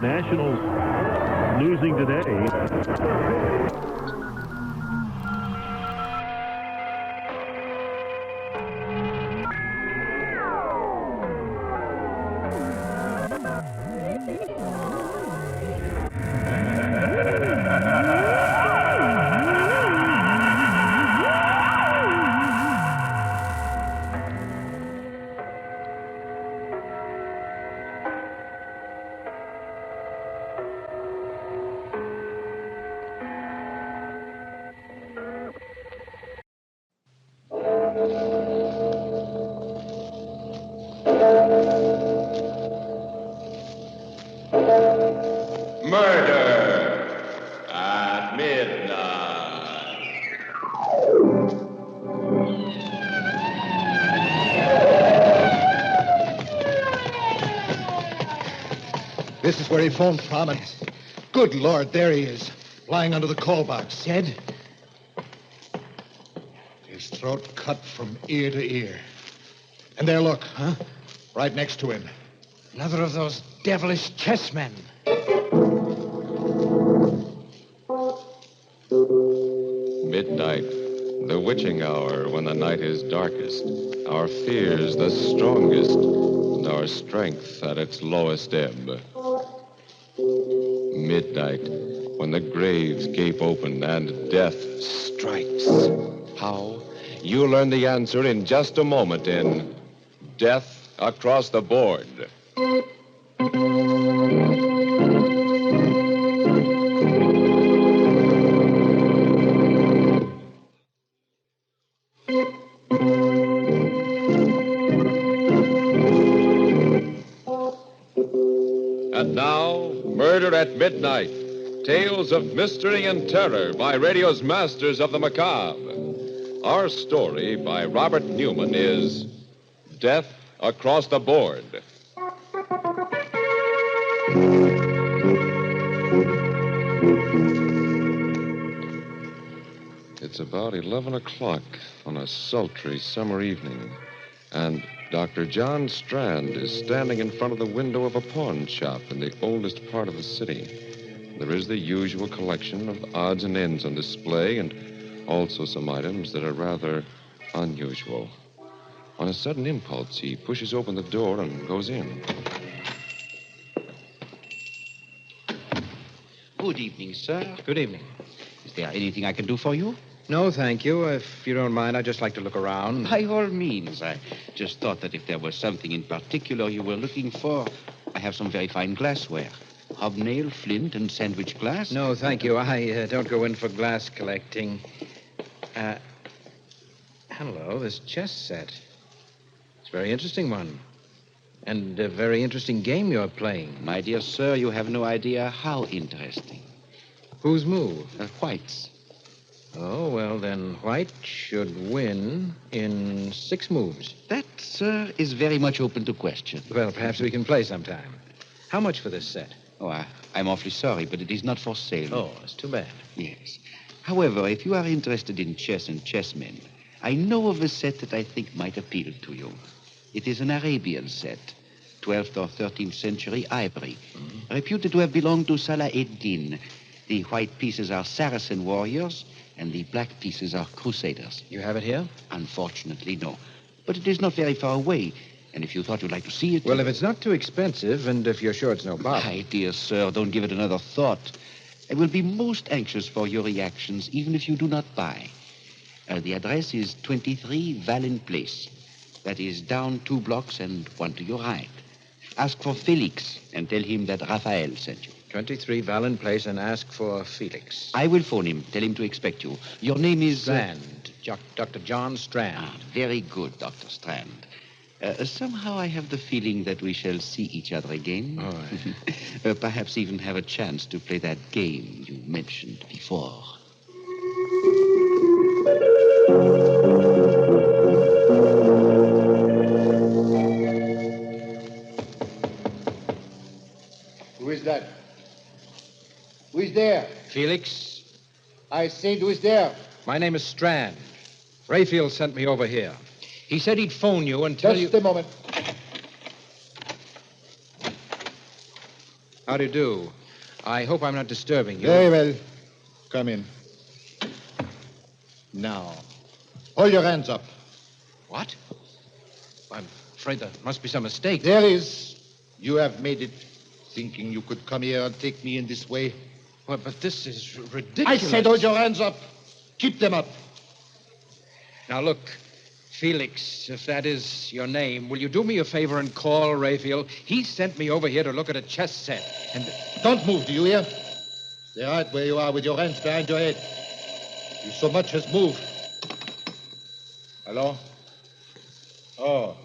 Nationals losing today. Murder at midnight. This is where he phoned from, and good Lord, there he is, lying under the call box. Dead? His throat cut from ear to ear. And there, look, right next to him. Another of those devilish chessmen. Midnight, the witching hour when the night is darkest, our fears the strongest, and our strength at its lowest ebb. Midnight, when the graves gape open and death strikes. How? You'll learn the answer in just a moment in Death Across the Board. And now, Murder at Midnight, tales of mystery and terror by radio's masters of the macabre. Our story by Robert Newman is Death Across the Board. It's about 11 o'clock on a sultry summer evening, and Dr. John Strand is standing in front of the window of a pawn shop in the oldest part of the city. There is the usual collection of odds and ends on display, and also some items that are rather unusual. On a sudden impulse, he pushes open the door and goes in. Good evening, sir. Good evening. Is there anything I can do for you? No, thank you. If you don't mind, I'd just like to look around. By all means. I just thought that if there was something in particular you were looking for, I have some very fine glassware. Hobnail, flint, and sandwich glass. No, thank you. I don't go in for glass collecting. Hello, this chess set. It's a very interesting one. And a very interesting game you're playing. My dear sir, you have no idea how interesting. Whose move? White's. Oh, well, then White should win in 6 moves. That, sir, is very much open to question. Well, perhaps we can play sometime. How much for this set? Oh, I'm awfully sorry, but it is not for sale. Oh, it's too bad. Yes. However, if you are interested in chess and chessmen, I know of a set that I think might appeal to you. It is an Arabian set, 12th or 13th century ivory, reputed to have belonged to Salah ed-Din. The white pieces are Saracen warriors, and the black pieces are crusaders. You have it here? Unfortunately, no. But it is not very far away, and if you thought you'd like to see it... Well, if it's not too expensive, and if you're sure it's no bother... My dear sir, don't give it another thought. I will be most anxious for your reactions, even if you do not buy. The address is 23 Vallon Place. That is down 2 blocks and 1 to your right. Ask for Felix and tell him that Raphael sent you. 23 Vallon Place and ask for Felix. I will phone him. Tell him to expect you. Your name is... Strand. Dr. John Strand. Very good, Dr. Strand. Somehow I have the feeling that we shall see each other again. All right. Perhaps even have a chance to play that game you mentioned before. Who is that? Who is there? Felix, I said, who is there? my name is Strand. Rayfield sent me over here. He said he'd phone you and tell you... Just a moment. How do you do? I hope I'm not disturbing you. Very well. Come in. Now, hold your hands up. What? I'm afraid there must be some mistake. There is. You have made it, thinking you could come here and take me in this way. Well, but this is I ridiculous. said hold your hands up. Keep them up. Now, look, Felix, if that is your name, will you do me a favor and call Raphael? He sent me over here to look at a chess set. And Don't move, do you hear? Stay right where you are with your hands behind your head. You so much as move. Hello? Oh.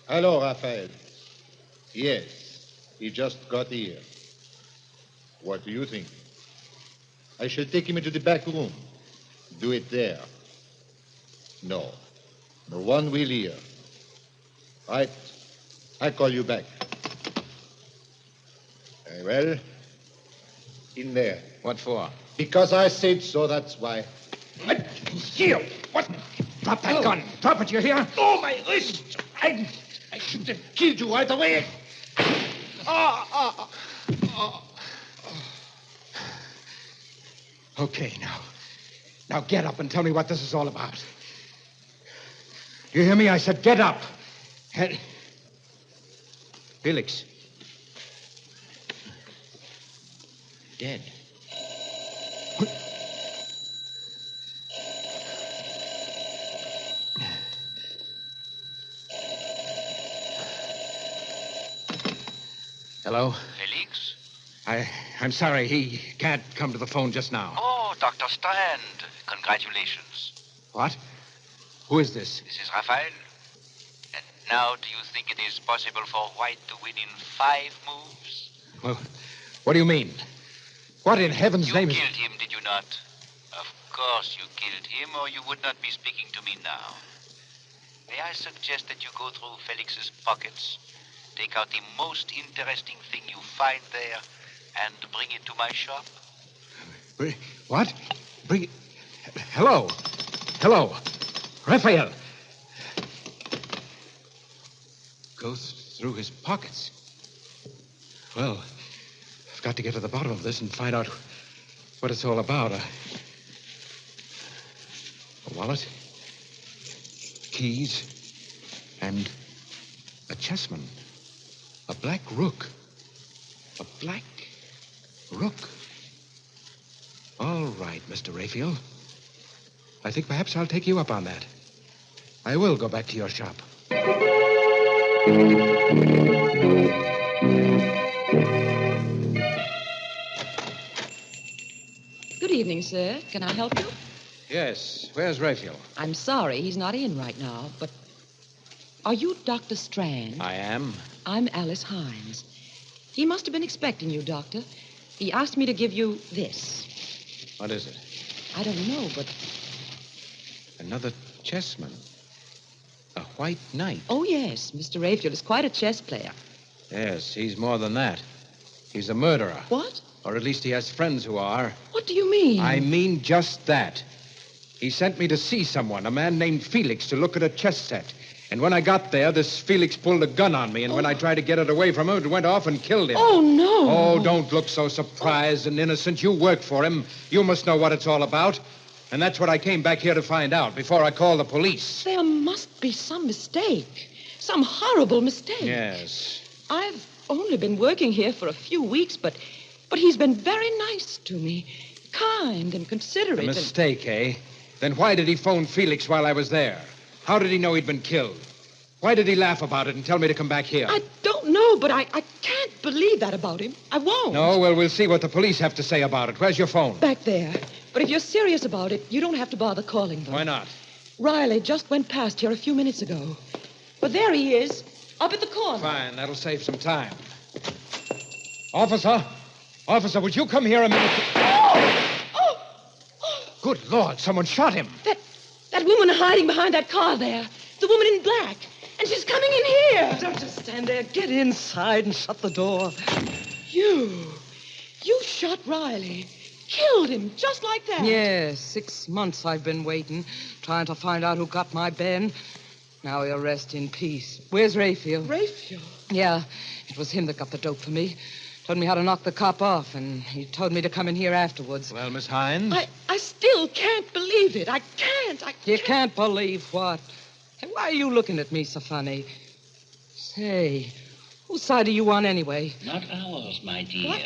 Hello, Raphael. Yes, he just got here. What do you think? I shall take him into the back room. Do it there. No. No one will hear. Right. I'll call you back. Very well. In there. what for? Because I said so, that's why. Here! What? Drop that gun. Drop it, you hear? Oh, my wrist! I should have killed you right away. Okay, now. Now get up and tell me what this is all about. You hear me? I said get up. Felix. Dead. Hello? Felix? I'm sorry. He can't come to the phone just now. Oh, Dr. Strand. Congratulations. What? Who is this? This is Raphael. And now do you think it is possible for White to win in 5 moves? Well, what do you mean? What in heaven's You name killed him, did you not? Of course you killed him, or you would not be speaking to me now. May I suggest that you go through Felix's pockets, take out the most interesting thing you find there, and bring it to my shop? What? Bring it... Hello. Hello. Raphael. Goes through his pockets. Well, I've got to get to the bottom of this and find out what it's all about. A wallet, keys, and a chessman. A black rook. A black rook. All right, Mr. Raphael. I think perhaps I'll take you up on that. I will go back to your shop. Good evening, sir. Can I help you? Yes. Where's Raphael? I'm sorry, he's not in right now, but... Are you Dr. Strand? I am. I'm Alice Hines. He must have been expecting you, Doctor. He asked me to give you this. What is it? I don't know, but... Another chessman. A white knight. Oh, yes, Mr. Raphael is quite a chess player. Yes, he's more than that. He's a murderer. What? Or at least he has friends who are. What do you mean? I mean just that. He sent me to see someone, a man named Felix, to look at a chess set. And when I got there, this Felix pulled a gun on me, and when I tried to get it away from him, it went off and killed him. Oh, no. Oh, don't look so surprised and innocent. You work for him. You must know what it's all about. And that's what I came back here to find out before I called the police. There must be some mistake. Some horrible mistake. Yes. I've only been working here for a few weeks, but he's been very nice to me. Kind and considerate. A mistake, eh? Then why did he phone Felix while I was there? How did he know he'd been killed? Why did he laugh about it and tell me to come back here? I don't know, but I can't believe that about him. I won't. No, well, we'll see what the police have to say about it. Where's your phone? Back there. But if you're serious about it, you don't have to bother calling them. Why not? Riley just went past here a few minutes ago. But there he is, up at the corner. Fine, that'll save some time. Officer! Officer, would you come here a minute? Oh! Good Lord, someone shot him. That woman hiding behind that car there. The woman in black. And she's coming in here. Don't just stand there. Get inside and shut the door. You shot Riley. Killed him just like that. Yes, 6 months I've been waiting, trying to find out who got my Ben. Now he'll rest in peace. Where's Raphael? Raphael? Yeah, it was him that got the dope for me. Showed me how to knock the cop off, and he told me to come in here afterwards. Well, Miss Hines? I still can't believe it. I can't. You can't believe what? Hey, why are you looking at me so funny? Say, whose side are you on anyway? Not ours, my dear. What?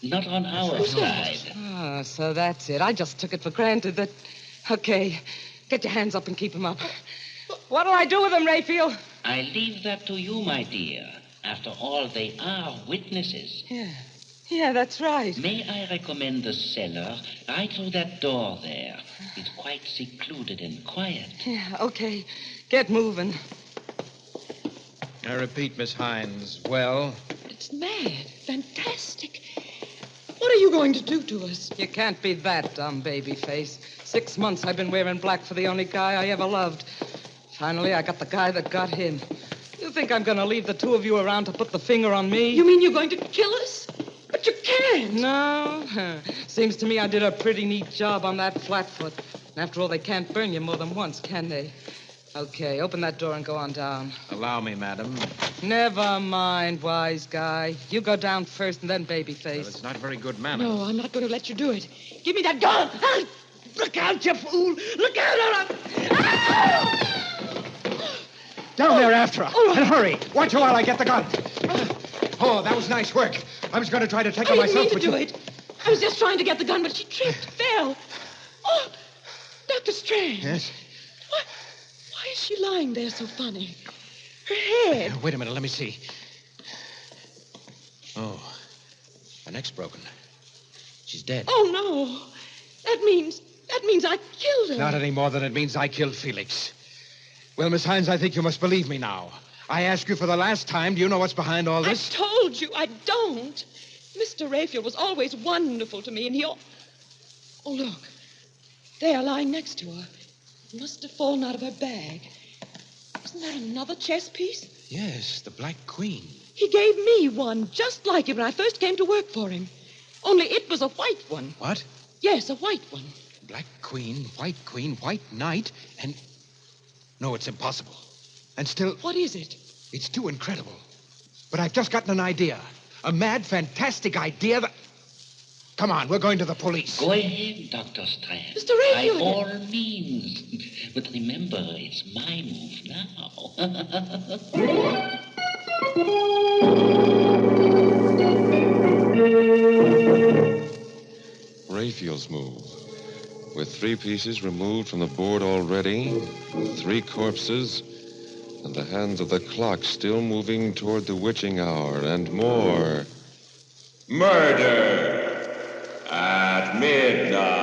Not on our Who's side. Ah, so that's it. I just took it for granted that... Okay, get your hands up and keep them up. What'll I do with them, Rayfield? I leave that to you, my dear. After all, they are witnesses. Yeah, that's right. May I recommend the cellar right through that door there? It's quite secluded and quiet. Yeah, okay. Get moving. I repeat, Miss Hines, well... It's mad. Fantastic. What are you going to do to us? You can't be that dumb, babyface. 6 months I've been wearing black for the only guy I ever loved. Finally, I got the guy that got him. You think I'm going to leave the two of you around to put the finger on me? You mean you're going to kill us? But you can't. No. Seems to me I did a pretty neat job on that Flatfoot. And after all, they can't burn you more than once, can they? Okay, open that door and go on down. Allow me, madam. Never mind, wise guy. You go down first and then babyface. Well, it's not very good manners. No, I'm not going to let you do it. Give me that gun. Look out, you fool. Look out. Down there after her. And hurry. Watch her while I get the gun. Oh, that was nice work. I was going to try to take her myself. I didn't mean to do it. I was just trying to get the gun, but she tripped, fell. Oh, Dr. Strand. Yes? Why is she lying there so funny? Her head. Wait a minute, let me see. Oh, her neck's broken. She's dead. Oh, no. That means I killed her. Not any more than it means I killed Felix. Well, Miss Hines, I think you must believe me now. I ask you for the last time, do you know what's behind all this? I told you I don't. Mr. Rayfield was always wonderful to me, and he... Oh, look. There, lying next to her. It must have fallen out of her bag. Isn't that another chess piece? Yes, the Black Queen. He gave me one just like it when I first came to work for him. Only it was a white one. What? Yes, a white one. Black Queen, White Knight, and... No, it's impossible. And still... What is it? It's too incredible. But I've just gotten an idea. A mad, fantastic idea that... Come on, we're going to the police. Go ahead, Dr. Strand. Mr. Rayfield. By all means. But remember, it's my move now. Rayfield's move. With 3 pieces removed from the board already, 3 corpses, and the hands of the clock still moving toward the witching hour, and more. Murder at midnight.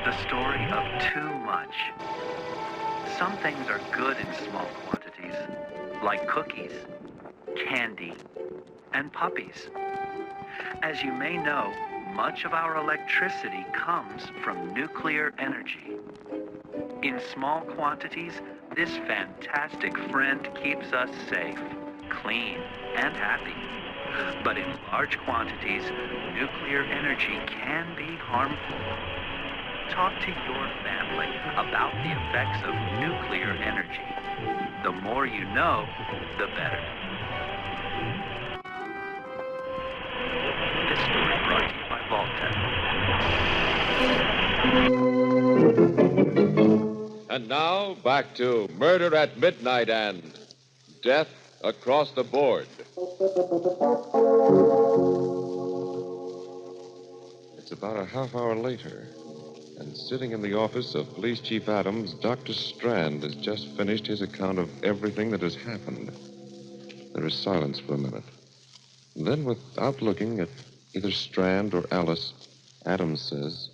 The story of too much. Some things are good in small quantities, like cookies, candy, and puppies. As you may know, much of our electricity comes from nuclear energy. In small quantities, this fantastic friend keeps us safe, clean, and happy. But in large quantities, nuclear energy can be harmful. Talk to your family about the effects of nuclear energy. The more you know, the better. This story brought to you by Vault-Tec. And now, back to Murder at Midnight and Death Across the Board. It's about a half hour later, and sitting in the office of Police Chief Adams, Dr. Strand has just finished his account of everything that has happened. There is silence for a minute. And then, without looking at either Strand or Alice, Adams says,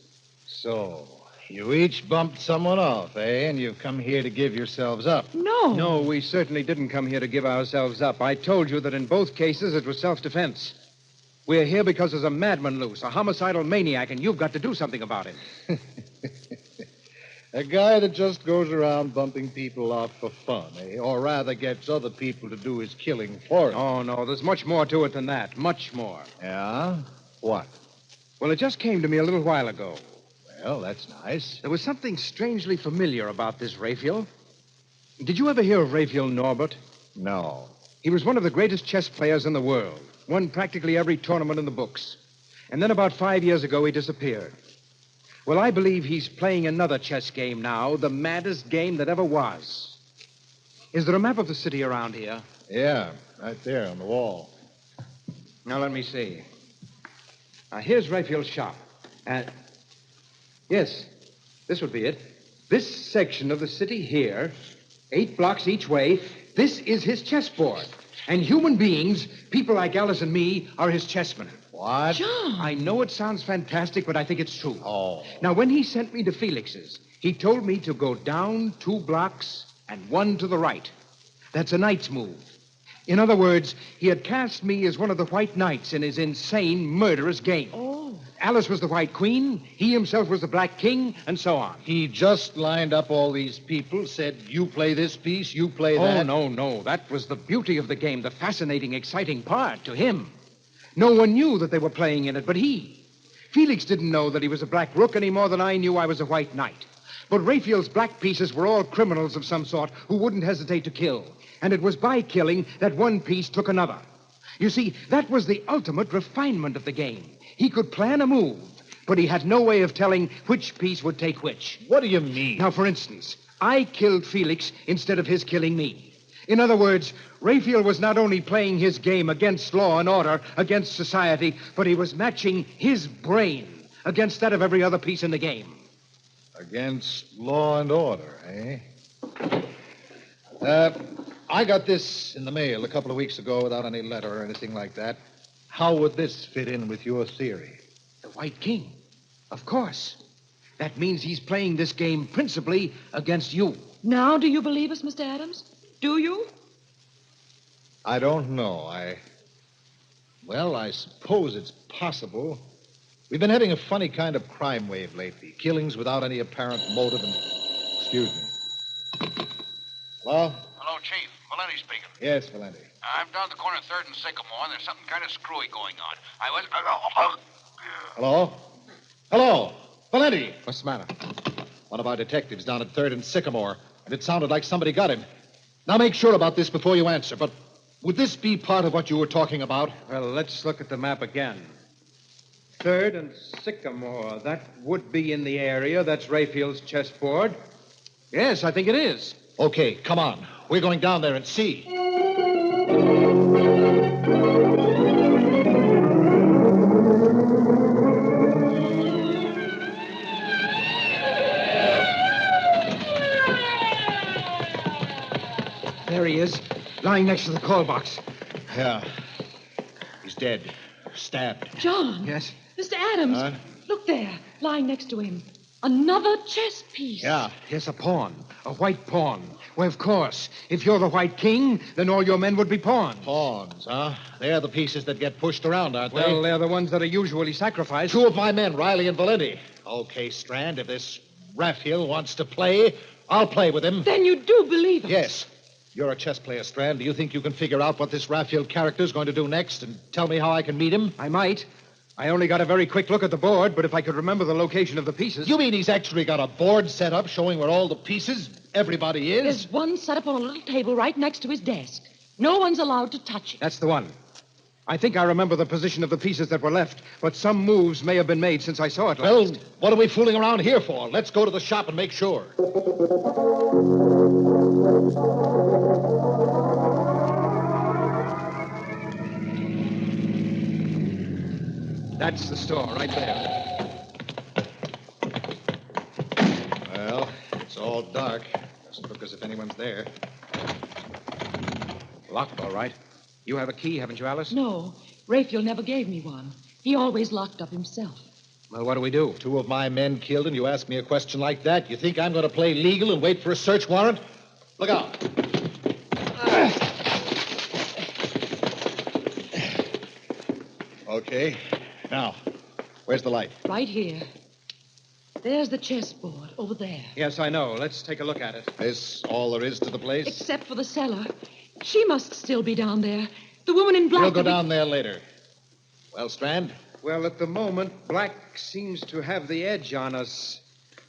So, you each bumped someone off, eh? And you've come here to give yourselves up. No. No, we certainly didn't come here to give ourselves up. I told you that in both cases it was self-defense. We're here because there's a madman loose, a homicidal maniac, and you've got to do something about him. A guy that just goes around bumping people off for fun, eh? Or rather gets other people to do his killing for him. Oh, no, there's much more to it than that. Much more. Yeah? What? Well, it just came to me a little while ago. Well, that's nice. There was something strangely familiar about this Raphael. Did you ever hear of Raphael Norbert? No. He was one of the greatest chess players in the world. Won practically every tournament in the books. And then about 5 years ago, he disappeared. Well, I believe he's playing another chess game now, the maddest game that ever was. Is there a map of the city around here? Yeah, right there on the wall. Now, let me see. Here's Raphael's shop. Yes, this would be it. This section of the city here, 8 blocks each way, this is his chessboard. And human beings, people like Alice and me, are his chessmen. What? John! I know it sounds fantastic, but I think it's true. Oh. Now, when he sent me to Felix's, he told me to go down 2 blocks and 1 to the right. That's a knight's move. In other words, he had cast me as one of the white knights in his insane, murderous game. Oh. Alice was the white queen, he himself was the black king, and so on. He just lined up all these people, said, you play this piece, you play that. Oh, no. That was the beauty of the game, the fascinating, exciting part to him. No one knew that they were playing in it but he. Felix didn't know that he was a black rook any more than I knew I was a white knight. But Raphael's black pieces were all criminals of some sort who wouldn't hesitate to kill. And it was by killing that one piece took another. You see, that was the ultimate refinement of the game. He could plan a move, but he had no way of telling which piece would take which. What do you mean? Now, for instance, I killed Felix instead of his killing me. In other words, Raphael was not only playing his game against law and order, against society, but he was matching his brain against that of every other piece in the game. Against law and order, eh? I got this in the mail a couple of weeks ago without any letter or anything like that. How would this fit in with your theory? The White King. Of course. That means he's playing this game principally against you. Now, do you believe us, Mr. Adams? Do you? I don't know. I suppose it's possible. We've been having a funny kind of crime wave lately. Killings without any apparent motive and... Excuse me. Hello? Hello, Chief. Valenti speaking. Yes, Valenti. I'm down the corner of 3rd and Sycamore, and there's something kind of screwy going on. I was... Hello? Hello? Valenti! What's the matter? One of our detectives down at 3rd and Sycamore, and it sounded like somebody got him. Now make sure about this before you answer, but would this be part of what you were talking about? Well, let's look at the map again. 3rd and Sycamore. That would be in the area. That's Raphael's chessboard. Yes, I think it is. Okay, come on. We're going down there and see. There he is, lying next to the call box. Yeah. He's dead. Stabbed. John. Yes? Mr. Adams. Huh? Look there, lying next to him. Another chess piece. Yeah. Yes, a pawn. A white pawn. Well, of course. If you're the White King, then all your men would be pawns. Pawns, huh? They're the pieces that get pushed around, aren't they? Well, they're the ones that are usually sacrificed. 2 of my men, Riley and Valenti. Okay, Strand, if this Raphael wants to play, I'll play with him. Then you do believe us? Yes. You're a chess player, Strand. Do you think you can figure out what this Raphael character is going to do next and tell me how I can meet him? I might. I only got a very quick look at the board, but if I could remember the location of the pieces... You mean he's actually got a board set up showing where all the pieces, everybody is? There's one set up on a little table right next to his desk. No one's allowed to touch it. That's the one. I think I remember the position of the pieces that were left, but some moves may have been made since I saw it last. Well, what are we fooling around here for? Let's go to the shop and make sure. That's the store, right there. Well, it's all dark. Doesn't look as if anyone's there. Locked, all right. You have a key, haven't you, Alice? No, Raphael never gave me one. He always locked up himself. Well, what do we do? 2 of my men killed, and you ask me a question like that? You think I'm going to play legal and wait for a search warrant? Look out. Okay. Now, where's the light? Right here. There's the chessboard over there. Yes, I know. Let's take a look at it. This all there is to the place? Except for the cellar. She must still be down there. The woman in black... We'll go down there later. Well, Strand, Well, at the moment, Black seems to have the edge on us.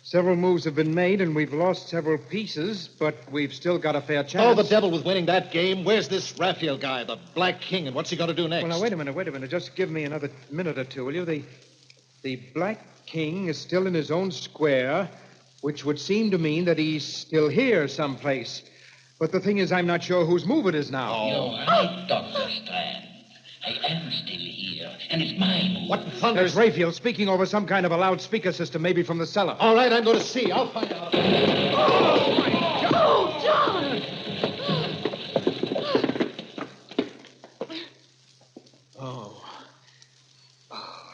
Several moves have been made, and we've lost several pieces, but we've still got a fair chance. Oh, the devil with winning that game. Where's this Raphael guy, the Black King, and what's he going to do next? Well, now, wait a minute. Just give me another minute or two, will you? The Black King is still in his own square, which would seem to mean that he's still here someplace. But the thing is, I'm not sure whose move it is now. You're right, Dr. Strand. I am still here, and it's my move. What in thunder? There's Raphael speaking over some kind of a loudspeaker system, maybe from the cellar. All right, I'm going to see. I'll find out. Oh, my God! Oh, John! Oh,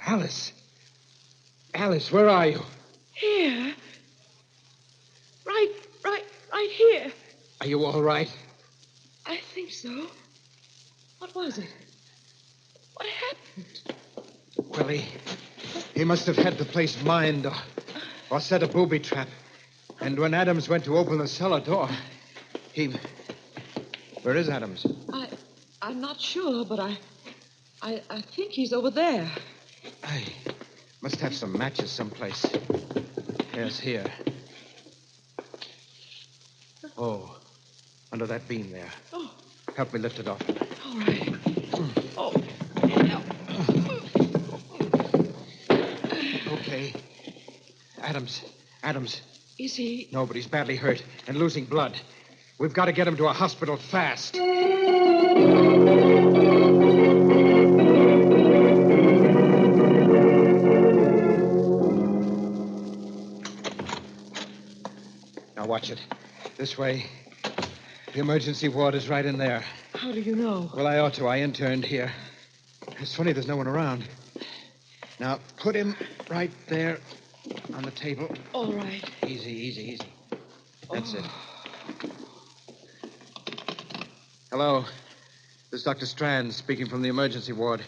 Alice. Alice, where are you? Here. Right here. Are you all right? I think so. What was it? What happened? Well, he must have had the place mined or set a booby trap. And when Adams went to open the cellar door, Where is Adams? I'm not sure, but I think he's over there. I must have some matches someplace. Yes, here. Oh, under that beam there. Oh. Help me lift it off. All right. Oh. Okay. Adams. Is he? No, but he's badly hurt and losing blood. We've got to get him to a hospital fast. Now watch it. This way. The emergency ward is right in there. How do you know? Well, I ought to. I interned here. It's funny there's no one around. Now, put him right there on the table. All right. Easy. That's it. Hello. This is Dr. Strand speaking from the emergency ward.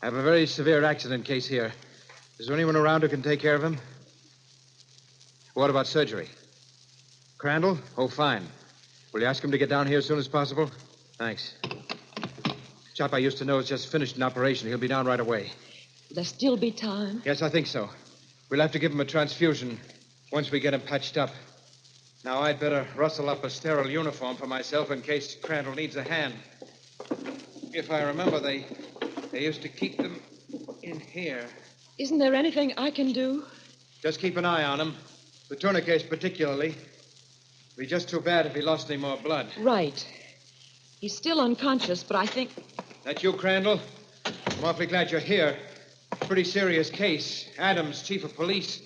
I have a very severe accident case here. Is there anyone around who can take care of him? What about surgery? Crandall? Oh, fine. Will you ask him to get down here as soon as possible? Thanks. Chap I used to know has just finished an operation. He'll be down right away. Will there still be time? Yes, I think so. We'll have to give him a transfusion once we get him patched up. Now, I'd better rustle up a sterile uniform for myself in case Crandall needs a hand. If I remember, they used to keep them in here. Isn't there anything I can do? Just keep an eye on him. The tourniquet particularly. It'd be just too bad if he lost any more blood. Right. He's still unconscious, but I think... That you, Crandall? I'm awfully glad you're here. Pretty serious case. Adams, chief of police.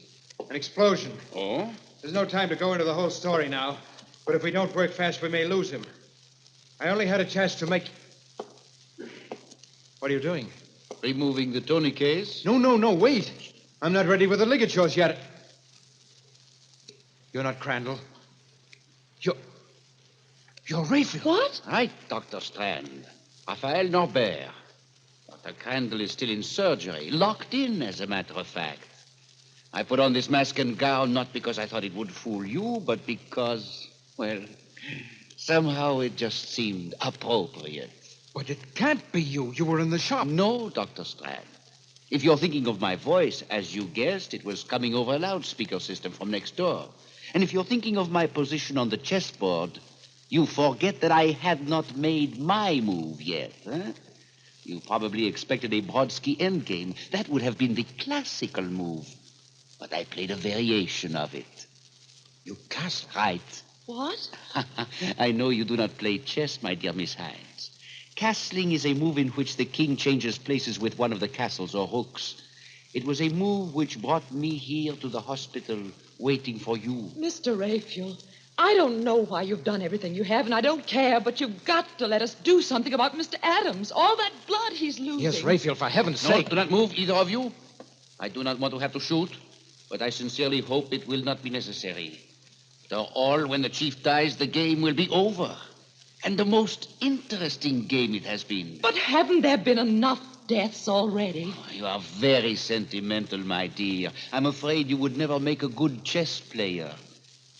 An explosion. Oh? There's no time to go into the whole story now. But if we don't work fast, we may lose him. I only had a chance to make... What are you doing? Removing the tourniquets? No, wait. I'm not ready with the ligatures yet. You're not Crandall. You're Raphael. What? Right, Dr. Strand. Raphael Norbert. Dr. Crandall is still in surgery. Locked in, as a matter of fact. I put on this mask and gown not because I thought it would fool you, but because, well, somehow it just seemed appropriate. But it can't be you. You were in the shop. No, Dr. Strand. If you're thinking of my voice, as you guessed, it was coming over a loudspeaker system from next door. And if you're thinking of my position on the chessboard, you forget that I had not made my move yet, huh? You probably expected a Brodsky endgame. That would have been the classical move. But I played a variation of it. You castle? Right. What? I know you do not play chess, my dear Miss Hines. Castling is a move in which the king changes places with one of the castles or rooks. It was a move which brought me here to the hospital waiting for you. Mr. Raphael, I don't know why you've done everything you have, and I don't care, but you've got to let us do something about Mr. Adams. All that blood he's losing. Yes, Raphael, for heaven's No, sake. do not move, either of you. I do not want to have to shoot, but I sincerely hope it will not be necessary. After all, when the chief dies, the game will be over. And the most interesting game it has been. But haven't there been enough deaths already? Oh, you are very sentimental, my dear. I'm afraid you would never make a good chess player.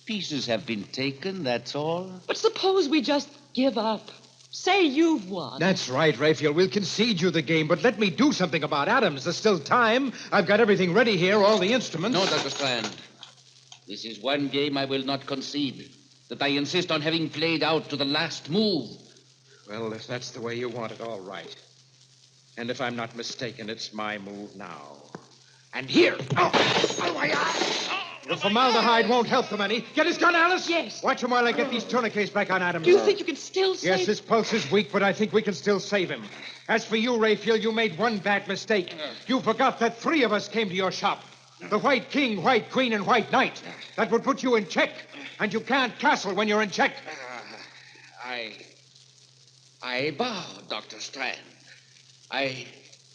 Pieces have been taken, that's all. But suppose we just give up. Say you've won. That's right, Raphael. We'll concede you the game, but let me do something about Adams. There's still time. I've got everything ready here, all the instruments. No, Dr. Strand. This is one game I will not concede. That I insist on having played out to the last move. Well, if that's the way you want it, all right. And if I'm not mistaken, it's my move now. And here. Oh, my eye. The formaldehyde won't help them any. Get his gun, Alice? Yes. Watch him while I get these tourniquets back on Adams. Do you think you can still save... Yes, his pulse is weak, but I think we can still save him. As for you, Raphael, you made one bad mistake. You forgot that 3 of us came to your shop. The White King, White Queen, and White Knight. That would put you in check. And you can't castle when you're in check. I bow, Dr. Strand. I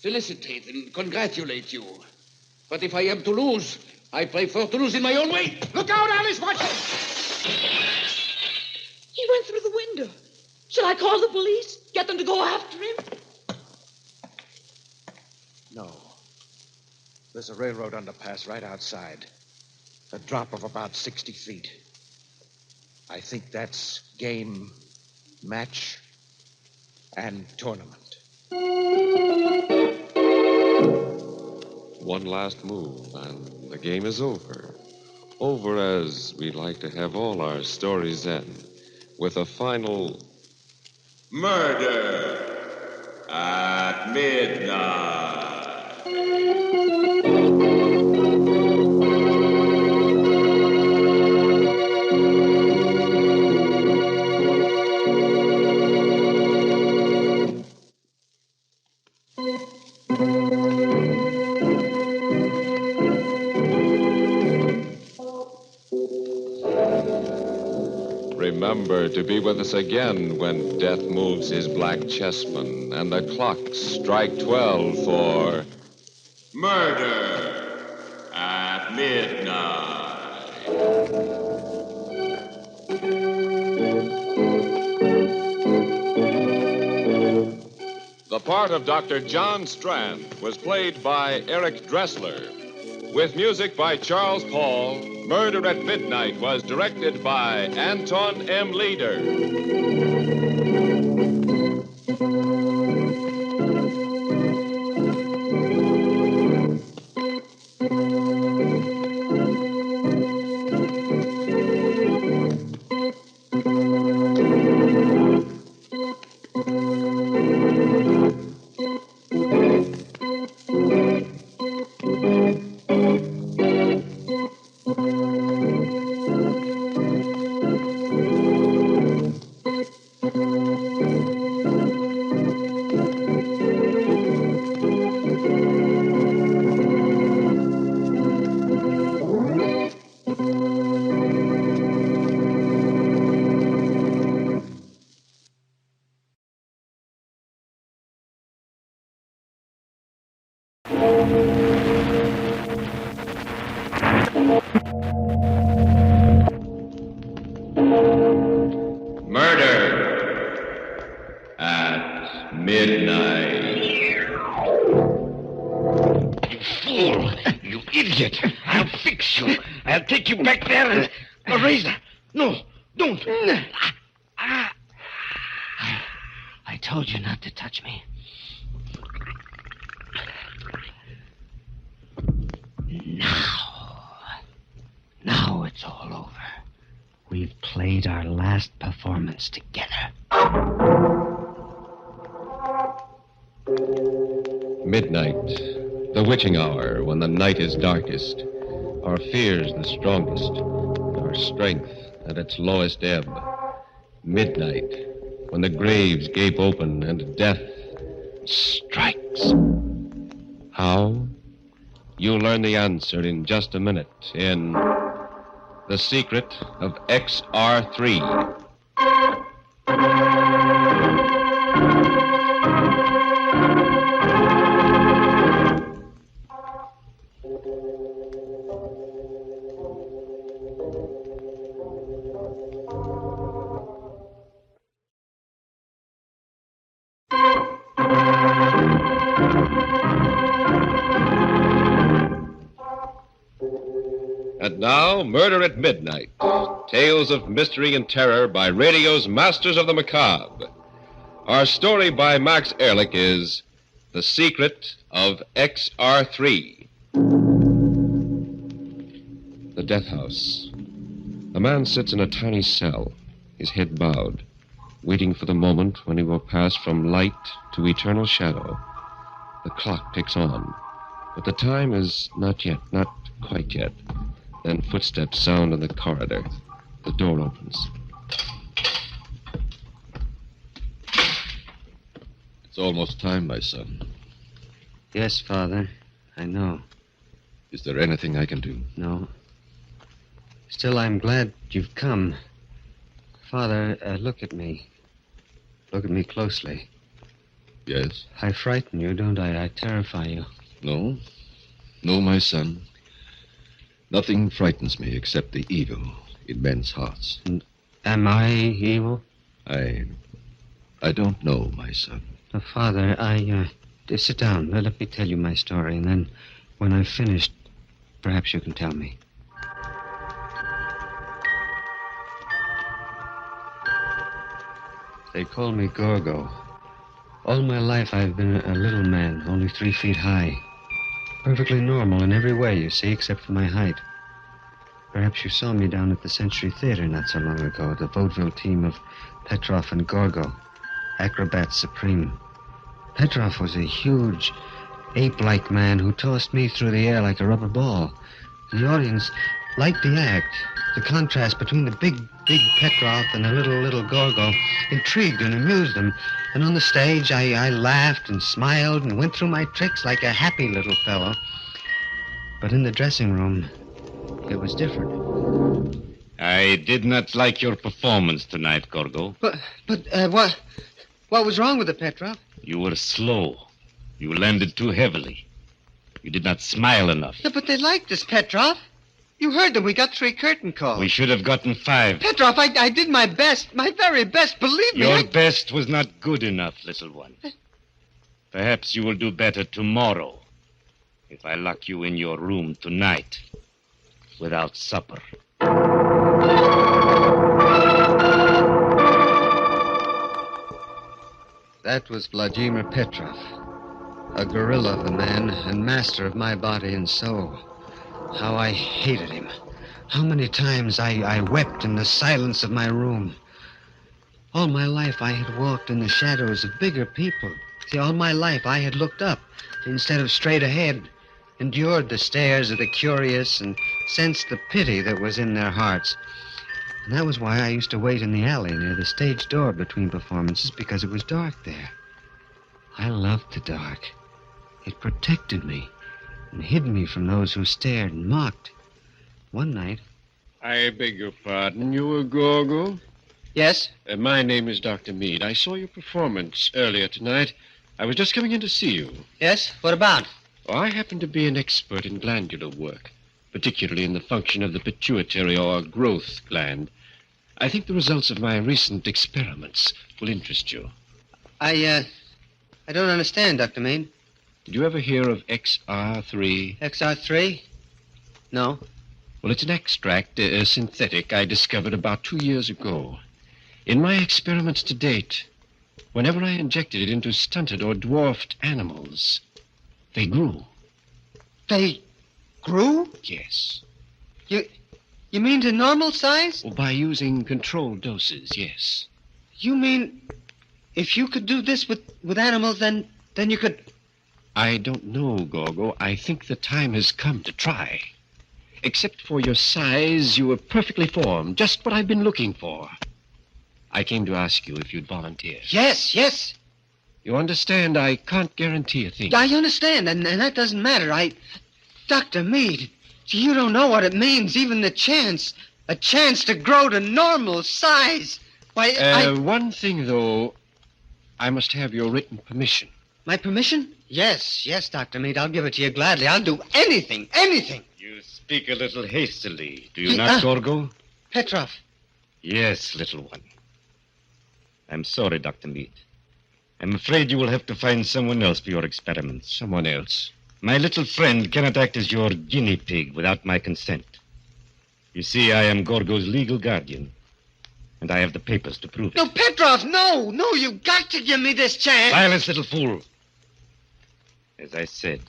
felicitate and congratulate you. But if I am to lose, I prefer to lose in my own way. Look out, Alice! Watch it! He went through the window. Shall I call the police? Get them to go after him? No. There's a railroad underpass right outside. A drop of about 60 feet. I think that's game, match, and tournament. One last move, and the game is over. Over as we'd like to have all our stories end, with a final... Murder at midnight. Remember to be with us again when death moves his black chessmen and the clocks strike 12 for... Murder at midnight. The part of Dr. John Strand was played by Eric Dressler. With music by Charles Paul, Murder at Midnight was directed by Anton M. Leader. Murder at midnight. You fool! You idiot! I'll fix you. I'll take you back there and... A razor! No, don't! I told you not to touch me. Now it's all over. We've played our last performance together. Midnight, the witching hour when the night is darkest, our fears the strongest, our strength at its lowest ebb. Midnight, when the graves gape open and death strikes. How? You'll learn the answer in just a minute in The Secret of XR3. And now, Murder at Midnight. Tales of mystery and terror by radio's masters of the macabre. Our story by Max Erlich is The Secret of XR3. The death house. A man sits in a tiny cell, his head bowed, waiting for the moment when he will pass from light to eternal shadow. The clock ticks on, but the time is not yet, not quite yet. Then footsteps sound in the corridor. The door opens. It's almost time, my son. Yes, Father. I know. Is there anything I can do? No. Still, I'm glad you've come. Father, look at me. Look at me closely. Yes? I frighten you, don't I? I terrify you. No. No, my son. Nothing frightens me except the evil in men's hearts. And am I evil? I don't know, my son. Father, sit down. Let me tell you my story, and then when I've finished, perhaps you can tell me. They call me Gorgo. All my life I've been a little man, only 3 feet high. Perfectly normal in every way, you see, except for my height. Perhaps you saw me down at the Century Theater not so long ago, the vaudeville team of Petrov and Gorgo, acrobats supreme. Petrov was a huge, ape-like man who tossed me through the air like a rubber ball. The audience liked the act. The contrast between the big Petrov and the little Gorgo intrigued and amused them. And on the stage, I laughed and smiled and went through my tricks like a happy little fellow. But in the dressing room, it was different. I did not like your performance tonight, Gorgo. But what was wrong with it, Petrov? You were slow. You landed too heavily. You did not smile enough. Yeah, but they liked us, Petrov. You heard them. We got 3 curtain calls. We should have gotten 5. Petrov, I did my best. My very best. Believe me. Your best was not good enough, little one. Perhaps you will do better tomorrow if I lock you in your room tonight without supper. That was Vladimir Petrov, a gorilla of a man and master of my body and soul. How I hated him. How many times I wept in the silence of my room. All my life I had walked in the shadows of bigger people. See, all my life I had looked up instead of straight ahead, endured the stares of the curious and sensed the pity that was in their hearts. And that was why I used to wait in the alley near the stage door between performances, because it was dark there. I loved the dark. It protected me and hid me from those who stared and mocked. One night... I beg your pardon. You were Gorgo? Yes? My name is Dr. Meade. I saw your performance earlier tonight. I was just coming in to see you. Yes? What about? Oh, I happen to be an expert in glandular work, particularly in the function of the pituitary or growth gland. I think the results of my recent experiments will interest you. I don't understand, Dr. Meade. Did you ever hear of XR3? XR3? No. Well, it's an extract, a synthetic, I discovered about 2 years ago. In my experiments to date, whenever I injected it into stunted or dwarfed animals, they grew. They grew? Yes. You mean to normal size? Well, by using controlled doses, yes. You mean if you could do this with animals, then you could... I don't know, Gorgo. I think the time has come to try. Except for your size, you were perfectly formed, just what I've been looking for. I came to ask you if you'd volunteer. Yes. You understand, I can't guarantee a thing. I understand, and that doesn't matter. Dr. Meade, you don't know what it means, even the chance. A chance to grow to normal size. Why, One thing, though, I must have your written permission. My permission? Yes, Dr. Meade. I'll give it to you gladly. I'll do anything. You speak a little hastily, do you not, Gorgo? Petrov. Yes, little one. I'm sorry, Dr. Meade. I'm afraid you will have to find someone else for your experiments. Someone else? My little friend cannot act as your guinea pig without my consent. You see, I am Gorgo's legal guardian. And I have the papers to prove it. No, Petrov, no! No, you've got to give me this chance. Silence, little fool. As I said,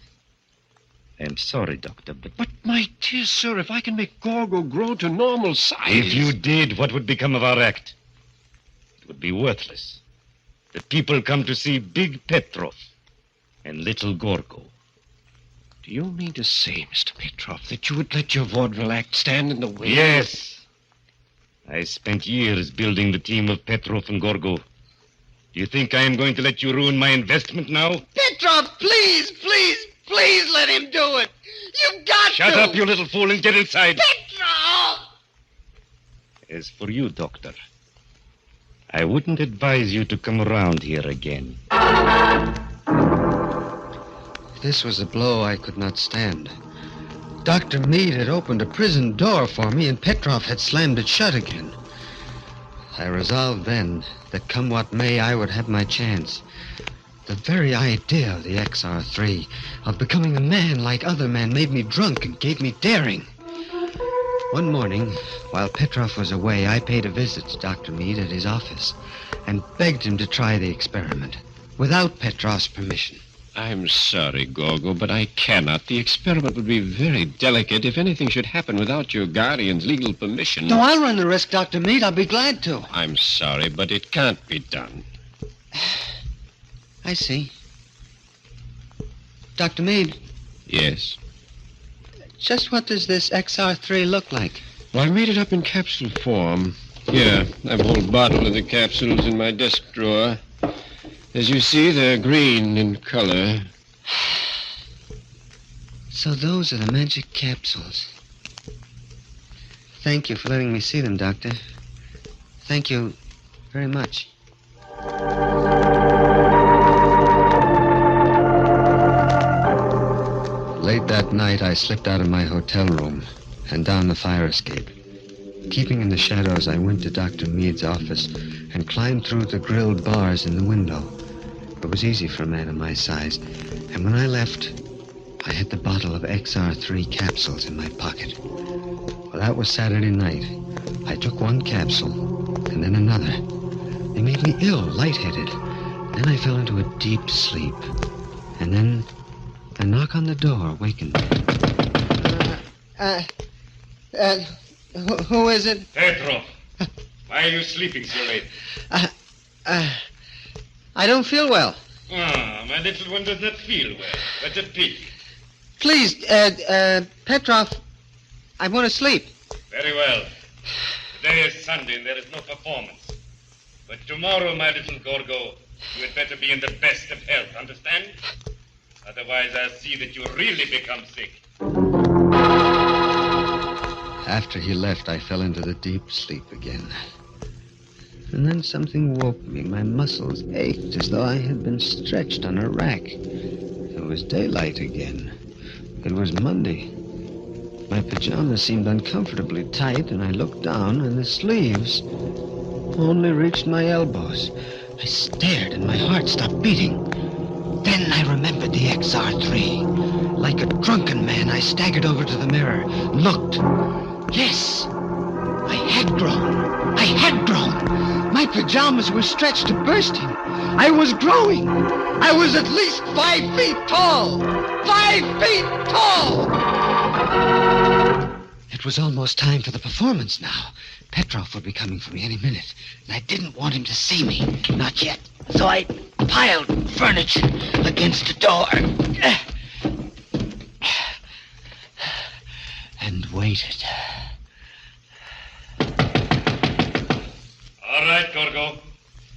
I am sorry, Doctor, but... But, my dear sir, if I can make Gorgo grow to normal size... If you did, what would become of our act? It would be worthless. The people come to see Big Petrov and Little Gorgo. Do you mean to say, Mr. Petrov, that you would let your vaudeville act stand in the way? Yes. I spent years building the team of Petrov and Gorgo. Do you think I am going to let you ruin my investment now? Petrov, please, please, please let him do it. You've got to. Shut up, you little fool, and get inside. Petrov! As for you, Doctor, I wouldn't advise you to come around here again. This was a blow I could not stand. Dr. Meade had opened a prison door for me, and Petrov had slammed it shut again. I resolved then that come what may, I would have my chance. The very idea of the XR3, of becoming a man like other men, made me drunk and gave me daring. One morning, while Petrov was away, I paid a visit to Dr. Meade at his office and begged him to try the experiment, without Petrov's permission. I'm sorry, Gorgo, but I cannot. The experiment would be very delicate if anything should happen without your guardian's legal permission. No, I'll run the risk, Dr. Meade. I'll be glad to. I'm sorry, but it can't be done. I see. Dr. Meade. Yes? Just what does this XR3 look like? Well, I made it up in capsule form. Here, I have a whole bottle of the capsules in my desk drawer. As you see, they're green in color. So those are the magic capsules. Thank you for letting me see them, Doctor. Thank you very much. Late that night, I slipped out of my hotel room and down the fire escape. Keeping in the shadows, I went to Dr. Meade's office and climbed through the grilled bars in the window. It was easy for a man of my size, and when I left, I had the bottle of XR3 capsules in my pocket. Well, that was Saturday night. I took one capsule, and then another. They made me ill, lightheaded. Then I fell into a deep sleep. And then a knock on the door wakened me. Who is it? Petrov, why are you sleeping so late? I don't feel well. Ah, my little one does not feel well. What a pity. Please, Petrov, I want to sleep. Very well. Today is Sunday and there is no performance. But tomorrow, my little Gorgo, you had better be in the best of health, understand? Otherwise, I'll see that you really become sick. After he left, I fell into the deep sleep again. And then something woke me. My muscles ached as though I had been stretched on a rack. It was daylight again. It was Monday. My pajamas seemed uncomfortably tight, and I looked down, and the sleeves only reached my elbows. I stared, and my heart stopped beating. Then I remembered the XR3. Like a drunken man, I staggered over to the mirror, looked. Yes, I had grown. I had grown. My pajamas were stretched to bursting. I was growing. I was at least 5 feet tall. 5 feet tall! It was almost time for the performance now. Petrov would be coming for me any minute, and I didn't want him to see me. Not yet. So I piled furniture against the door and waited. All right, Gorgo.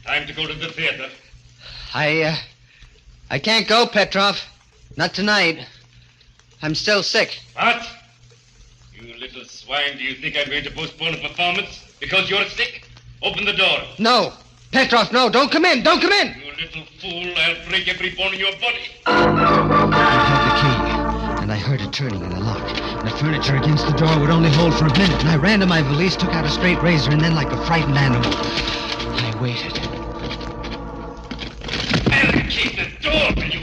Time to go to the theater. I can't go, Petrov. Not tonight. I'm still sick. What? You little swine, do you think I'm going to postpone a performance because you're sick? Open the door. No. Petrov, no. Don't come in. Don't come in. You little fool. I'll break every bone in your body. I had the key, and I heard it turning in the lock. The furniture against the door would only hold for a minute, and I ran to my valise, took out a straight razor, and then, like a frightened animal, I waited. Barricade the door, will you?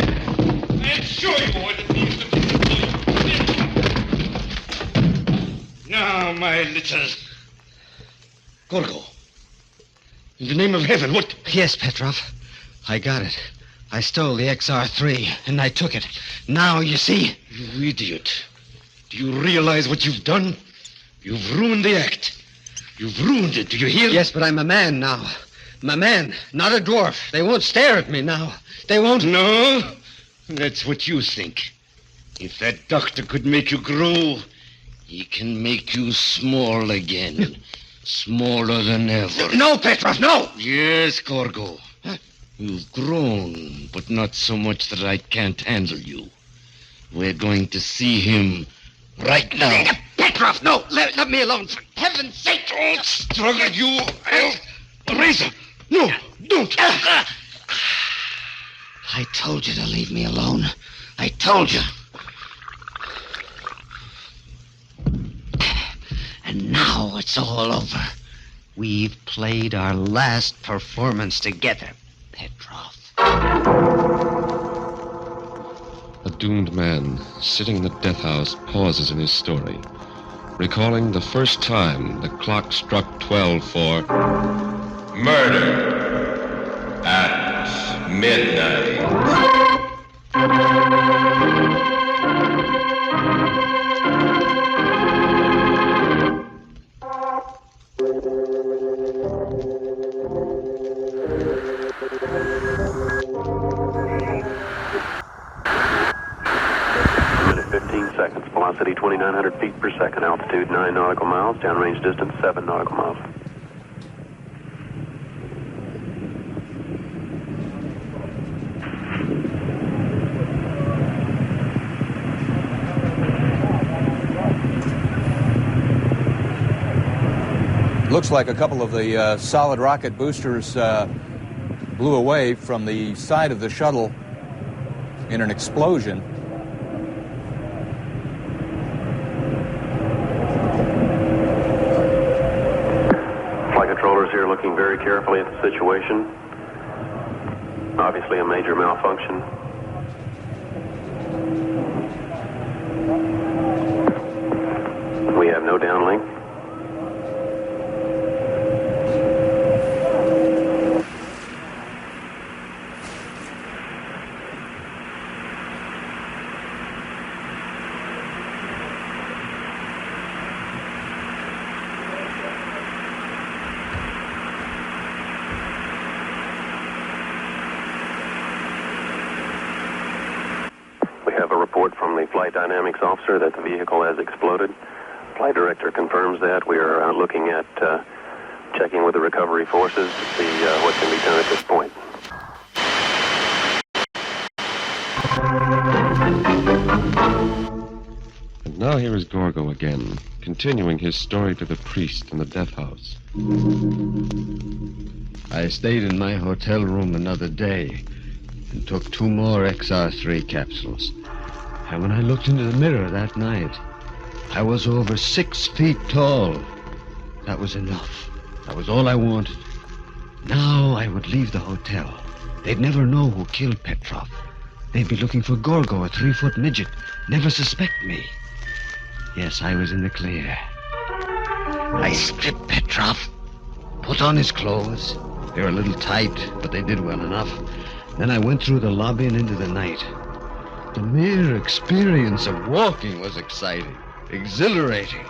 I'll show you what it means to be. Now, my little... Gorgo, In the name of heaven, what? Yes, Petrov. I got it. I stole the XR3, and I took it. Now, you see... You idiot. Do you realize what you've done? You've ruined the act. You've ruined it. Do you hear? Yes, but I'm a man now. I'm a man, not a dwarf. They won't stare at me now. They won't... No? That's what you think. If that doctor could make you grow, he can make you small again. Smaller than ever. No, Petrov, no! Yes, Gorgo. You've grown, but not so much that I can't handle you. We're going to see him right now. Petrov, no! Let me alone, for heaven's sake! Don't struggle, you... Razor! No, don't! I told you to leave me alone. I told you. And now it's all over. We've played our last performance together, Petrov. A doomed man sitting in the death house pauses in his story, recalling the first time the clock struck 12 for Murder at midnight. Seconds. Velocity 2,900 feet per second. Altitude 9 nautical miles. Downrange distance 7 nautical miles. Looks like a couple of the solid rocket boosters blew away from the side of the shuttle in an explosion. Here looking very carefully at the situation. Obviously a major malfunction. We have no downlink. Flight dynamics officer that the vehicle has exploded. Flight director confirms that. We are looking at checking with the recovery forces to see what can be done at this point. And now here is Gorgo again, continuing his story to the priest in the death house. I stayed in my hotel room another day and took 2 more XR3 capsules. And when I looked into the mirror that night, I was over 6 feet tall. That was enough. That was all I wanted. Now I would leave the hotel. They'd never know who killed Petrov. They'd be looking for Gorgo, a 3-foot midget. Never suspect me. Yes, I was in the clear. I stripped Petrov, put on his clothes. They were a little tight, but they did well enough. Then I went through the lobby and into the night. The mere experience of walking was exciting, exhilarating,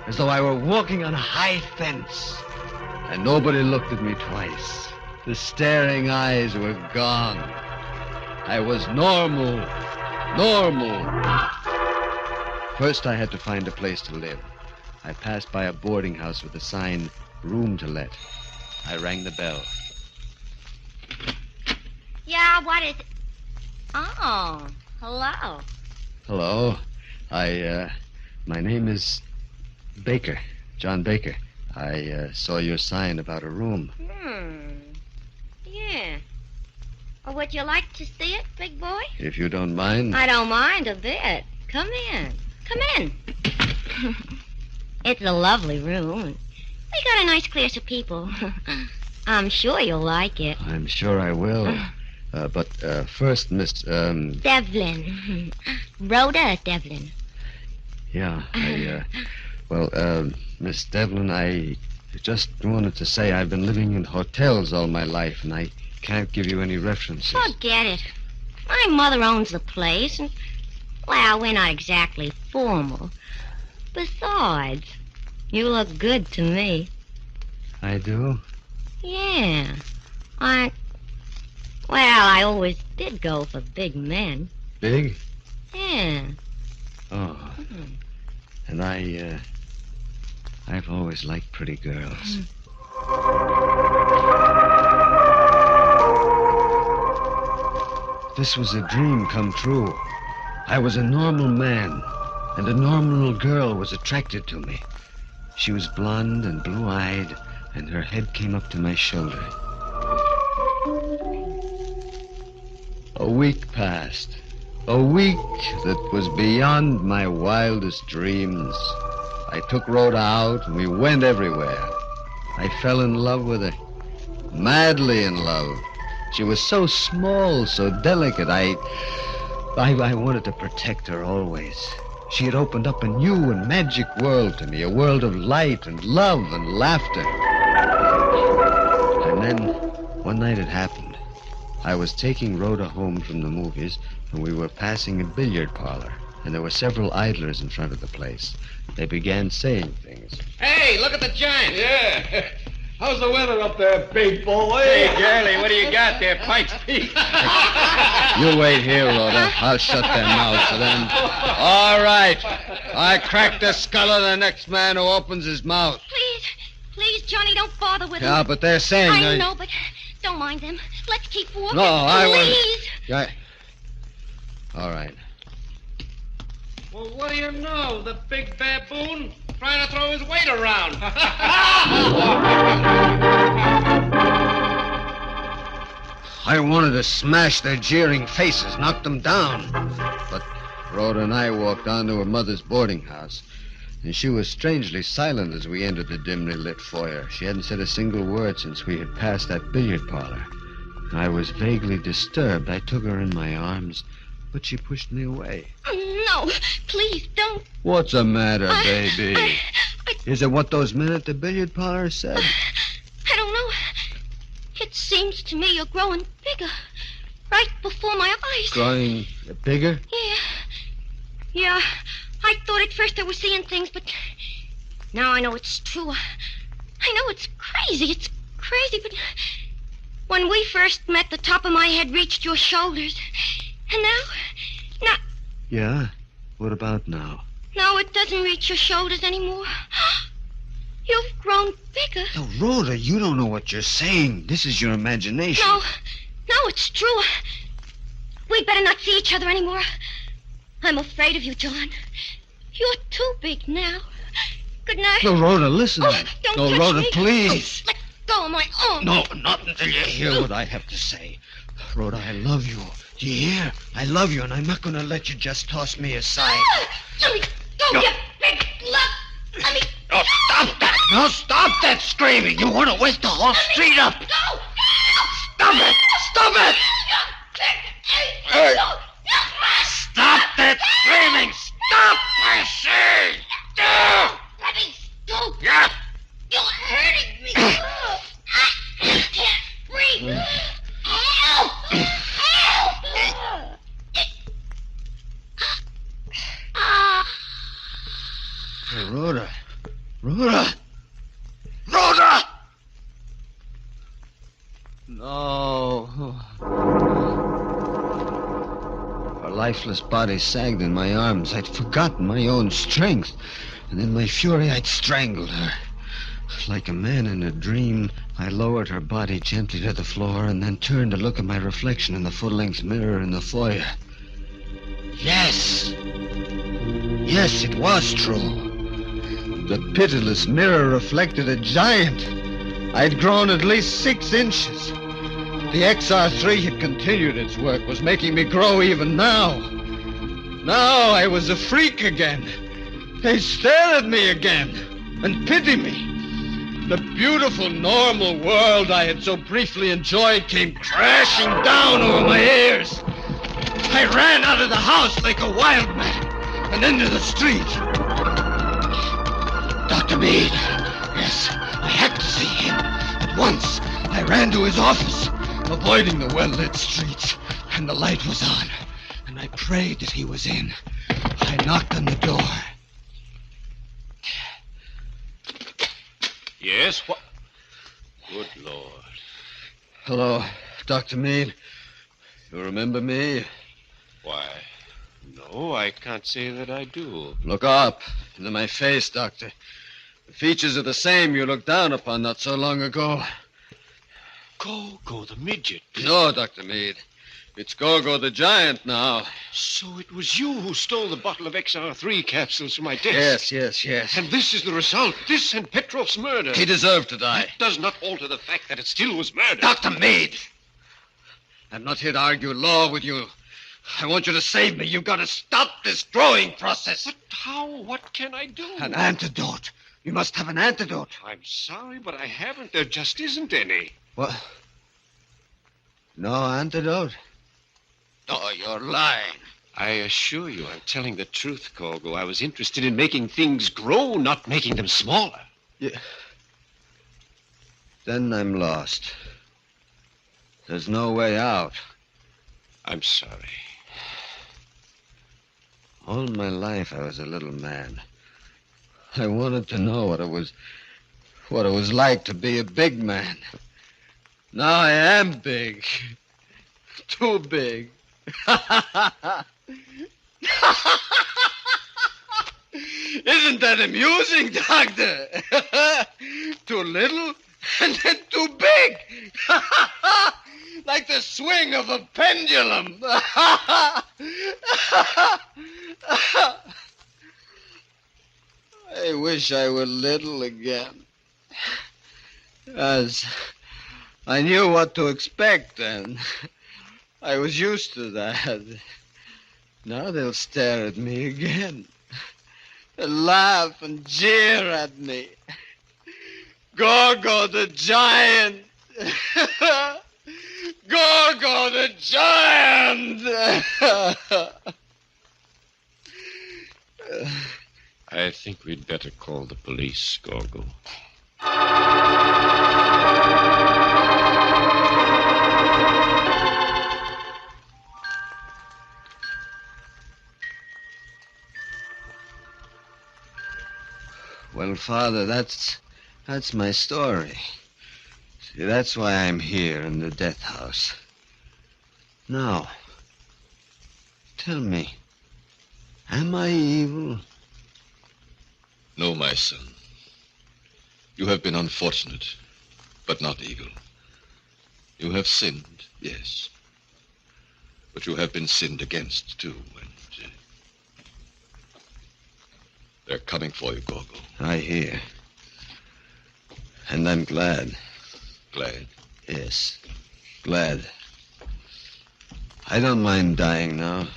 as though I were walking on a high fence. And nobody looked at me twice. The staring eyes were gone. I was normal. First, I had to find a place to live. I passed by a boarding house with a sign, "Room to Let." I rang the bell. Yeah, what is it? Oh, hello. Hello. My name is Baker, John Baker. I saw your sign about a room. Yeah. Well, would you like to see it, big boy? If you don't mind. I don't mind a bit. Come in. Come in. It's a lovely room. We got a nice class of people. I'm sure you'll like it. I'm sure I will. But first, Miss... Devlin. Rhoda Devlin. Yeah, Miss Devlin, I just wanted to say I've been living in hotels all my life, and I can't give you any references. Forget it. My mother owns the place, and, well, we're not exactly formal. Besides, you look good to me. I do? Yeah. I always did go for big men. Big? Yeah. Oh. And I've always liked pretty girls. This was a dream come true. I was a normal man, and a normal girl was attracted to me. She was blonde and blue-eyed, and her head came up to my shoulder. A week passed. A week that was beyond my wildest dreams. I took Rhoda out, and we went everywhere. I fell in love with her. Madly in love. She was so small, so delicate. I wanted to protect her always. She had opened up a new and magic world to me, a world of light and love and laughter. And then, one night it happened. I was taking Rhoda home from the movies, and we were passing a billiard parlor, and there were several idlers in front of the place. They began saying things. Hey, look at the giant. Yeah. How's the weather up there, big boy? Hey, girlie, what do you got there, Pike's Peak? You wait here, Rhoda. I'll shut their mouths for them. All right. I crack the skull of the next man who opens his mouth. Please, Johnny, don't bother with them. Yeah, but they're saying... I know, but don't mind them. Let's keep walking. No, I won't. Please. Yeah. All right. Well, what do you know? The big baboon trying to throw his weight around. I wanted to smash their jeering faces, knock them down. But Rhoda and I walked on to her mother's boarding house, and she was strangely silent as we entered the dimly lit foyer. She hadn't said a single word since we had passed that billiard parlor. I was vaguely disturbed. I took her in my arms, but she pushed me away. No, please don't. What's the matter, baby? Is it what those men at the billiard parlor said? I don't know. It seems to me you're growing bigger. Right before my eyes. Growing bigger? Yeah. I thought at first I was seeing things, but now I know it's true. I know it's crazy. It's crazy, but when we first met, the top of my head reached your shoulders. And now... Yeah? What about now? Now it doesn't reach your shoulders anymore. You've grown bigger. Now, Rhoda, you don't know what you're saying. This is your imagination. No, it's true. We'd better not see each other anymore. I'm afraid of you, John. You're too big now. Good night. No, Rhoda, listen. Don't no, touch Rhoda, me. please. Let go of my arm. No, not until you hear what I have to say. Rhoda, I love you. Do you hear? I love you, and I'm not going to let you just toss me aside. Let me go, you big slut. Let me... No, stop that. No, stop that screaming. You want to wake the whole street up. Go. Stop it. Stop it. Hey. Stop that screaming. Stop, I say. Let me go. Yeah. You're hurting me. I can't breathe. Help. Hey, Rhoda. No. Her lifeless body sagged in my arms. I'd forgotten my own strength. And in my fury, I'd strangled her. Like a man in a dream, I lowered her body gently to the floor and then turned to look at my reflection in the full-length mirror in the foyer. Yes, it was true. The pitiless mirror reflected a giant. I'd grown at least 6 inches. The XR3 had continued its work, was making me grow even now. Now I was a freak again. They stared at me again and pitied me. The beautiful, normal world I had so briefly enjoyed came crashing down over my ears. I ran out of the house like a wild man and into the street. Dr. Meade. Yes, I had once, I ran to his office, avoiding the well-lit streets, and the light was on, and I prayed that he was in. I knocked on the door. Yes, what? Good Lord. Hello, Dr. Meade. You remember me? Why, no, I can't say that I do. Look up into my face, Doctor. The features are the same you looked down upon not so long ago. Gogo the midget. No, Dr. Meade. It's Gogo the giant now. So it was you who stole the bottle of XR3 capsules from my desk. Yes. And this is the result. This and Petrov's murder. He deserved to die. That does not alter the fact that it still was murder. Dr. Meade! I'm not here to argue law with you. I want you to save me. You've got to stop this growing process. But how? What can I do? An antidote. You must have an antidote. I'm sorry, but I haven't. There just isn't any. What? No antidote? Oh, you're lying. I assure you I'm telling the truth, Gogo. I was interested in making things grow, not making them smaller. Yeah. Then I'm lost. There's no way out. I'm sorry. All my life I was a little man. I wanted to know what it was like to be a big man. Now I am big. Too big. Isn't that amusing, Doctor? Too little and then too big. Like the swing of a pendulum. I wish I were little again. As I knew what to expect then. I was used to that. Now they'll stare at me again. They'll laugh and jeer at me. Gogo the giant. Gogo the giant. I think we'd better call the police, Gogo. Well, Father, that's my story. See, that's why I'm here in the death house. Now, tell me, am I evil? No, my son. You have been unfortunate, but not evil. You have sinned, yes. But you have been sinned against, too, and they're coming for you, Gogo. I hear. And I'm glad. Glad? Yes, glad. I don't mind dying now.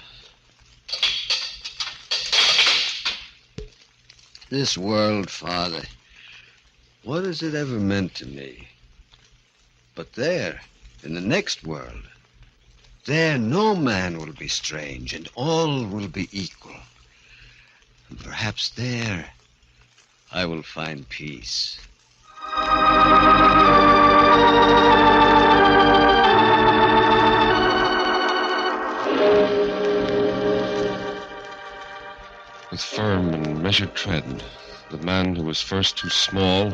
This world, Father, what has it ever meant to me? But there, in the next world, there no man will be strange, and all will be equal. And perhaps there I will find peace. With firm and measured tread, the man who was first too small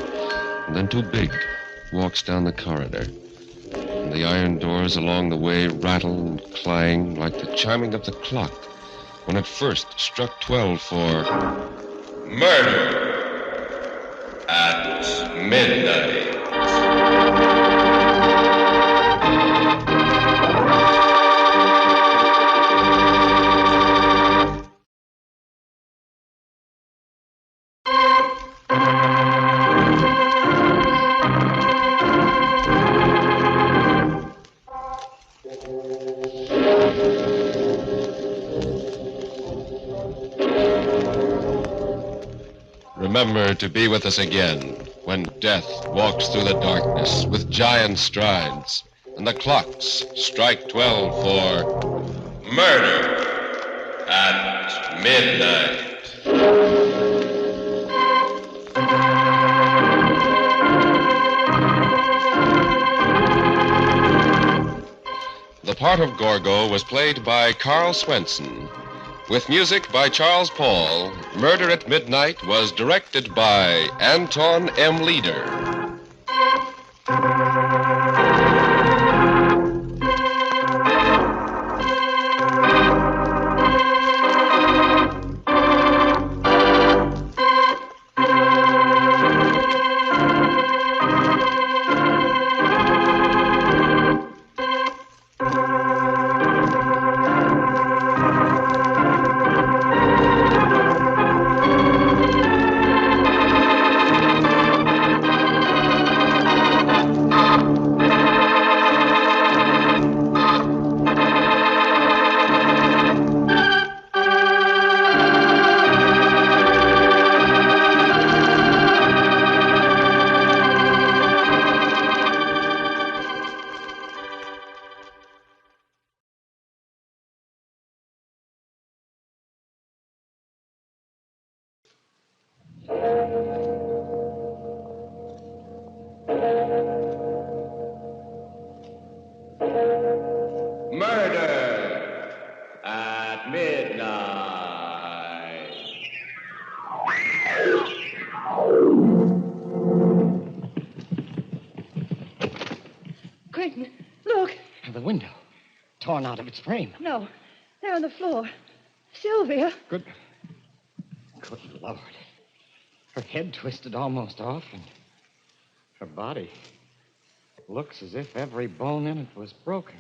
and then too big walks down the corridor. And the iron doors along the way rattle and clang like the chiming of the clock when it first struck 12 for Murder at midnight. Remember to be with us again when death walks through the darkness with giant strides and the clocks strike 12 for Murder at midnight. part of Gorgo was played by Carl Swenson. With music by Charles Paul, Murder at Midnight was directed by Anton M. Leader. Murder at Midnight. Quentin, look. The window. Torn out of its frame. No, they're on the floor. Sylvia. Good Lord. Her head twisted almost off, and her body looks as if every bone in it was broken.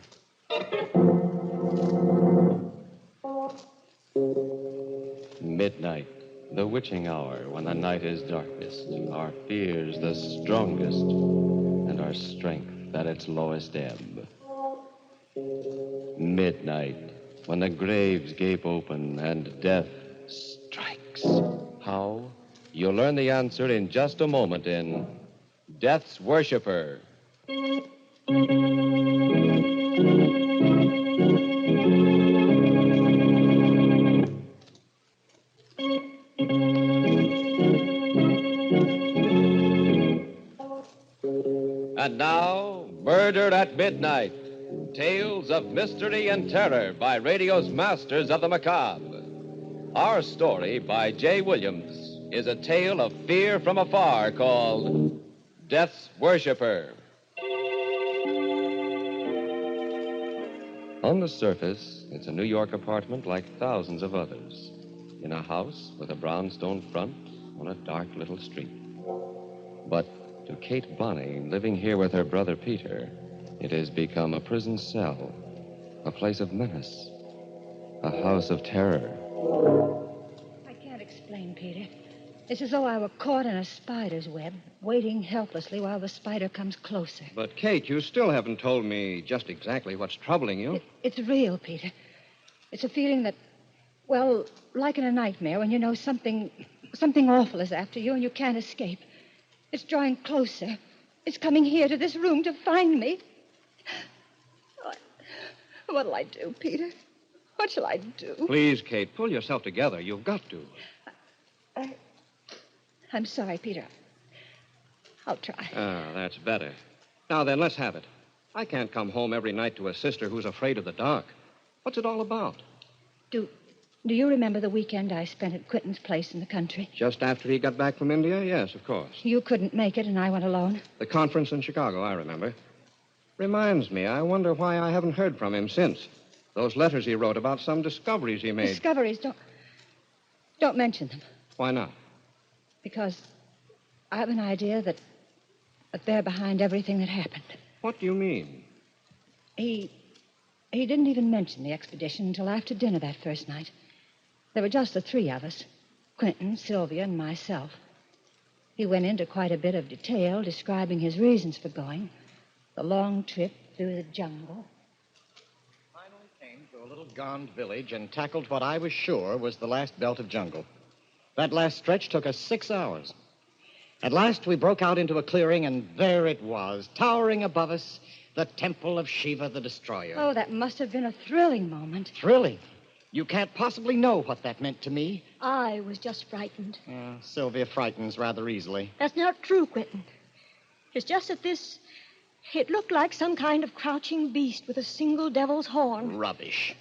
Midnight, the witching hour when the night is darkest, our fears the strongest, and our strength at its lowest ebb. Midnight, when the graves gape open and death strikes. How? You'll learn the answer in just a moment in Death's Worshipper. And now, Murder at Midnight. Tales of mystery and terror by radio's masters of the macabre. Our story by J. Williams is a tale of fear from afar called Death's Worshipper. On the surface, it's a New York apartment like thousands of others. In a house with a brownstone front on a dark little street. But to Kate Bonney, living here with her brother Peter, it has become a prison cell, a place of menace, a house of terror. I can't explain, Peter. It's as though I were caught in a spider's web, waiting helplessly while the spider comes closer. But, Kate, you still haven't told me just exactly what's troubling you. It's real, Peter. It's a feeling that, well, like in a nightmare when you know something awful is after you and you can't escape. It's drawing closer. It's coming here to this room to find me. What'll I do, Peter? What shall I do? Please, Kate, pull yourself together. You've got to. I'm sorry, Peter. I'll try. Ah, that's better. Now then, let's have it. I can't come home every night to a sister who's afraid of the dark. What's it all about? Do you remember the weekend I spent at Quentin's place in the country? Just after he got back from India? Yes, of course. You couldn't make it, and I went alone. The conference in Chicago, I remember. Reminds me, I wonder why I haven't heard from him since. Those letters he wrote about some discoveries he made. Discoveries? Don't mention them. Why not? Because I have an idea that they're behind everything that happened. What do you mean? He didn't even mention the expedition until after dinner that first night. There were just the three of us, Quentin, Sylvia, and myself. He went into quite a bit of detail, describing his reasons for going. The long trip through the jungle. Finally came to a little gond village and tackled what I was sure was the last belt of jungle. That last stretch took us 6 hours. At last, we broke out into a clearing, and there it was, towering above us, the temple of Shiva the Destroyer. Oh, that must have been a thrilling moment. Thrilling? You can't possibly know what that meant to me. I was just frightened. Sylvia frightens rather easily. That's not true, Quentin. It's just that this It looked like some kind of crouching beast with a single devil's horn. Rubbish.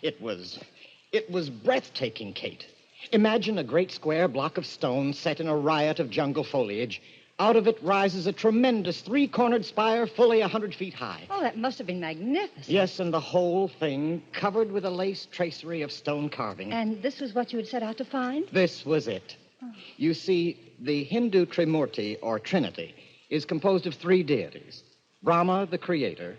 It was breathtaking, Kate. Imagine a great square block of stone set in a riot of jungle foliage. Out of it rises a tremendous three-cornered spire fully 100 feet high. Oh, that must have been magnificent. Yes, and the whole thing covered with a lace tracery of stone carving. And this was what you had set out to find? This was it. Oh. You see, the Hindu Trimurti, or Trinity, is composed of three deities. Brahma, the creator,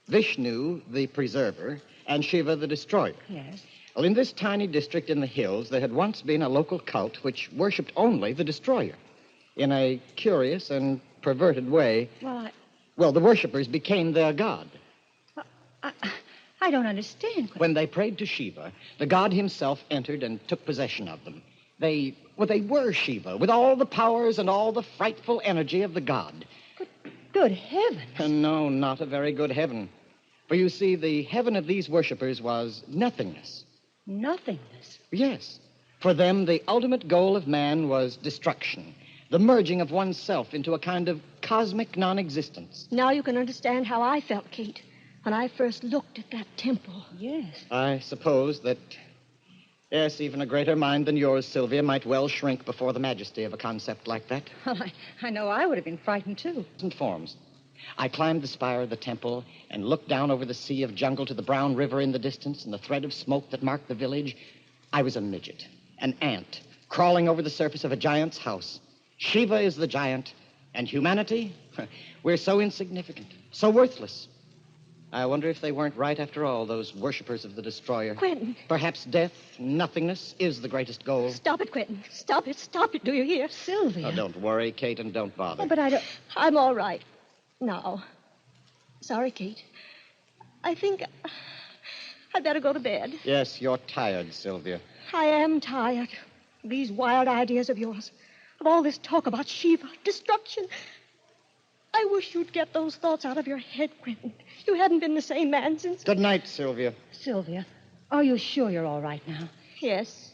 Vishnu, the preserver, and Shiva, the destroyer. Yes. Well, in this tiny district in the hills, there had once been a local cult which worshipped only the destroyer. In a curious and perverted way, well, the worshippers became their god. I don't understand. When they prayed to Shiva, the god himself entered and took possession of them. They were Shiva, with all the powers and all the frightful energy of the god. Good heavens. No, not a very good heaven. For you see, the heaven of these worshippers was nothingness. Nothingness? Yes. For them, the ultimate goal of man was destruction, the merging of oneself into a kind of cosmic non-existence. Now you can understand how I felt, Kate, when I first looked at that temple. Yes. I suppose that, yes, even a greater mind than yours, Sylvia, might well shrink before the majesty of a concept like that. Well, I know I would have been frightened, too. Forms. I climbed the spire of the temple and looked down over the sea of jungle to the brown river in the distance and the thread of smoke that marked the village. I was a midget, an ant, crawling over the surface of a giant's house. Shiva is the giant, and humanity, we're so insignificant, so worthless. I wonder if they weren't right after all, those worshippers of the destroyer. Quentin. Perhaps death, nothingness, is the greatest goal. Stop it, Quentin. Stop it. Do you hear? Sylvia. Oh, don't worry, Kate, and don't bother. Oh, but I'm all right now. Sorry, Kate. I think I'd better go to bed. Yes, you're tired, Sylvia. I am tired. These wild ideas of yours. Of all this talk about Shiva, destruction. I wish you'd get those thoughts out of your head, Quentin. You hadn't been the same man since... Good night, Sylvia. Sylvia, are you sure you're all right now? Yes.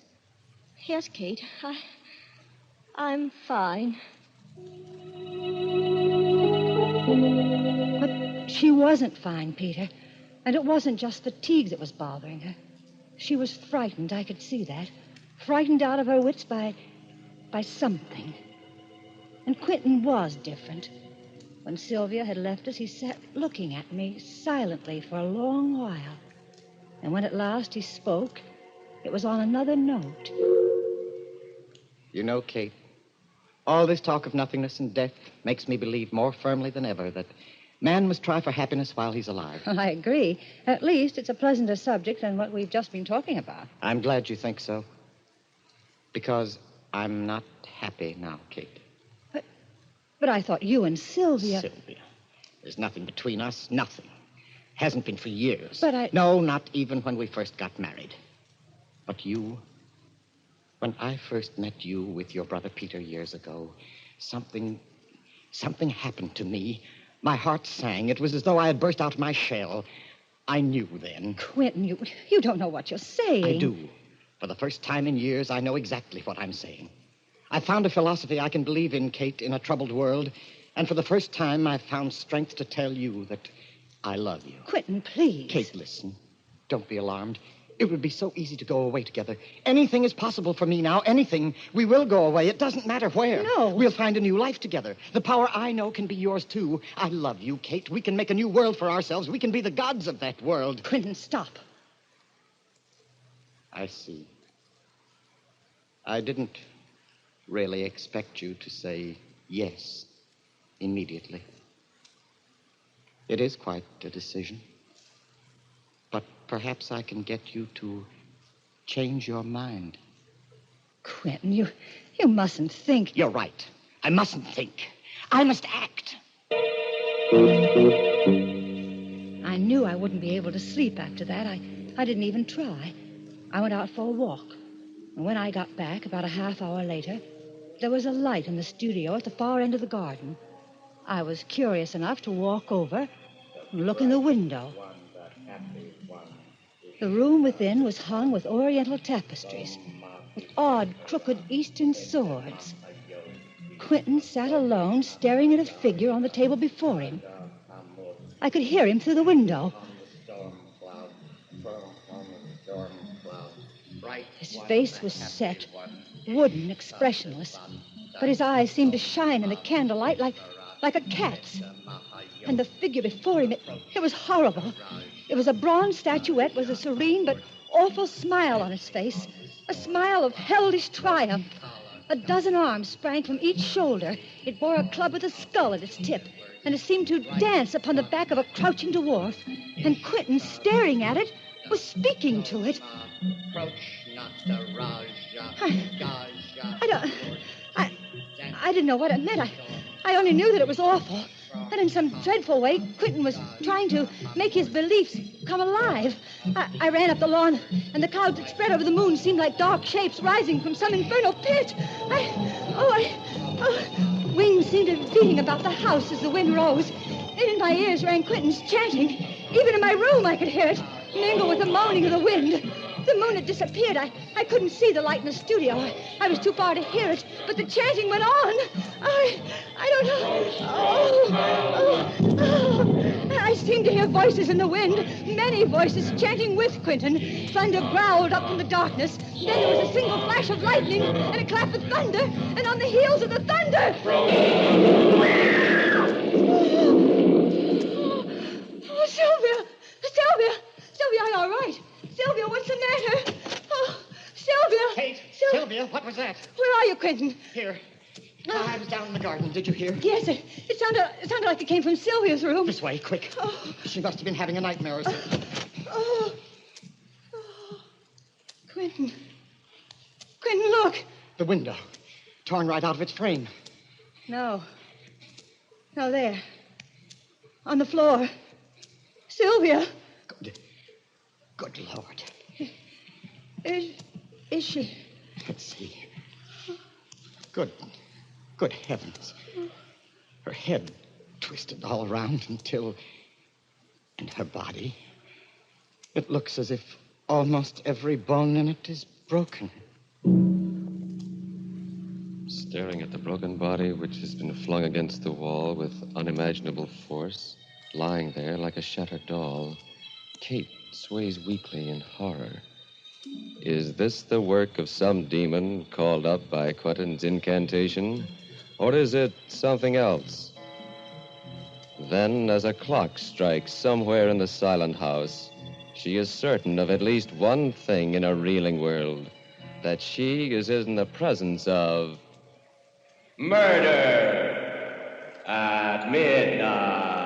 Yes, Kate. I'm fine. But she wasn't fine, Peter. And it wasn't just fatigue that was bothering her. She was frightened, I could see that. Frightened out of her wits by something. And Quentin was different. When Sylvia had left us, he sat looking at me silently for a long while. And when at last he spoke, it was on another note. You know, Kate, all this talk of nothingness and death makes me believe more firmly than ever that man must try for happiness while he's alive. Well, I agree. At least it's a pleasanter subject than what we've just been talking about. I'm glad you think so. Because I'm not happy now, Kate. But I thought you and Sylvia... Sylvia. There's nothing between us. Nothing. Hasn't been for years. But No, not even when we first got married. But you... When I first met you with your brother Peter years ago, something happened to me. My heart sang. It was as though I had burst out of my shell. I knew then. Quentin, you don't know what you're saying. I do. For the first time in years, I know exactly what I'm saying. I found a philosophy I can believe in, Kate, in a troubled world. And for the first time, I've found strength to tell you that I love you. Quentin, please. Kate, listen. Don't be alarmed. It would be so easy to go away together. Anything is possible for me now. Anything. We will go away. It doesn't matter where. No. We'll find a new life together. The power I know can be yours, too. I love you, Kate. We can make a new world for ourselves. We can be the gods of that world. Quentin, stop. I see. I didn't really expect you to say yes immediately. It is quite a decision. But perhaps I can get you to change your mind. Quentin, you mustn't think... You're right. I mustn't think. I must act. I knew I wouldn't be able to sleep after that. I didn't even try. I went out for a walk. And when I got back, about a half hour later, there was a light in the studio at the far end of the garden. I was curious enough to walk over and look in the window. The room within was hung with oriental tapestries, with odd, crooked Eastern swords. Quentin sat alone, staring at a figure on the table before him. I could hear him through the window. His face was set, wooden, expressionless, but his eyes seemed to shine in the candlelight like a cat's. And the figure before him, it was horrible. It was a bronze statuette with a serene but awful smile on his face, a smile of hellish triumph. A dozen arms sprang from each shoulder. It bore a club with a skull at its tip, and it seemed to dance upon the back of a crouching dwarf. And Quentin, staring at it, was speaking to it. I didn't know what it meant. I only knew that it was awful. That in some dreadful way, Quentin was trying to make his beliefs come alive. I ran up the lawn, and the clouds that spread over the moon seemed like dark shapes rising from some infernal pit. Wings seemed to be beating about the house as the wind rose. And in my ears rang Quentin's chanting. Even in my room I could hear it, mingle with the moaning of the wind. The moon had disappeared. I couldn't see the light in the studio. I was too far to hear it, but the chanting went on. I don't know. I seemed to hear voices in the wind, many voices chanting with Quentin. Thunder growled up from the darkness. Then there was a single flash of lightning and a clap of thunder, and on the heels of the thunder... Oh, Sylvia! Sylvia, are you all right? Sylvia, what's the matter? Oh, Sylvia! Kate! Sylvia, what was that? Where are you, Quentin? Here. I was down in the garden. Did you hear? Yes, it sounded like it came from Sylvia's room. This way, quick. Oh. She must have been having a nightmare or something. Quentin, look. The window. Torn right out of its frame. No, there. On the floor. Sylvia. Good Lord. Is she? Let's see. Good heavens. Her head twisted all around until... And her body. It looks as if almost every bone in it is broken. Staring at the broken body, which has been flung against the wall with unimaginable force, lying there like a shattered doll, Kate sways weakly in horror. Is this the work of some demon called up by Quentin's incantation? Or is it something else? Then, as a clock strikes somewhere in the silent house, she is certain of at least one thing in a reeling world, that she is in the presence of... Murder at midnight.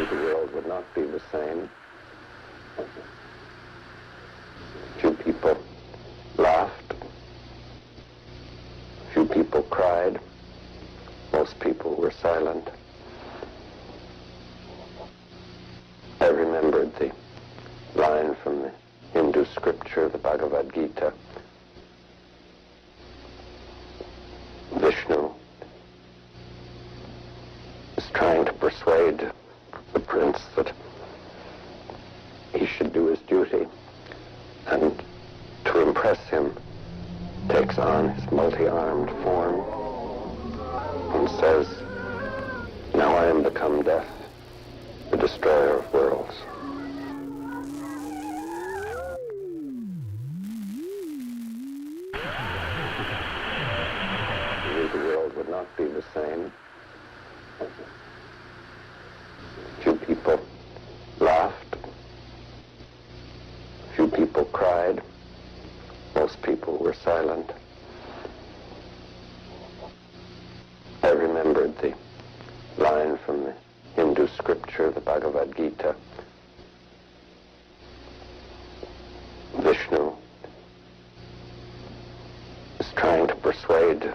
The world would not be the same. Few people laughed. Few people cried. Most people were silent. I remembered the line from the Hindu scripture, the Bhagavad Gita. Vishnu is trying to persuade the prince that he should do his duty, and to impress him takes on his multi-armed form and says, "Now I am become death, the destroyer of worlds." The world would not be the same. Few people laughed. Few people cried. Most people were silent. I remembered the line from the Hindu scripture, the Bhagavad Gita. Vishnu is trying to persuade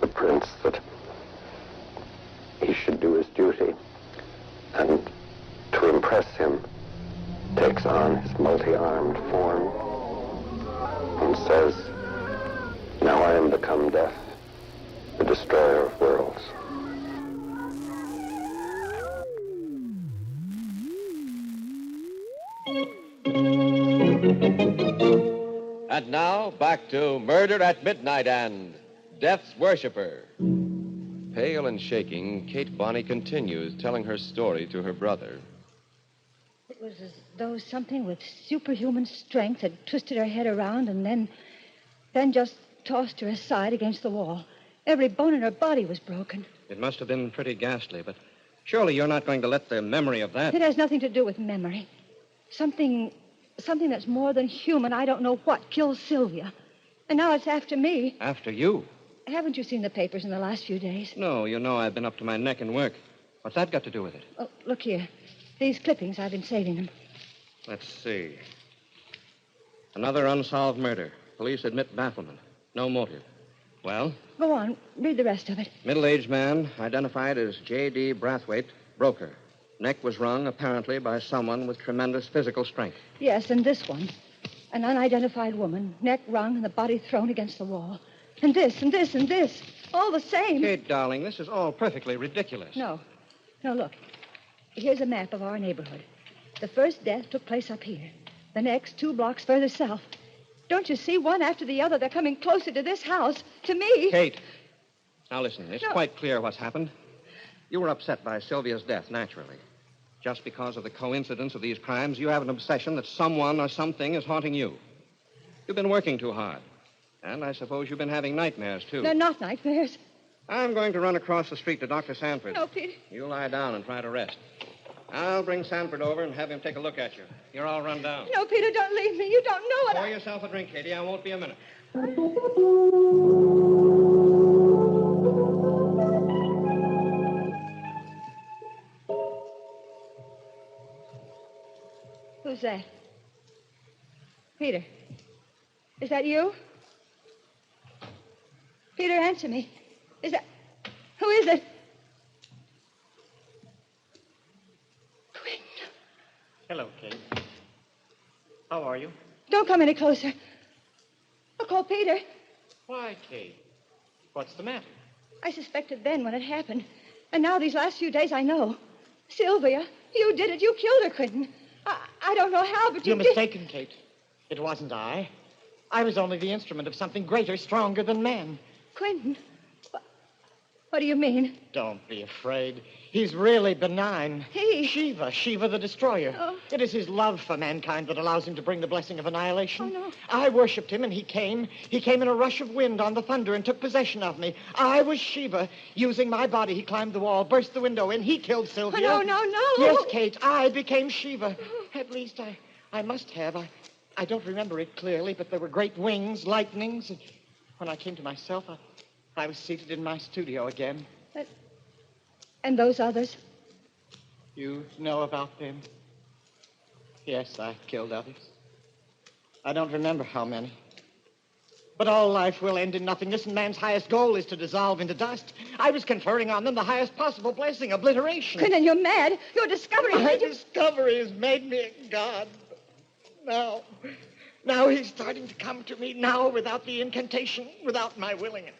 the prince that he should do his duty, and to impress him takes on his multi-armed form and says, "Now I am become death, the the destroyer of worlds. And now, back to Murder at Midnight and Death's Worshipper. Pale and shaking, Kate Bonney continues telling her story to her brother. It was as though something with superhuman strength had twisted her head around and then just tossed her aside against the wall. Every bone in her body was broken. It must have been pretty ghastly, but surely you're not going to let the memory of that... It has nothing to do with memory. Something that's more than human, I don't know what, killed Sylvia. And now it's after me. After you? Haven't you seen the papers in the last few days? No, you know I've been up to my neck in work. What's that got to do with it? Oh, look here. These clippings, I've been saving them. Let's see. Another unsolved murder. Police admit bafflement. No motive. Well? Go on. Read the rest of it. Middle-aged man, identified as J.D. Brathwaite, broker. Neck was wrung, apparently, by someone with tremendous physical strength. Yes, and this one. An unidentified woman, neck wrung and the body thrown against the wall. And this, and this, and this. All the same. Kate, darling, this is all perfectly ridiculous. No, look. Here's a map of our neighborhood. The first death took place up here. The next, 2 blocks further south. Don't you see? One after the other, they're coming closer to this house, to me. Kate, now listen. It's quite clear what's happened. You were upset by Sylvia's death, naturally. Just because of the coincidence of these crimes, you have an obsession that someone or something is haunting you. You've been working too hard. And I suppose you've been having nightmares, too. They're not nightmares. I'm going to run across the street to Dr. Sanford. No, Peter. You lie down and try to rest. I'll bring Sanford over and have him take a look at you. You're all run down. No, Peter, don't leave me. You don't know what Pour yourself a drink, Katie. I won't be a minute. Who's that? Peter. Is that you? Peter, answer me. Who is it? Hello, Kate. How are you? Don't come any closer. I'll call Peter. Why, Kate? What's the matter? I suspected then when it happened. And now these last few days I know. Sylvia, you did it. You killed her, Quentin. I don't know how, but You're did. mistaken, Kate. It wasn't I. I was only the instrument of something greater, stronger than man. Quentin? What do you mean? Don't be afraid. He's really benign. He? Shiva the Destroyer. Oh. It is his love for mankind that allows him to bring the blessing of annihilation. Oh, no. I worshipped him, and he came. He came in a rush of wind on the thunder and took possession of me. I was Shiva. Using my body, he climbed the wall, burst the window in. He killed Sylvia. Oh, no. Yes, Kate, I became Shiva. At least I must have. I don't remember it clearly, but there were great wings, lightnings. And when I came to myself, I was seated in my studio again. And those others? You know about them? Yes, I killed others. I don't remember how many. But all life will end in nothingness, and man's highest goal is to dissolve into dust. I was conferring on them the highest possible blessing, obliteration. Quentin, you're mad. Your discovery... My discovery has made me a god. Now he's starting to come to me, now without the incantation, without my willing it.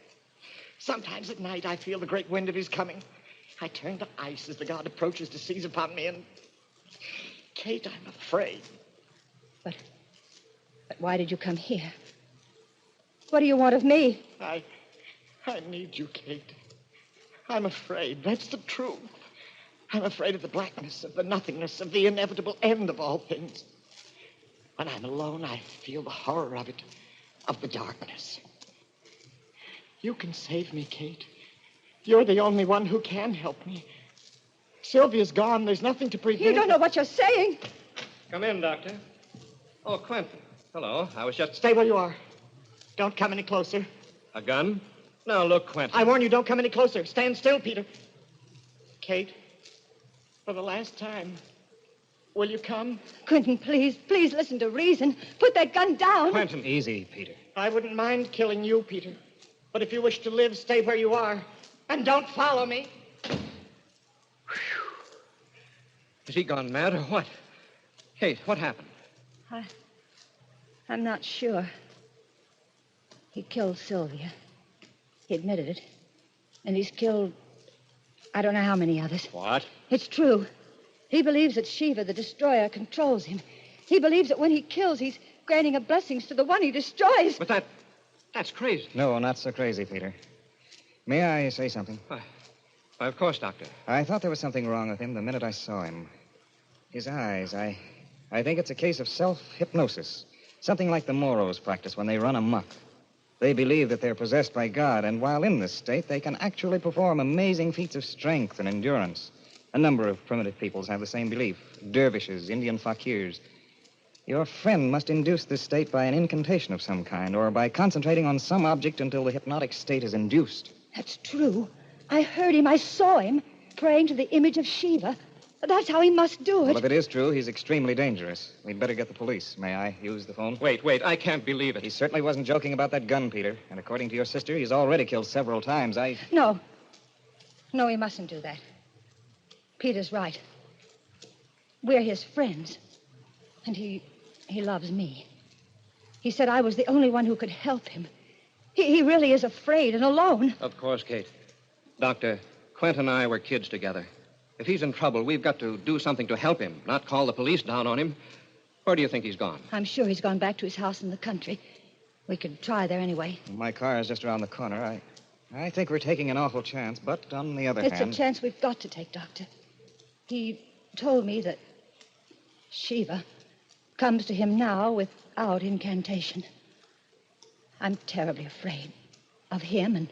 Sometimes at night I feel the great wind of his coming. I turn to ice as the god approaches to seize upon me, and... Kate, I'm afraid. But why did you come here? What do you want of me? I need you, Kate. I'm afraid. That's the truth. I'm afraid of the blackness, of the nothingness, of the inevitable end of all things. When I'm alone, I feel the horror of it, of the darkness. You can save me, Kate. You're the only one who can help me. Sylvia's gone. There's nothing to prevent... You don't know what you're saying. Come in, Doctor. Oh, Quentin. Hello. I was just... Stay where you are. Don't come any closer. A gun? Now, look, Quentin. I warn you, don't come any closer. Stand still, Peter. Kate, for the last time, will you come? Quentin, please listen to reason. Put that gun down. Quentin. Easy, Peter. I wouldn't mind killing you, Peter. But if you wish to live, stay where you are. And don't follow me. Has he gone mad or what? Kate, what happened? I'm not sure. He killed Sylvia. He admitted it. And he's killed, I don't know how many others. What? It's true. He believes that Shiva, the destroyer, controls him. He believes that when he kills, he's granting a blessings to the one he destroys. But that's crazy. No, not so crazy, Peter. May I say something? Why, of course, Doctor. I thought there was something wrong with him the minute I saw him. His eyes, I think it's a case of self-hypnosis. Something like the Moros practice when they run amok. They believe that they're possessed by God, and while in this state, they can actually perform amazing feats of strength and endurance. A number of primitive peoples have the same belief. Dervishes, Indian fakirs. Your friend must induce this state by an incantation of some kind, or by concentrating on some object until the hypnotic state is induced. That's true. I heard him. I saw him praying to the image of Shiva. That's how he must do it. Well, if it is true, he's extremely dangerous. We'd better get the police. May I use the phone? Wait, I can't believe it. He certainly wasn't joking about that gun, Peter. And according to your sister, he's already killed several times. No. No, he mustn't do that. Peter's right. We're his friends. And he loves me. He said I was the only one who could help him. He really is afraid and alone. Of course, Kate. Doctor, Quint and I were kids together. If he's in trouble, we've got to do something to help him, not call the police down on him. Where do you think he's gone? I'm sure he's gone back to his house in the country. We could try there anyway. My car is just around the corner. I think we're taking an awful chance, but on the other It's hand... a chance we've got to take, Doctor. He told me that Shiva comes to him now without incantation. I'm terribly afraid of him and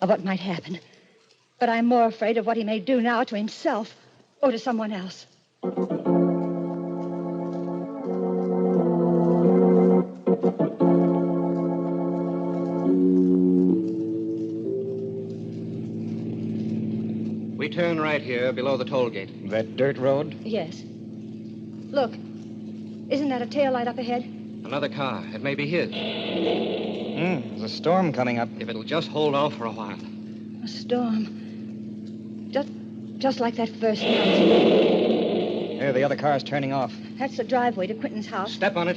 of what might happen. But I'm more afraid of what he may do now to himself or to someone else. We turn right here below the toll gate. That dirt road? Yes. Look, isn't that a tail light up ahead? Another car. It may be his. There's a storm coming up. If it'll just hold off for a while. A storm. Just like that first night. There, the other car's turning off. That's the driveway to Quentin's house. Step on it.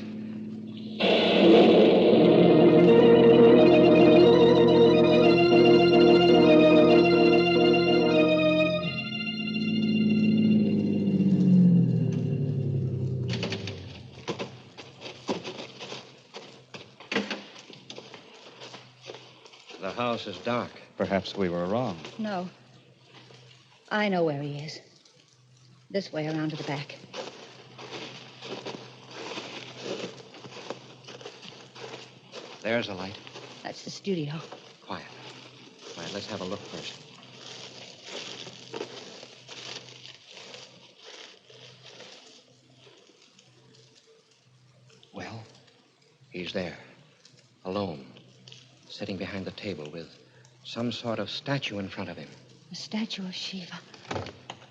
The house is dark. Perhaps we were wrong. No. I know where he is. This way around to the back. There's a light. That's the studio. Quiet. All right, let's have a look first. Well, he's there. Alone. Sitting behind the table with some sort of statue in front of him. A statue of Shiva.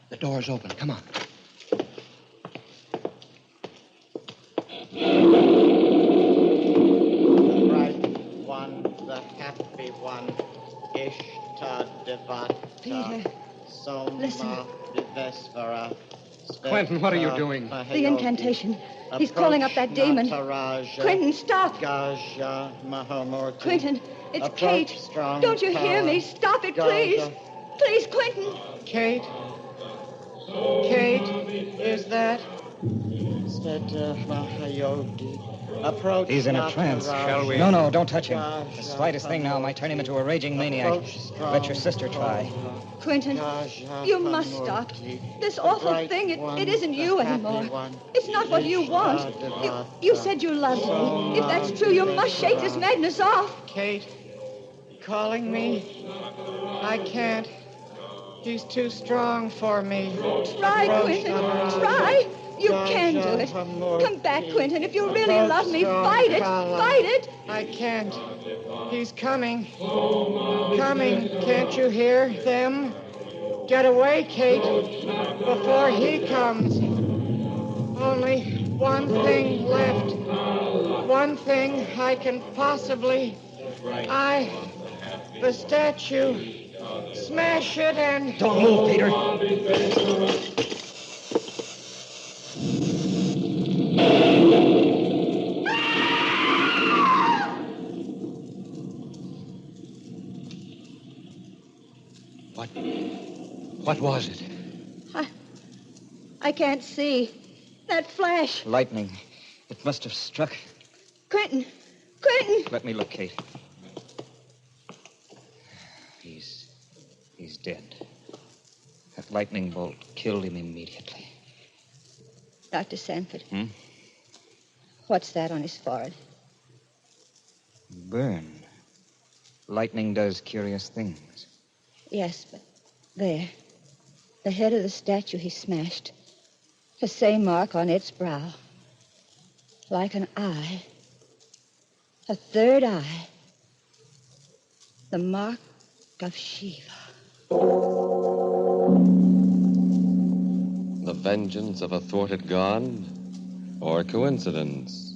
The door's open. Come on. The bright one, the happy one, Ishtadevata. Peter, Soma listen. Vivesvara. Quentin, what are you doing? The incantation. He's calling up that demon. Quentin, stop. Gaja Mahamurti. Quentin, it's Approach Kate. strong Don't you hear power. me? Stop it, Gaja. please. Please, Quentin. Kate? Kate, is that? Sveta Mahayodi. Approach. He's in a not trance. arouse. Shall we? No, don't touch him. The slightest thing now might turn him into a raging maniac. Let your sister try. Quentin, you must stop. This awful thing, it isn't you anymore. It's not what you want. You said you loved me. If that's true, you must shake this madness off. Kate, calling me? I can't. He's too strong for me. Try, Quentin. Try. You can do it. Come back, Quentin. If you really love me, fight it. Fight it. I can't. He's coming. Coming. Can't you hear them? Get away, Kate, before he comes. Only one thing left. One thing I can possibly... the statue. Smash it and... Don't move, Peter. What was it? I can't see. That flash. Lightning. It must have struck. Quentin! Quentin! Let me look, Kate. He's dead. That lightning bolt killed him immediately. Dr. Sanford. Hmm? What's that on his forehead? Burn. Lightning does curious things. Yes, but there. The head of the statue he smashed. The same mark on its brow. Like an eye. A third eye. The mark of Shiva. The vengeance of a thwarted god? Or coincidence?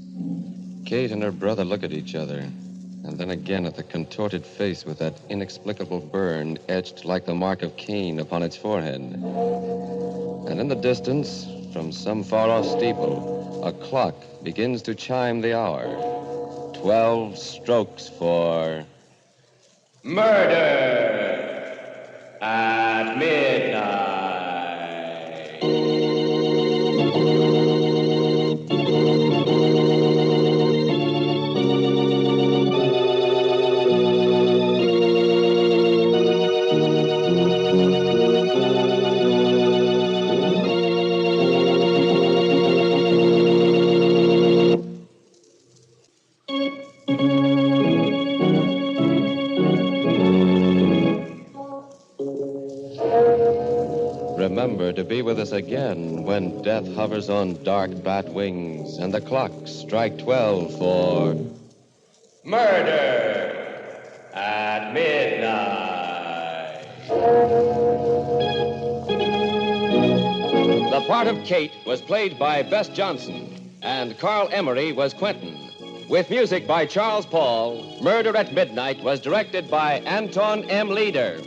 Kate and her brother look at each other, and then again at the contorted face with that inexplicable burn etched like the mark of Cain upon its forehead. And in the distance, from some far-off steeple, a clock begins to chime the hour. 12 strokes for... Murder at midnight. Remember to be with us again when death hovers on dark bat wings and the clocks strike 12 for... Murder at midnight. The part of Kate was played by Bess Johnson, and Carl Emery was Quentin. With music by Charles Paul, Murder at Midnight was directed by Anton M. Leader.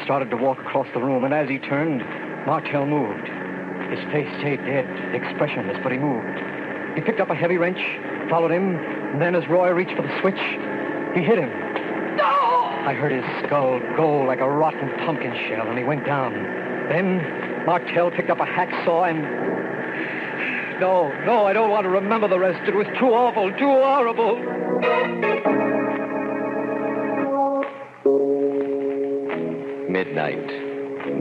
Started to walk across the room, and as he turned, Martell moved. His face stayed dead, expressionless, but he moved. He picked up a heavy wrench, followed him, and then as Roy reached for the switch, he hit him. No! I heard his skull go like a rotten pumpkin shell, and he went down. Then Martell picked up a hacksaw and... No, I don't want to remember the rest. It was too awful, too horrible. Midnight,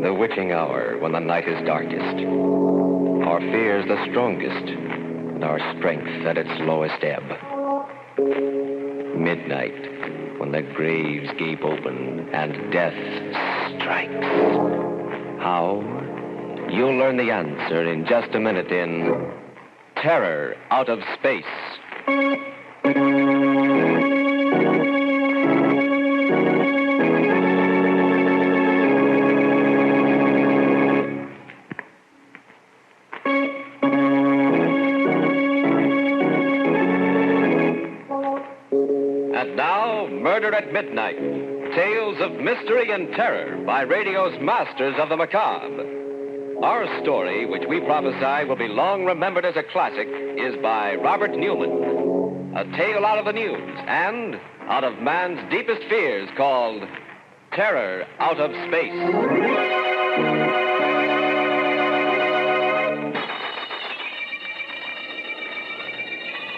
the witching hour when the night is darkest. Our fears the strongest, and our strength at its lowest ebb. Midnight, when the graves gape open and death strikes. How? You'll learn the answer in just a minute in Terror Out of Space. And now, Murder at Midnight, tales of mystery and terror by radio's masters of the macabre. Our story, which we prophesy will be long remembered as a classic, is by Robert Newman. A tale out of the news and out of man's deepest fears called Terror Out of Space.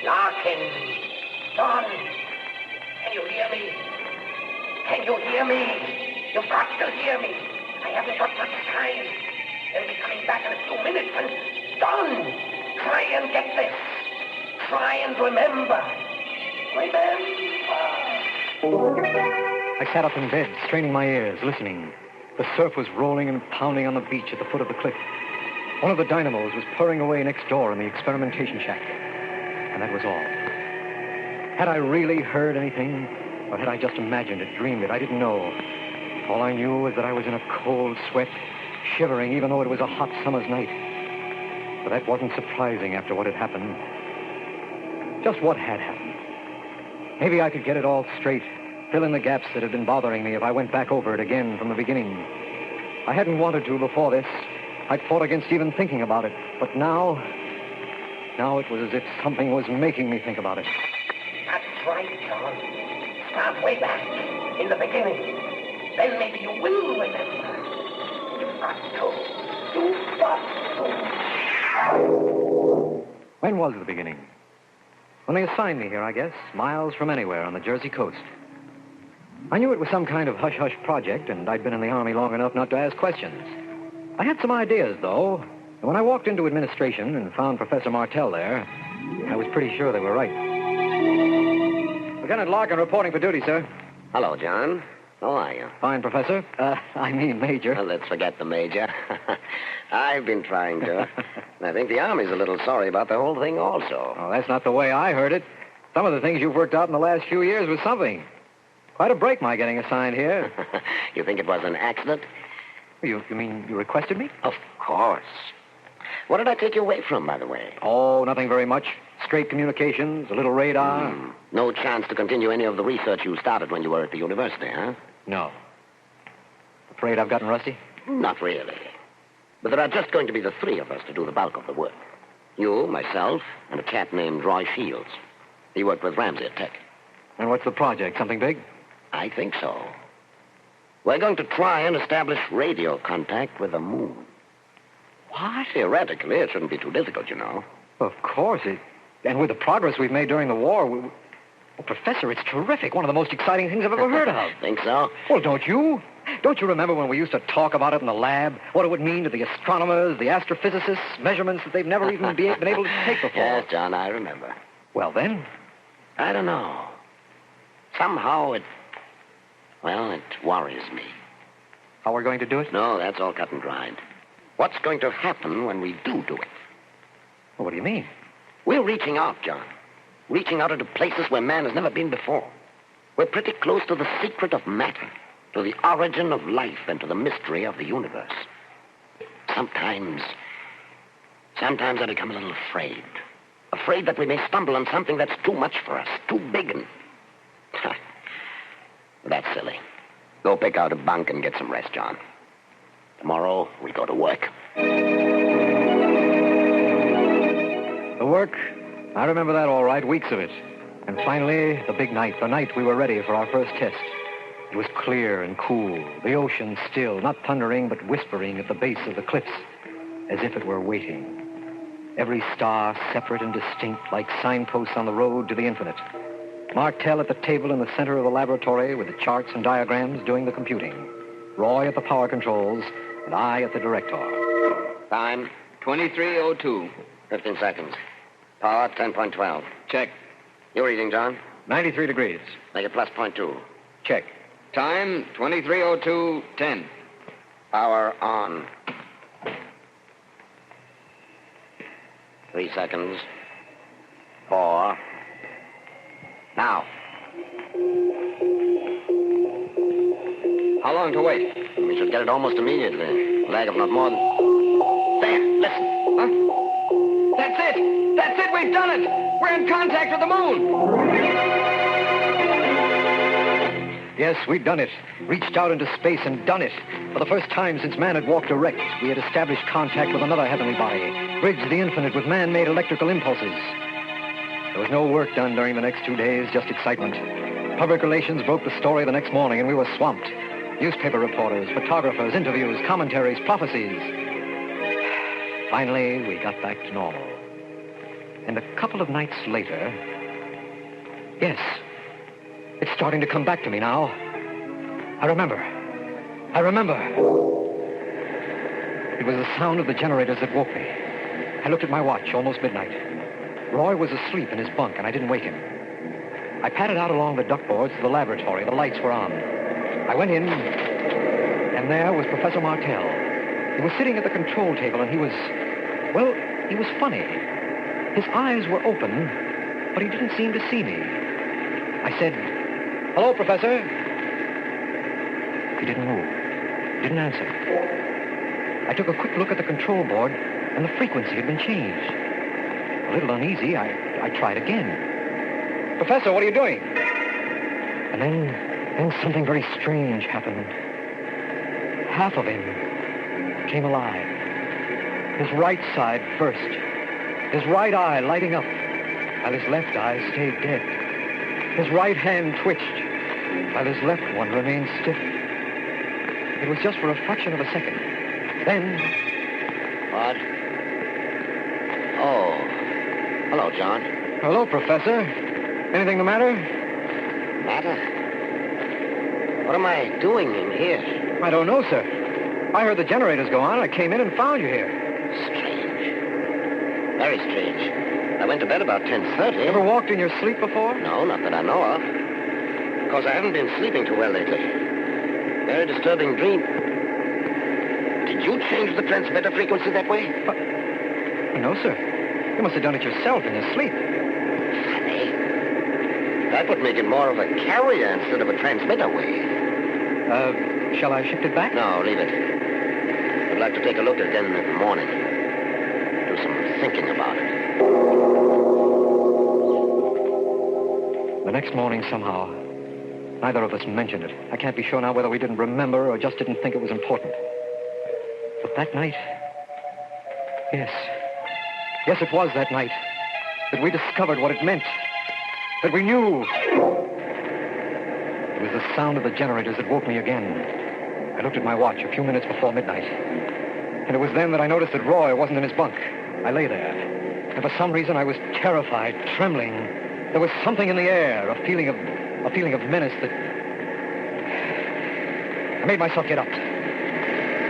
Larkin, Don, can you hear me? Can you hear me? You've got to hear me. I haven't got much time. They'll be coming back in a few minutes, and Don, try and get this. Try and remember. I sat up in bed, straining my ears, listening. The surf was rolling and pounding on the beach at the foot of the cliff. One of the dynamos was purring away next door in the experimentation shack. And that was all. Had I really heard anything, or had I just imagined it, dreamed it? I didn't know. All I knew was that I was in a cold sweat, shivering even though it was a hot summer's night. But that wasn't surprising after what had happened. Just what had happened. Maybe I could get it all straight, fill in the gaps that had been bothering me if I went back over it again from the beginning. I hadn't wanted to before this. I'd fought against even thinking about it. But now it was as if something was making me think about it. That's right, John. Start way back, in the beginning. Then maybe you will remember. You've got to. You've got to. When was the beginning? When they assigned me here, I guess, miles from anywhere on the Jersey coast. I knew it was some kind of hush-hush project, and I'd been in the Army long enough not to ask questions. I had some ideas, though, and when I walked into administration and found Professor Martell there, I was pretty sure they were right. Lieutenant Larkin reporting for duty, sir. Hello, John. How are you? Fine, Professor. Major. Well, let's forget the Major. I've been trying to. I think the Army's a little sorry about the whole thing also. Oh, that's not the way I heard it. Some of the things you've worked out in the last few years was something. Quite a break, my getting assigned here. You think it was an accident? You mean you requested me? Of course. What did I take you away from, by the way? Oh, nothing very much. Straight communications, a little radar. No chance to continue any of the research you started when you were at the university, huh? No. Afraid I've gotten rusty? Not really. But there are just going to be the three of us to do the bulk of the work. You, myself, and a chap named Roy Shields. He worked with Ramsey at Tech. And what's the project? Something big? I think so. We're going to try and establish radio contact with the moon. What? Theoretically, it shouldn't be too difficult, you know. Of course. And with the progress we've made during the war, well, Professor, it's terrific. One of the most exciting things I've ever heard of. Think so? Well, don't you? Don't you remember when we used to talk about it in the lab? What it would mean to the astronomers, the astrophysicists, measurements that they've never even been able to take before? Yes, John, I remember. Well, then? I don't know. Somehow it worries me. How we're going to do it? No, that's all cut and dried. What's going to happen when we do it? Well, what do you mean? We're reaching out, John. Reaching out into places where man has never been before. We're pretty close to the secret of matter, to the origin of life, and to the mystery of the universe. Sometimes I become a little afraid. Afraid that we may stumble on something that's too much for us, too big and... That's silly. Go pick out a bunk and get some rest, John. Tomorrow, we go to work. The work? I remember that all right, weeks of it. And finally, the big night, the night we were ready for our first test. It was clear and cool, the ocean still, not thundering, but whispering at the base of the cliffs, as if it were waiting. Every star separate and distinct, like signposts on the road to the infinite. Martell at the table in the center of the laboratory with the charts and diagrams doing the computing. Roy at the power controls, and I at the director. Time? 23:02. 15 seconds. Power, 10.12. Check. Your reading, John? 93 degrees. Make it plus 0.2. Check. Time, 23:02:10. Power on. 3 seconds. 4. Now. How long to wait? We should get it almost immediately. A lag of not more than... There, listen. Huh? That's it! That's it! We've done it! We're in contact with the moon! Yes, we'd done it. Reached out into space and done it. For the first time since man had walked erect, we had established contact with another heavenly body, bridged the infinite with man-made electrical impulses. There was no work done during the next 2 days, just excitement. Public relations broke the story the next morning, and we were swamped. Newspaper reporters, photographers, interviews, commentaries, prophecies. Finally, we got back to normal. And a couple of nights later... Yes, it's starting to come back to me now. I remember. It was the sound of the generators that woke me. I looked at my watch, almost midnight. Roy was asleep in his bunk, and I didn't wake him. I padded out along the duckboards to the laboratory. The lights were on. I went in, and there was Professor Martell. He was sitting at the control table, and he was funny. His eyes were open, but he didn't seem to see me. I said, "Hello, Professor." He didn't move. Didn't answer. I took a quick look at the control board, and the frequency had been changed. A little uneasy, I tried again. "Professor, what are you doing?" And then something very strange happened. Half of him came alive. His right side first. His right eye lighting up, while his left eye stayed dead. His right hand twitched, while his left one remained stiff. It was just for a fraction of a second. Then... What? Oh. Hello, John. Hello, Professor. Anything the matter? Matter? What am I doing in here? I don't know, sir. I heard the generators go on, and I came in and found you here. Strange. Very strange. I went to bed about 10:30. Ever walked in your sleep before? No, not that I know of. Because I haven't been sleeping too well lately. Very disturbing dream. Did you change the transmitter frequency that way? No, sir. You must have done it yourself in your sleep. Funny. That would make it more of a carrier instead of a transmitter wave. Shall I shift it back? No, leave it. I'd like to take a look again in the morning. Do some thinking about it. The next morning, somehow, neither of us mentioned it. I can't be sure now whether we didn't remember or just didn't think it was important. But that night... Yes, it was that night that we discovered what it meant. That we knew. It was the sound of the generators that woke me again. I looked at my watch a few minutes before midnight. And it was then that I noticed that Roy wasn't in his bunk. I lay there. And for some reason I was terrified, trembling. There was something in the air, a feeling of menace that... I made myself get up.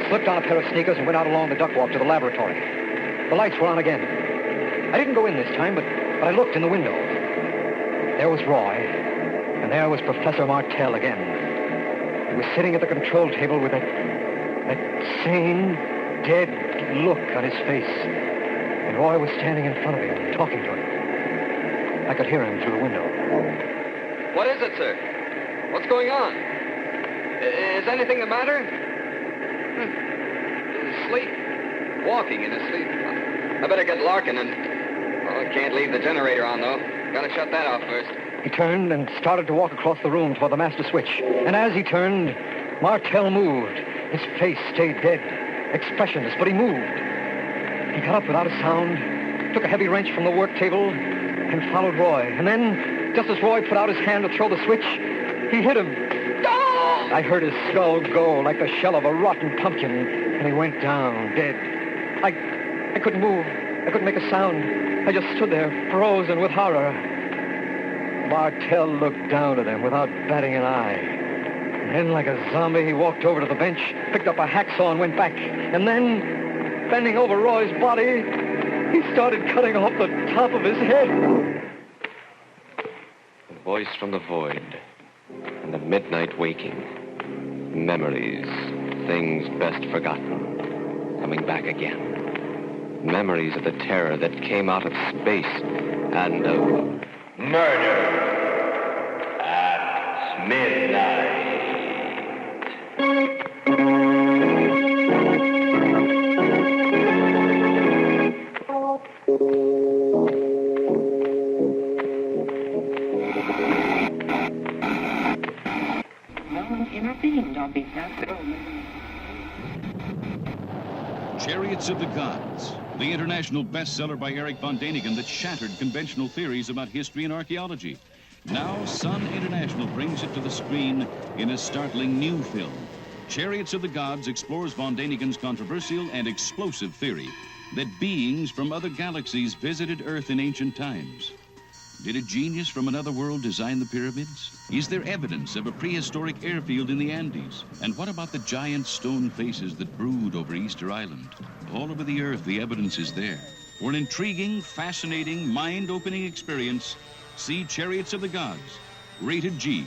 Slipped on a pair of sneakers and went out along the duck walk to the laboratory. The lights were on again. I didn't go in this time, but I looked in the window. There was Roy, and there was Professor Martell again. He was sitting at the control table with that sane, dead look on his face. And Roy was standing in front of him, talking to him. I could hear him through the window. What is it, sir? What's going on? Is anything the matter? Sleep. Walking in his sleep. I better get Larkin and... Oh, I can't leave the generator on, though. Gotta shut that off first. He turned and started to walk across the room toward the master switch. And as he turned, Martell moved. His face stayed dead, expressionless, but he moved. He got up without a sound, took a heavy wrench from the work table, and followed Roy. And then, just as Roy put out his hand to throw the switch, he hit him. Oh! I heard his skull go like the shell of a rotten pumpkin, and he went down, dead. I couldn't move. I couldn't make a sound. I just stood there, frozen with horror. Martell looked down at him without batting an eye. And then, like a zombie, he walked over to the bench, picked up a hacksaw and went back. And then, bending over Roy's body, he started cutting off the top of his head. The voice from the void and the midnight waking. Memories, things best forgotten, coming back again. Memories of the terror that came out of space and of... Murder at midnight. Chariots of the Gods, the international bestseller by Erich von Däniken that shattered conventional theories about history and archaeology. Now, Sun International brings it to the screen in a startling new film. Chariots of the Gods explores von Däniken's controversial and explosive theory that beings from other galaxies visited Earth in ancient times. Did a genius from another world design the pyramids? Is there evidence of a prehistoric airfield in the Andes? And what about the giant stone faces that brood over Easter Island? All over the Earth, the evidence is there. For an intriguing, fascinating, mind-opening experience, See Chariots of the Gods. Rated G.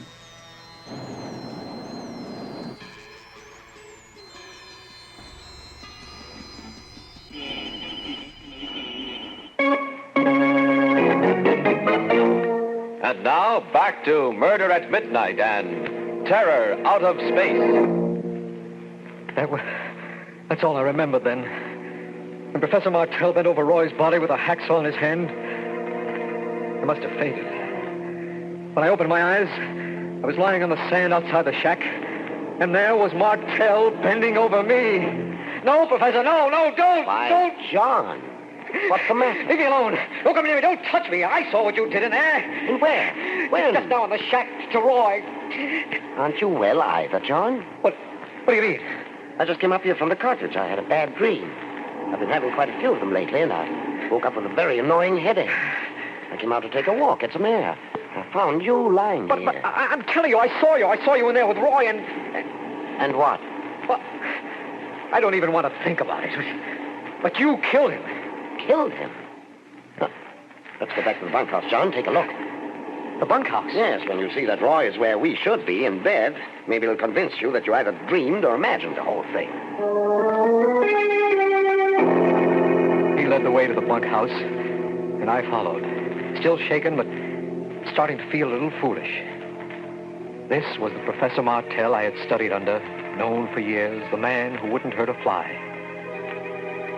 And now, back to Murder at Midnight and Terror Out of Space. That's all I remember then. When Professor Martell bent over Roy's body with a hacksaw in his hand, I must have fainted. When I opened my eyes, I was lying on the sand outside the shack, and there was Martell bending over me. No, Professor, no, don't! Why, don't! John, what's the matter? Leave me alone. Don't come near me. Don't touch me. I saw what you did in there. And where? When? Just now in the shack to Roy. Aren't you well either, John? What do you mean? I just came up here from the cottage. I had a bad dream. I've been having quite a few of them lately, and I woke up with a very annoying headache. I came out to take a walk, get some air. I found you lying here. But I'm telling you, I saw you. I saw you in there with Roy and... And what? Well, I don't even want to think about it. But you killed him. Killed him? Huh. Let's go back to the bunkhouse, John. Take a look. The bunkhouse? Yes, when you see that Roy is where we should be, in bed, maybe it'll convince you that you either dreamed or imagined the whole thing. He led the way to the bunkhouse, and I followed. Still shaken, but starting to feel a little foolish. This was the Professor Martell I had studied under, known for years, the man who wouldn't hurt a fly.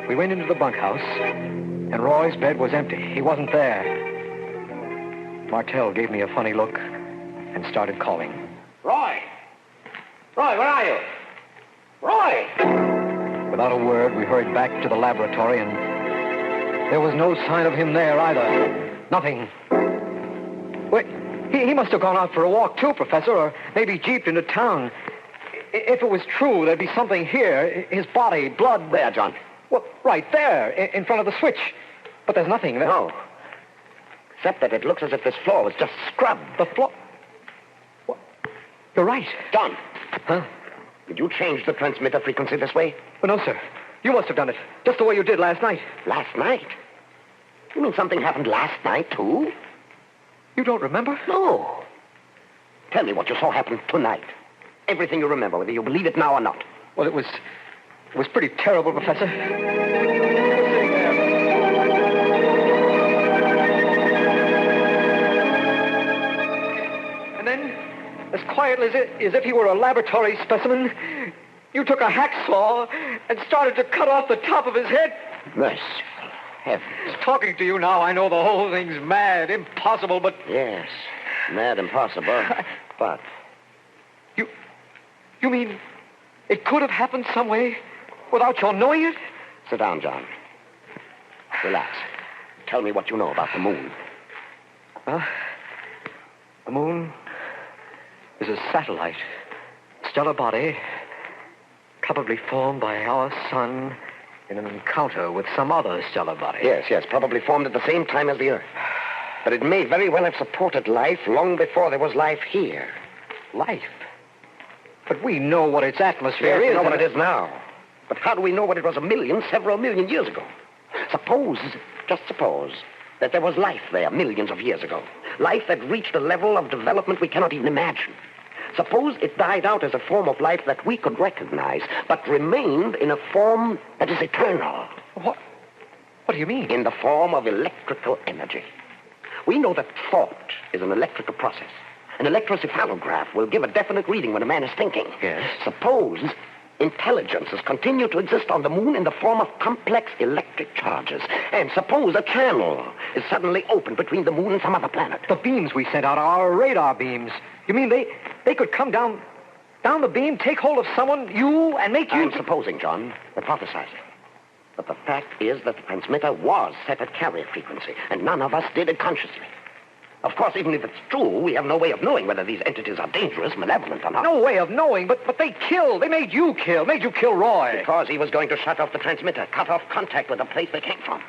We went into the bunkhouse, and Roy's bed was empty. He wasn't there. Martell gave me a funny look and started calling. Roy! Roy, where are you? Roy! Without a word, we hurried back to the laboratory, and there was no sign of him there either. Nothing. Wait, he must have gone out for a walk too, Professor, or maybe jeeped into town. If it was true, there'd be something here. His body, blood. There, John. Well, right there, in front of the switch. But there's nothing there. No. Except that it looks as if this floor was just scrubbed. The floor? What? You're right. John. Huh? Did you change the transmitter frequency this way? Oh, no, sir. You must have done it. Just the way you did last night. Last night? You mean something happened last night, too? You don't remember? No. Tell me what you saw happen tonight. Everything you remember, whether you believe it now or not. Well, it was pretty terrible, Professor. And then, as quietly as if he were a laboratory specimen, you took a hacksaw and started to cut off the top of his head. Merciful heavens. Talking to you now, I know the whole thing's mad, impossible, but... Yes, mad, impossible, but... You mean it could have happened some way without your knowing it? Sit down, John. Relax. Tell me what you know about the moon. The moon is a satellite, stellar body, probably formed by our sun in an encounter with some other stellar body. Yes, probably formed at the same time as the Earth. But it may very well have supported life long before there was life here. Life? But we know what its atmosphere is. We know what it is now. But how do we know what it was several million years ago? Just suppose, that there was life there millions of years ago. Life that reached a level of development we cannot even imagine. Suppose it died out as a form of life that we could recognize, but remained in a form that is eternal. What do you mean? In the form of electrical energy. We know that thought is an electrical process. An electrocephalograph will give a definite reading when a man is thinking. Yes. Suppose intelligences continue to exist on the moon in the form of complex electric charges. And suppose a channel is suddenly opened between the moon and some other planet. The beams we sent out are our radar beams. You mean they could come down the beam, take hold of someone, you, and make you... I'm supposing, John, hypothesizing. But the fact is that the transmitter was set at carrier frequency, and none of us did it consciously. Of course, even if it's true, we have no way of knowing whether these entities are dangerous, malevolent or not. No way of knowing, but they killed. They made you kill Roy. Because he was going to shut off the transmitter, cut off contact with the place they came from.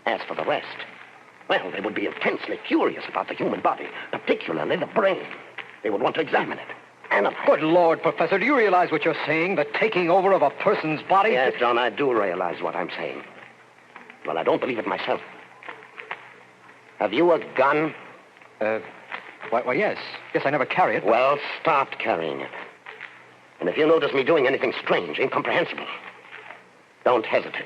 As for the rest, well, they would be intensely curious about the human body, particularly the brain. They would want to examine it. Good Lord, Professor, do you realize what you're saying? The taking over of a person's body? Yes, John, I do realize what I'm saying. Well, I don't believe it myself. Have you a gun? Why, yes. Yes, I never carry it. Well, start carrying it. And if you notice me doing anything strange, incomprehensible, don't hesitate.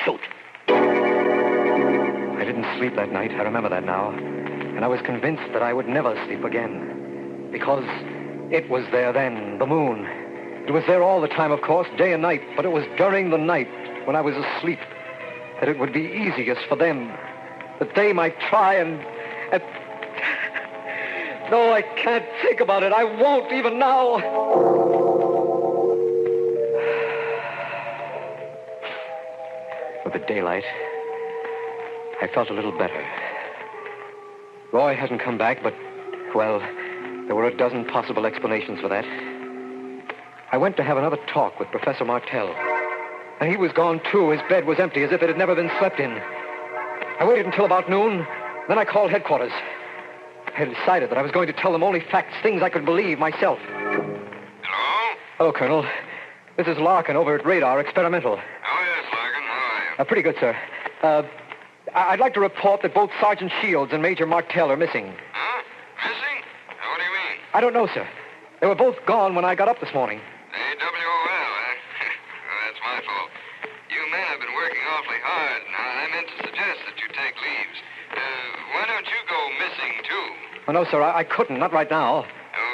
Shoot. I didn't sleep that night. I remember that now. And I was convinced that I would never sleep again. Because it was there then, the moon. It was there all the time, of course, day and night. But it was during the night, when I was asleep, that it would be easiest for them. That they might try and... No, I can't think about it. I won't even now. With the daylight, I felt a little better. Roy hadn't come back, but, well, there were a dozen possible explanations for that. I went to have another talk with Professor Martell. And he was gone, too. His bed was empty, as if it had never been slept in. I waited until about noon, then I called headquarters. I had decided that I was going to tell them only facts, things I could believe myself. Hello? Hello, Colonel. This is Larkin over at Radar Experimental. Oh, yes, Larkin. How are you? Pretty good, sir. I'd like to report that both Sergeant Shields and Major Martell are missing. Huh? Missing? What do you mean? I don't know, sir. They were both gone when I got up this morning. AWOL, eh? Well, that's my fault. You men have been working awfully hard. Now, I meant to suggest that you take leaves. Why don't you go missing, too? Oh, no, sir, I couldn't. Not right now.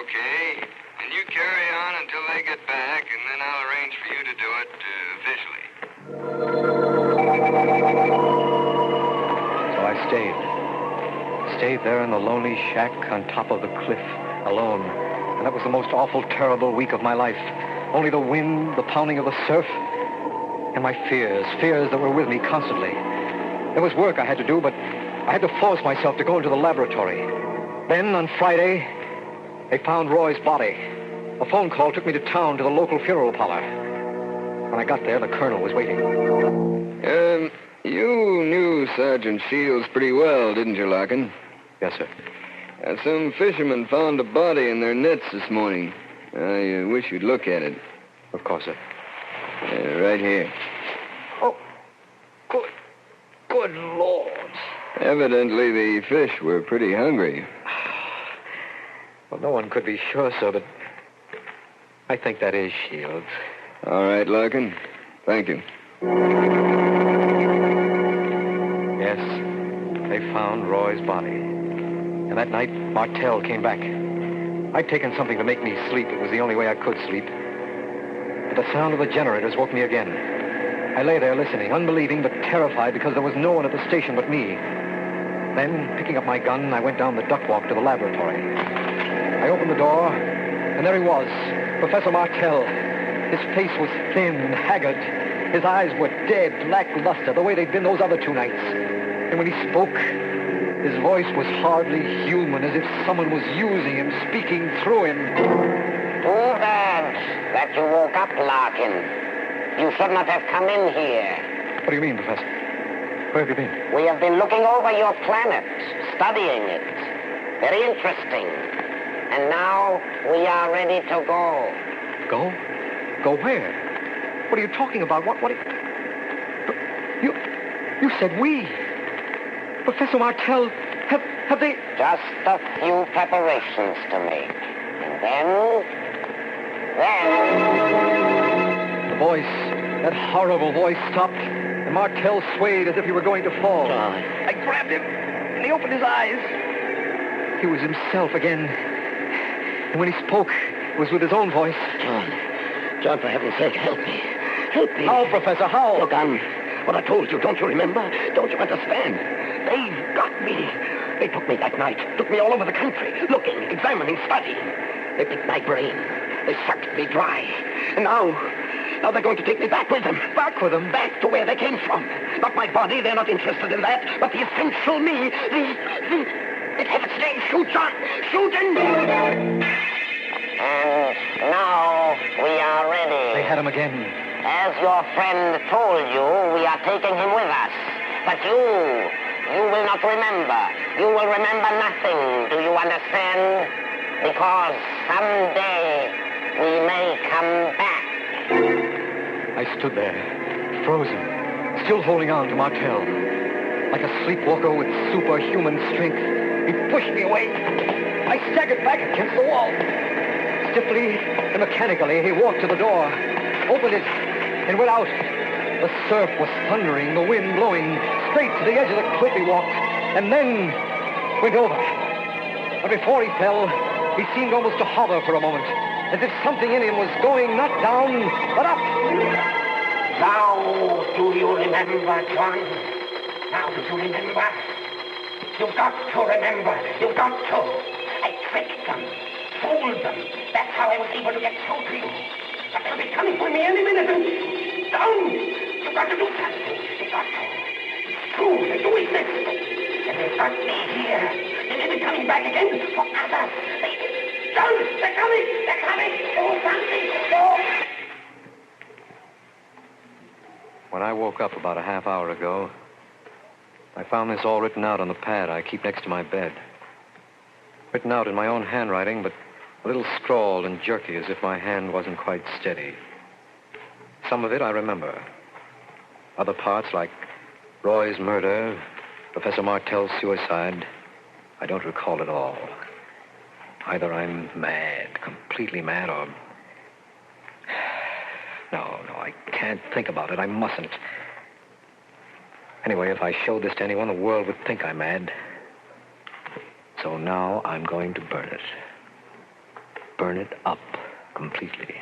Okay. And you carry on until they get back, and then I'll arrange for you to do it officially. So I stayed. Stayed there in the lonely shack on top of the cliff, alone. And that was the most awful, terrible week of my life. Only the wind, the pounding of the surf, and my fears that were with me constantly. There was work I had to do, but I had to force myself to go into the laboratory. Then, on Friday, they found Roy's body. A phone call took me to town to the local funeral parlor. When I got there, the colonel was waiting. You knew Sergeant Shields pretty well, didn't you, Larkin? Yes, sir. Some fishermen found a body in their nets this morning. I wish you'd look at it. Of course, sir. Right here. Oh, good Lord. Evidently, the fish were pretty hungry. Well, no one could be sure, sir, but I think that is Shields. All right, Larkin. Thank you. Yes, they found Roy's body. And that night, Martell came back. I'd taken something to make me sleep. It was the only way I could sleep. But the sound of the generators woke me again. I lay there listening, unbelieving but terrified because there was no one at the station but me. Then, picking up my gun, I went down the duck walk to the laboratory. I opened the door, and there he was, Professor Martell. His face was thin, haggard. His eyes were dead, lackluster, the way they'd been those other 2 nights. And when he spoke, his voice was hardly human, as if someone was using him, speaking through him. Too bad that you woke up, Larkin. You should not have come in here. What do you mean, Professor? Where have you been? We have been looking over your planet, studying it. Very interesting. And now we are ready to go. Go? Go where? What are you talking about? What You said we. Professor Martell, have they... Just a few preparations to make. And then... The voice, that horrible voice stopped, and Martell swayed as if he were going to fall. I grabbed him, and he opened his eyes. He was himself again. And when he spoke, it was with his own voice. John, for heaven's sake, help me. Help me. How, Professor, how? Look, what I told you, don't you remember? Don't you understand? They've got me. They took me that night, took me all over the country, looking, examining, studying. They picked my brain. They sucked me dry. And now they're going to take me back with them. Back with them? Back to where they came from. Not my body, they're not interested in that, but the essential me, it has its name. Shoot, John. Shoot and... And now we are ready. They had him again. As your friend told you, we are taking him with us. But you will not remember. You will remember nothing. Do you understand? Because someday we may come back. I stood there, frozen, still holding on to Martell. Like a sleepwalker with superhuman strength, He pushed me away. I staggered back against the wall. Stiffly and mechanically, he walked to the door, opened it, and went out. The surf was thundering, the wind blowing. Straight to the edge of the cliff he walked, and then went over. But before he fell, he seemed almost to hover for a moment, as if something in him was going not down, but up. Now, do you remember, John? Now, do you remember? You've got to remember. You've got to. I tricked them, fooled them. That's how I was able to get through to you. But they'll be coming for me any minute. And down. You've got to do something. You've got to. It's true. They do exist. And they've got me here. They may be coming back again for others. John, they're coming. They're coming. Do something. Do. When I woke up about a half hour ago, I found this all written out on the pad I keep next to my bed. Written out in my own handwriting, but a little scrawled and jerky, as if my hand wasn't quite steady. Some of it I remember. Other parts, like Roy's murder, Professor Martell's suicide, I don't recall at all. Either I'm mad, completely mad, or... No, I can't think about it. I mustn't. Anyway, if I showed this to anyone, the world would think I'm mad. So now I'm going to burn it. Burn it up completely.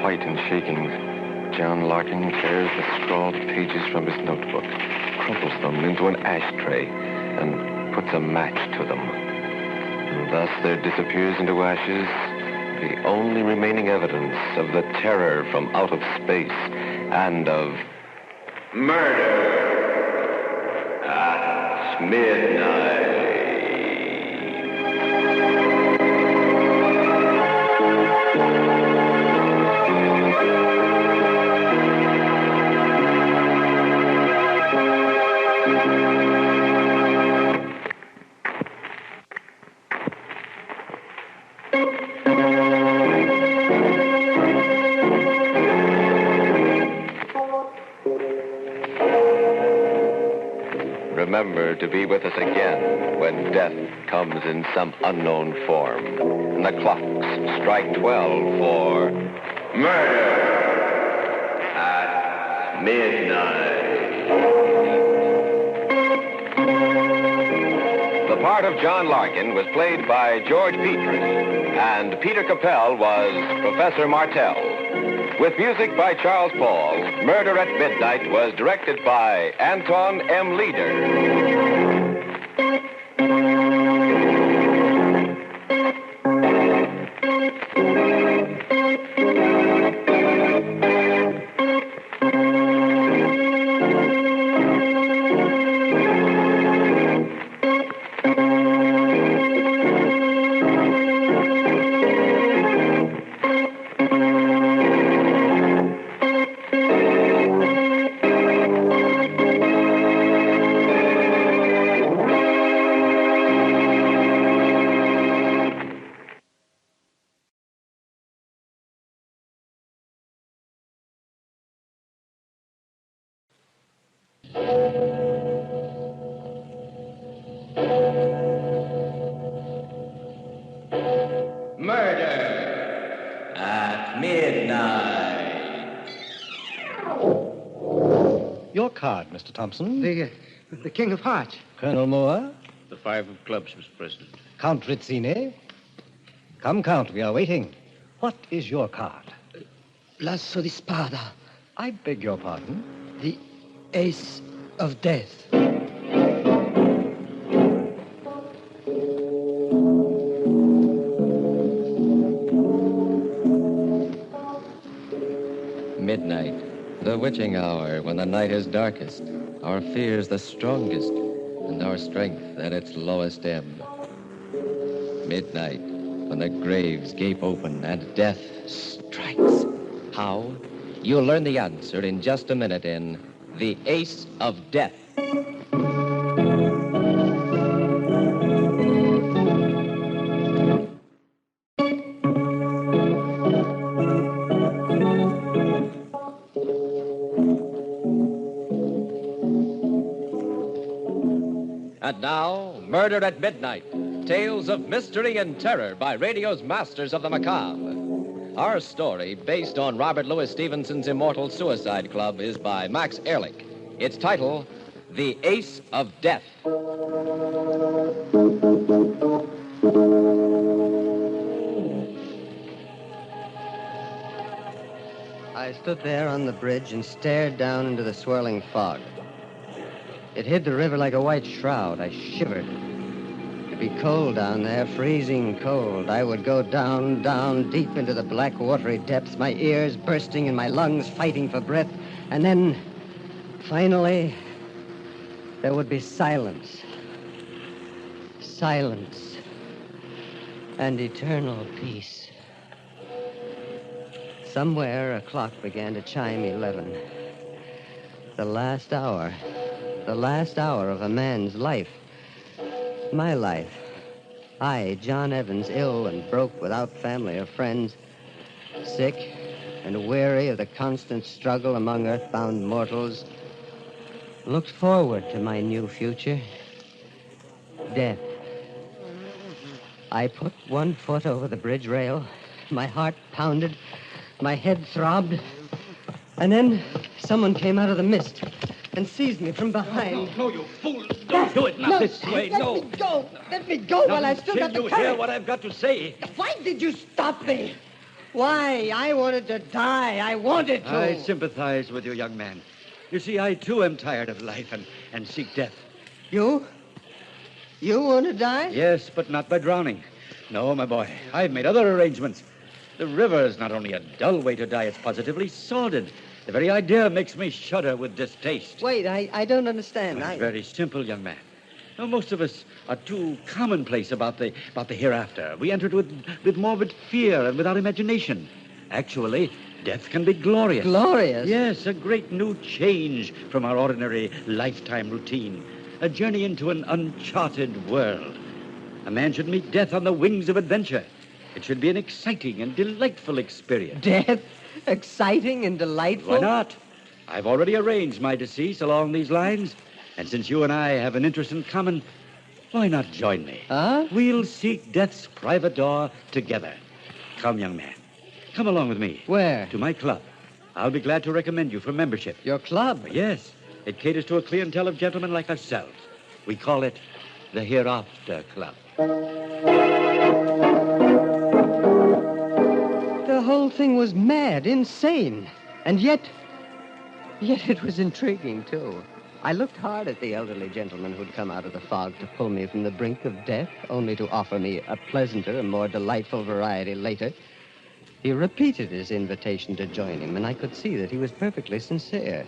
White and shaking, John Larkin tears the scrawled pages from his notebook, crumples them into an ashtray, and puts a match to them. And thus there disappears into ashes the only remaining evidence of the terror from out of space and of murder at midnight. Remember to be with us again when death comes in some unknown form. And the clocks strike 12 for murder at midnight. The part of John Larkin was played by George Petrie, and Peter Capell was Professor Martell. With music by Charles Paul, Murder at Midnight was directed by Anton M. Murder at midnight. Your card, Mr. Thompson. The King of Hearts. Colonel Moore. The 5 of clubs, Mr. President. Count Rizzini. Come, Count, we are waiting. What is your card? L'asso di spada. I beg your pardon? The ace of death. Midnight, the witching hour when the night is darkest, our fears the strongest, and our strength at its lowest ebb. Midnight, when the graves gape open and death strikes. How? You'll learn the answer in just a minute in The Ace of Death. Now, Murder at Midnight, Tales of Mystery and Terror by radio's masters of the macabre. Our story, based on Robert Louis Stevenson's immortal Suicide Club, is by Max Ehrlich. Its title, The Ace of Death. I stood there on the bridge and stared down into the swirling fog. It hid the river like a white shroud. I shivered. It'd be cold down there, freezing cold. I would go down, down, deep into the black, watery depths, my ears bursting and my lungs fighting for breath. And then, finally, there would be silence. Silence. And eternal peace. Somewhere a clock began to chime 11. The last hour. The last hour of a man's life. My life. I, John Evans, ill and broke without family or friends, sick and weary of the constant struggle among earthbound mortals, looked forward to my new future. Death. I put one foot over the bridge rail. My heart pounded. My head throbbed. And then someone came out of the mist and seized me from behind. No, you fool. Don't do it. Not this way. No. Let me go. Let me go while I've still got the courage. You hear what I've got to say. Why did you stop me? Why? I wanted to die. I wanted to. I sympathize with you, young man. You see, I, too, am tired of life and seek death. You? You want to die? Yes, but not by drowning. No, my boy. I've made other arrangements. The river is not only a dull way to die, it's positively sordid. The very idea makes me shudder with distaste. Wait, I don't understand. It's very simple, young man. Now, most of us are too commonplace about the hereafter. We enter it with morbid fear and without imagination. Actually, death can be glorious. Glorious? Yes, a great new change from our ordinary lifetime routine. A journey into an uncharted world. A man should meet death on the wings of adventure. It should be an exciting and delightful experience. Death? Exciting and delightful? Why not? I've already arranged my decease along these lines. And since you and I have an interest in common, why not join me? Huh? We'll seek death's private door together. Come, young man. Come along with me. Where? To my club. I'll be glad to recommend you for membership. Your club? Yes. It caters to a clientele of gentlemen like ourselves. We call it the Hereafter Club. The whole thing was mad, insane. And yet it was intriguing, too. I looked hard at the elderly gentleman who'd come out of the fog to pull me from the brink of death, only to offer me a pleasanter and more delightful variety later. He repeated his invitation to join him, and I could see that he was perfectly sincere.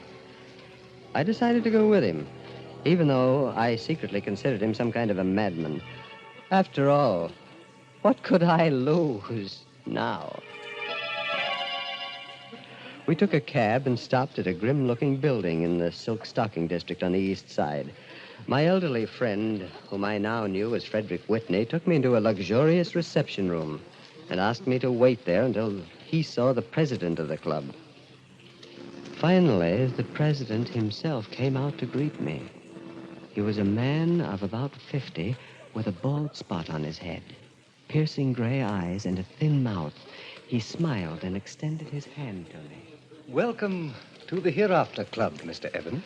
I decided to go with him, even though I secretly considered him some kind of a madman. After all, what could I lose now? We took a cab and stopped at a grim-looking building in the silk stocking district on the east side. My elderly friend, whom I now knew as Frederick Whitney, took me into a luxurious reception room and asked me to wait there until he saw the president of the club. Finally, the president himself came out to greet me. He was a man of about 50 with a bald spot on his head, piercing gray eyes, and a thin mouth. He smiled and extended his hand to me. Welcome to the Hereafter Club, Mr. Evans.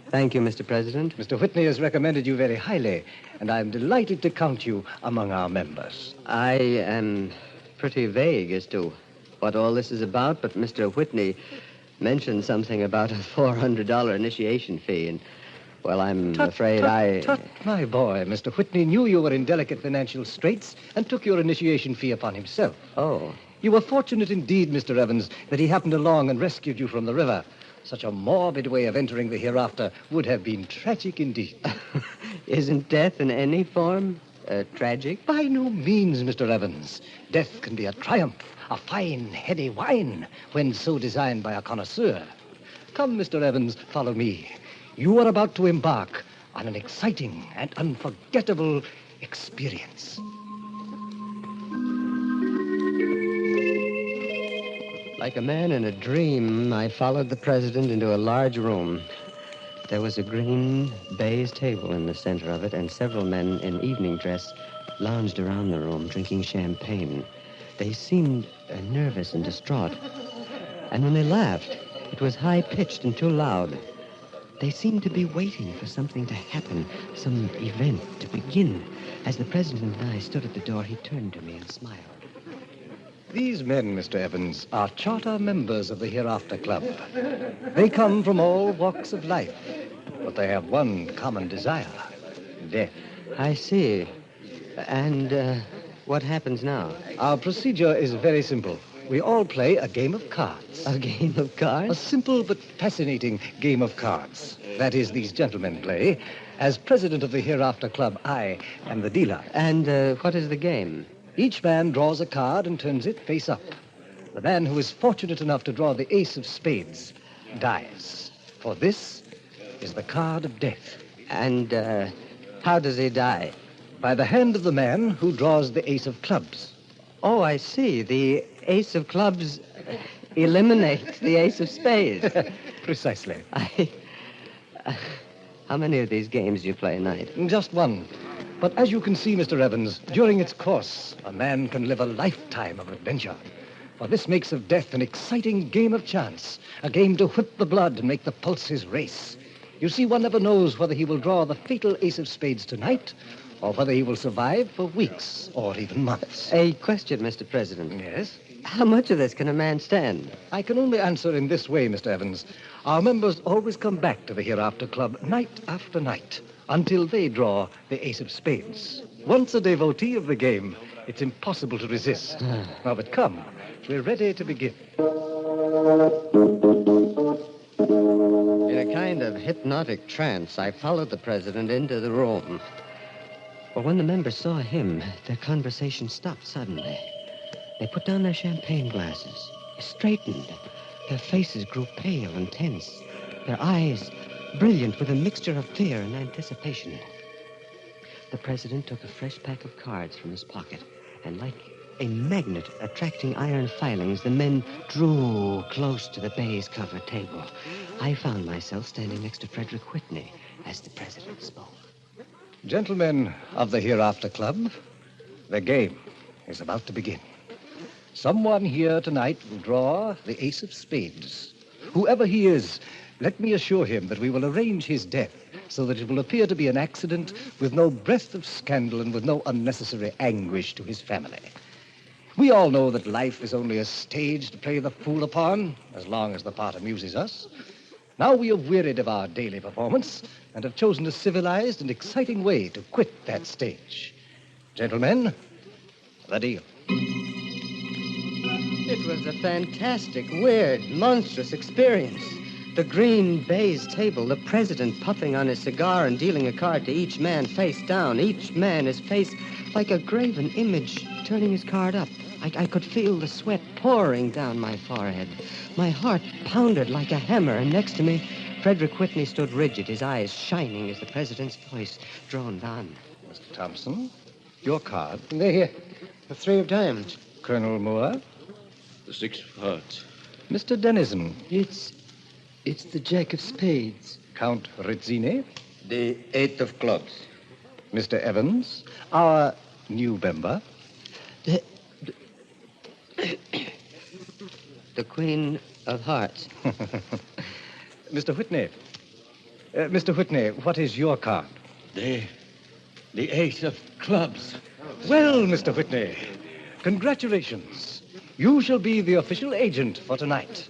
Thank you, Mr. President. Mr. Whitney has recommended you very highly, and I'm delighted to count you among our members. I am pretty vague as to what all this is about, but Mr. Whitney mentioned something about a $400 initiation fee, and, well, I'm afraid Tut, my boy. Mr. Whitney knew you were in delicate financial straits and took your initiation fee upon himself. Oh. You were fortunate indeed, Mr. Evans, that he happened along and rescued you from the river. Such a morbid way of entering the hereafter would have been tragic indeed. Isn't death in any form tragic? By no means, Mr. Evans. Death can be a triumph, a fine, heady wine, when so designed by a connoisseur. Come, Mr. Evans, follow me. You are about to embark on an exciting and unforgettable experience. Like a man in a dream, I followed the president into a large room. There was a green baize table in the center of it, and several men in evening dress lounged around the room drinking champagne. They seemed nervous and distraught. And when they laughed, it was high-pitched and too loud. They seemed to be waiting for something to happen, some event to begin. As the president and I stood at the door, he turned to me and smiled. These men, Mr. Evans, are charter members of the Hereafter Club. They come from all walks of life, but they have one common desire, death. I see. And what happens now? Our procedure is very simple. We all play a game of cards. A game of cards? A simple but fascinating game of cards. That is, these gentlemen play. As president of the Hereafter Club, I am the dealer. And what is the game? Each man draws a card and turns it face up. The man who is fortunate enough to draw the ace of spades dies. For this is the card of death. And how does he die? By the hand of the man who draws the ace of clubs. Oh, I see. The ace of clubs eliminates the ace of spades. Precisely. How many of these games do you play a night? Just one. But as you can see, Mr. Evans, during its course, a man can live a lifetime of adventure. For this makes of death an exciting game of chance, a game to whip the blood and make the pulses race. You see, one never knows whether he will draw the fatal ace of spades tonight, or whether he will survive for weeks or even months. A question, Mr. President. Yes? How much of this can a man stand? I can only answer in this way, Mr. Evans. Our members always come back to the Hereafter Club night after night, until they draw the ace of spades. Once a devotee of the game, it's impossible to resist. Now, but come, we're ready to begin. In a kind of hypnotic trance, I followed the president into the room. But when the members saw him, their conversation stopped suddenly. They put down their champagne glasses, straightened. Their faces grew pale and tense, their eyes brilliant with a mixture of fear and anticipation. The president took a fresh pack of cards from his pocket, and like a magnet attracting iron filings, the men drew close to the baize-covered table. I found myself standing next to Frederick Whitney as the president spoke. Gentlemen of the Hereafter Club, the game is about to begin. Someone here tonight will draw the ace of spades. Whoever he is, let me assure him that we will arrange his death so that it will appear to be an accident with no breath of scandal and with no unnecessary anguish to his family. We all know that life is only a stage to play the fool upon, as long as the part amuses us. Now we have wearied of our daily performance and have chosen a civilized and exciting way to quit that stage. Gentlemen, the deal. It was a fantastic, weird, monstrous experience. The green baize table, the president puffing on his cigar and dealing a card to each man face down, each man his face like a graven image, turning his card up. I could feel the sweat pouring down my forehead. My heart pounded like a hammer, and next to me, Frederick Whitney stood rigid, his eyes shining as the president's voice droned on. Mr. Thompson, your card. They're here. The three of diamonds. Colonel Moore. The six of hearts. Mr. Dennison. It's the jack of spades. Count Rizzini. The eight of clubs. Mr. Evans, our new member. The Queen of Hearts. Mr. Whitney. Mr. Whitney, what is your card? The ace of clubs. Well, Mr. Whitney, congratulations. You shall be the official agent for tonight.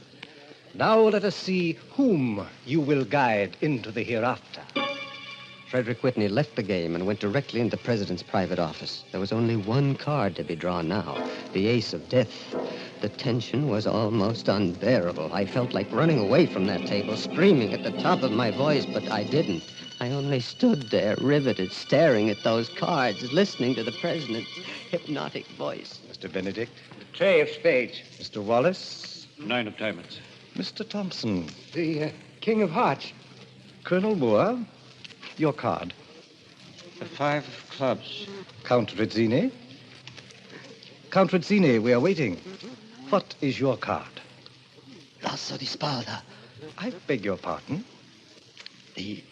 Now let us see whom you will guide into the hereafter. Frederick Whitney left the game and went directly into the president's private office. There was only one card to be drawn now, the ace of death. The tension was almost unbearable. I felt like running away from that table, screaming at the top of my voice, but I didn't. I only stood there, riveted, staring at those cards, listening to the president's hypnotic voice. Mr. Benedict. The tray of spades. Mr. Wallace. 9 of diamonds. Mr. Thompson. The King of Hearts. Colonel Moore, your card. The 5 of clubs. Count Rizzini. Count Rizzini, we are waiting. What is your card? Lasso di spada. I beg your pardon. The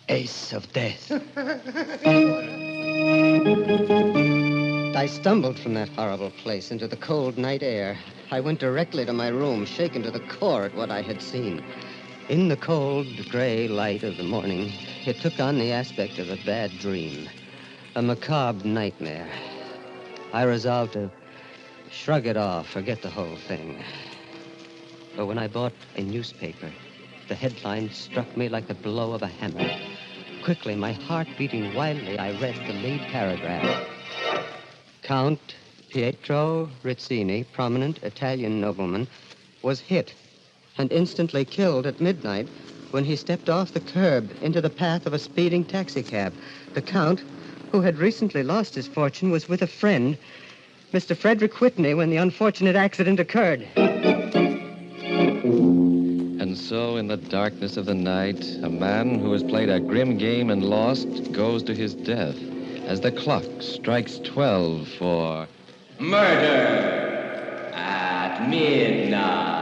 ace of death. I stumbled from that horrible place into the cold night air. I went directly to my room, shaken to the core at what I had seen. In the cold, gray light of the morning, it took on the aspect of a bad dream, a macabre nightmare. I resolved to shrug it off, forget the whole thing. But when I bought a newspaper, the headline struck me like the blow of a hammer. Quickly, my heart beating wildly, I read the lead paragraph. Count Pietro Rizzini, prominent Italian nobleman, was hit and instantly killed at midnight when he stepped off the curb into the path of a speeding taxicab. The Count, who had recently lost his fortune, was with a friend, Mr. Frederick Whitney, when the unfortunate accident occurred. And so, in the darkness of the night, a man who has played a grim game and lost goes to his death as the clock strikes 12 for... Murder at midnight.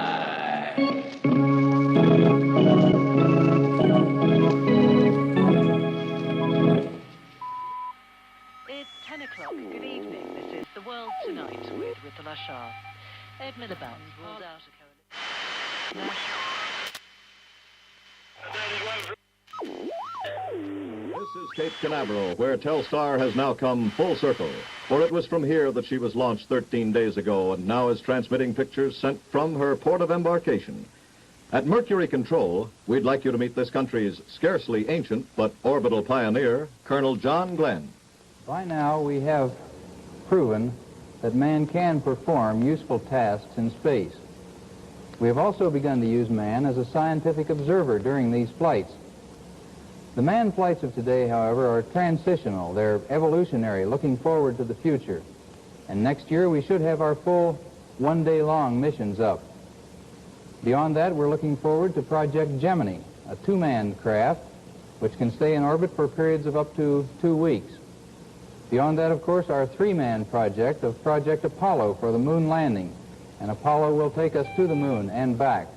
It's 10 o'clock. Good evening. This is The World Tonight with Rithala Shah. Ed Miliband ruled out a coalition. This is Cape Canaveral, where Telstar has now come full circle. For it was from here that she was launched 13 days ago and now is transmitting pictures sent from her port of embarkation. At Mercury Control, we'd like you to meet this country's scarcely ancient but orbital pioneer, Colonel John Glenn. By now, we have proven that man can perform useful tasks in space. We have also begun to use man as a scientific observer during these flights. The manned flights of today, however, are transitional. They're evolutionary, looking forward to the future. And next year, we should have our full one-day-long missions up. Beyond that, we're looking forward to Project Gemini, a two-manned craft which can stay in orbit for periods of up to 2 weeks. Beyond that, of course, our three-man project of Project Apollo for the moon landing. And Apollo will take us to the moon and back.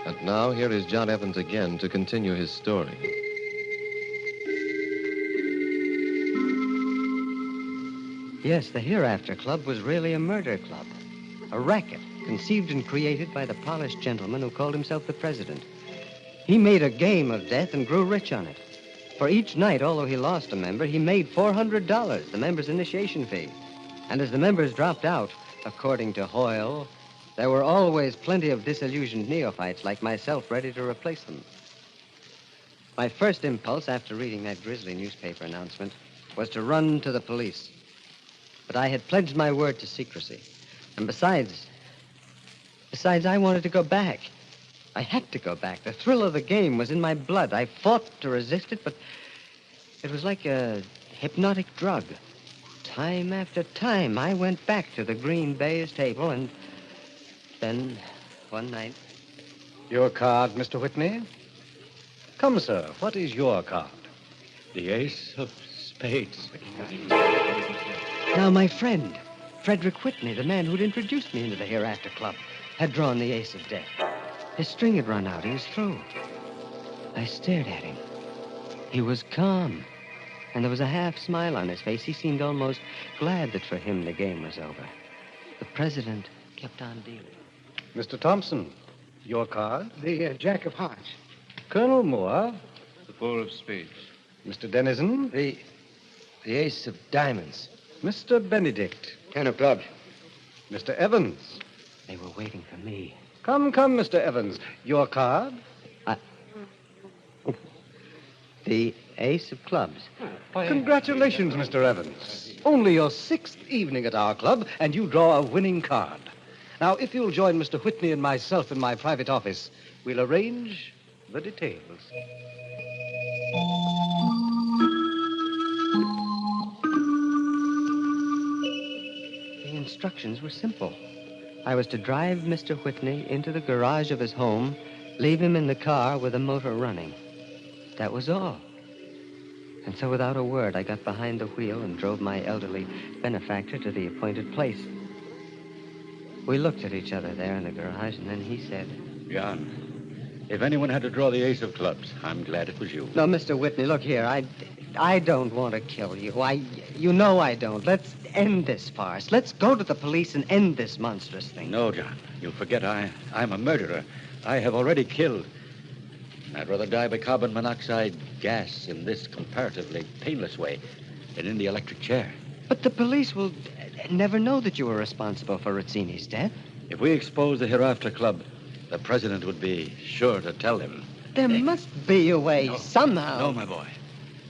And now, here is John Evans again to continue his story. Yes, the Hereafter Club was really a murder club. A racket conceived and created by the polished gentleman who called himself the president. He made a game of death and grew rich on it. For each night, although he lost a member, he made $400, the member's initiation fee. And as the members dropped out, according to Hoyle, there were always plenty of disillusioned neophytes like myself ready to replace them. My first impulse after reading that grisly newspaper announcement was to run to the police. But I had pledged my word to secrecy. And besides, I wanted to go back. I had to go back. The thrill of the game was in my blood. I fought to resist it, but it was like a hypnotic drug. Time after time, I went back to the green baize table, and then one night... Your card, Mr. Whitney? Come, sir, what is your card? The ace of spades. Now, my friend, Frederick Whitney, the man who'd introduced me into the Hereafter Club, had drawn the ace of death. His string had run out. He was through. I stared at him. He was calm, and there was a half smile on his face. He seemed almost glad that for him the game was over. The president kept on dealing. Mr. Thompson, your card? The Jack of Hearts. Colonel Moore? The four of spades. Mr. Dennison? The ace of diamonds. Mr. Benedict? Ten of clubs. Mr. Evans? They were waiting for me. Come, Mr. Evans. Your card? The ace of clubs. Congratulations, Mr. Evans. Only your 6th evening at our club, and you draw a winning card. Now, if you'll join Mr. Whitney and myself in my private office, we'll arrange the details. The instructions were simple. I was to drive Mr. Whitney into the garage of his home, leave him in the car with the motor running. That was all. And so without a word, I got behind the wheel and drove my elderly benefactor to the appointed place. We looked at each other there in the garage, and then he said, John, if anyone had to draw the ace of clubs, I'm glad it was you. No, Mr. Whitney, look here. I don't want to kill you. You know I don't. Let's end this farce. Let's go to the police and end this monstrous thing. No, John. You forget I'm a murderer. I have already killed. I'd rather die by carbon monoxide gas in this comparatively painless way than in the electric chair. But the police will never know that you were responsible for Rizzini's death. If we expose the Hereafter Club, the president would be sure to tell him. There must be a way, somehow. No, my boy.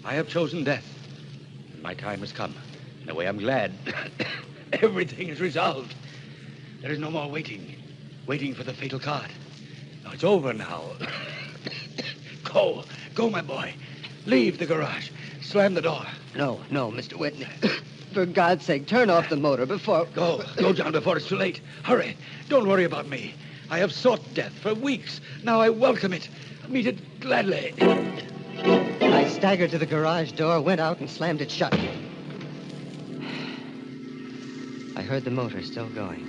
I have chosen death. My time has come. In a way, I'm glad. Everything is resolved. There is no more waiting for the fatal card. No, it's over now. Go, my boy. Leave the garage. Slam the door. No, Mr. Whitney. For God's sake, turn off the motor before... Go, John, before it's too late. Hurry. Don't worry about me. I have sought death for weeks. Now I welcome it. Meet it gladly. I staggered to the garage door, went out, and slammed it shut. I heard the motor still going.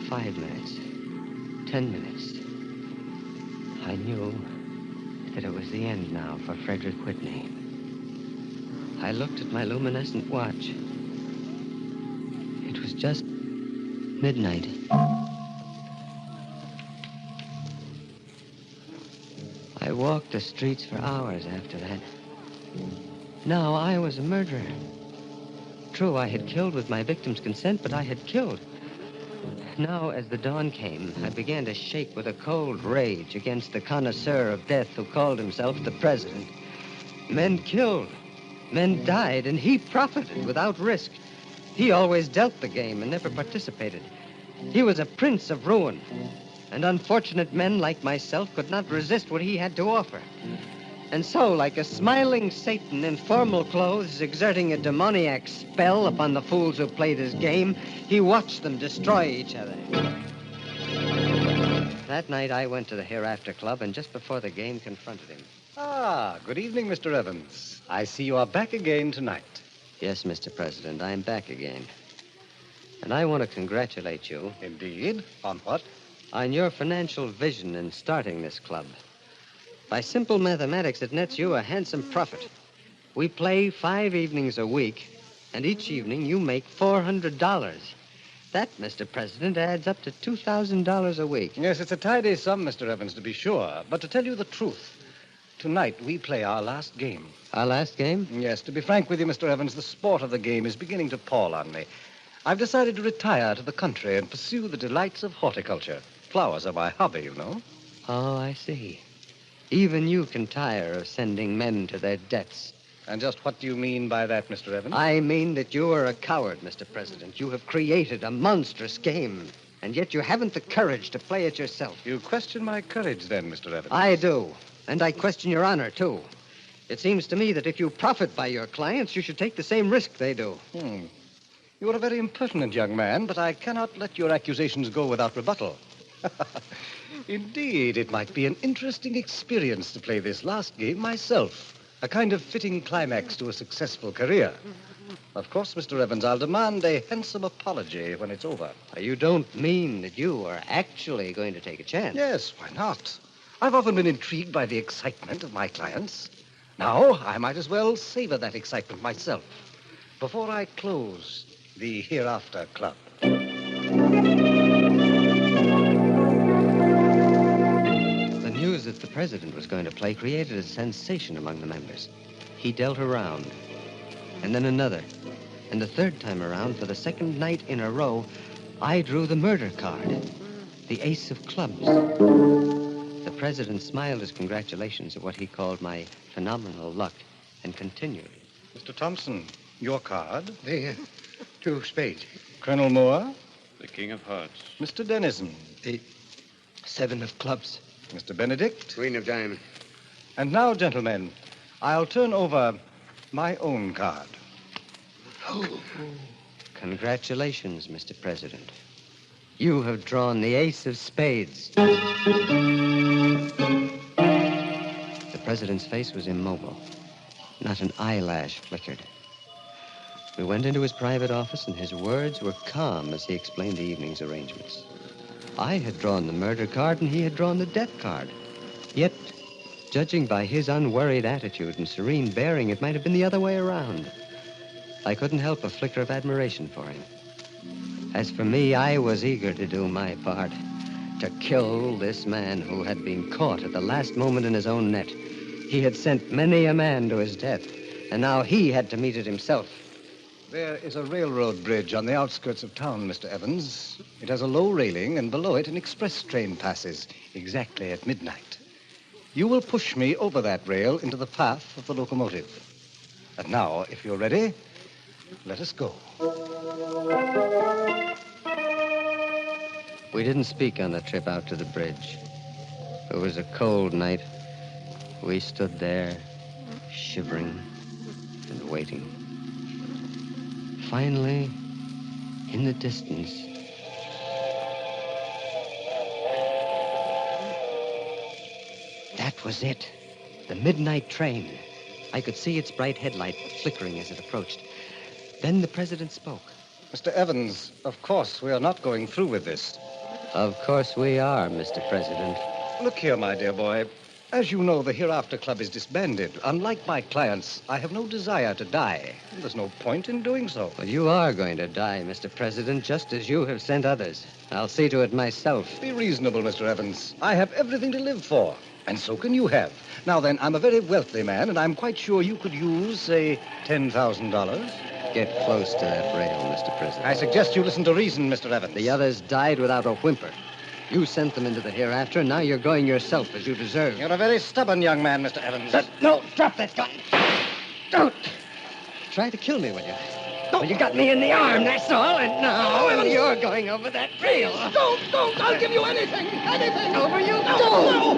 5 minutes. 10 minutes. I knew that it was the end now for Frederick Whitney. I looked at my luminescent watch. It was just midnight. I walked the streets for hours after that. Now I was a murderer. True, I had killed with my victim's consent, but I had killed. Now, as the dawn came, I began to shake with a cold rage against the connoisseur of death who called himself the president. Men killed. Men died, and he profited without risk. He always dealt the game and never participated. He was a prince of ruin, and unfortunate men like myself could not resist what he had to offer. And so, like a smiling Satan in formal clothes exerting a demoniac spell upon the fools who played his game, he watched them destroy each other. That night, I went to the Hereafter Club, and just before the game, confronted him. Ah, good evening, Mr. Evans. I see you are back again tonight. Yes, Mr. President, I'm back again. And I want to congratulate you. Indeed? On what? On your financial vision in starting this club. By simple mathematics, it nets you a handsome profit. We play 5 evenings a week, and each evening you make $400. That, Mr. President, adds up to $2,000 a week. Yes, it's a tidy sum, Mr. Evans, to be sure. But to tell you the truth, tonight we play our last game. Our last game? Yes, to be frank with you, Mr. Evans, the sport of the game is beginning to pall on me. I've decided to retire to the country and pursue the delights of horticulture. Flowers are my hobby, you know. Oh, I see. Even you can tire of sending men to their deaths. And just what do you mean by that, Mr. Evans? I mean that you are a coward, Mr. President. You have created a monstrous game, and yet you haven't the courage to play it yourself. You question my courage, then, Mr. Evans? I do, and I question your honor, too. It seems to me that if you profit by your clients, you should take the same risk they do. You are a very impertinent young man, but I cannot let your accusations go without rebuttal. Indeed, it might be an interesting experience to play this last game myself. A kind of fitting climax to a successful career. Of course, Mr. Evans, I'll demand a handsome apology when it's over. You don't mean that you are actually going to take a chance? Yes, why not? I've often been intrigued by the excitement of my clients. Now, I might as well savor that excitement myself before I close the Hereafter Club. The news that the president was going to play created a sensation among the members. He dealt a round, and then another. And the third time around, for the second night in a row, I drew the murder card, the ace of clubs. The president smiled his congratulations at what he called my phenomenal luck and continued. Mr. Thompson, your card? The 2 of spades. Colonel Moore? The King of Hearts. Mr. Dennison? The 7 of clubs. Mr. Benedict? Queen of diamonds. And now, gentlemen, I'll turn over my own card. Congratulations, Mr. President. You have drawn the ace of spades. The president's face was immobile. Not an eyelash flickered. We went into his private office, and his words were calm as he explained the evening's arrangements. I had drawn the murder card, and he had drawn the death card. Yet, judging by his unworried attitude and serene bearing, it might have been the other way around. I couldn't help a flicker of admiration for him. As for me, I was eager to do my part, to kill this man who had been caught at the last moment in his own net. He had sent many a man to his death, and now he had to meet it himself. There is a railroad bridge on the outskirts of town, Mr. Evans. It has a low railing, and below it an express train passes exactly at midnight. You will push me over that rail into the path of the locomotive. And now, if you're ready, let us go. We didn't speak on the trip out to the bridge. It was a cold night. We stood there, shivering and waiting. Finally, in the distance, that was it. The midnight train. I could see its bright headlight flickering as it approached. Then the president spoke. Mr. Evans, of course we are not going through with this. Of course we are, Mr. President. Look here, my dear boy. As you know, the Hereafter Club is disbanded. Unlike my clients, I have no desire to die. There's no point in doing so. Well, you are going to die, Mr. President, just as you have sent others. I'll see to it myself. Be reasonable, Mr. Evans. I have everything to live for, and so can you have. Now then, I'm a very wealthy man, and I'm quite sure you could use, say, $10,000. Get close to that rail, Mr. President. I suggest you listen to reason, Mr. Evans. The others died without a whimper. You sent them into the hereafter, and now you're going yourself, as you deserve. You're a very stubborn young man, Mr. Evans. No, drop that gun. Don't. Try to kill me, will you? Well, you got me in the arm, that's all, and now you're going over that rail. Don't! I'll give you anything! Anything! Over you No!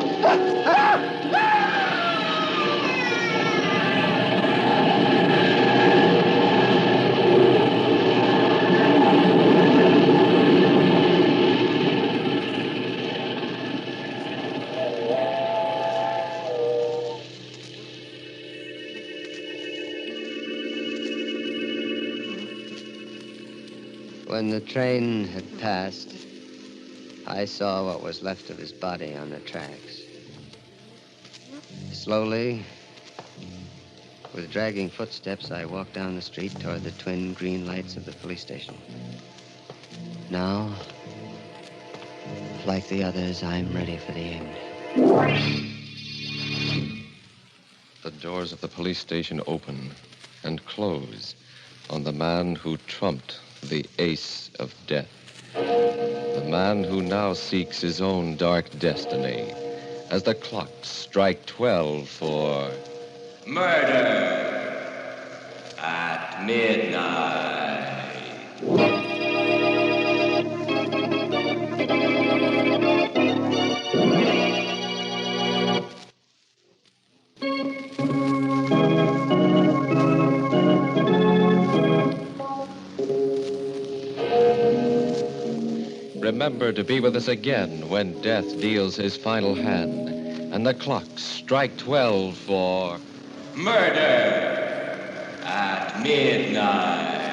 When the train had passed, I saw what was left of his body on the tracks. Slowly, with dragging footsteps, I walked down the street toward the twin green lights of the police station. Now, like the others, I'm ready for the end. The doors of the police station open and close on the man who trumped the ace of death. The man who now seeks his own dark destiny as the clocks strike 12 for murder at midnight. Remember to be with us again when death deals his final hand and the clocks strike 12 for murder at midnight.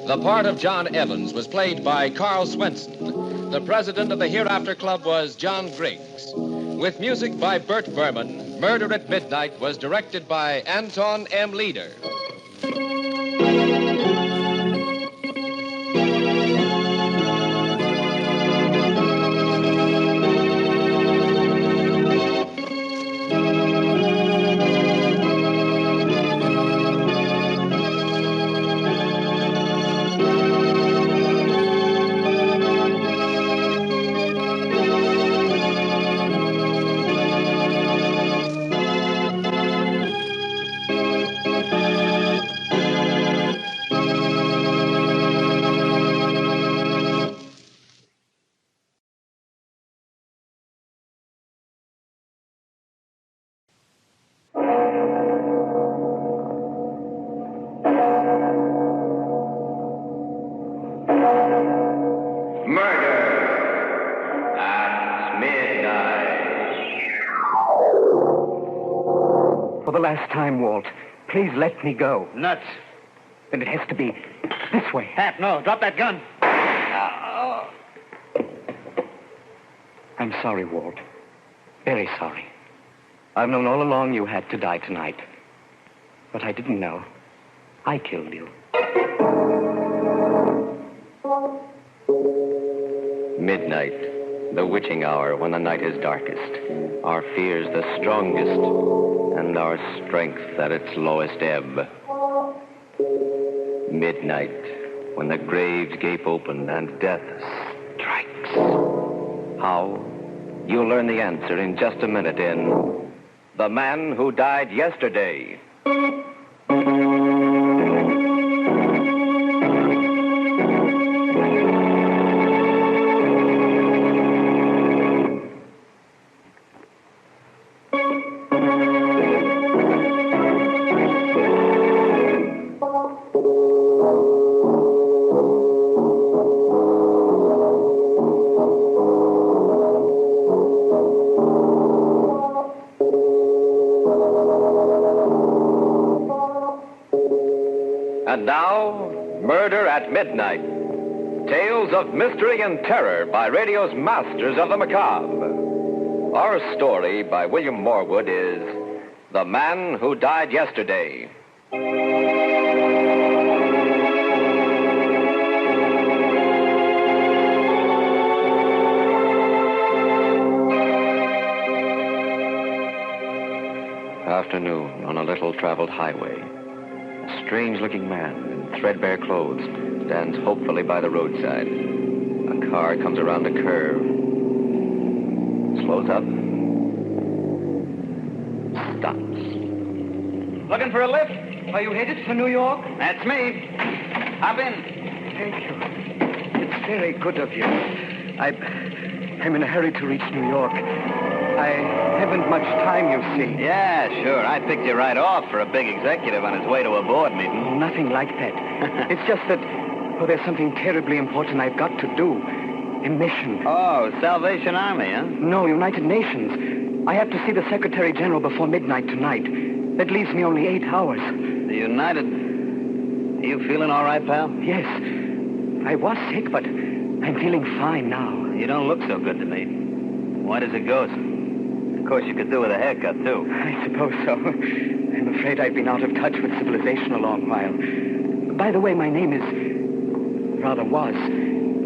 The part of John Evans was played by Carl Swenson. The president of the Hereafter Club was John Griggs. With music by Bert Berman, Murder at Midnight was directed by Anton M. Leader. Murder at midnight. the last time, Walt, please let me go. Nuts. Then it has to be this way. Hap, no. Drop that gun. I'm sorry, Walt. Very sorry. I've known all along you had to die tonight. But I didn't know. I killed you. Midnight, the witching hour when the night is darkest, our fears the strongest, and our strength at its lowest ebb. Midnight, when the graves gape open and death strikes. How? You'll learn the answer in just a minute in The Man Who Died Yesterday. And now, Murder at Midnight. Tales of mystery and terror by radio's masters of the macabre. Our story by William Morwood is The Man Who Died Yesterday. Afternoon on a little-traveled highway. A strange-looking man in threadbare clothes stands hopefully by the roadside. A car comes around a curve. Slows up. Stops. Looking for a lift? Are you headed for New York? That's me. Hop in. Thank you. It's very good of you. I'm in a hurry to reach New York. I haven't much time, you see. Yeah, sure. I picked you right off for a big executive on his way to a board meeting. Nothing like that. It's just that, there's something terribly important I've got to do. A mission. Oh, Salvation Army, huh? No, United Nations. I have to see the Secretary General before midnight tonight. That leaves me only 8 hours. The United... Are you feeling all right, pal? Yes. I was sick, but I'm feeling fine now. You don't look so good to me. Why does it go? Of course, you could do with a haircut, too. I suppose so. I'm afraid I've been out of touch with civilization a long while. By the way, my name is... was...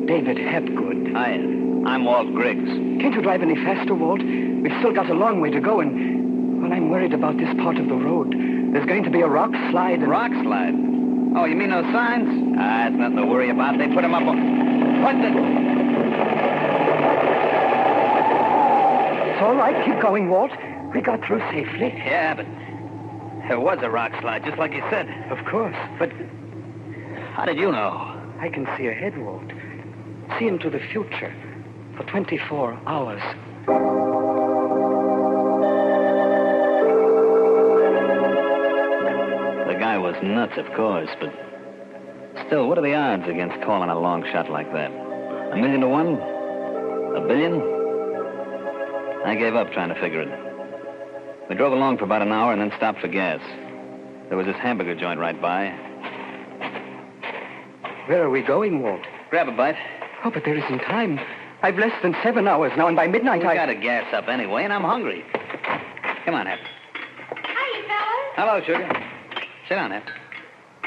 David Hapgood. Hi, I'm Walt Griggs. Can't you drive any faster, Walt? We've still got a long way to go, and... well, I'm worried about this part of the road. There's going to be a rock slide and... Rock slide? Oh, you mean those signs? Ah, it's nothing to worry about. They put them up on... What the... It's all right. Keep going, Walt. We got through safely. Yeah, but there was a rock slide, just like you said. Of course, but... How did you know? I can see ahead, Walt. See into the future for 24 hours. The guy was nuts, of course, but... Still, what are the odds against calling a long shot like that? 1,000,000 to 1? 1 billion? I gave up trying to figure it. We drove along for about an hour and then stopped for gas. There was this hamburger joint right by. Where are we going, Walt? Grab a bite. Oh, but there isn't time. I've less than 7 hours now, and by midnight We gotta gas up anyway, and I'm hungry. Come on, Hep. Hiya, fellas. Hello, sugar. Sit down, Hep.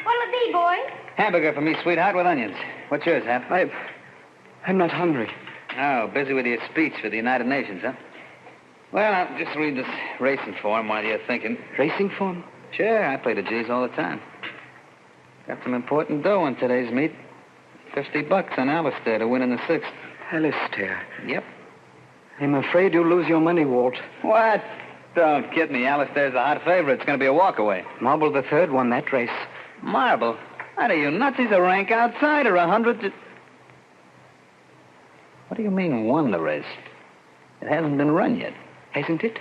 What'll it be, boys? Hamburger for me, sweetheart, with onions. What's yours, Hep? I'm not hungry. Oh, busy with your speech for the United Nations, huh? Well, I'll just read this racing form while you're thinking. Racing form? Sure, I play the G's all the time. Got some important dough on today's meet. $50 on Alistair to win in the 6th. Alistair? Yep. I'm afraid you'll lose your money, Walt. What? Don't kid me. Alistair's a hot favorite. It's going to be a walkaway. Marble the Third won that race. Marble? What are you nuts? He's a rank outsider. 100 to... What do you mean won the race? It hasn't been run yet. Hasn't it?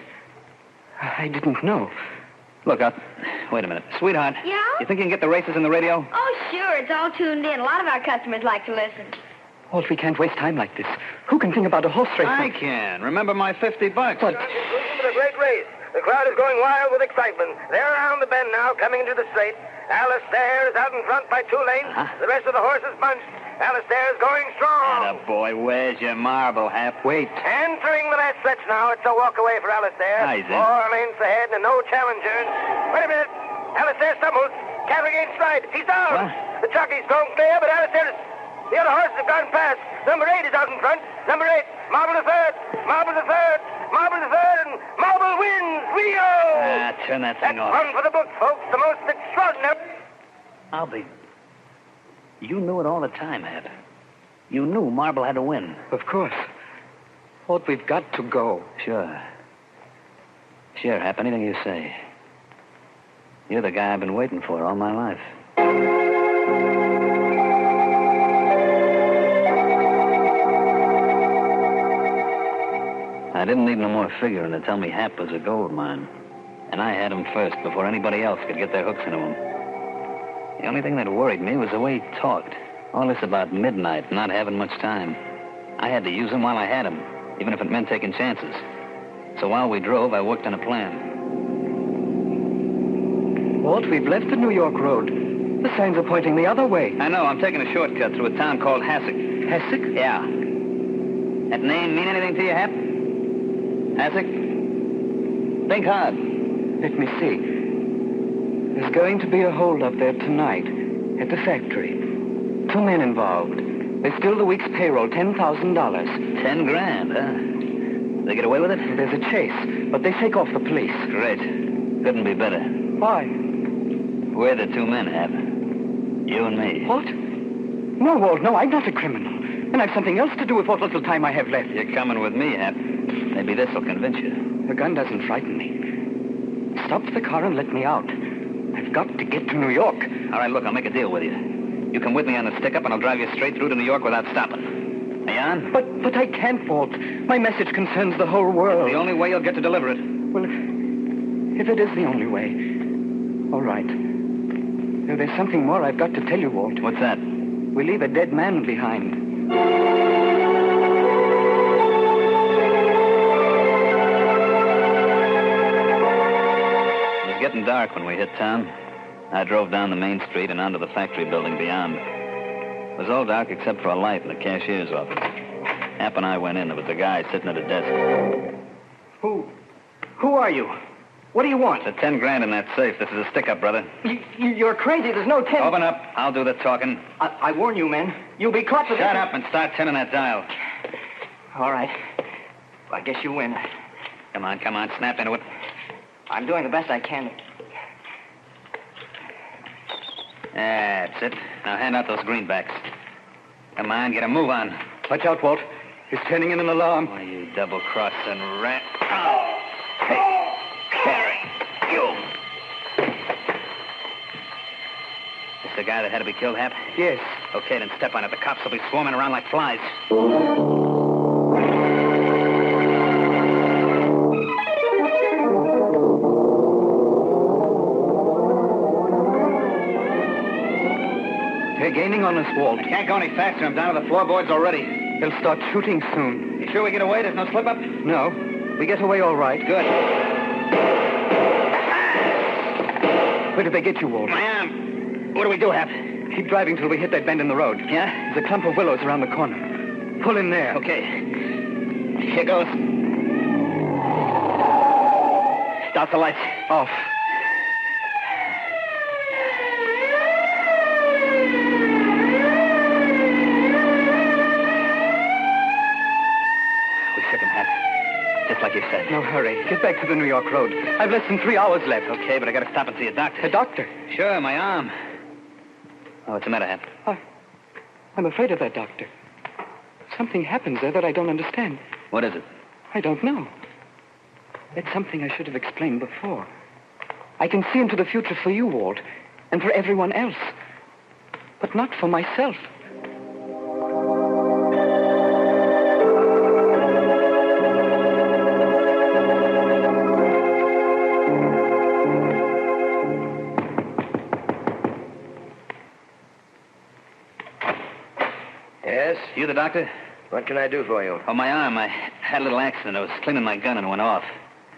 I didn't know. Look, wait a minute. Sweetheart. Yeah? You think you can get the races on the radio? Oh, sure. It's all tuned in. A lot of our customers like to listen. Walt, we can't waste time like this. Who can think about a horse race? I can. Remember my $50. What? It's a great race. The crowd is going wild with excitement. They're around the bend now, coming into the straight. Alistair is out in front by 2 lanes. The rest of the horses bunched. Alistair is going strong. Boy, where's your marble, Hap? Wait. Entering the last stretch now. It's a walk away for Alistair. Easy. 4 lanes ahead and no challengers. Wait a minute. Alistair stumbles. Can't regain stride. He's down. What? The jockey's going clear, but Alistair is... The other horses have gone past. Number 8 is out in front. Number 8, Marble the third. Marble the third. Marble the third, and Marble wins. Rio! Turn that thing off. One for the books, folks. The most extraordinary... I'll be... You knew it all the time, Hap. You knew Marble had to win. Of course. Walt, we've got to go. Sure. Sure, Hap. Anything you say. You're the guy I've been waiting for all my life. I didn't need no more figuring to tell me Hap was a gold mine. And I had him first before anybody else could get their hooks into him. The only thing that worried me was the way he talked. All this about midnight, not having much time. I had to use him while I had him, even if it meant taking chances. So while we drove, I worked on a plan. Walt, we've left the New York road. The signs are pointing the other way. I know. I'm taking a shortcut through a town called Hasek. Hasek? Yeah. That name mean anything to you, Hap? Hasek? Think hard. Let me see. There's going to be a hold-up there tonight at the factory. 2 men involved. They steal the week's payroll, $10,000. 10 grand, huh? They get away with it? There's a chase, but they shake off the police. Great. Couldn't be better. Why? We're the 2 men, Hap. You and me. What? No, Walt, no, I'm not a criminal. And I've something else to do with what little time I have left. You're coming with me, Hap. Maybe this'll convince you. The gun doesn't frighten me. Stop the car and let me out. I've got to get to New York. All right, look, I'll make a deal with you. You come with me on the stick-up, and I'll drive you straight through to New York without stopping. Are you on? But I can't, Walt. My message concerns the whole world. It's the only way you'll get to deliver it. Well, if it is the only way, all right. Now, there's something more I've got to tell you, Walt. What's that? We leave a dead man behind. It was getting dark when we hit town. I drove down the main street and onto the factory building beyond. It was all dark except for a light in the cashier's office. Hap and I went in. There was a guy sitting at a desk. Who are you? What do you want? The 10 grand in that safe. This is a stick-up, brother. You're crazy. There's no 10. Open up. I'll do the talking. I warn you, man. You'll be caught with Shut up and start turning that dial. All right. I guess you win. Come on. Snap into it. I'm doing the best I can. That's it. Now hand out those greenbacks. Come on, get a move on. Watch out, Walt. He's turning in an alarm. Oh, you double-crossing rat. Oh. Hey, Carrie, you. This the guy that had to be killed, Hap? Yes. Okay, then step on it. The cops will be swarming around like flies. They're gaining on us, Walt. I can't go any faster. I'm down to the floorboards already. They'll start shooting soon. You sure we get away? There's no slip-up? No. We get away all right. Good. Where did they get you, Walt? I am. What do we do, Hap? Keep driving till we hit that bend in the road. Yeah? There's a clump of willows around the corner. Pull in there. Okay. Here goes. Start the lights. Off. Just like you said. No hurry. Get back to the New York road. I've less than 3 hours left. Okay, but I gotta stop and see a doctor. A doctor? Sure, my arm. Oh, what's the matter, Hap? I'm afraid of that doctor. Something happens there that I don't understand. What is it? I don't know. It's something I should have explained before. I can see into the future for you, Walt, and for everyone else. But not for myself. Yes? You the doctor? What can I do for you? Oh, my arm. I had a little accident. I was cleaning my gun and it went off.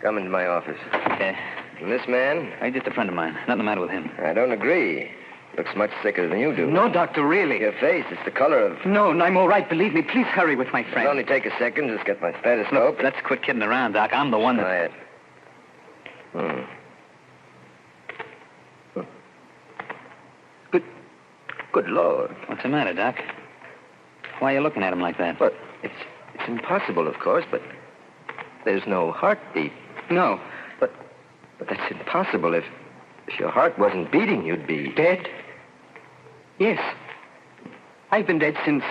Come into my office. Okay. And this man? He's just a friend of mine. Nothing the matter with him. I don't agree. Looks much sicker than you do. No, Doctor, really. Your face, it's the color of... No, I'm all right. Believe me. Please hurry with my friend. It'll only take a second. Just get my stethoscope. Look, let's quit kidding around, Doc. I'm the one that... Quiet. Good Lord. What's the matter, Doc? Why are you looking at him like that? But it's impossible, of course, but there's no heartbeat. No. But that's impossible. If your heart wasn't beating, you'd be... Dead? Yes. I've been dead since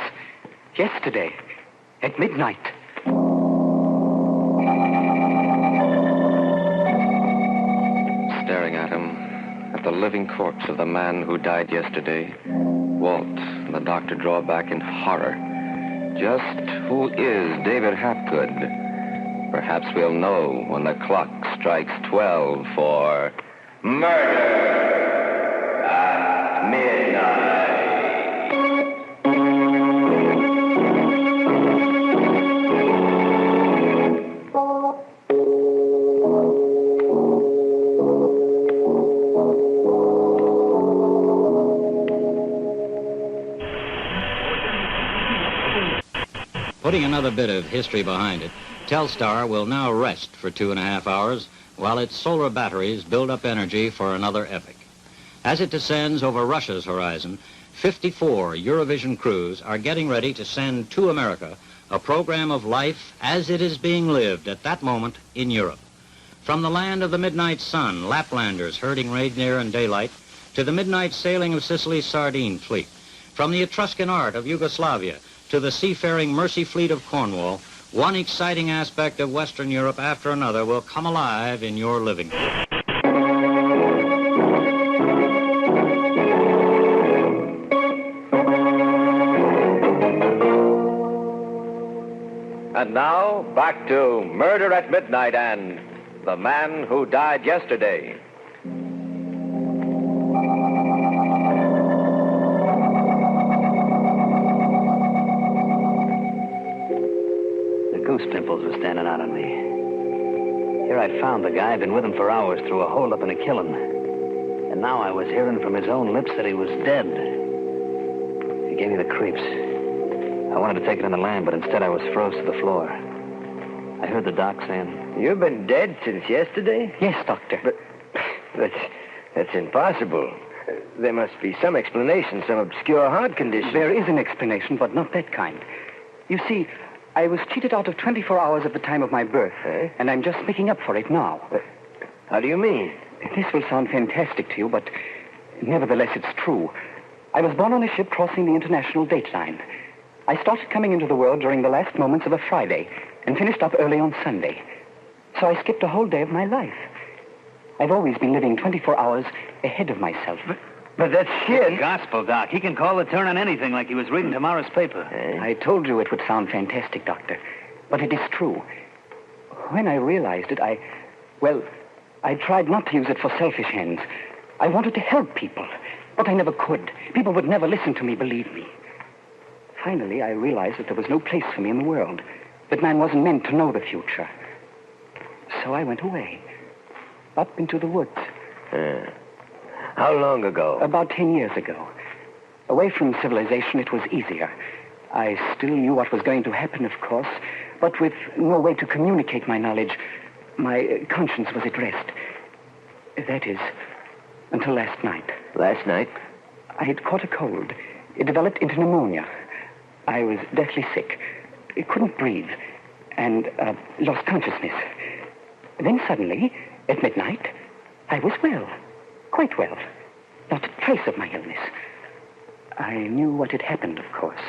yesterday, at midnight. Staring at him, at the living corpse of the man who died yesterday, Walt and the doctor draw back in horror. Just who is David Hapgood? Perhaps we'll know when the clock strikes 12 for Murder at midnight. Putting another bit of history behind it, Telstar will now rest for 2.5 hours while its solar batteries build up energy for another epic. As it descends over Russia's horizon, 54 Eurovision crews are getting ready to send to America a program of life as it is being lived at that moment in Europe. From the land of the midnight sun, Laplanders herding reindeer in daylight, to the midnight sailing of Sicily's sardine fleet. From the Etruscan art of Yugoslavia to the seafaring Mercy Fleet of Cornwall, one exciting aspect of Western Europe after another will come alive in your living room. And now, back to Murder at Midnight and The Man Who Died Yesterday. Goose pimples were standing out on me. Here I'd found the guy, been with him for hours through a hole-up in a kiln. And now I was hearing from his own lips that he was dead. It gave me the creeps. I wanted to take it in the land, but instead I was froze to the floor. I heard the doc saying... You've been dead since yesterday? Yes, Doctor. But that's impossible. There must be some explanation, some obscure heart condition. There is an explanation, but not that kind. You see... I was cheated out of 24 hours at the time of my birth, and I'm just making up for it now. How do you mean? This will sound fantastic to you, but nevertheless it's true. I was born on a ship crossing the international date line. I started coming into the world during the last moments of a Friday and finished up early on Sunday. So I skipped a whole day of my life. I've always been living 24 hours ahead of myself. But that's shit. Gospel, Doc. He can call the turn on anything like he was reading tomorrow's paper. I told you it would sound fantastic, Doctor. But it is true. When I realized it, I tried not to use it for selfish ends. I wanted to help people, but I never could. People would never listen to me, believe me. Finally, I realized that there was no place for me in the world, that man wasn't meant to know the future. So I went away, up into the woods. How long ago? About 10 years ago. Away from civilization, it was easier. I still knew what was going to happen, of course, but with no way to communicate my knowledge, my conscience was at rest. That is, until last night. Last night? I had caught a cold. It developed into pneumonia. I was deathly sick. I couldn't breathe and lost consciousness. Then suddenly, at midnight, I was well. Quite well. Not a trace of my illness. I knew what had happened, of course.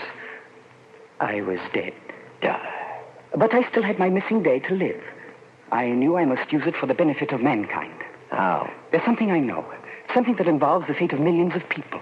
I was dead. But I still had my missing day to live. I knew I must use it for the benefit of mankind. How? There's something I know. Something that involves the fate of millions of people.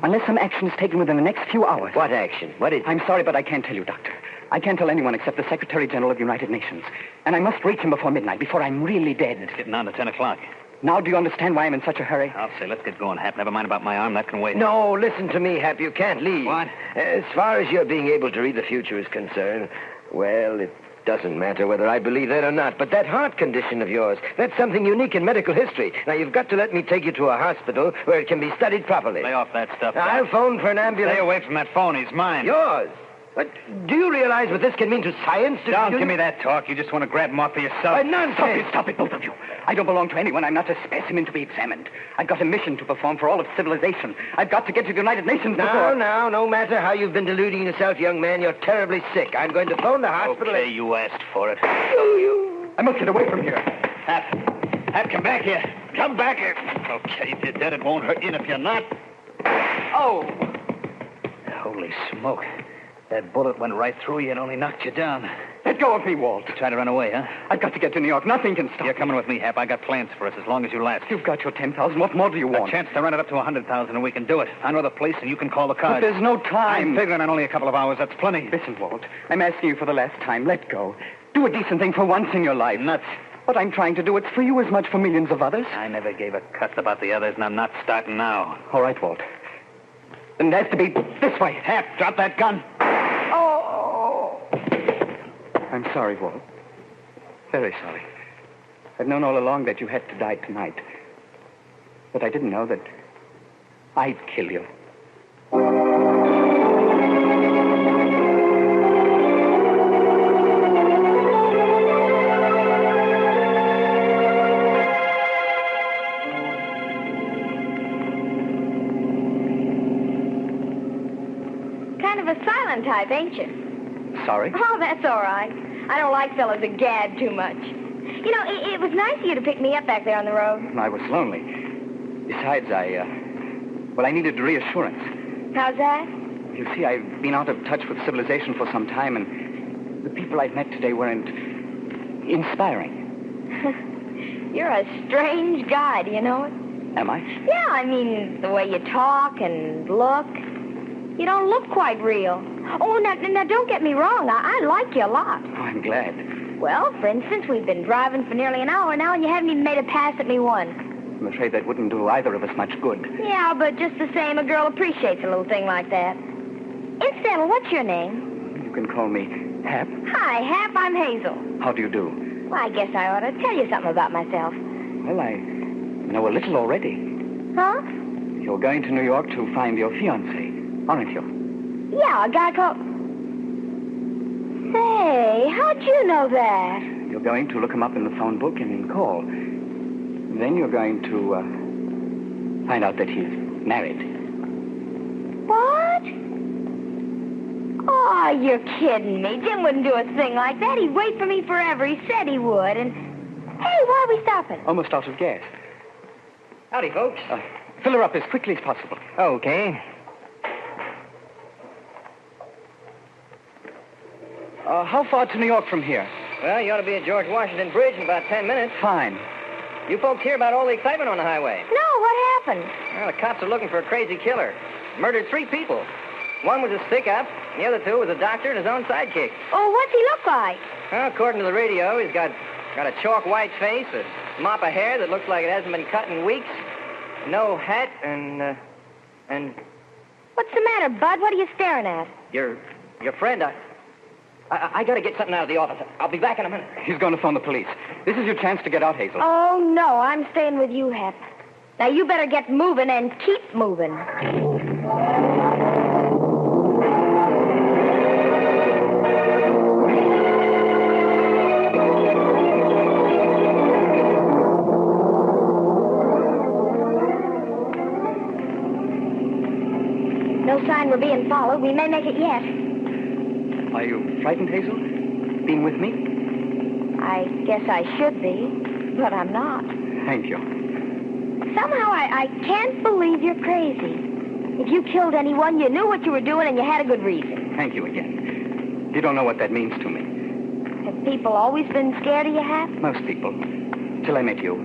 Unless some action is taken within the next few hours. What action? What is it? I'm sorry, but I can't tell you, Doctor. I can't tell anyone except the Secretary General of the United Nations. And I must reach him before midnight, before I'm really dead. It's getting on to 10 o'clock. Now do you understand why I'm in such a hurry? I'll say, let's get going, Hap. Never mind about my arm. That can wait. No, listen to me, Hap. You can't leave. What? As far as your being able to read the future is concerned, well, doesn't matter whether I believe that or not, but that heart condition of yours, that's something unique in medical history. Now, you've got to let me take you to a hospital where it can be studied properly. Lay off that stuff, Doc. I'll phone for an ambulance. Stay away from that phone. He's mine. Yours? But do you realize what this can mean to science? Don't give me that talk. You just want to grab him off for yourself. Nonsense! Stop it, both of you. I don't belong to anyone. I'm not a specimen to be examined. I've got a mission to perform for all of civilization. I've got to get to the United Nations before... Now, no matter how you've been deluding yourself, young man, you're terribly sick. I'm going to phone the hospital. Okay, you asked for it. I must get away from here. Hap, come back here. Come back here. Okay, if you're dead, it won't hurt you, and if you're not... Oh! Holy smoke. That bullet went right through you and only knocked you down. Let go of me, Walt. You tried to run away, huh? I've got to get to New York. Nothing can stop You're coming with me, Hap. I got plans for us as long as you last. You've got your 10,000. What more do you want? A chance to run it up to 100,000, and we can do it. I know the place, and you can call the cars. But there's no time. I'm figuring on only a couple of hours. That's plenty. Listen, Walt. I'm asking you for the last time. Let go. Do a decent thing for once in your life. Nuts. What I'm trying to do, it's for you as much for millions of others. I never gave a cuss about the others, and I'm not starting now. All right, Walt. Then it has to be this way. Hap, drop that gun. I'm sorry, Walt. Very sorry. I've known all along that you had to die tonight. But I didn't know that I'd kill you. Kind of a silent type, ain't you? Sorry? Oh, that's all right. I don't like fellas that gad too much. You know, it was nice of you to pick me up back there on the road. I was lonely. Besides, I needed reassurance. How's that? You see, I've been out of touch with civilization for some time, and the people I've met today weren't inspiring. You're a strange guy, do you know it? Am I? Yeah, I mean, the way you talk and look. You don't look quite real. Oh, now don't get me wrong. I like you a lot. Oh, I'm glad. Well, for instance, we've been driving for nearly an hour now, and you haven't even made a pass at me once. I'm afraid that wouldn't do either of us much good. Yeah, but just the same, a girl appreciates a little thing like that. Incidentally, what's your name? You can call me Hap. Hi, Hap. I'm Hazel. How do you do? Well, I guess I ought to tell you something about myself. Well, I know a little already. Huh? You're going to New York to find your fiancé, aren't you? Yeah, a guy called... Say, how'd you know that? You're going to look him up in the phone book and call. Then you're going to find out that he's married. What? Oh, you're kidding me. Jim wouldn't do a thing like that. He'd wait for me forever. He said he would. And, hey, why are we stopping? Almost out of gas. Howdy, folks. Fill her up as quickly as possible. Okay. How far to New York from here? Well, you ought to be at George Washington Bridge in about 10 minutes. Fine. You folks hear about all the excitement on the highway? No, what happened? Well, the cops are looking for a crazy killer. Murdered 3 people. One was a stick-up, and the other 2 was a doctor and his own sidekick. Oh, what's he look like? Well, according to the radio, he's got a chalk white face, a mop of hair that looks like it hasn't been cut in weeks, no hat, and... What's the matter, Bud? What are you staring at? Your friend, I got to get something out of the office. I'll be back in a minute. He's going to phone the police. This is your chance to get out, Hazel. Oh, no, I'm staying with you, Hap. Now, you better get moving and keep moving. No sign we're being followed. We may make it yet. Are you frightened, Hazel? Being with me? I guess I should be, but I'm not. Thank you. Somehow I can't believe you're crazy. If you killed anyone, you knew what you were doing and you had a good reason. Thank you again. You don't know what that means to me. Have people always been scared of you, Hap? Most people. Till I met you.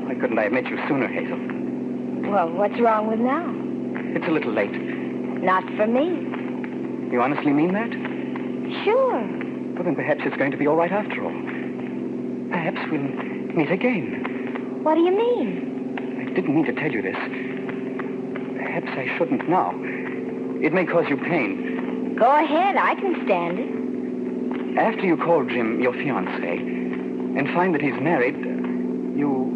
Why couldn't I have met you sooner, Hazel? Well, what's wrong with now? It's a little late. Not for me. You honestly mean that? Sure. Well, then perhaps it's going to be all right after all. Perhaps we'll meet again. What do you mean? I didn't mean to tell you this. Perhaps I shouldn't now. It may cause you pain. Go ahead. I can stand it. After you call Jim your fiancé and find that he's married, you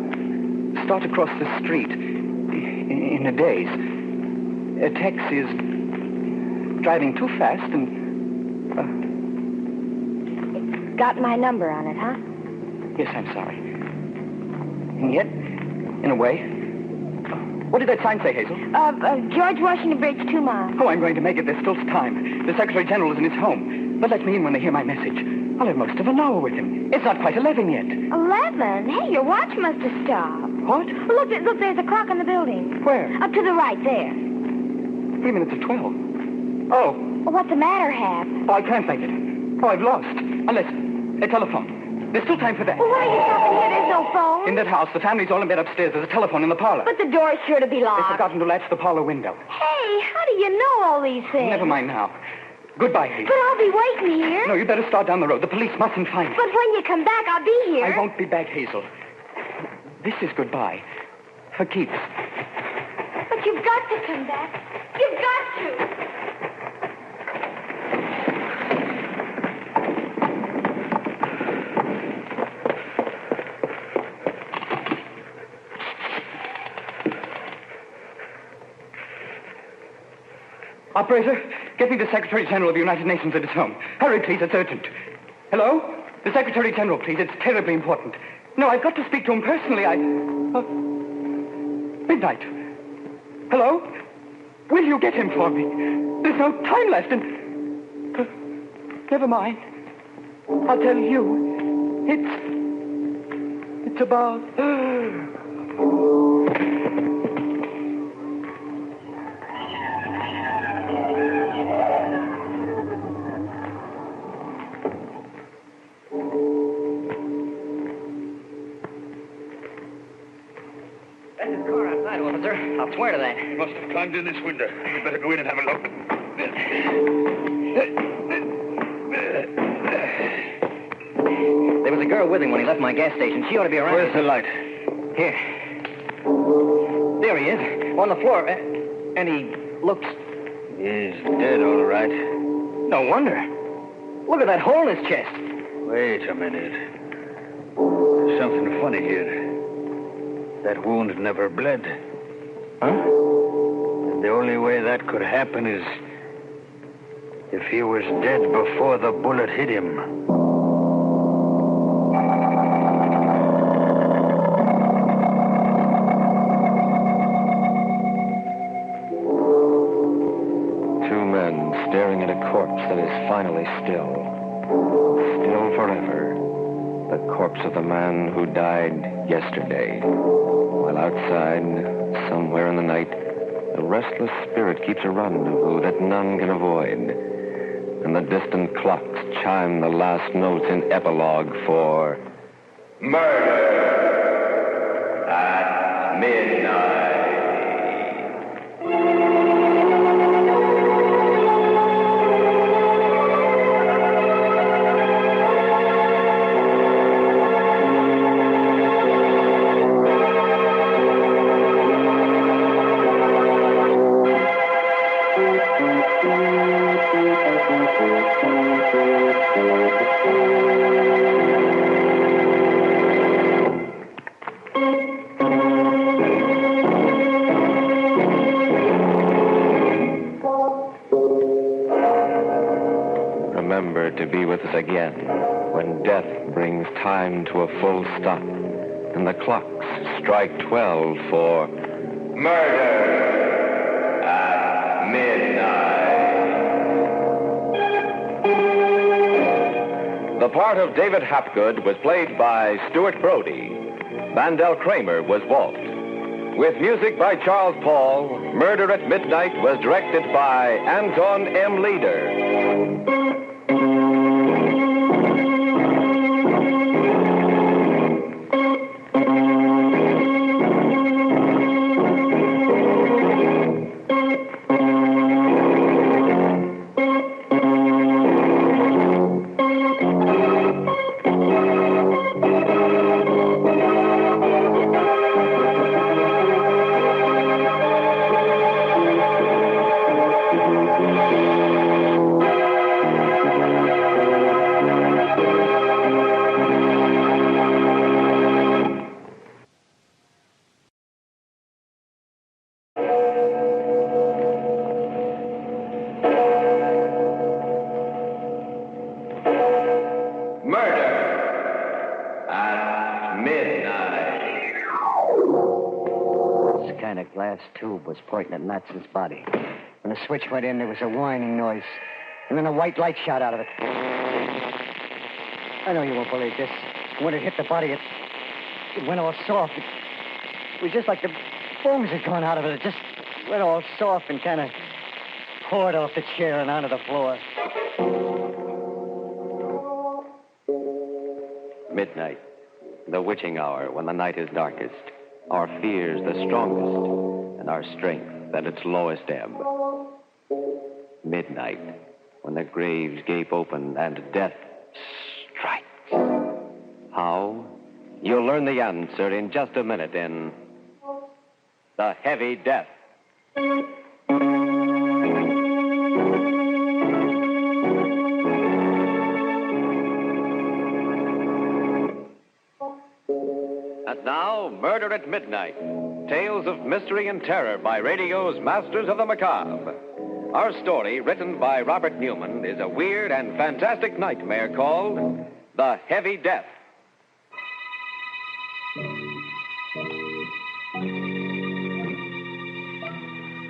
start across the street in a daze. A taxi is driving too fast and... It's got my number on it, huh? Yes, I'm sorry. And yet, in a way... What did that sign say, Hazel? George Washington Bridge, 2 miles. Oh, I'm going to make it. There's still time. The Secretary General is in his home. But let me in when they hear my message. I'll have most of an hour with him. It's not quite 11 yet. 11? Hey, your watch must have stopped. What? Well, look, there's a clock on the building. Where? Up to the right, there. 3 minutes of 12. Oh. Well, what's the matter, Hap? Oh, I can't make it. Oh, I've lost. Unless... a telephone. There's still time for that. Well, why are you stopping here? There's no phone. In that house, the family's all in bed upstairs. There's a telephone in the parlor. But the door's sure to be locked. They've forgotten to latch the parlor window. Hey, how do you know all these things? Never mind now. Goodbye, Hazel. But I'll be waiting here. No, you'd better start down the road. The police mustn't find you. But when you come back, I'll be here. I won't be back, Hazel. This is goodbye. For keeps. But you've got to come back. You've got to. Operator, get me the Secretary General of the United Nations at his home. Hurry, please. It's urgent. Hello? The Secretary General, please. It's terribly important. No, I've got to speak to him personally. Midnight. Hello? Will you get him for me? There's no time left and... never mind. I'll tell you. It's about... Officer. I'll swear to that. He must have climbed in this window. You'd better go in and have a look. There was a girl with him when he left my gas station. She ought to be around. Where's the light? Here. There he is, on the floor. And he looks... He's dead, all right. No wonder. Look at that hole in his chest. Wait a minute. There's something funny here. That wound never bled. Huh? And the only way that could happen is if he was dead before the bullet hit him. Two men staring at a corpse that is finally still. Still forever. The corpse of the man who died yesterday. While outside, somewhere in the night, a restless spirit keeps a rendezvous that none can avoid. And the distant clocks chime the last notes in epilogue for... Murder at midnight. Remember to be with us again when death brings time to a full stop and the clocks strike 12 for... Murder at midnight. The part of David Hapgood was played by Stuart Brody. Mandel Kramer was Walt. With music by Charles Paul, Murder at Midnight was directed by Anton M. Leader. kind of glass tube was pointing at Matson's body. When the switch went in, there was a whining noise. And then a white light shot out of it. I know you won't believe this. When it hit the body, it went all soft. It was just like the bones had gone out of it. It just went all soft and kind of poured off the chair and onto the floor. Midnight, the witching hour when the night is darkest, our fears the strongest, and our strength at its lowest ebb. Midnight, when the graves gape open and death strikes. How? You'll learn the answer in just a minute in The Heavy Death. And now, Murder at Midnight. Tales of mystery and terror by radio's Masters of the Macabre. Our story, written by Robert Newman, is a weird and fantastic nightmare called The Heavy Death.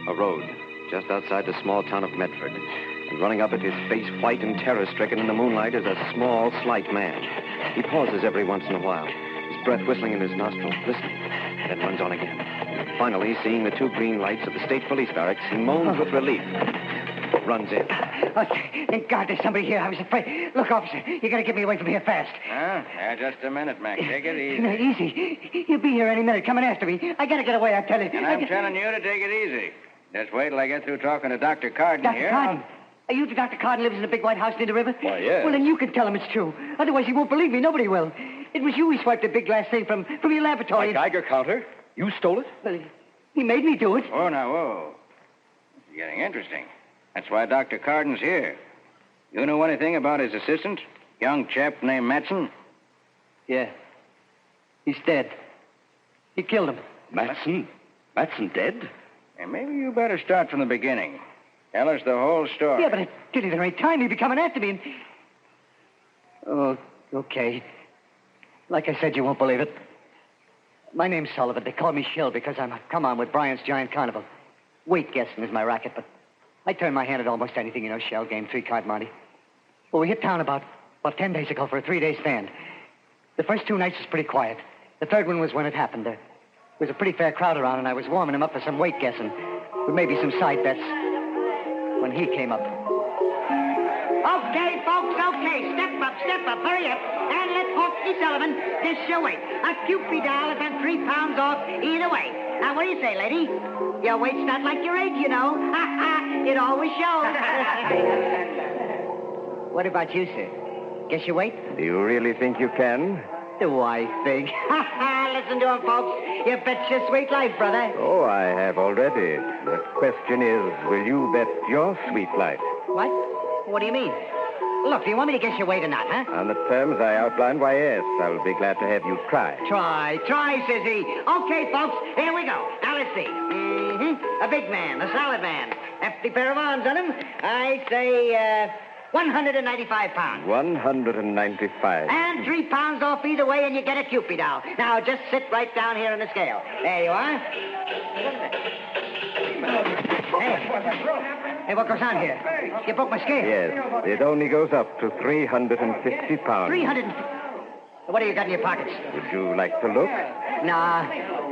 A road just outside the small town of Medford. And running up at his face white and terror-stricken in the moonlight is a small, slight man. He pauses every once in a while, his breath whistling in his nostrils, listening, and then runs on again. Finally, seeing the two green lights of the state police barracks, he moans with relief. Runs in. Oh, thank God there's somebody here. I was afraid. Look, officer, you gotta get me away from here fast. Yeah, just a minute, Mac. Take it easy. No, easy. He'll be here any minute, coming after me. I gotta get away, I tell you. And I'm telling you to take it easy. Just wait till I get through talking to Dr. Carden Dr. here. Carden? Are you the Dr. Carden lives in the big white house near the river? Why, yes. Well, then you can tell him it's true. Otherwise, he won't believe me. Nobody will. It was you who swiped the big glass thing from your laboratory. My Geiger counter? You stole it? Well, he made me do it. Oh, now, whoa. This is getting interesting. That's why Dr. Carden's here. You know anything about his assistant? Young chap named Matson? Yeah. He's dead. He killed him. Matson? Matson dead? And maybe you better start from the beginning. Tell us the whole story. Yeah, but I did it at the right time. He'd be coming after me and... Oh, okay. Like I said, you won't believe it. My name's Sullivan. They call me Shill because I'm a come-on with Bryant's Giant Carnival. Weight guessing is my racket, but I turn my hand at almost anything, you know, shell game, 3-card Monte. Well, we hit town about 10 days ago for a 3-day stand. The first 2 nights was pretty quiet. The third one was when it happened. There was a pretty fair crowd around, and I was warming him up for some weight guessing, with maybe some side bets, when he came up. Okay, folks, okay. Step up, hurry up. And let Foxy Sullivan dish your weight. A Cupid doll is on 3 pounds off either way. Now, what do you say, lady? Your weight's not like your age, you know. It always shows. What about you, sir? Guess your weight? Do you really think you can? Do I think? Listen to him, folks. You bet your sweet life, brother. Oh, I have already. The question is, will you bet your sweet life? What? What do you mean? Look, do you want me to guess your weight or not, huh? On the terms I outlined, why, yes. I'll be glad to have you try. Try, says he. Okay, folks, here we go. Now, let's see. A big man, a solid man. Hefty pair of arms on him. I say, 195 pounds. 195. And 3 pounds off either way, and you get a Cupid doll. Now, just sit right down here on the scale. There you are. Hey, what goes on here? You broke my scale. Yes, it only goes up to 350 pounds. 300. What do you got in your pockets? Would you like to look? Nah.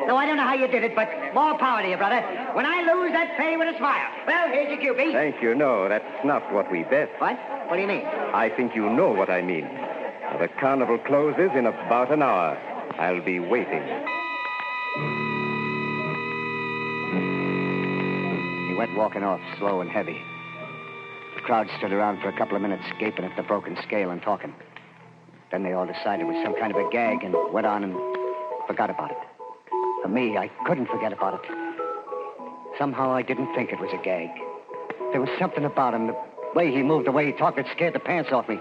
No, I don't know how you did it, but more power to you, brother. When I lose, I'd pay with a smile. Well, here's your Cupid. Thank you. No, that's not what we bet. What? What do you mean? I think you know what I mean. The carnival closes in about an hour. I'll be waiting. He went walking off, slow and heavy. The crowd stood around for a couple of minutes, gaping at the broken scale and talking. Then they all decided it was some kind of a gag and went on and forgot about it. For me, I couldn't forget about it. Somehow I didn't think it was a gag. There was something about him, the way he moved, the way he talked, it scared the pants off me.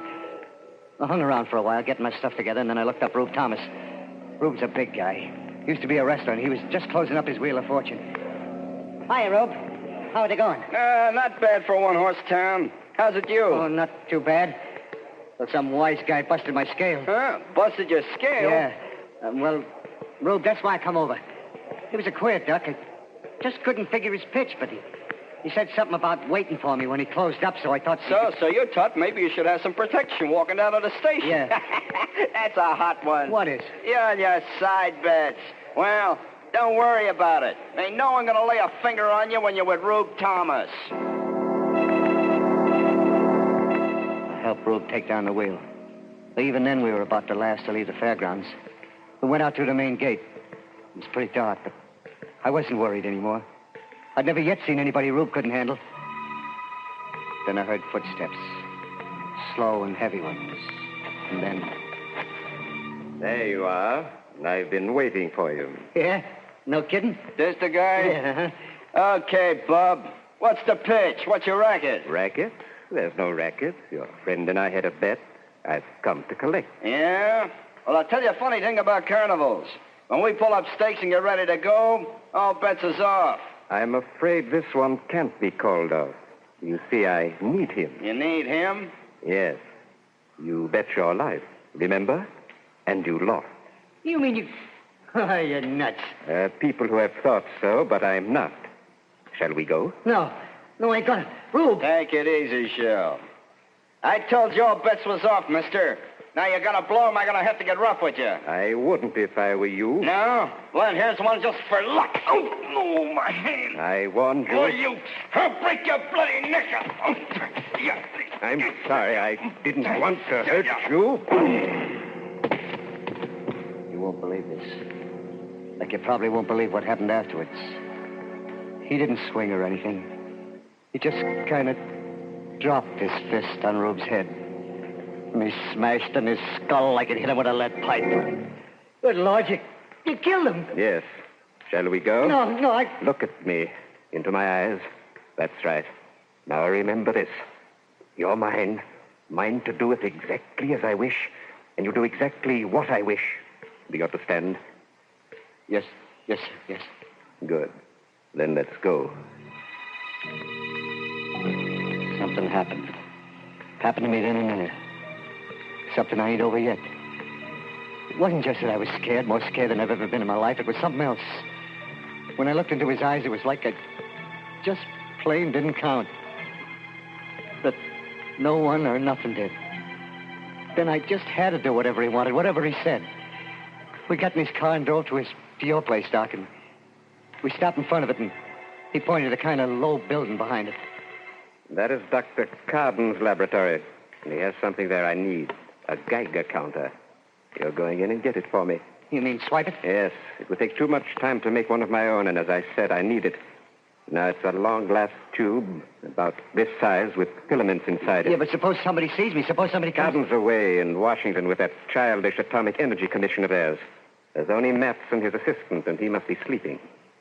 I hung around for a while, getting my stuff together, and then I looked up Rube Thomas. Rube's a big guy. He used to be a wrestler, and he was just closing up his Wheel of Fortune. Hiya, Rube. How are they going? Not bad for a one-horse town. How's it you? Oh, not too bad. Well, some wise guy busted my scale. Huh? Busted your scale? Yeah. Well, Rube, that's why I come over. He was a queer duck. Just couldn't figure his pitch, but he said something about waiting for me when he closed up, so I thought... So you thought maybe you should have some protection walking down to the station. Yeah. That's a hot one. What is? You're on your side bets. Well, don't worry about it. Ain't no one gonna lay a finger on you when you're with Rube Thomas. I helped Rube take down the wheel. But even then, we were about the last to leave the fairgrounds. We went out through the main gate. It was pretty dark, but I wasn't worried anymore. I'd never yet seen anybody Rube couldn't handle. Then I heard footsteps. Slow and heavy ones. And then... There you are. I've been waiting for you. Yeah? No kidding? This the guy? Yeah. Okay, Bub. What's the pitch? What's your racket? Racket? There's no racket. Your friend and I had a bet. I've come to collect. Yeah? Well, I'll tell you a funny thing about carnivals. When we pull up stakes and get ready to go, all bets is off. I'm afraid this one can't be called off. You see, I need him. You need him? Yes. You bet your life, remember? And you lost. You mean you... Oh, you're nuts. People who have thought so, but I'm not. Shall we go? No, I ain't gonna. Rube! Take it easy, Shell. I told you all bets was off, mister. Now you're gonna blow him, I'm gonna have to get rough with you. I wouldn't if I were you. No? Well, here's one just for luck. Oh, no, my hand. I warned you. Oh, you... I'll break your bloody neck. Oh, yeah. I'm sorry. I didn't want to hurt you. You won't believe this. Like you probably won't believe what happened afterwards. He didn't swing or anything. He just kind of dropped his fist on Rube's head. And he smashed in his skull like it hit him with a lead pipe. Good Lord, you killed him. Yes. Shall we go? No, I... Look at me. Into my eyes. That's right. Now remember this. You're mine. Mine to do it exactly as I wish. And you do exactly what I wish. Do you understand? Yes. Good. Then let's go. Something happened. Happened to me then and there. Something I ain't over yet. It wasn't just that I was scared, more scared than I've ever been in my life. It was something else. When I looked into his eyes, it was like I just plain didn't count. That no one or nothing did. Then I just had to do whatever he wanted, whatever he said. We got in his car and drove to your place, Doc, and we stopped in front of it, and he pointed at a kind of low building behind it. That is Dr. Carden's laboratory. And he has something there I need. A Geiger counter. You're going in and get it for me. You mean swipe it? Yes. It would take too much time to make one of my own, and as I said, I need it. Now, it's a long glass tube, about this size, with filaments inside it. Yeah, but suppose somebody sees me. Suppose somebody comes... Carden's away in Washington with that childish Atomic Energy Commission of theirs. There's only Matson, his assistant, and he must be sleeping.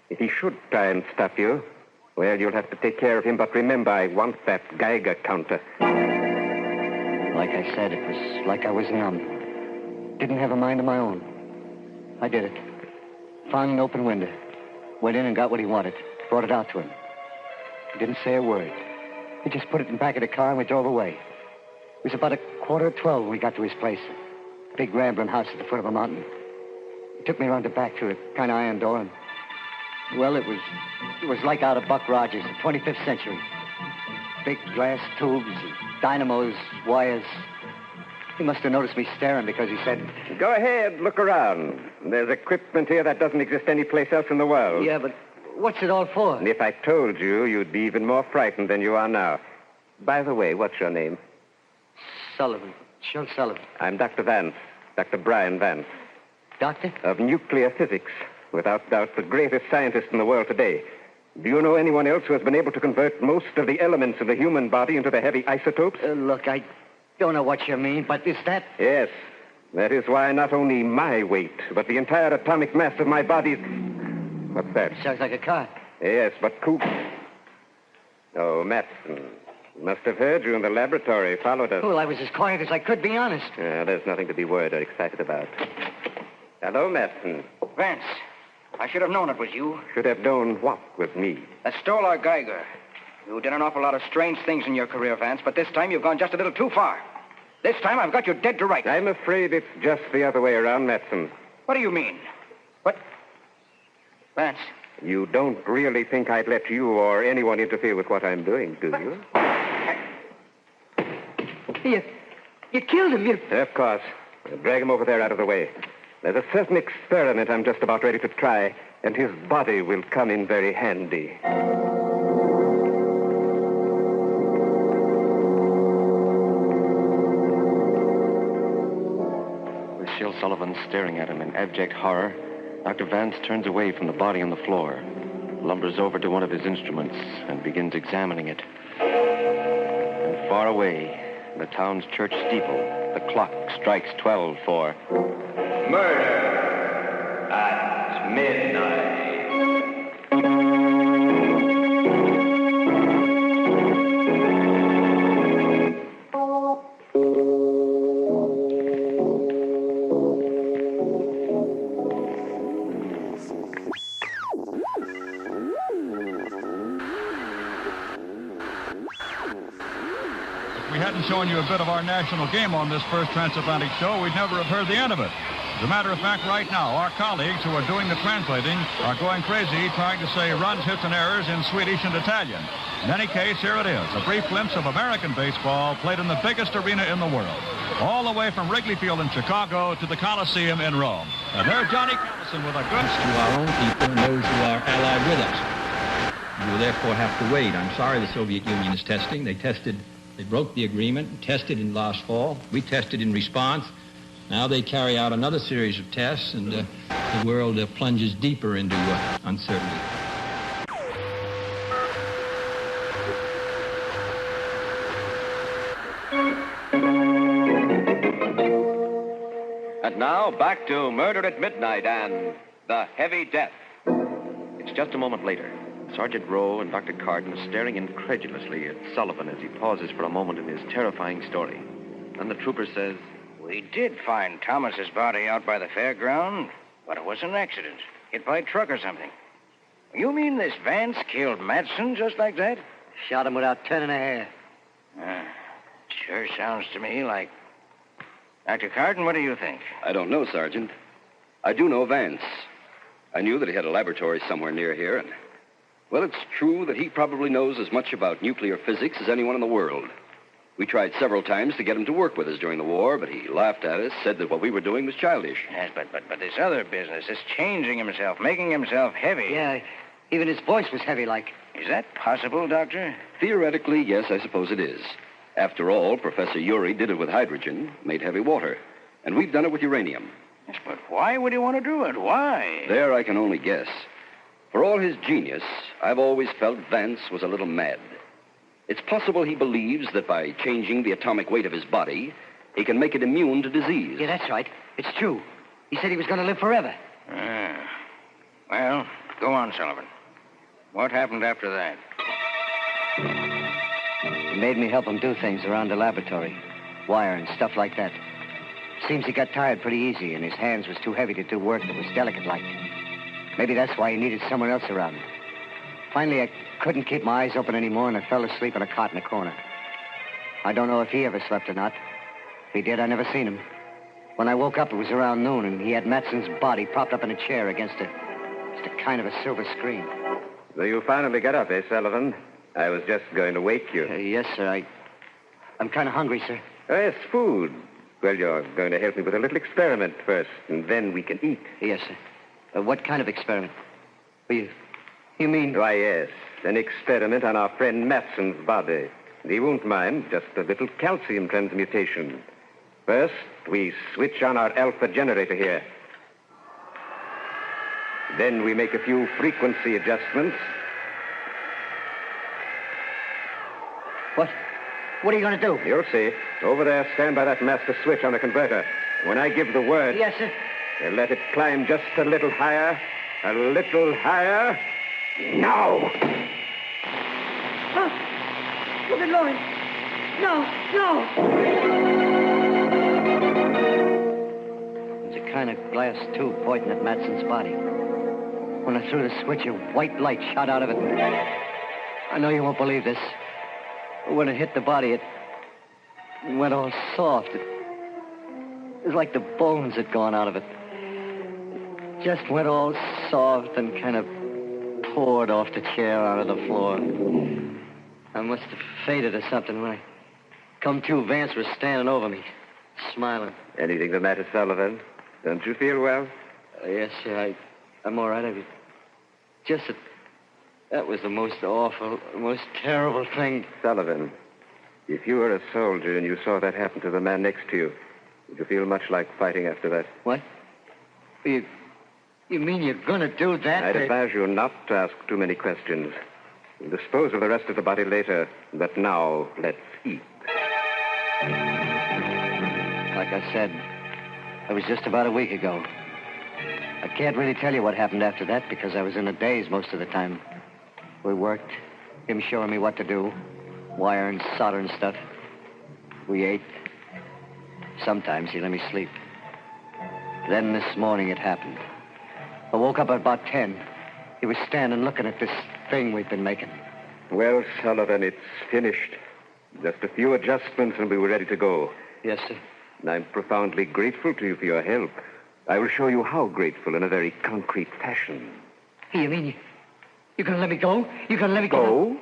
If he should try and stop you, well, you'll have to take care of him. But remember, I want that Geiger counter. Like I said, it was like I was numb. Didn't have a mind of my own. I did it. Found an open window. Went in and got what he wanted. Brought it out to him. He didn't say a word. He just put it in the back of the car and we drove away. It was about 11:45 when we got to his place. A big rambling house at the foot of a mountain. He took me around the back through a kind of iron door and... Well, it was like out of Buck Rogers, the 25th century. Big glass tubes, dynamos, wires. He must have noticed me staring because he said... Go ahead, look around. There's equipment here that doesn't exist anyplace else in the world. Yeah, but what's it all for? And if I told you, you'd be even more frightened than you are now. By the way, what's your name? Sullivan. Shel Sullivan. I'm Dr. Vance. Dr. Brian Vance. Doctor? Of nuclear physics. Without doubt, the greatest scientist in the world today. Do you know anyone else who has been able to convert most of the elements of the human body into the heavy isotopes? Look, I don't know what you mean, but is that... Yes. That is why not only my weight, but the entire atomic mass of my body... What's that? Sounds like a car. Yes, but who... Oh, Matson. Must have heard you in the laboratory, followed us. Well, I was as quiet as I could, be honest. There's nothing to be worried or excited about. Hello, Matson. Vance, I should have known it was you. Should have known what was me? That stole our Geiger. You did an awful lot of strange things in your career, Vance, but this time you've gone just a little too far. This time I've got you dead to rights. I'm afraid it's just the other way around, Matson. What do you mean? What? Vance, You don't really think I'd let you or anyone interfere with what I'm doing, do you? You killed him. Of course. I'll drag him over there out of the way. There's a certain experiment I'm just about ready to try, and his body will come in very handy. With Shil Sullivan staring at him in abject horror, Dr. Vance turns away from the body on the floor, lumbers over to one of his instruments, and begins examining it. And far away, in the town's church steeple, the clock strikes 12 for Murder at midnight. We hadn't shown you a bit of our national game on this first transatlantic show, we'd never have heard the end of it. As a matter of fact, right now, our colleagues who are doing the translating are going crazy trying to say runs, hits, and errors in Swedish and Italian. In any case, here it is, a brief glimpse of American baseball played in the biggest arena in the world, all the way from Wrigley Field in Chicago to the Coliseum in Rome. And there's Johnny Callison with a good... To our own people and those who are allied with us. You will therefore have to wait. I'm sorry the Soviet Union is testing. They broke the agreement, tested in last fall. We tested in response. Now they carry out another series of tests, and the world plunges deeper into uncertainty. And now, back to Murder at Midnight and The Heavy Death. It's just a moment later. Sergeant Rowe and Dr. Carden are staring incredulously at Sullivan as he pauses for a moment in his terrifying story. Then the trooper says, We did find Thomas's body out by the fairground, but it was an accident. Hit by a truck or something. You mean this Vance killed Matson just like that? Shot him without turning a hair. Sure sounds to me like... Dr. Carden, what do you think? I don't know, Sergeant. I do know Vance. I knew that he had a laboratory somewhere near here, and... Well, it's true that he probably knows as much about nuclear physics as anyone in the world. We tried several times to get him to work with us during the war, but he laughed at us, said that what we were doing was childish. Yes, but this other business, this changing himself, making himself heavy. Yeah, even his voice was heavy like. Is that possible, Doctor? Theoretically, yes, I suppose it is. After all, Professor Urey did it with hydrogen, made heavy water. And we've done it with uranium. Yes, but why would he want to do it? Why? There I can only guess. For all his genius, I've always felt Vance was a little mad. It's possible he believes that by changing the atomic weight of his body, he can make it immune to disease. Yeah, that's right. It's true. He said he was going to live forever. Well, go on, Sullivan. What happened after that? He made me help him do things around the laboratory. Wire and stuff like that. Seems he got tired pretty easy, and his hands was too heavy to do work that was delicate-like. Maybe that's why he needed someone else around. Finally, I couldn't keep my eyes open anymore, and I fell asleep on a cot in the corner. I don't know if he ever slept or not. If he did, I never seen him. When I woke up, it was around noon, and he had Matson's body propped up in a chair against a kind of a silver screen. So you finally got up, eh, Sullivan? I was just going to wake you. Yes, sir. I'm kind of hungry, sir. Oh, yes, food. Well, you're going to help me with a little experiment first, and then we can eat. Yes, sir. What kind of experiment? You mean... Why, yes. An experiment on our friend Matson's body. He won't mind. Just a little calcium transmutation. First, we switch on our alpha generator here. Then we make a few frequency adjustments. What are you going to do? You'll see. Over there, stand by that master switch on the converter. When I give the word... Yes, sir. Let it climb just a little higher. A little higher. Now! Oh, look at Lloyd. No. There's a kind of glass tube pointing at Matson's body. When I threw the switch, a white light shot out of it. I know you won't believe this. But when it hit the body, it went all soft. It was like the bones had gone out of it. Just went all soft and kind of poured off the chair onto the floor. I must have fainted or something when I come to. Vance was standing over me, smiling. Anything the matter, Sullivan? Don't you feel well? Yes, sir. I'm all right. That was the most awful, most terrible thing. Sullivan, if you were a soldier and you saw that happen to the man next to you, would you feel much like fighting after that? What? You mean you're going to do that? I'd advise you not to ask too many questions. We'll dispose of the rest of the body later, but now let's eat. Like I said, it was just about a week ago. I can't really tell you what happened after that because I was in a daze most of the time. We worked, him showing me what to do, wire and solder and stuff. We ate. Sometimes he let me sleep. Then this morning it happened. I woke up at about 10. He was standing looking at this thing we've been making. Well, Sullivan, it's finished. Just a few adjustments and we were ready to go. Yes, sir. And I'm profoundly grateful to you for your help. I will show you how grateful in a very concrete fashion. You mean you're going to let me go? You're going to let me go? Go?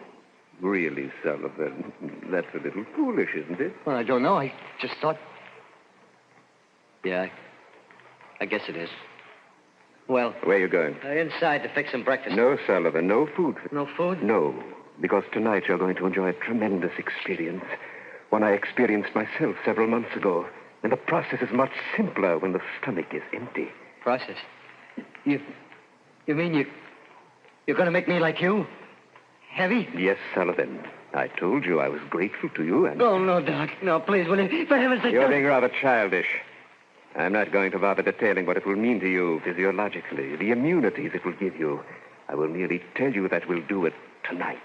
Really, Sullivan? That's a little foolish, isn't it? Well, I don't know. I just thought... Yeah, I guess it is. Well... Where are you going? Inside to fix some breakfast. No, Sullivan, no food. No food? No, because tonight you're going to enjoy a tremendous experience. One I experienced myself several months ago. And the process is much simpler when the stomach is empty. Process? You mean you're going to make me like you? Heavy? Yes, Sullivan. I told you I was grateful to you and... Oh, no, Doc. No, please, will you? For heaven's sake... You're being rather childish. I'm not going to bother detailing what it will mean to you physiologically, the immunities it will give you. I will merely tell you that we'll do it tonight.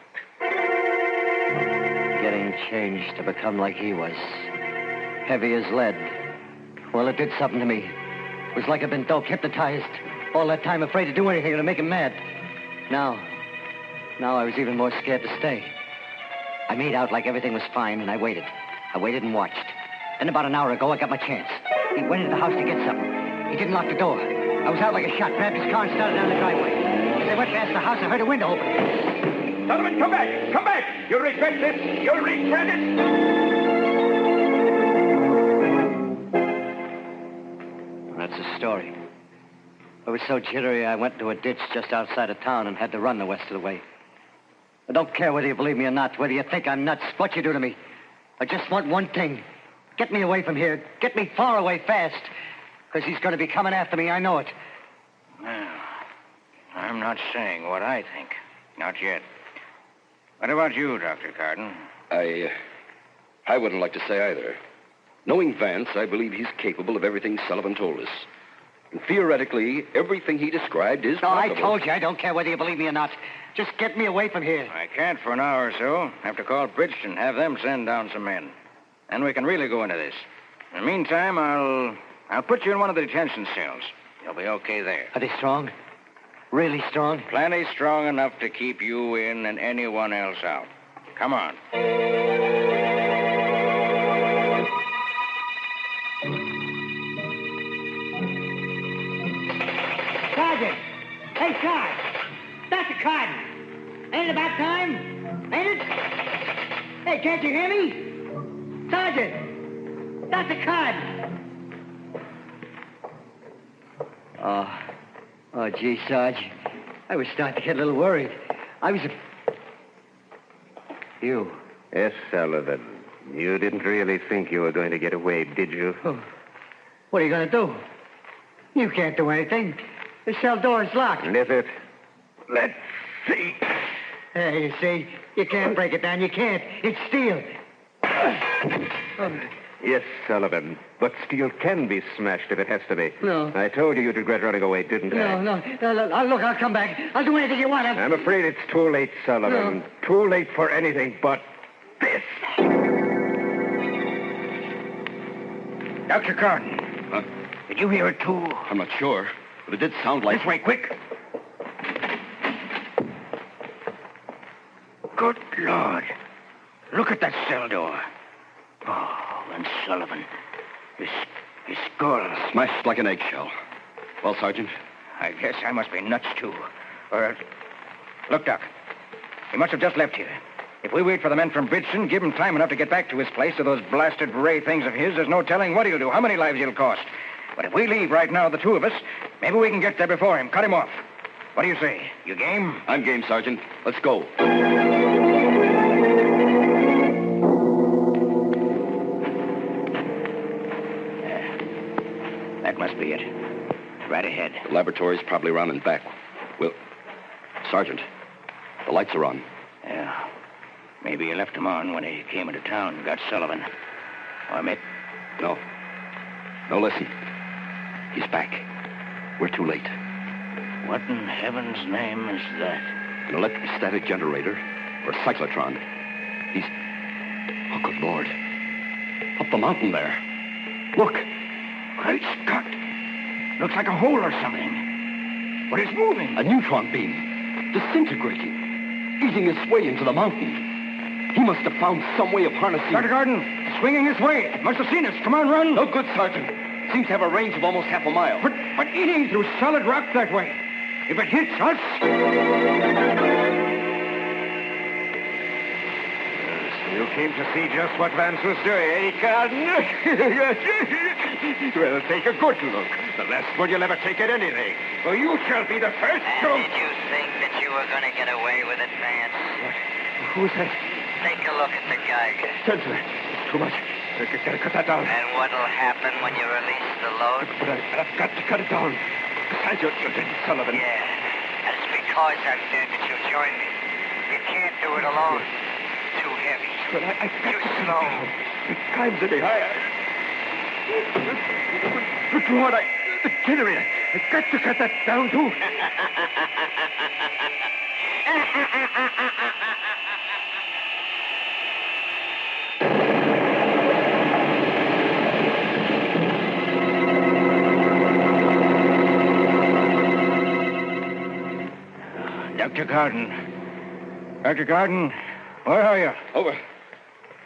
Getting changed to become like he was. Heavy as lead. Well, it did something to me. It was like I'd been doped, hypnotized. All that time afraid to do anything to make him mad. Now I was even more scared to stay. I made out like everything was fine, and I waited. I waited and watched. Then about an hour ago, I got my chance. He went into the house to get something. He didn't lock the door. I was out like a shot, grabbed his car and started down the driveway. As I went past the house, I heard a window open. Sullivan, come back! Come back! You'll regret this! You'll regret it! That's the story. I was so jittery, I went into a ditch just outside of town and had to run the rest of the way. I don't care whether you believe me or not, whether you think I'm nuts, what you do to me. I just want one thing. Get me away from here. Get me far away fast. Because he's going to be coming after me, I know it. Well, I'm not saying what I think. Not yet. What about you, Dr. Carden? I wouldn't like to say either. Knowing Vance, I believe he's capable of everything Sullivan told us. And theoretically, everything he described is possible. I told you, I don't care whether you believe me or not. Just get me away from here. I can't for an hour or so. Have to call Bridgeton, have them send down some men. Then we can really go into this. In the meantime, I'll put you in one of the detention cells. You'll be okay there. Are they strong? Really strong? Plenty strong enough to keep you in and anyone else out. Come on. Sergeant! Hey, Sarge! Dr. Carden! Ain't it about time? Ain't it? Hey, can't you hear me? Sergeant! Dr. Carden! Oh, gee, Sarge. I was starting to get a little worried. You. Yes, Sullivan. You didn't really think you were going to get away, did you? Oh. What are you going to do? You can't do anything. The cell door is locked. Is it? Let's see. Hey, you see, you can't break it down. You can't. It's steel. Yes, Sullivan. But steel can be smashed if it has to be. No. I told you you'd regret running away, didn't I? No. Look, I'll come back. I'll do anything you want. I'm afraid it's too late, Sullivan. No. Too late for anything but this. Dr. Carden. Huh? Did you hear it, too? I'm not sure, but it did sound like... This way, quick. Good Lord. Look at that cell door. Oh, and Sullivan. His skull. Smashed like an eggshell. Well, Sergeant? I guess I must be nuts, too. Or Look, Doc. He must have just left here. If we wait for the men from Bridgeton, give him time enough to get back to his place to those blasted ray things of his, there's no telling what he'll do, how many lives he'll cost. But if we leave right now, the two of us, maybe we can get there before him, cut him off. What do you say? You game? I'm game, Sergeant. Let's go. That must be it. Right ahead. The laboratory's probably around and back. Well, Sergeant, the lights are on. Yeah. Maybe he left them on when he came into town and got Sullivan. Or maybe... No. No, listen. He's back. We're too late. What in heaven's name is that? An electrostatic generator or a cyclotron. He's... Oh, good Lord. Up the mountain there. Look. Great Scott. Looks like a hole or something. But it's moving. A neutron beam. Disintegrating. Eating its way into the mountain. He must have found some way of harnessing... Dr. Gordon, it's swinging this way. Must have seen us. Come on, run. No good, Sergeant. Seems to have a range of almost half a mile. But eating through solid rock that way. If it hits us... You came to see just what Vance was doing, eh, Carden? Well, take a good look. The last one you'll ever take at anything. For you shall be the first to... Did you think that you were going to get away with it, Vance? Who's that? Take a look at the Geiger. Sensor. It's too much. Gotta cut that down. And what'll happen when you release the load? But I've got to cut it down. Besides, you're dead, Sullivan. Yeah. And it's because I'm dead that you'll join me. You can't do it alone. Too heavy. But I've got Too to slow. It climbs any higher. Good Lord, the generator. I've got to cut that down, too. Dr. Gordon. Dr. Gordon, where are you?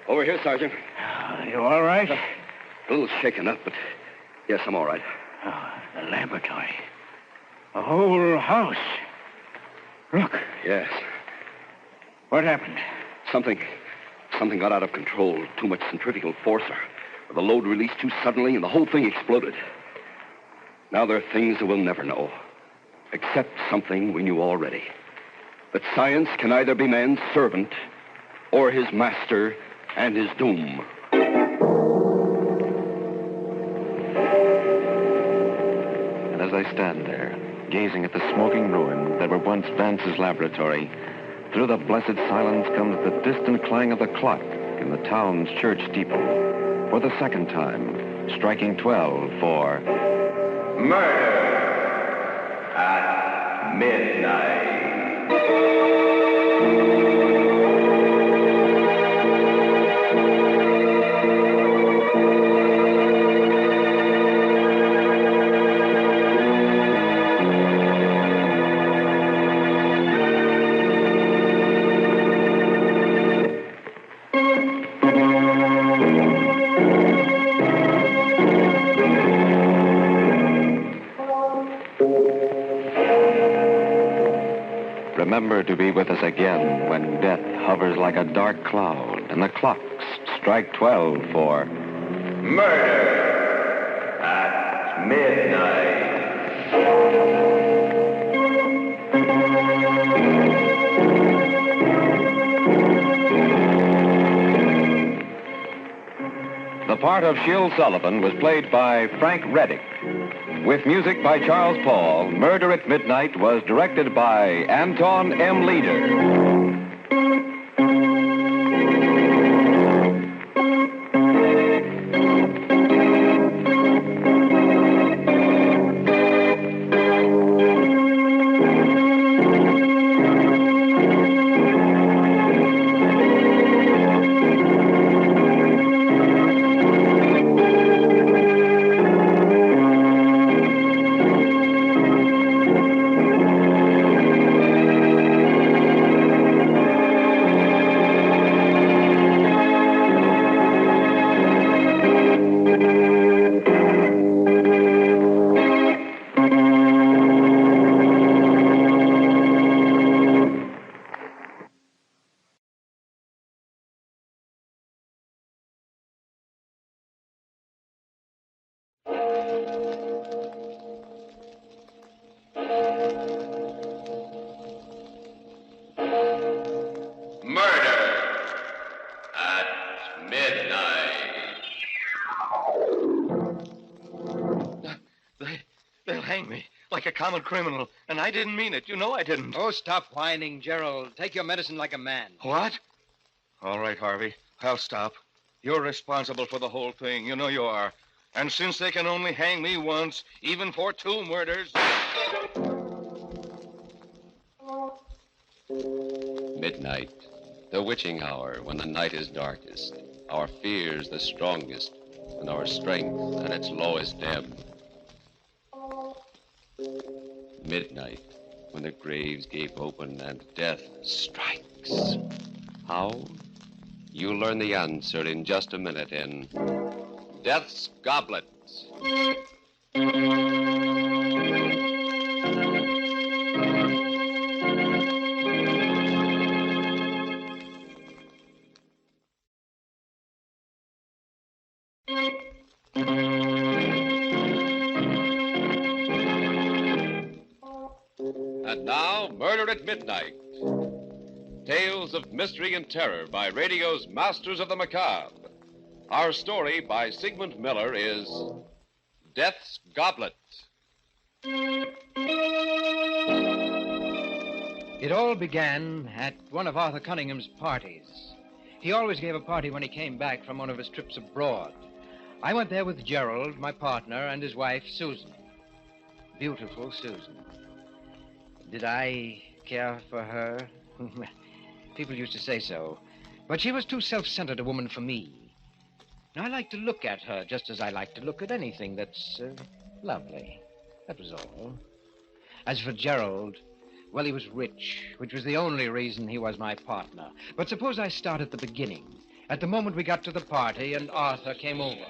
Over here, Sergeant. You all right? A little shaken up, but yes, I'm all right. Oh, the laboratory. A whole house. Look. Yes. What happened? Something got out of control. Too much centrifugal force, or the load released too suddenly, and the whole thing exploded. Now there are things that we'll never know. Except something we knew already. That science can either be man's servant or his master and his doom. And as I stand there, gazing at the smoking ruin that were once Vance's laboratory, through the blessed silence comes the distant clang of the clock in the town's church steeple. For the second time, striking 12 for... Murder at midnight. Remember to be with us again when death hovers like a dark cloud and the clocks strike 12 for... Murder at midnight. The part of Shill Sullivan was played by Frank Reddick. With music by Charles Paul, Murder at Midnight was directed by Anton M. Leader. hang me like a common criminal, and I didn't mean it. You know I didn't. Oh, stop whining, Gerald. Take your medicine like a man. What? All right, Harvey. I'll stop. You're responsible for the whole thing. You know you are. And since they can only hang me once, even for 2 murders... Midnight, the witching hour when the night is darkest, our fears the strongest, and our strength at its lowest ebb. Midnight, when the graves gape open and death strikes. How? You'll learn the answer in just a minute in Death's Goblet. And now, Murder at Midnight. Tales of mystery and terror by radio's Masters of the Macabre. Our story by Sigmund Miller is Death's Goblet. It all began at one of Arthur Cunningham's parties. He always gave a party when he came back from one of his trips abroad. I went there with Gerald, my partner, and his wife, Susan. Beautiful Susan. Did I care for her? People used to say so. But she was too self-centered a woman for me. I like to look at her just as I like to look at anything that's lovely. That was all. As for Gerald, well, he was rich, which was the only reason he was my partner. But suppose I start at the beginning, at the moment we got to the party and Arthur came over.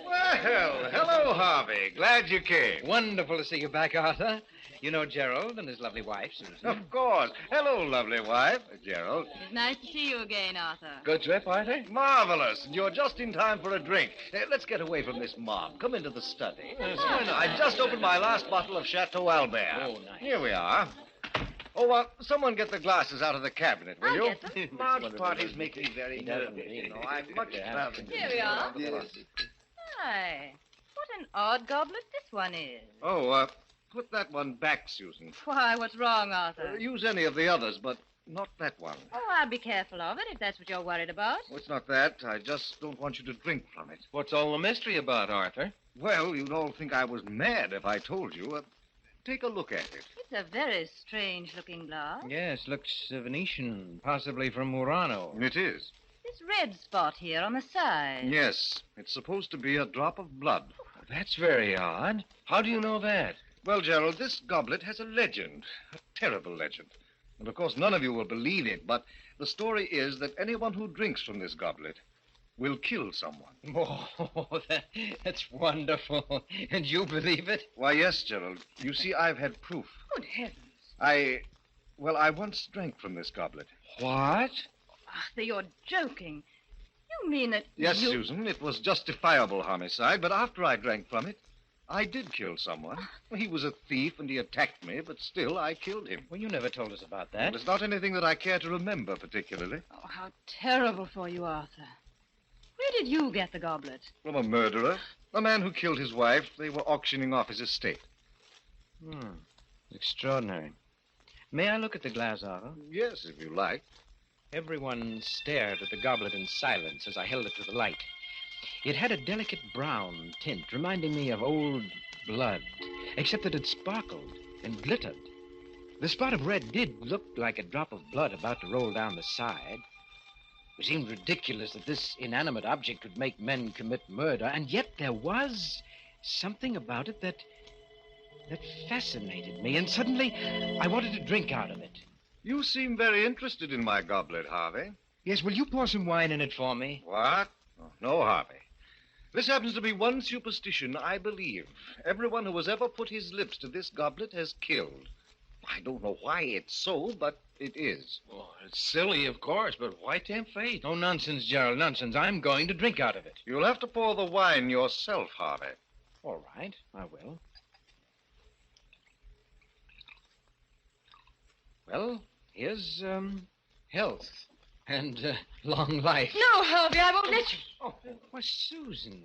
Well, hello, Harvey. Glad you came. Wonderful to see you back, Arthur. You know Gerald and his lovely wife, Susan. Of course. Hello, lovely wife, Gerald. It's nice to see you again, Arthur. Good trip, Arthur? Marvelous. And you're just in time for a drink. Let's get away from this mob. Come into the study. I just opened my last bottle of Chateau Albert. Oh, nice. Here we are. Oh, someone get the glasses out of the cabinet, will I'll you? get them. Large parties make me very nervous. You know, I much rather... Here we are. Yes. Hi. What an odd goblet this one is. Oh, put that one back, Susan. Why, what's wrong, Arthur? Use any of the others, but not that one. Oh, I'll be careful of it if that's what you're worried about. Oh, it's not that. I just don't want you to drink from it. What's all the mystery about, Arthur? Well, you'd all think I was mad if I told you. Take a look at it. It's a very strange-looking glass. Yes, looks Venetian, possibly from Murano. It is. This red spot here on the side. Yes, it's supposed to be a drop of blood. That's very odd. How do you know that? Well, Gerald, this goblet has a legend, a terrible legend. And, of course, none of you will believe it, but the story is that anyone who drinks from this goblet will kill someone. Oh, that's wonderful. And you believe it? Why, yes, Gerald. You see, I've had proof. Good heavens. I once drank from this goblet. What? Arthur, you're joking. You mean that Yes, Susan, it was justifiable homicide, but after I drank from it, I did kill someone. He was a thief and he attacked me, but still I killed him. Well, you never told us about that. Well, it's not anything that I care to remember particularly. Oh, how terrible for you, Arthur. Where did you get the goblet? From a murderer. A man who killed his wife. They were auctioning off his estate. Extraordinary. May I look at the glass, Arthur? Yes, if you like. Everyone stared at the goblet in silence as I held it to the light. It had a delicate brown tint, reminding me of old blood, except that it sparkled and glittered. The spot of red did look like a drop of blood about to roll down the side. It seemed ridiculous that this inanimate object would make men commit murder, and yet there was something about it that fascinated me, and suddenly I wanted to drink out of it. You seem very interested in my goblet, Harvey. Yes, will you pour some wine in it for me? What? Oh, no, Harvey. This happens to be one superstition I believe. Everyone who has ever put his lips to this goblet has killed. I don't know why it's so, but it is. Oh, it's silly, of course, but why tempt fate? Oh, nonsense, Gerald, nonsense. I'm going to drink out of it. You'll have to pour the wine yourself, Harvey. All right, I will. Well, here's, health and long life. No, Harvey, I won't let you. Oh, why, Susan.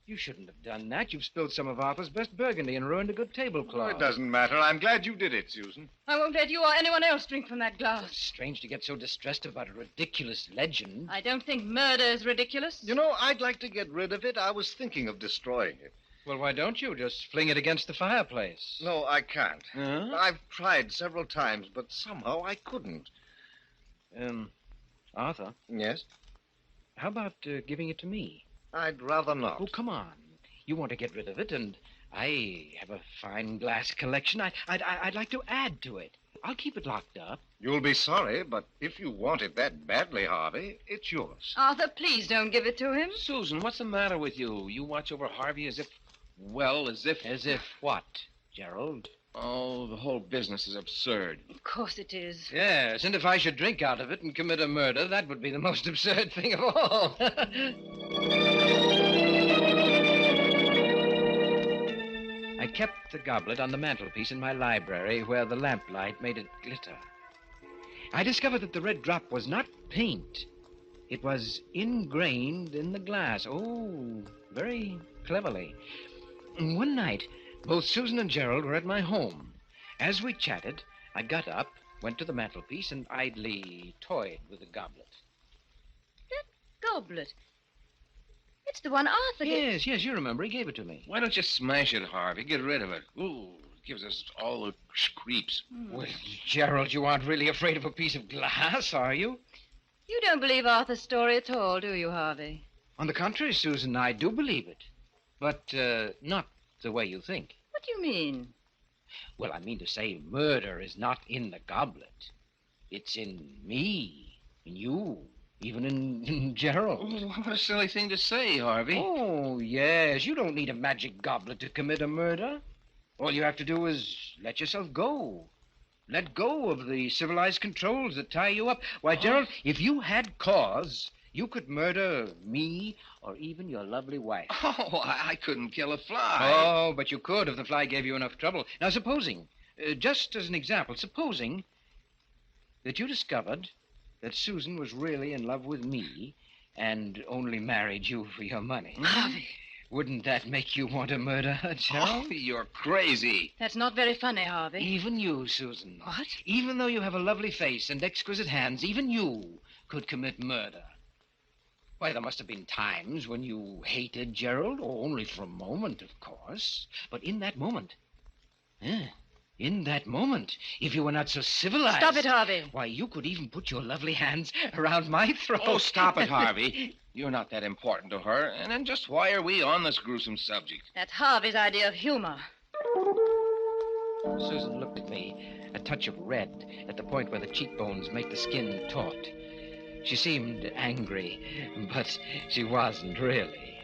You shouldn't have done that. You've spilled some of Arthur's best burgundy and ruined a good tablecloth. It doesn't matter. I'm glad you did it, Susan. I won't let you or anyone else drink from that glass. It's strange to get so distressed about a ridiculous legend. I don't think murder is ridiculous. You know, I'd like to get rid of it. I was thinking of destroying it. Well, why don't you? Just fling it against the fireplace. No, I can't. Huh? I've tried several times, but somehow I couldn't. Arthur? Yes? How about giving it to me? I'd rather not. Oh, come on. You want to get rid of it, and I have a fine glass collection. I'd like to add to it. I'll keep it locked up. You'll be sorry, but if you want it that badly, Harvey, it's yours. Arthur, please don't give it to him. Susan, what's the matter with you? You watch over Harvey as if... As if what, Gerald? Oh, the whole business is absurd. Of course it is. Yes, and if I should drink out of it and commit a murder, that would be the most absurd thing of all. I kept the goblet on the mantelpiece in my library where the lamplight made it glitter. I discovered that the red drop was not paint. It was ingrained in the glass. Oh, very cleverly. One night, both Susan and Gerald were at my home. As we chatted, I got up, went to the mantelpiece, and idly toyed with the goblet. That goblet. It's the one Arthur gave. Yes, you remember. He gave it to me. Why don't you smash it, Harvey? Get rid of it. Ooh, it gives us all the creeps. Well, Gerald, you aren't really afraid of a piece of glass, are you? You don't believe Arthur's story at all, do you, Harvey? On the contrary, Susan, I do believe it. But not the way you think. What do you mean? Well, I mean to say murder is not in the goblet. It's in me, in you, even in Gerald. Oh, what a silly thing to say, Harvey. Oh, yes. You don't need a magic goblet to commit a murder. All you have to do is let yourself go. Let go of the civilized controls that tie you up. Why, Gerald, if you had cause, you could murder me or even your lovely wife. Oh, I couldn't kill a fly. Oh, but you could if the fly gave you enough trouble. Now, supposing, just as an example, supposing that you discovered that Susan was really in love with me and only married you for your money. Harvey. Wouldn't that make you want to murder her, Gerald? Oh, you're crazy. That's not very funny, Harvey. Even you, Susan. What? Even though you have a lovely face and exquisite hands, even you could commit murder. Why, there must have been times when you hated Gerald, or only for a moment, of course. But in that moment, if you were not so civilized... Stop it, Harvey. Why, you could even put your lovely hands around my throat. Oh, stop it, Harvey. You're not that important to her. And then just why are we on this gruesome subject? That's Harvey's idea of humor. Susan looked at me, a touch of red at the point where the cheekbones make the skin taut. She seemed angry, but she wasn't really.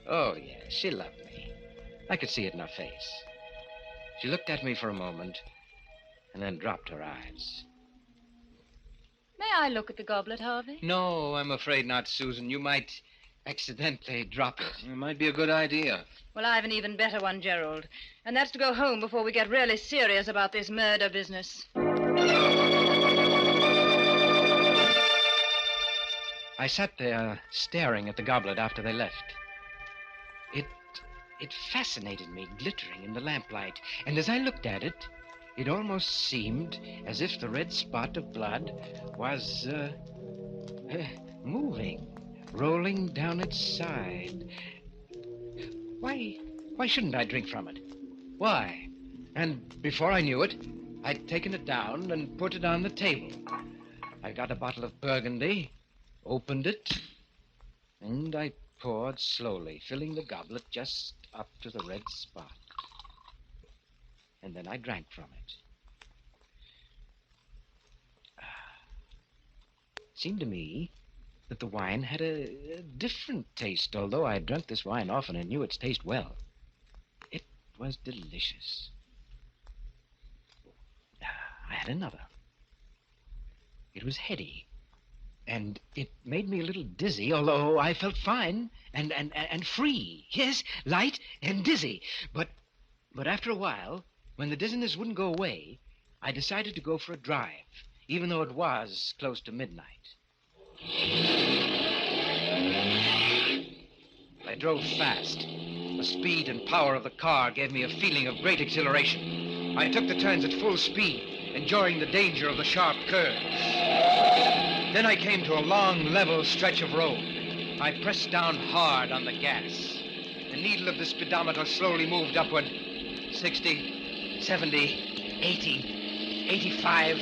Oh, yes, she loved me. I could see it in her face. She looked at me for a moment and then dropped her eyes. May I look at the goblet, Harvey? No, I'm afraid not, Susan. You might accidentally drop it. It might be a good idea. Well, I have an even better one, Gerald. And that's to go home before we get really serious about this murder business. I sat there staring at the goblet after they left. It fascinated me, glittering in the lamplight. And as I looked at it, it almost seemed as if the red spot of blood was moving, rolling down its side. Why shouldn't I drink from it? Why? And before I knew it, I'd taken it down and put it on the table. I got a bottle of Burgundy, opened it, and I poured slowly, filling the goblet just up to the red spot. And then I drank from it. It seemed to me that the wine had a different taste, although I had drunk this wine often and knew its taste well. It was delicious. I had another. It was heady, and it made me a little dizzy, although I felt fine and free. Yes, light and dizzy. But after a while, when the dizziness wouldn't go away, I decided to go for a drive, even though it was close to midnight. I drove fast. The speed and power of the car gave me a feeling of great exhilaration. I took the turns at full speed, enjoying the danger of the sharp curves. Then I came to a long, level stretch of road. I pressed down hard on the gas. The needle of the speedometer slowly moved upward. 60, 70, 80, 85.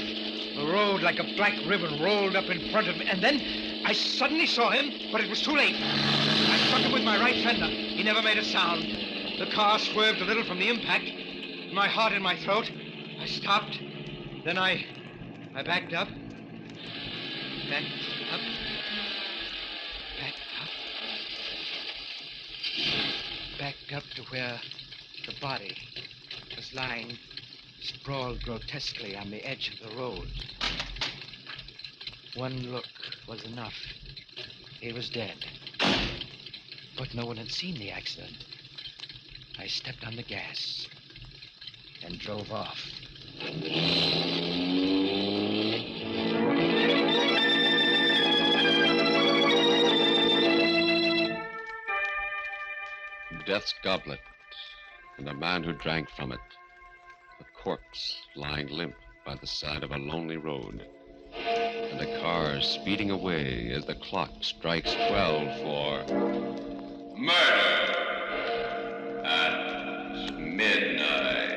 The road, like a black ribbon, rolled up in front of me. And then I suddenly saw him, but it was too late. I struck him with my right fender. He never made a sound. The car swerved a little from the impact. My heart in my throat. I stopped. Then I backed up. Backed up. Backed up. Backed up to where the body was lying sprawled grotesquely on the edge of the road. One look was enough. He was dead. But no one had seen the accident. I stepped on the gas and drove off. Death's goblet, and the man who drank from it. A corpse lying limp by the side of a lonely road. And a car speeding away as the clock strikes 12 for... Murder at midnight.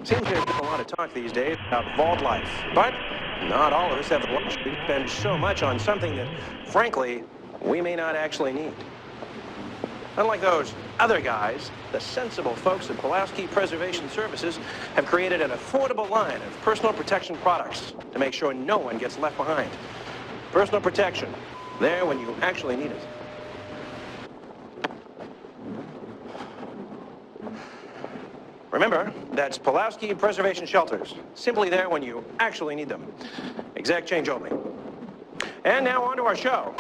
Seems there's been a lot of talk these days about vault life, but not all of us have the luxury to spend so much on something that, frankly, we may not actually need. Unlike those other guys, the sensible folks at Pulaski Preservation Services have created an affordable line of personal protection products to make sure no one gets left behind. Personal protection, there when you actually need it. Remember, that's Pulaski Preservation Shelters. Simply there when you actually need them. Exact change only. And now on to our show.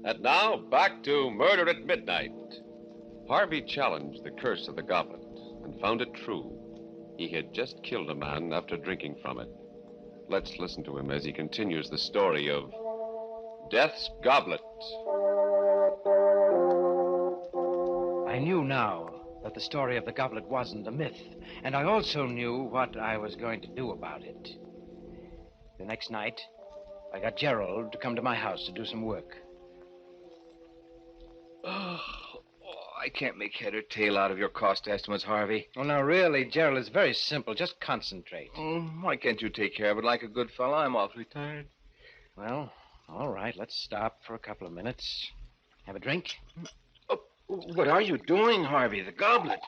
And now, back to Murder at Midnight. Harvey challenged the curse of the goblet and found it true. He had just killed a man after drinking from it. Let's listen to him as he continues the story of Death's Goblet. I knew now that the story of the goblet wasn't a myth, and I also knew what I was going to do about it. The next night, I got Gerald to come to my house to do some work. I can't make head or tail out of your cost estimates, Harvey. Well, now, really, Gerald, it's very simple. Just concentrate. Why can't you take care of it like a good fellow? I'm awfully tired. Well, all right, let's stop for a couple of minutes. Have a drink? Oh, what are you doing, Harvey? The goblet.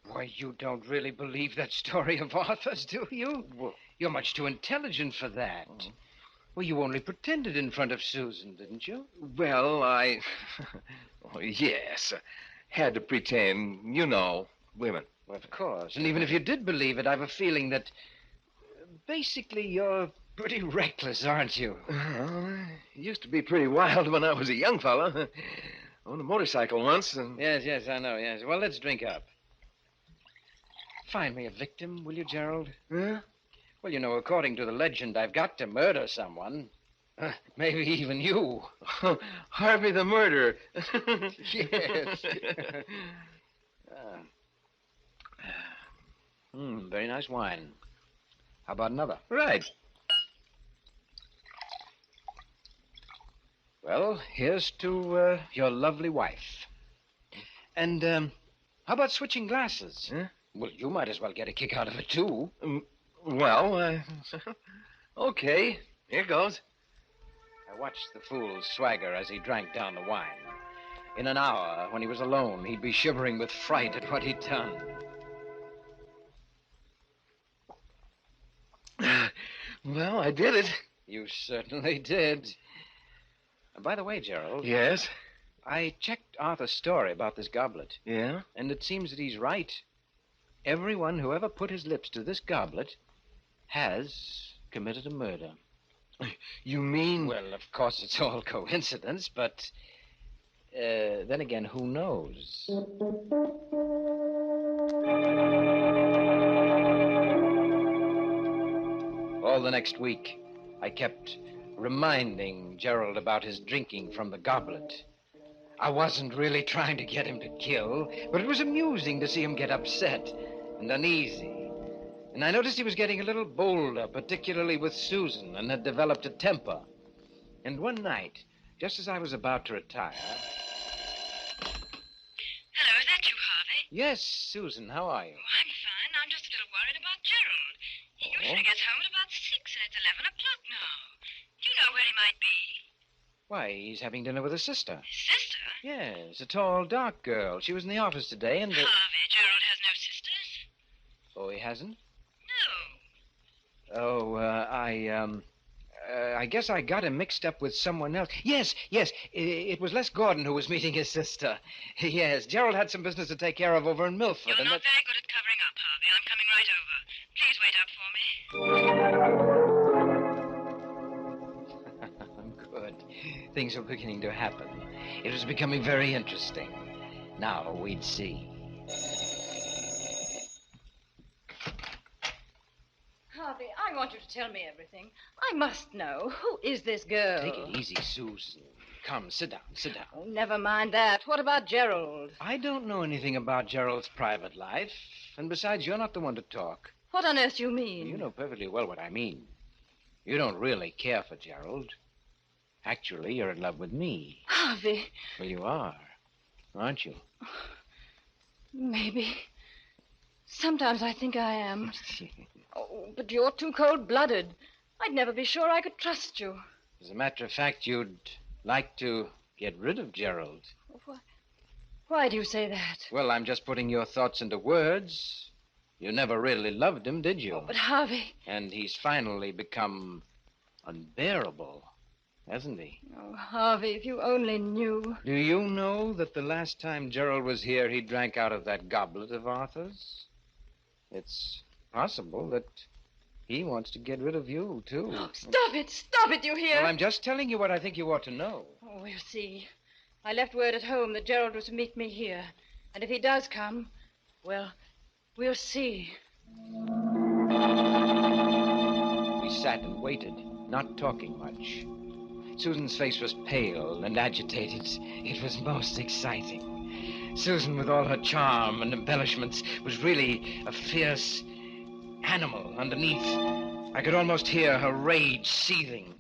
Why, you don't really believe that story of Arthur's, do you? Well, you're much too intelligent for that. Well, you only pretended in front of Susan, didn't you? Well, oh, yes. Had to pretend, you know, women. Well, of course. And even if you did believe it, I've a feeling that basically you're pretty reckless, aren't you? Used to be pretty wild when I was a young fella. On a motorcycle once. And... Yes, I know, yes. Well, let's drink up. Find me a victim, will you, Gerald? Huh? Well, you know, according to the legend, I've got to murder someone. Maybe even you. Harvey the murderer. Yes. Very nice wine. How about another? Right. Well, here's to your lovely wife. And how about switching glasses? Huh? Well, you might as well get a kick out of it, too. Okay. Here goes. I watched the fool swagger as he drank down the wine. In an hour, when he was alone, he'd be shivering with fright at what he'd done. Well, I did it. You certainly did. And by the way, Gerald. Yes? I checked Arthur's story about this goblet. Yeah? And it seems that he's right. Everyone who ever put his lips to this goblet has committed a murder. You mean... Well, of course, it's all coincidence, but then again, who knows? All the next week, I kept reminding Gerald about his drinking from the goblet. I wasn't really trying to get him to kill, but it was amusing to see him get upset and uneasy. And I noticed he was getting a little bolder, particularly with Susan, and had developed a temper. And one night, just as I was about to retire... Hello, is that you, Harvey? Yes, Susan, how are you? Oh, I'm fine. I'm just a little worried about Gerald. He usually gets home at about 6, and it's 11 o'clock now. Do you know where he might be? Why, he's having dinner with his sister. His sister? Yes, a tall, dark girl. She was in the office today, and... Harvey, Gerald has no sisters. Oh, he hasn't? No. Oh, I guess I got him mixed up with someone else. Yes. It was Les Gordon who was meeting his sister. Yes, Gerald had some business to take care of over in Milford. You're not very good at covering up, Harvey. I'm coming right over. Please wait up for me. Good. Things were beginning to happen. It was becoming very interesting. Now we'd see. Harvey, I want you to tell me everything. I must know. Who is this girl? Take it easy, Susan. Come, sit down. Oh, never mind that. What about Gerald? I don't know anything about Gerald's private life. And besides, you're not the one to talk. What on earth do you mean? You know perfectly well what I mean. You don't really care for Gerald. Actually, you're in love with me. Harvey. Well, you are, aren't you? Maybe. Sometimes I think I am. Oh, but you're too cold-blooded. I'd never be sure I could trust you. As a matter of fact, you'd like to get rid of Gerald. Why do you say that? Well, I'm just putting your thoughts into words. You never really loved him, did you? Oh, but Harvey... And he's finally become unbearable, hasn't he? Oh, Harvey, if you only knew. Do you know that the last time Gerald was here, he drank out of that goblet of Arthur's? It's possible that he wants to get rid of you, too. Oh, stop it, you hear? Well, I'm just telling you what I think you ought to know. Oh, we'll see. I left word at home that Gerald was to meet me here. And if he does come, well, we'll see. We sat and waited, not talking much. Susan's face was pale and agitated. It was most exciting. Susan, with all her charm and embellishments, was really a fierce animal underneath. I could almost hear her rage seething.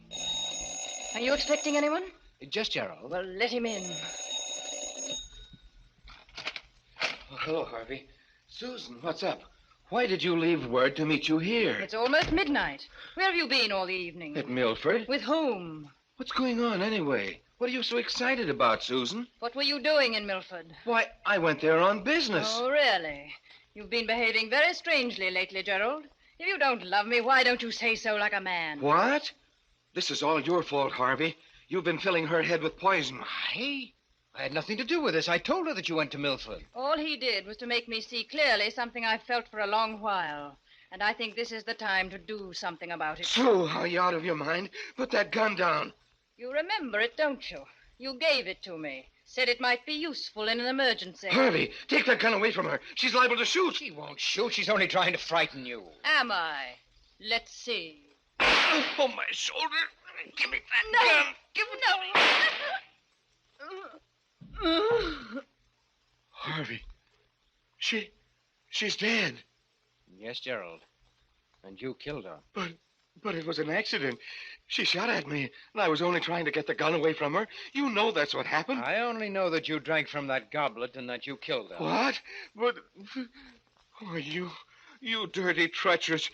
Are you expecting anyone? Just Gerald. Well, let him in. Oh, hello, Harvey. Susan, what's up? Why did you leave word to meet you here? It's almost midnight. Where have you been all the evening? At Milford? With whom? What's going on, anyway? What are you so excited about, Susan? What were you doing in Milford? Why, I went there on business. Oh, really? You've been behaving very strangely lately, Gerald. If you don't love me, why don't you say so like a man? What? This is all your fault, Harvey. You've been filling her head with poison. I had nothing to do with this. I told her that you went to Milford. All he did was to make me see clearly something I've felt for a long while. And I think this is the time to do something about it. So, are you out of your mind? Put that gun down. You remember it, don't you? You gave it to me. Said it might be useful in an emergency. Harvey, take that gun away from her. She's liable to shoot. She won't shoot. She's only trying to frighten you. Am I? Let's see. Oh, my shoulder. Give me that gun. Give it to me. Harvey, she's dead. Yes, Gerald. And you killed her. But it was an accident. She shot at me, and I was only trying to get the gun away from her. You know that's what happened. I only know that you drank from that goblet and that you killed her. What? But... Oh, you dirty treacherous.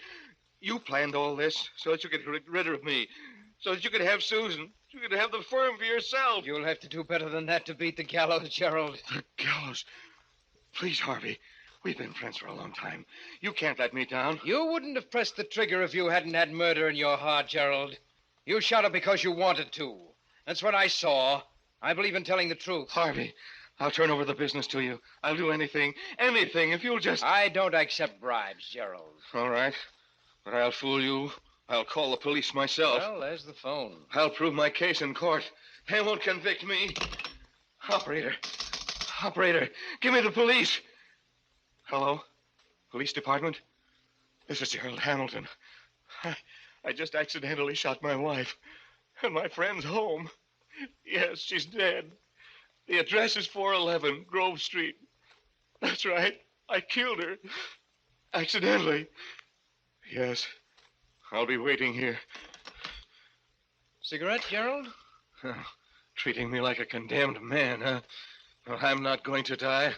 You planned all this so that you could get rid of me, so that you could have Susan. You could have the firm for yourself. You'll have to do better than that to beat the gallows, Gerald. The gallows? Please, Harvey. We've been friends for a long time. You can't let me down. You wouldn't have pressed the trigger if you hadn't had murder in your heart, Gerald. You shot her because you wanted to. That's what I saw. I believe in telling the truth. Harvey, I'll turn over the business to you. I'll do anything if you'll just... I don't accept bribes, Gerald. All right. But I'll fool you. I'll call the police myself. Well, there's the phone. I'll prove my case in court. They won't convict me. Operator, give me the police. Hello? Police department? This is Gerald Hamilton. I just accidentally shot my wife. And my friend's home. Yes, she's dead. The address is 411 Grove Street. That's right. I killed her. Accidentally. Yes. I'll be waiting here. Cigarette, Gerald? Treating me like a condemned man, huh? Well, I'm not going to die.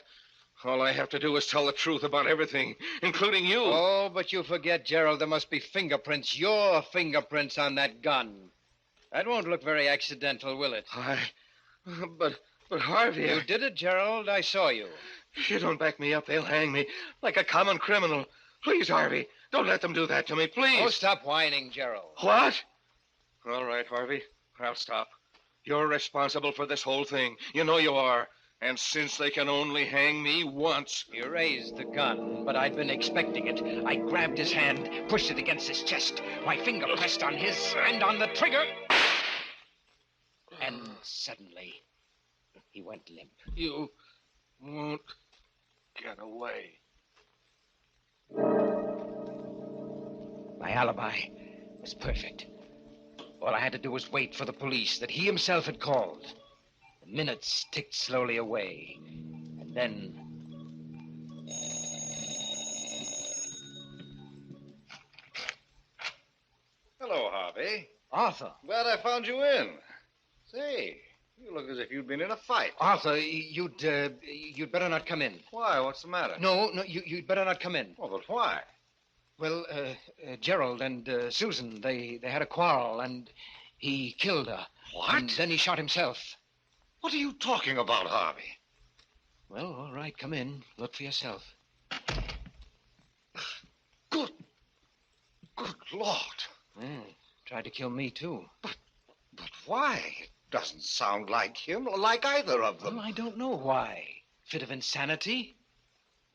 All I have to do is tell the truth about everything, including you. Oh, but you forget, Gerald, there must be fingerprints, your fingerprints on that gun. That won't look very accidental, will it? But Harvey... You did it, Gerald. I saw you. If you don't back me up, they'll hang me like a common criminal. Please, Harvey, don't let them do that to me, please. Oh, stop whining, Gerald. What? All right, Harvey, I'll stop. You're responsible for this whole thing. You know you are. And since they can only hang me once... You raised the gun, but I'd been expecting it. I grabbed his hand, pushed it against his chest. My finger pressed on his and on the trigger. And suddenly, he went limp. You won't get away. My alibi was perfect. All I had to do was wait for the police that he himself had called. The minutes ticked slowly away. And then... Hello, Harvey. Arthur. Glad I found you in. Say, you look as if you'd been in a fight. Arthur, you'd better not come in. Why? What's the matter? No, you'd better not come in. Well, but why? Well, Gerald and Susan, they had a quarrel, and he killed her. What? And then he shot himself. What are you talking about, Harvey? Well, all right, come in. Look for yourself. Good Lord. Tried to kill me, too. But why? It doesn't sound like him or like either of them. Well, I don't know why. Fit of insanity?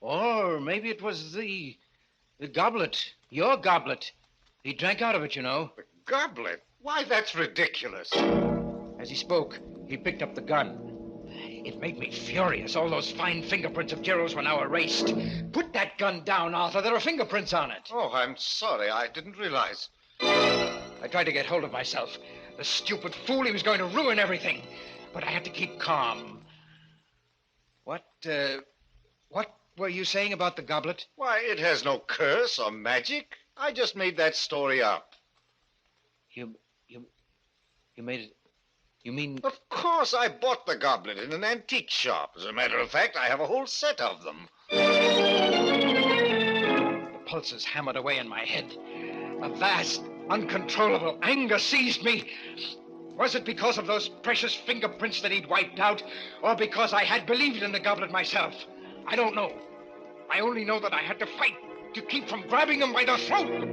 Or maybe it was the goblet. Your goblet. He drank out of it, you know. The goblet? Why, that's ridiculous. As he spoke, he picked up the gun. It made me furious. All those fine fingerprints of Gerald's were now erased. Put that gun down, Arthur. There are fingerprints on it. Oh, I'm sorry. I didn't realize. I tried to get hold of myself. The stupid fool, he was going to ruin everything. But I had to keep calm. What were you saying about the goblet? Why, it has no curse or magic. I just made that story up. You made it... You mean... Of course, I bought the goblet in an antique shop. As a matter of fact, I have a whole set of them. The pulses hammered away in my head. A vast, uncontrollable anger seized me. Was it because of those precious fingerprints that he'd wiped out, or because I had believed in the goblet myself? I don't know. I only know that I had to fight to keep from grabbing him by the throat.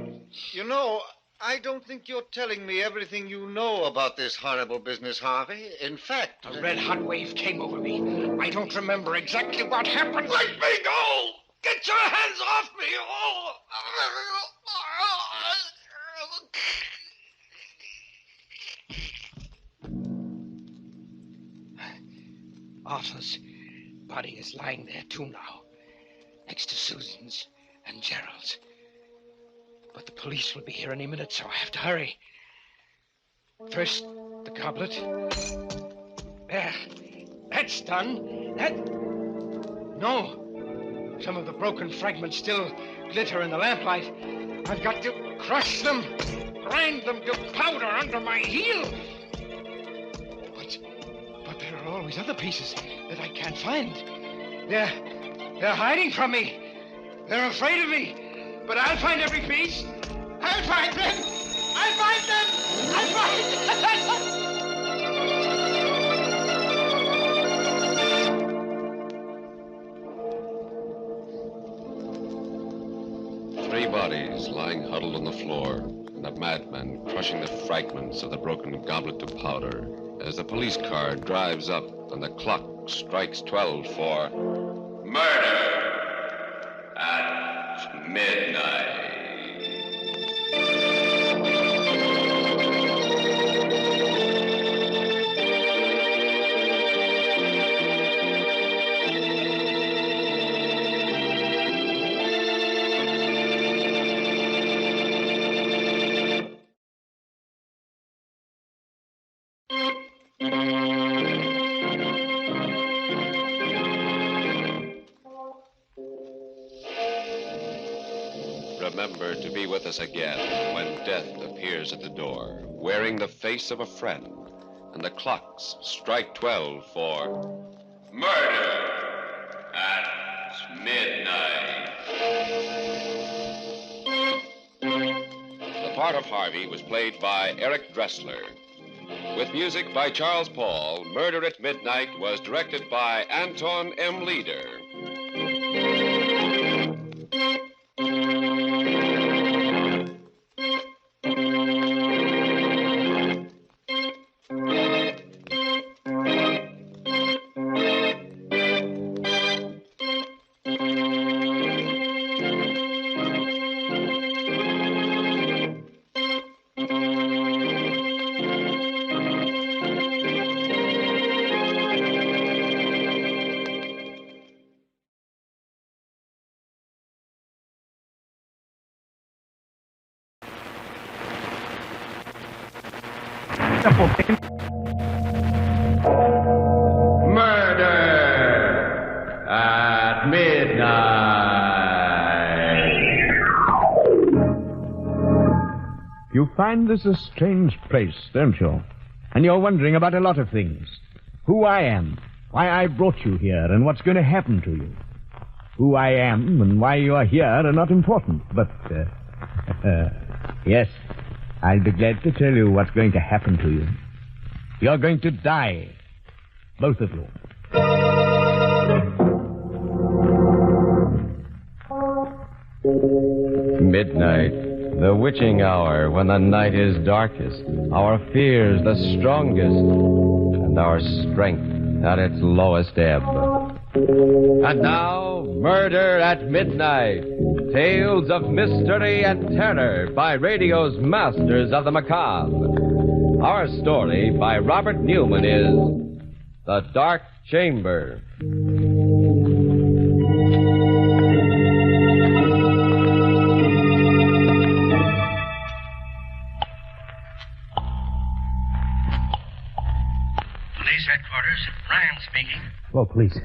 You know, I don't think you're telling me everything you know about this horrible business, Harvey. In fact... A red-hot wave came over me. I don't remember exactly what happened. Let me go! Get your hands off me! Oh! Arthur's body is lying there, too, now. Next to Susan's and Gerald's. But the police will be here any minute, so I have to hurry. First, the goblet. There. That's done. No. Some of the broken fragments still glitter in the lamplight. I've got to crush them, grind them to powder under my heel. But there are always other pieces that I can't find. They're hiding from me. They're afraid of me. But I'll find every piece. I'll find them. I'll find them. I'll find them. bloody bodies lying huddled on the floor, and a madman crushing the fragments of the broken goblet to powder as the police car drives up and the clock strikes 12 for Murder at midnight. Remember to be with us again when death appears at the door, wearing the face of a friend, and the clocks strike 12 for Murder at midnight. The part of Harvey was played by Eric Dressler. With music by Charles Paul, Murder at Midnight was directed by Anton M. Leader. Murder at midnight. You find this a strange place, don't you? And you're wondering about a lot of things. Who I am, why I brought you here, and what's going to happen to you. Who I am and why you are here are not important, but, yes, I'll be glad to tell you what's going to happen to you. You're going to die. Both of you. Midnight, the witching hour when the night is darkest, our fears the strongest, and our strength at its lowest ebb. And now, Murder at Midnight, tales of mystery and terror by radio's masters of the macabre. Our story by Robert Newman is The Dark Chamber. Police headquarters. Ryan speaking. Hello, police.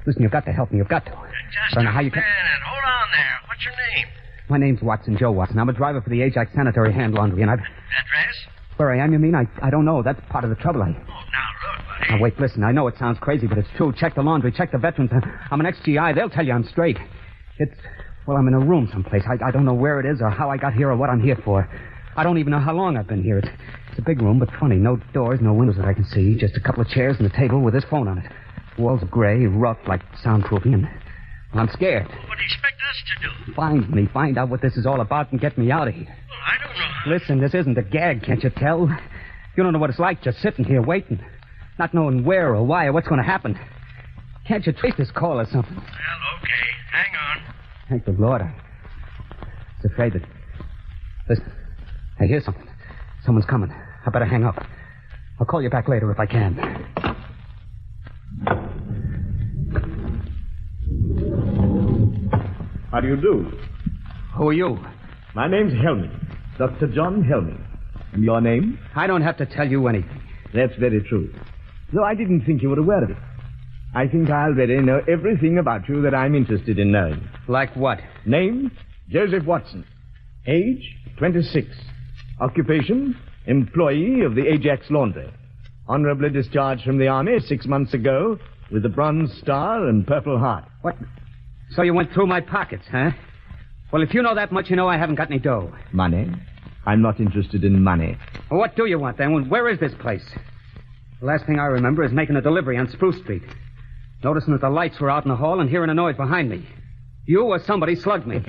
Listen, you've got to help me. You've got to. Just Don't know a how you minute. can... Hold on there. What's your name? My name's Watson, Joe Watson. I'm a driver for the Ajax Sanitary Hand Laundry, and I've... Address? Where I am, you mean? I don't know. That's part of the trouble. Oh, now look, buddy. Now, wait, listen. I know it sounds crazy, but it's true. Check the laundry. Check the veterans. I'm an ex-GI. They'll tell you I'm straight. Well, I'm in a room someplace. I don't know where it is or how I got here or what I'm here for. I don't even know how long I've been here. It's a big room, but funny. No doors, no windows that I can see. Just a couple of chairs and a table with this phone on it. Walls are gray, rough, like soundproofing, and I'm scared. What do you expect us to do? Find me. Find out what this is all about and get me out of here. Well, I don't know. Listen, this isn't a gag, can't you tell? You don't know what it's like just sitting here waiting, not knowing where or why or what's going to happen. Can't you trace this call or something? Well, okay. Hang on. Thank the Lord. I was afraid that... Listen, I hear something. Someone's coming. I better hang up. I'll call you back later if I can. How do you do? Who are you? My name's Helming. Dr. John Helming. And your name? I don't have to tell you anything. That's very true. Though I didn't think you were aware of it. I think I already know everything about you that I'm interested in knowing. Like what? Name, Joseph Watson. Age, 26. Occupation, employee of the Ajax Laundry. Honorably discharged from the Army 6 months ago with the Bronze Star and Purple Heart. What? So you went through my pockets, huh? Well, if you know that much, you know I haven't got any dough. Money? I'm not interested in money. Well, what do you want, then? Where is this place? The last thing I remember is making a delivery on Spruce Street. Noticing that the lights were out in the hall and hearing a noise behind me. You or somebody slugged me.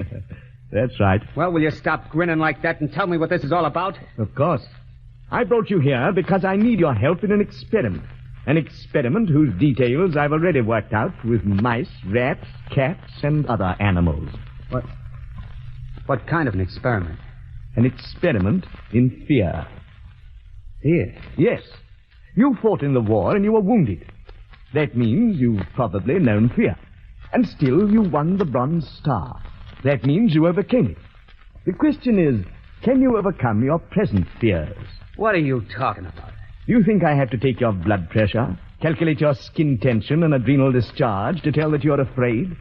That's right. Well, will you stop grinning like that and tell me what this is all about? Of course. I brought you here because I need your help in an experiment. An experiment whose details I've already worked out with mice, rats, cats, and other animals. What kind of an experiment? An experiment in fear. Fear? Yes. You fought in the war and you were wounded. That means you've probably known fear. And still you won the Bronze Star. That means you overcame it. The question is, can you overcome your present fears? What are you talking about? Do you think I have to take your blood pressure, calculate your skin tension and adrenal discharge to tell that you're afraid?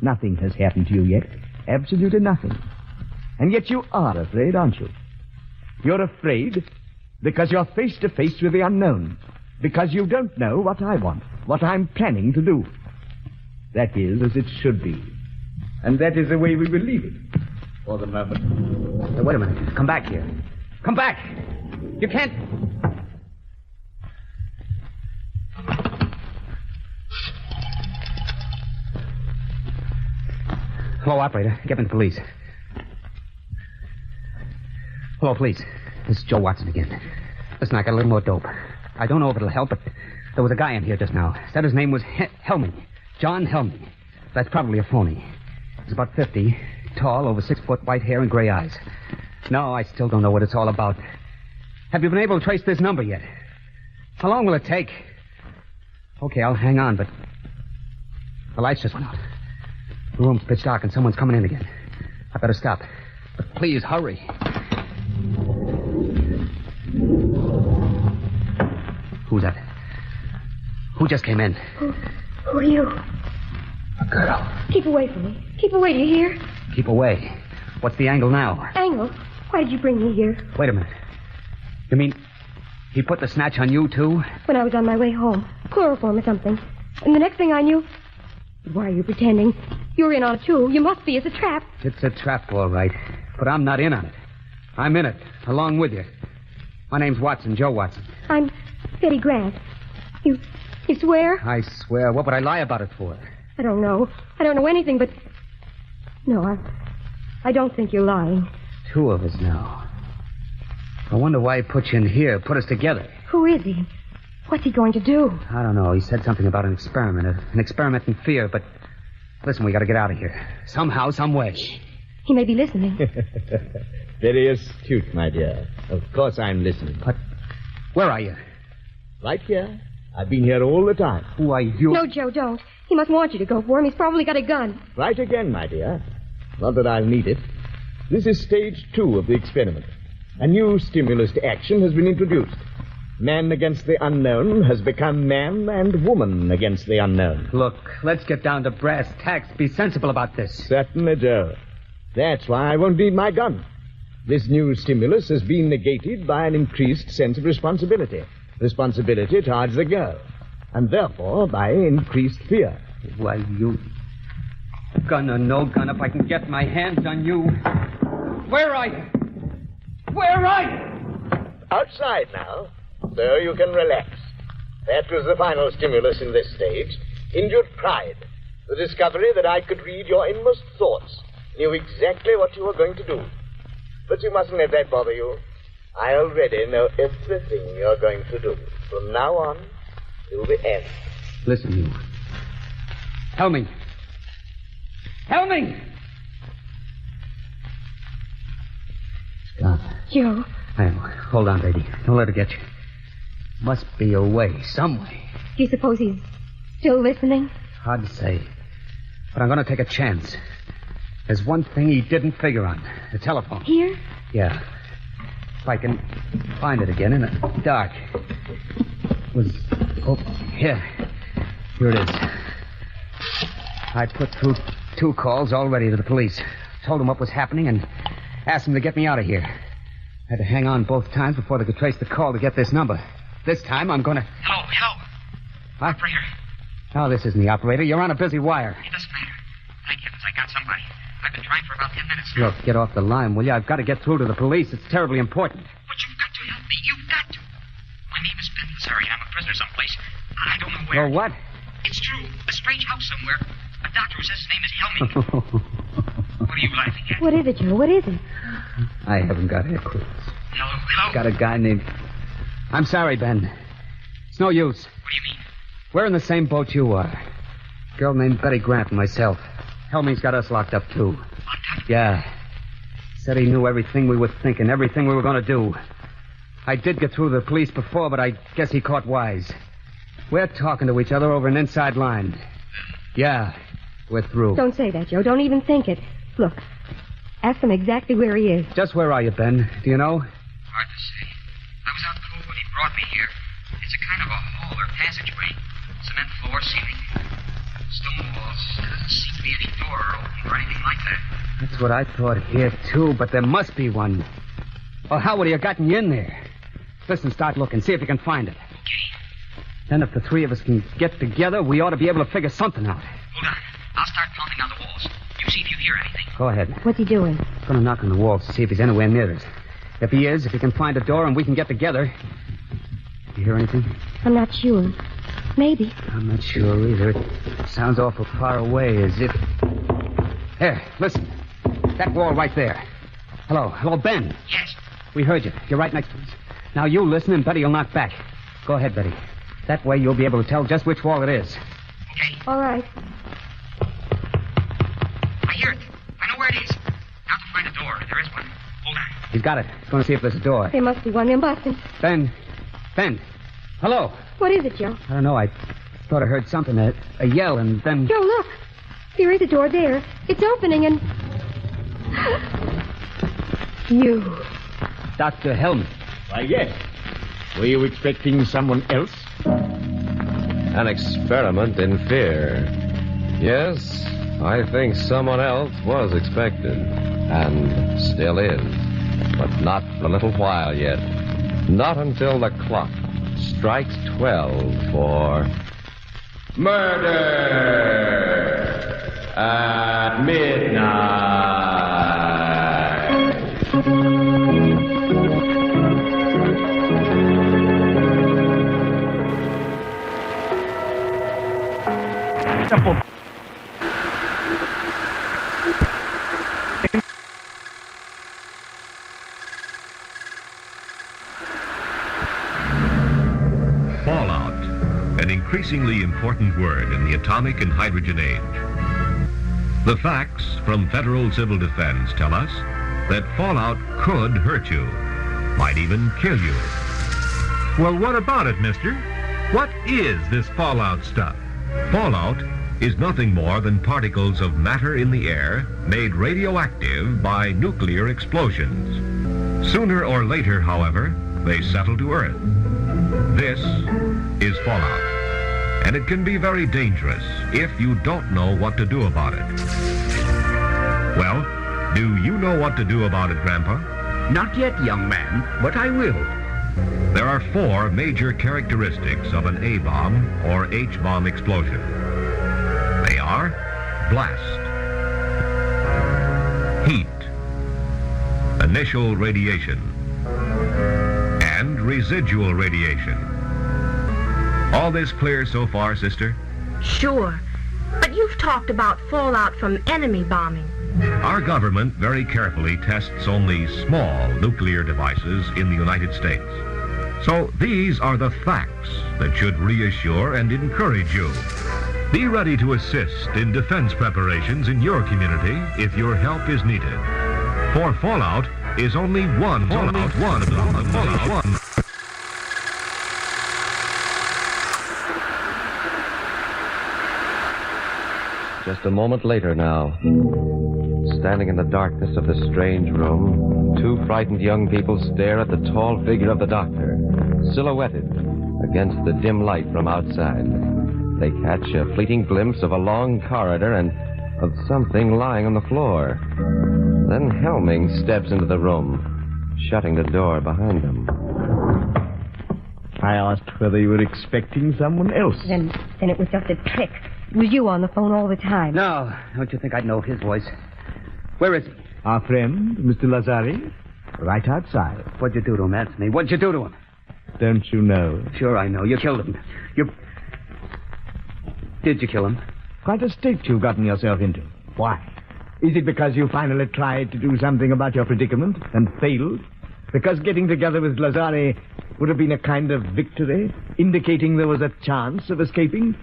Nothing has happened to you yet. Absolutely nothing. And yet you are afraid, aren't you? You're afraid because you're face to face with the unknown. Because you don't know what I want, what I'm planning to do. That is as it should be. And that is the way we will leave it. For the moment. Wait a minute. Come back here. Come back! You can't... Hello, operator. Get me the police. Hello, police. This is Joe Watson again. Listen, I got a little more dope. I don't know if it'll help, but there was a guy in here just now. Said his name was Helming. John Helming. That's probably a phony. He's about 50, tall, over 6 foot, white hair and gray eyes. No, I still don't know what it's all about. Have you been able to trace this number yet? How long will it take? Okay, I'll hang on, but the lights just went out. The room's pitch dark and someone's coming in again. I better stop. But please, hurry. Who's that? Who just came in? Who are you? A girl. Keep away from me. Keep away, do you hear? Keep away. What's the angle now? Angle? Why did you bring me here? Wait a minute. You mean he put the snatch on you, too? When I was on my way home. Chloroform or something. And the next thing I knew... Why are you pretending? You're in on it, too. You must be. It's a trap. It's a trap, all right. But I'm not in on it. I'm in it, along with you. My name's Watson, Joe Watson. I'm Betty Grant. You swear? I swear. What would I lie about it for? I don't know. I don't know anything, but... No, I don't think you're lying. 2 of us now. I wonder why he put you in here, put us together. Who is he? What's he going to do? I don't know. He said something about an experiment in fear, but... Listen, we got to get out of here. Somehow, some way. He may be listening. Very astute, my dear. Of course I'm listening. But where are you? Right here. I've been here all the time. Who are you? No, Joe, don't. He must want you to go for him. He's probably got a gun. Right again, my dear. Not that I'll need it. This is stage 2 of the experiment. A new stimulus to action has been introduced. Man against the unknown has become man and woman against the unknown. Look, let's get down to brass tacks. Be sensible about this. Certainly, Joe. That's why I won't need my gun. This new stimulus has been negated by an increased sense of responsibility. Responsibility towards the girl. And therefore by increased fear. Why, you... Gun or no gun, if I can get my hands on you... Where are you? Where are you? Outside now. So you can relax. That was the final stimulus in this stage. Injured pride. The discovery that I could read your inmost thoughts. Knew exactly what you were going to do. But you mustn't let that bother you. I already know everything you're going to do. From now on till the end. Listen, you. Helming. Helming! Stop. Joe. I know. Hold on, baby. Don't let her get you. Must be a way, some way. Do you suppose he's still listening? Hard to say. But I'm going to take a chance. There's one thing he didn't figure on. The telephone. Here? Yeah. If I can find it again in the dark. It was... Oh, here. Here it is. I put through 2 calls already to the police. Told them what was happening and asked them to get me out of here. Had to hang on both times before they could trace the call to get this number. This time I'm going to... Hello. What? Operator. No, this isn't the operator. You're on a busy wire. It doesn't matter. Thank heavens I got somebody. I've been trying for about 10 minutes now. Look, get off the line, will you? I've got to get through to the police. It's terribly important. But you've got to help me. You've got to. My name is Ben Missouri. I'm a prisoner someplace. I don't know where. Oh, what? It's true. A strange house somewhere. A doctor who says his name is Helming. What are you laughing at? What is it, Joe? What is it? I haven't got a clue. Hello? Got a guy named... I'm sorry, Ben. It's no use. What do you mean? We're in the same boat you are. Girl named Betty Grant and myself. Helming's got us locked up, too. Locked up? Yeah. Said he knew everything we were thinking, everything we were going to do. I did get through the police before, but I guess he caught wise. We're talking to each other over an inside line. Yeah, we're through. Don't say that, Joe. Don't even think it. Look, ask him exactly where he is. Just where are you, Ben? Do you know? Hard to say. I was out cold when he brought me here. It's a kind of a hall or passageway. Cement floor, ceiling. Stone walls. There doesn't seem to be any door or opening or anything like that. That's what I thought here, too, but there must be one. Or how would he have gotten you in there? Listen, start looking. See if you can find it. Okay. Then if the three of us can get together, we ought to be able to figure something out. Hold on. I'll start pounding on the walls. You see if you hear anything. Go ahead. What's he doing? He's going to knock on the walls to see if he's anywhere near us. If he is, if he can find a door and we can get together... You hear anything? I'm not sure. Maybe. I'm not sure either. It sounds awful far away, as if... There, listen. That wall right there. Hello, Ben. Yes. We heard you. You're right next to us. Now you listen and Betty will knock back. Go ahead, Betty. That way you'll be able to tell just which wall it is. Okay. All right. I hear it. I know where it is. Now to find a door. There is one. Hold on. He's got it. He's going to see if there's a door. There must be one. There must be. Ben. Hello. What is it, Joe? I don't know. I thought I heard something, a yell, and then... Joe, look. There is a door there. It's opening and... You. Dr. Hellman. Why, yes. Were you expecting someone else? An experiment in fear. Yes, I think someone else was expected. And still is. But not for a little while yet. Not until the clock strikes 12 for... Murder at midnight. Fallout, an increasingly important word in the atomic and hydrogen age. The facts from Federal Civil Defense tell us that fallout could hurt you, might even kill you. Well, what about it, mister? What is this fallout stuff? Fallout is nothing more than particles of matter in the air made radioactive by nuclear explosions. Sooner or later, however, they settle to Earth. This is fallout, and it can be very dangerous if you don't know what to do about it. Well, do you know what to do about it, Grandpa? Not yet, young man, but I will. There are 4 major characteristics of an A-bomb or H-bomb explosion. They are blast, heat, initial radiation, and residual radiation. All this clear so far, sister? Sure. But you've talked about fallout from enemy bombing. Our government very carefully tests only small nuclear devices in the United States. So these are the facts that should reassure and encourage you. Be ready to assist in defense preparations in your community if your help is needed. For fallout is only one fallout, one. Just a moment later now. Standing in the darkness of the strange room, 2 frightened young people stare at the tall figure of the doctor, silhouetted against the dim light from outside. They catch a fleeting glimpse of a long corridor and of something lying on the floor. Then Helming steps into the room, shutting the door behind him. I asked whether you were expecting someone else. Then it was just a trick. It was you on the phone all the time. No, don't you think I'd know his voice? Where is he? Our friend, Mr. Lazari, right outside. What'd you do to him, Anthony? What'd you do to him? Don't you know? Sure I know. You killed him. Did you kill him? Quite a state you've gotten yourself into. Why? Is it because you finally tried to do something about your predicament and failed? Because getting together with Lazari would have been a kind of victory, indicating there was a chance of escaping?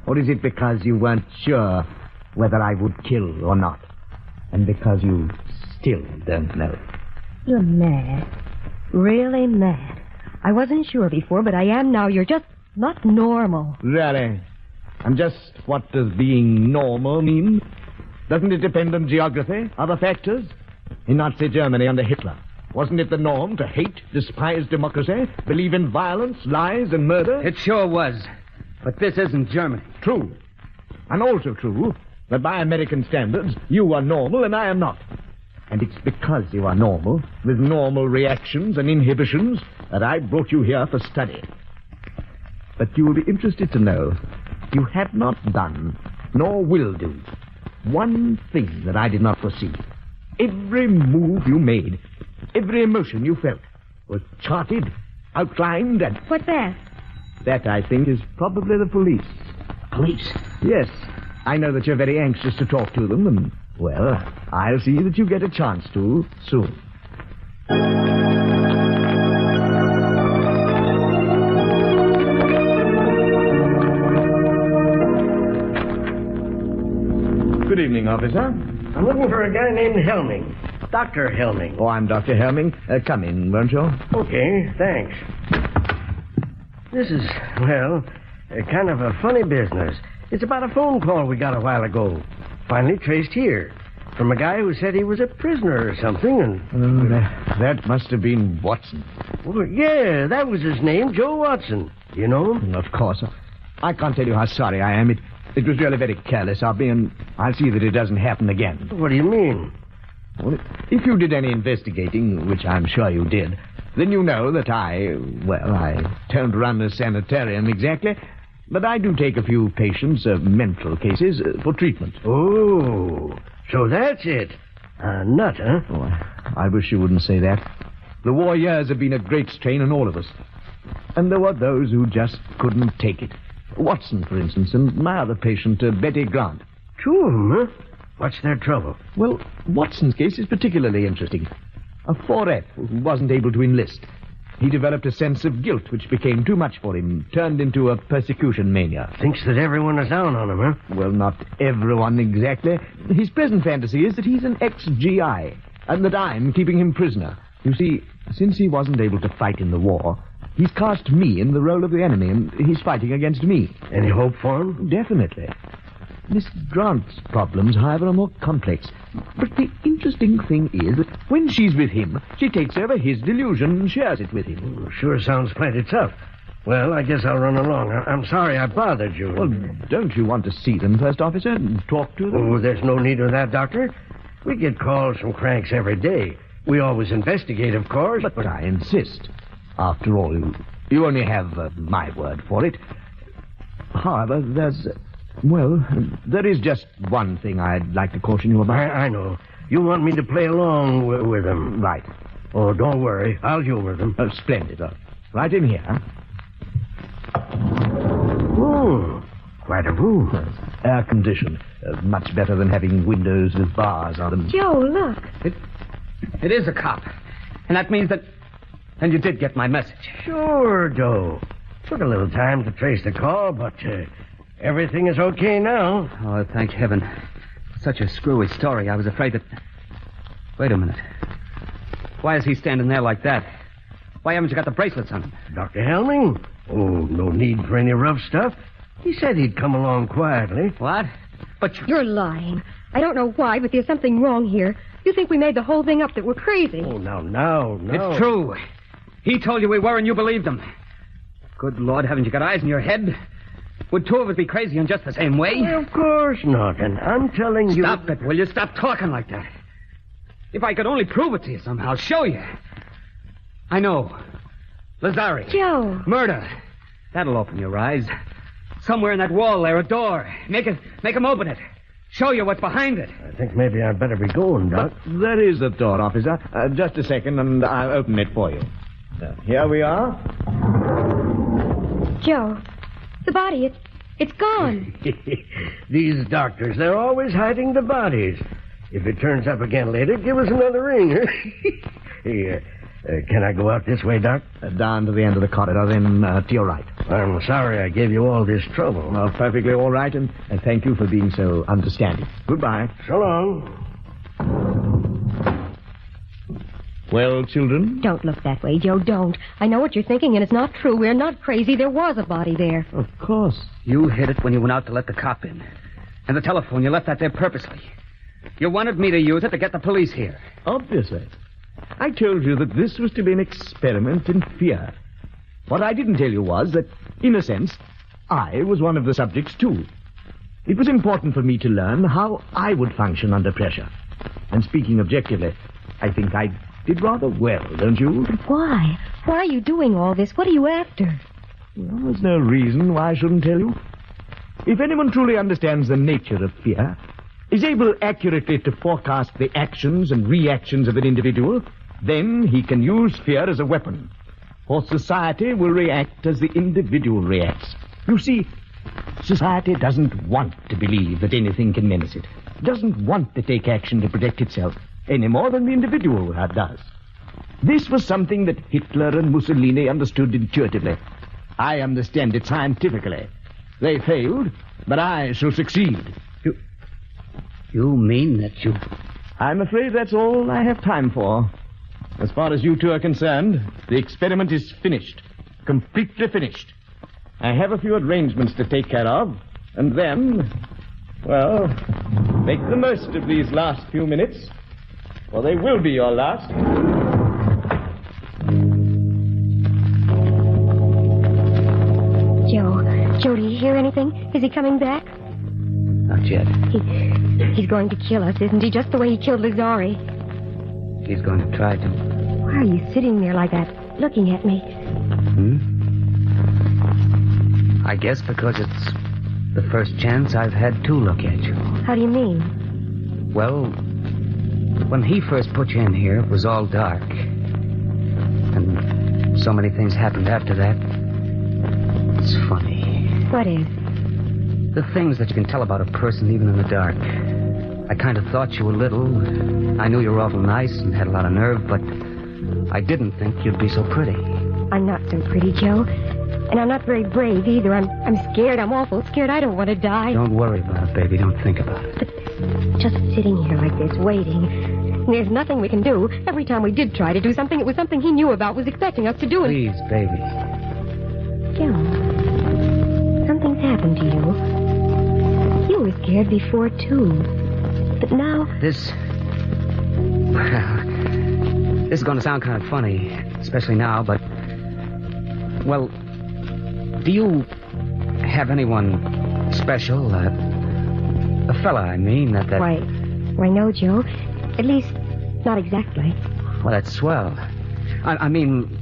Or is it because you weren't sure whether I would kill or not? And because you still don't know? You're mad. Really mad. I wasn't sure before, but I am now. You're just not normal. Really? And just what does being normal mean? Doesn't it depend on geography, other factors? In Nazi Germany under Hitler, wasn't it the norm to hate, despise democracy, believe in violence, lies, and murder? It sure was. But this isn't Germany. True. And also true that by American standards, you are normal and I am not. And it's because you are normal, with normal reactions and inhibitions, that I brought you here for study. But you will be interested to know you have not done, nor will do, one thing that I did not foresee. Every move you made, every emotion you felt, was charted, outlined, and... What's that? That, I think, is probably the police. Police? Yes. I know that you're very anxious to talk to them, and, well, I'll see that you get a chance to soon. Good evening, officer. I'm looking for a guy named Helming. Dr. Helming. Oh, I'm Dr. Helming. Come in, won't you? Okay, thanks. This is, well, kind of a funny business. It's about a phone call we got a while ago. Finally traced here. From a guy who said he was a prisoner or something, and... that must have been Watson. Well, yeah, that was his name, Joe Watson. You know him? Of course. I can't tell you how sorry I am. It was really very careless of me, and I'll see that it doesn't happen again. What do you mean? Well, if you did any investigating, which I'm sure you did, then you know that I don't run a sanitarium exactly, but I do take a few patients, mental cases, for treatment. Oh, so that's it. A nut, huh? Oh, I wish you wouldn't say that. The war years have been a great strain on all of us. And there were those who just couldn't take it. Watson, for instance, and my other patient, Betty Grant. Two of them, huh? What's their trouble? Well, Watson's case is particularly interesting. A 4F who wasn't able to enlist. He developed a sense of guilt which became too much for him, turned into a persecution mania. Thinks that everyone is down on him, huh? Well, not everyone exactly. His present fantasy is that he's an ex-GI, and that I'm keeping him prisoner. You see, since he wasn't able to fight in the war, he's cast me in the role of the enemy, and he's fighting against me. Any hope for him? Definitely. Miss Grant's problems, however, are more complex. But the interesting thing is that when she's with him, she takes over his delusion and shares it with him. Sure sounds plenty tough. Well, I guess I'll run along. I'm sorry I bothered you. Well, don't you want to see them first, officer, and talk to them? Oh, there's no need of that, Doctor. We get calls from cranks every day. We always investigate, of course. But I insist. After all, you only have my word for it. However, there is just one thing I'd like to caution you about. I know. You want me to play along with them. Right. Oh, don't worry. I'll humor them. Oh, splendid. Right in here. Oh, quite a room. Air-conditioned. Much better than having windows with bars on them. Joe, look. It is a cop. And that means that... And you did get my message. Sure, Joe. Took a little time to trace the call, but everything is okay now. Oh, thank heaven. Such a screwy story. I was afraid that... Wait a minute. Why is he standing there like that? Why haven't you got the bracelets on him? Dr. Helming? Oh, no need for any rough stuff. He said he'd come along quietly. What? But You're lying. I don't know why, but there's something wrong here. You think we made the whole thing up, that we're crazy. Oh, now. It's true. He told you we were and you believed him. Good Lord, haven't you got eyes in your head? Would two of us be crazy in just the same way? Well, of course not, and I'm telling you... Stop it, will you? Stop talking like that. If I could only prove it to you somehow, show you. I know. Lazari. Joe. Murder. That'll open your eyes. Somewhere in that wall there, a door. Make him open it. Show you what's behind it. I think maybe I'd better be going, Doc. But there is the door, officer. Just a second, and I'll open it for you. Here we are. Joe, the body, it's gone. These doctors, they're always hiding the bodies. If it turns up again later, give us another ring. Hey, can I go out this way, Doc? Down to the end of the corridor, then to your right. I'm sorry I gave you all this trouble. Well, perfectly all right, and thank you for being so understanding. Goodbye. So long. Well, children? Don't look that way, Joe, don't. I know what you're thinking, and it's not true. We're not crazy. There was a body there. Of course. You hid it when you went out to let the cop in. And the telephone, you left that there purposely. You wanted me to use it to get the police here. Obviously. I told you that this was to be an experiment in fear. What I didn't tell you was that, in a sense, I was one of the subjects, too. It was important for me to learn how I would function under pressure. And speaking objectively, I think I did rather well, don't you? Why? Why are you doing all this? What are you after? Well, there's no reason why I shouldn't tell you. If anyone truly understands the nature of fear, is able accurately to forecast the actions and reactions of an individual, then he can use fear as a weapon. For society will react as the individual reacts. You see, society doesn't want to believe that anything can menace it. Doesn't want to take action to protect itself any more than the individual does. This was something that Hitler and Mussolini understood intuitively. I understand it scientifically. They failed, but I shall succeed. You mean that you... I'm afraid that's all I have time for. As far as you two are concerned, the experiment is finished. Completely finished. I have a few arrangements to take care of, and then, well, make the most of these last few minutes, for they will be your last. Joe, do you hear anything? Is he coming back? Not yet. He's going to kill us, isn't he? Just the way he killed Lazari. He's going to try to. Why are you sitting there like that, looking at me? I guess because it's the first chance I've had to look at you. How do you mean? Well, when he first put you in here, it was all dark. And so many things happened after that. It's funny. What is? The things that you can tell about a person even in the dark. I kind of thought you were little. I knew you were awful nice and had a lot of nerve, but I didn't think you'd be so pretty. I'm not so pretty, Joe. And I'm not very brave either. I'm scared. I'm awful scared. I don't want to die. Don't worry about it, baby. Don't think about it. But just sitting here like this, waiting. There's nothing we can do. Every time we did try to do something, it was something he knew about, was expecting us to do. Please, baby. Joe, something's happened to you. You were scared before, too. But now... This is going to sound kind of funny, especially now, but... Well, do you have anyone special? A fella, I mean, that... Why, no, Joe. At least, not exactly. Well, that's swell. I mean,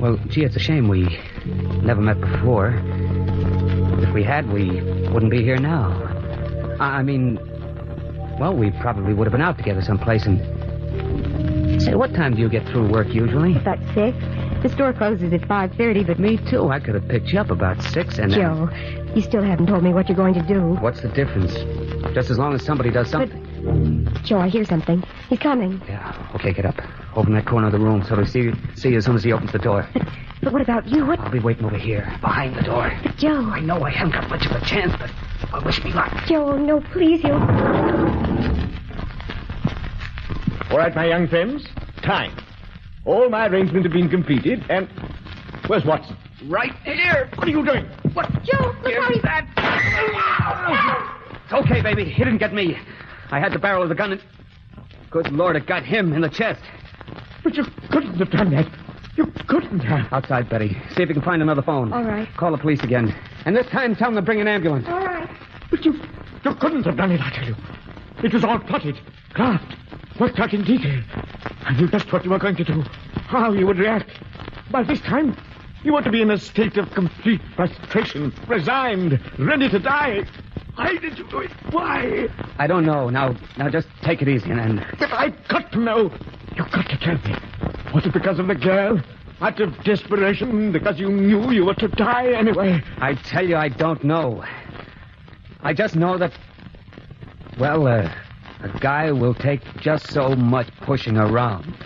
well, gee, it's a shame we never met before. If we had, we wouldn't be here now. I mean, well, we probably would have been out together someplace and... Say, what time do you get through work usually? About 6. The store closes at 5:30, but... Me too. I could have picked you up about 6 and... Joe, you still haven't told me what you're going to do. What's the difference? Just as long as somebody does something. But, Joe, I hear something. He's coming. Yeah, okay, get up. Open that corner of the room so he'll see you as soon as he opens the door. But what about you? What? I'll be waiting over here, behind the door. But, Joe... I know I haven't got much of a chance, but I'll wish me luck. Joe, no, please, you... All right, my young friends. Time. All my arrangements have been completed, and... Where's Watson? Right here. What are you doing? What? Joe, look how he's... It's okay, baby. He didn't get me. I had the barrel of the gun and... Good Lord, it got him in the chest. But you couldn't have done that. You couldn't have. Outside, Betty. See if you can find another phone. All right. Call the police again. And this time, tell them to bring an ambulance. All right. But you couldn't have done it, I tell you. It was all plotted, craft, worked out in detail. I knew just what you were going to do, how you would react. By this time, you ought to be in a state of complete frustration, resigned, ready to die. Why did you do it? Why? I don't know. Now just take it easy and... But I've got to know. You've got to tell me. Was it because of the girl? Out of desperation? Because you knew you were to die anyway? I tell you, I don't know. I just know that... Well, A guy will take just so much pushing around.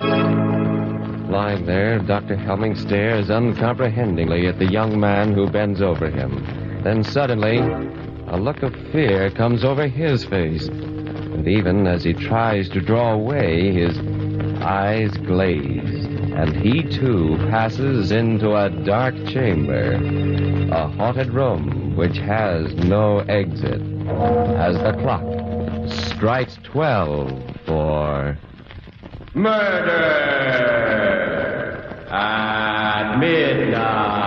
Lying there, Dr. Helming stares uncomprehendingly at the young man who bends over him. Then suddenly, a look of fear comes over his face. And even as he tries to draw away, his eyes glaze. And he, too, passes into a dark chamber. A haunted room which has no exit. As the clock strikes 12 for murder at midnight.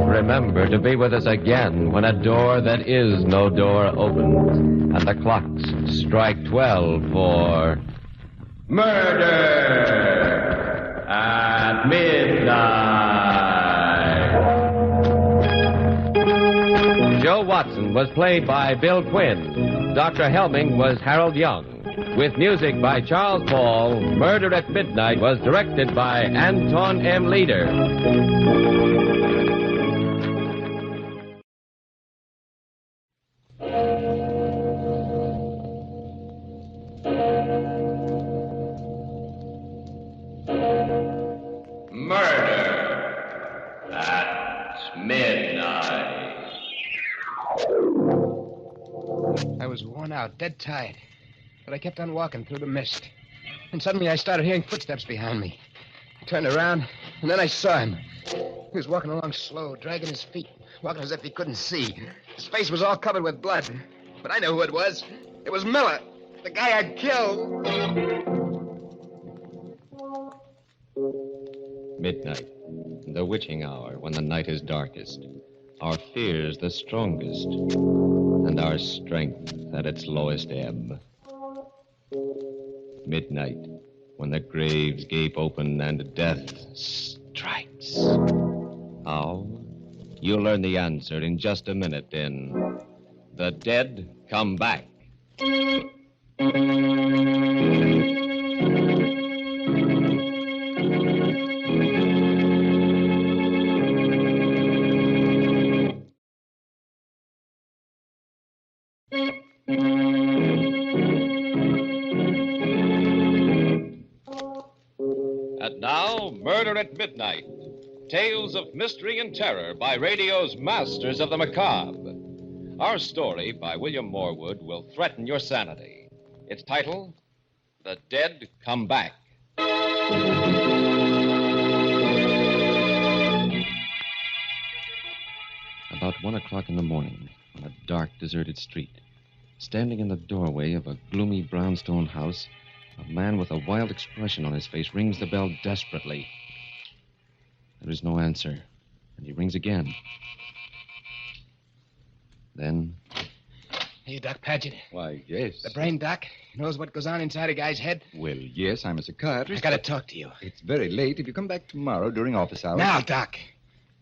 Remember to be with us again when a door that is no door opens and the clocks strike 12 for murder at midnight. Joe Watson was played by Bill Quinn. Dr. Helming was Harold Young. With music by Charles Paul, Murder at Midnight was directed by Anton M. Leader. I was worn out, dead tired. But I kept on walking through the mist. And suddenly I started hearing footsteps behind me. I turned around, and then I saw him. He was walking along slow, dragging his feet, walking as if he couldn't see. His face was all covered with blood. But I knew who it was. It was Miller, the guy I'd killed. Midnight, the witching hour when the night is darkest, our fears the strongest, and our strength at its lowest ebb. Midnight, when the graves gape open and death strikes. How? You'll learn the answer in just a minute in The Dead Come Back. And now, Murder at Midnight. Tales of mystery and terror by radio's masters of the macabre. Our story by William Morwood will threaten your sanity. Its title, The Dead Come Back. About 1 o'clock in the morning, on a dark, deserted street, standing in the doorway of a gloomy brownstone house, a man with a wild expression on his face rings the bell desperately. There is no answer, and he rings again. Then... Hey, Doc Paget. Why, yes. The brain doc knows what goes on inside a guy's head. Well, yes, I'm a psychiatrist. I gotta talk to you. It's very late. If you come back tomorrow during office hours... Now, Doc.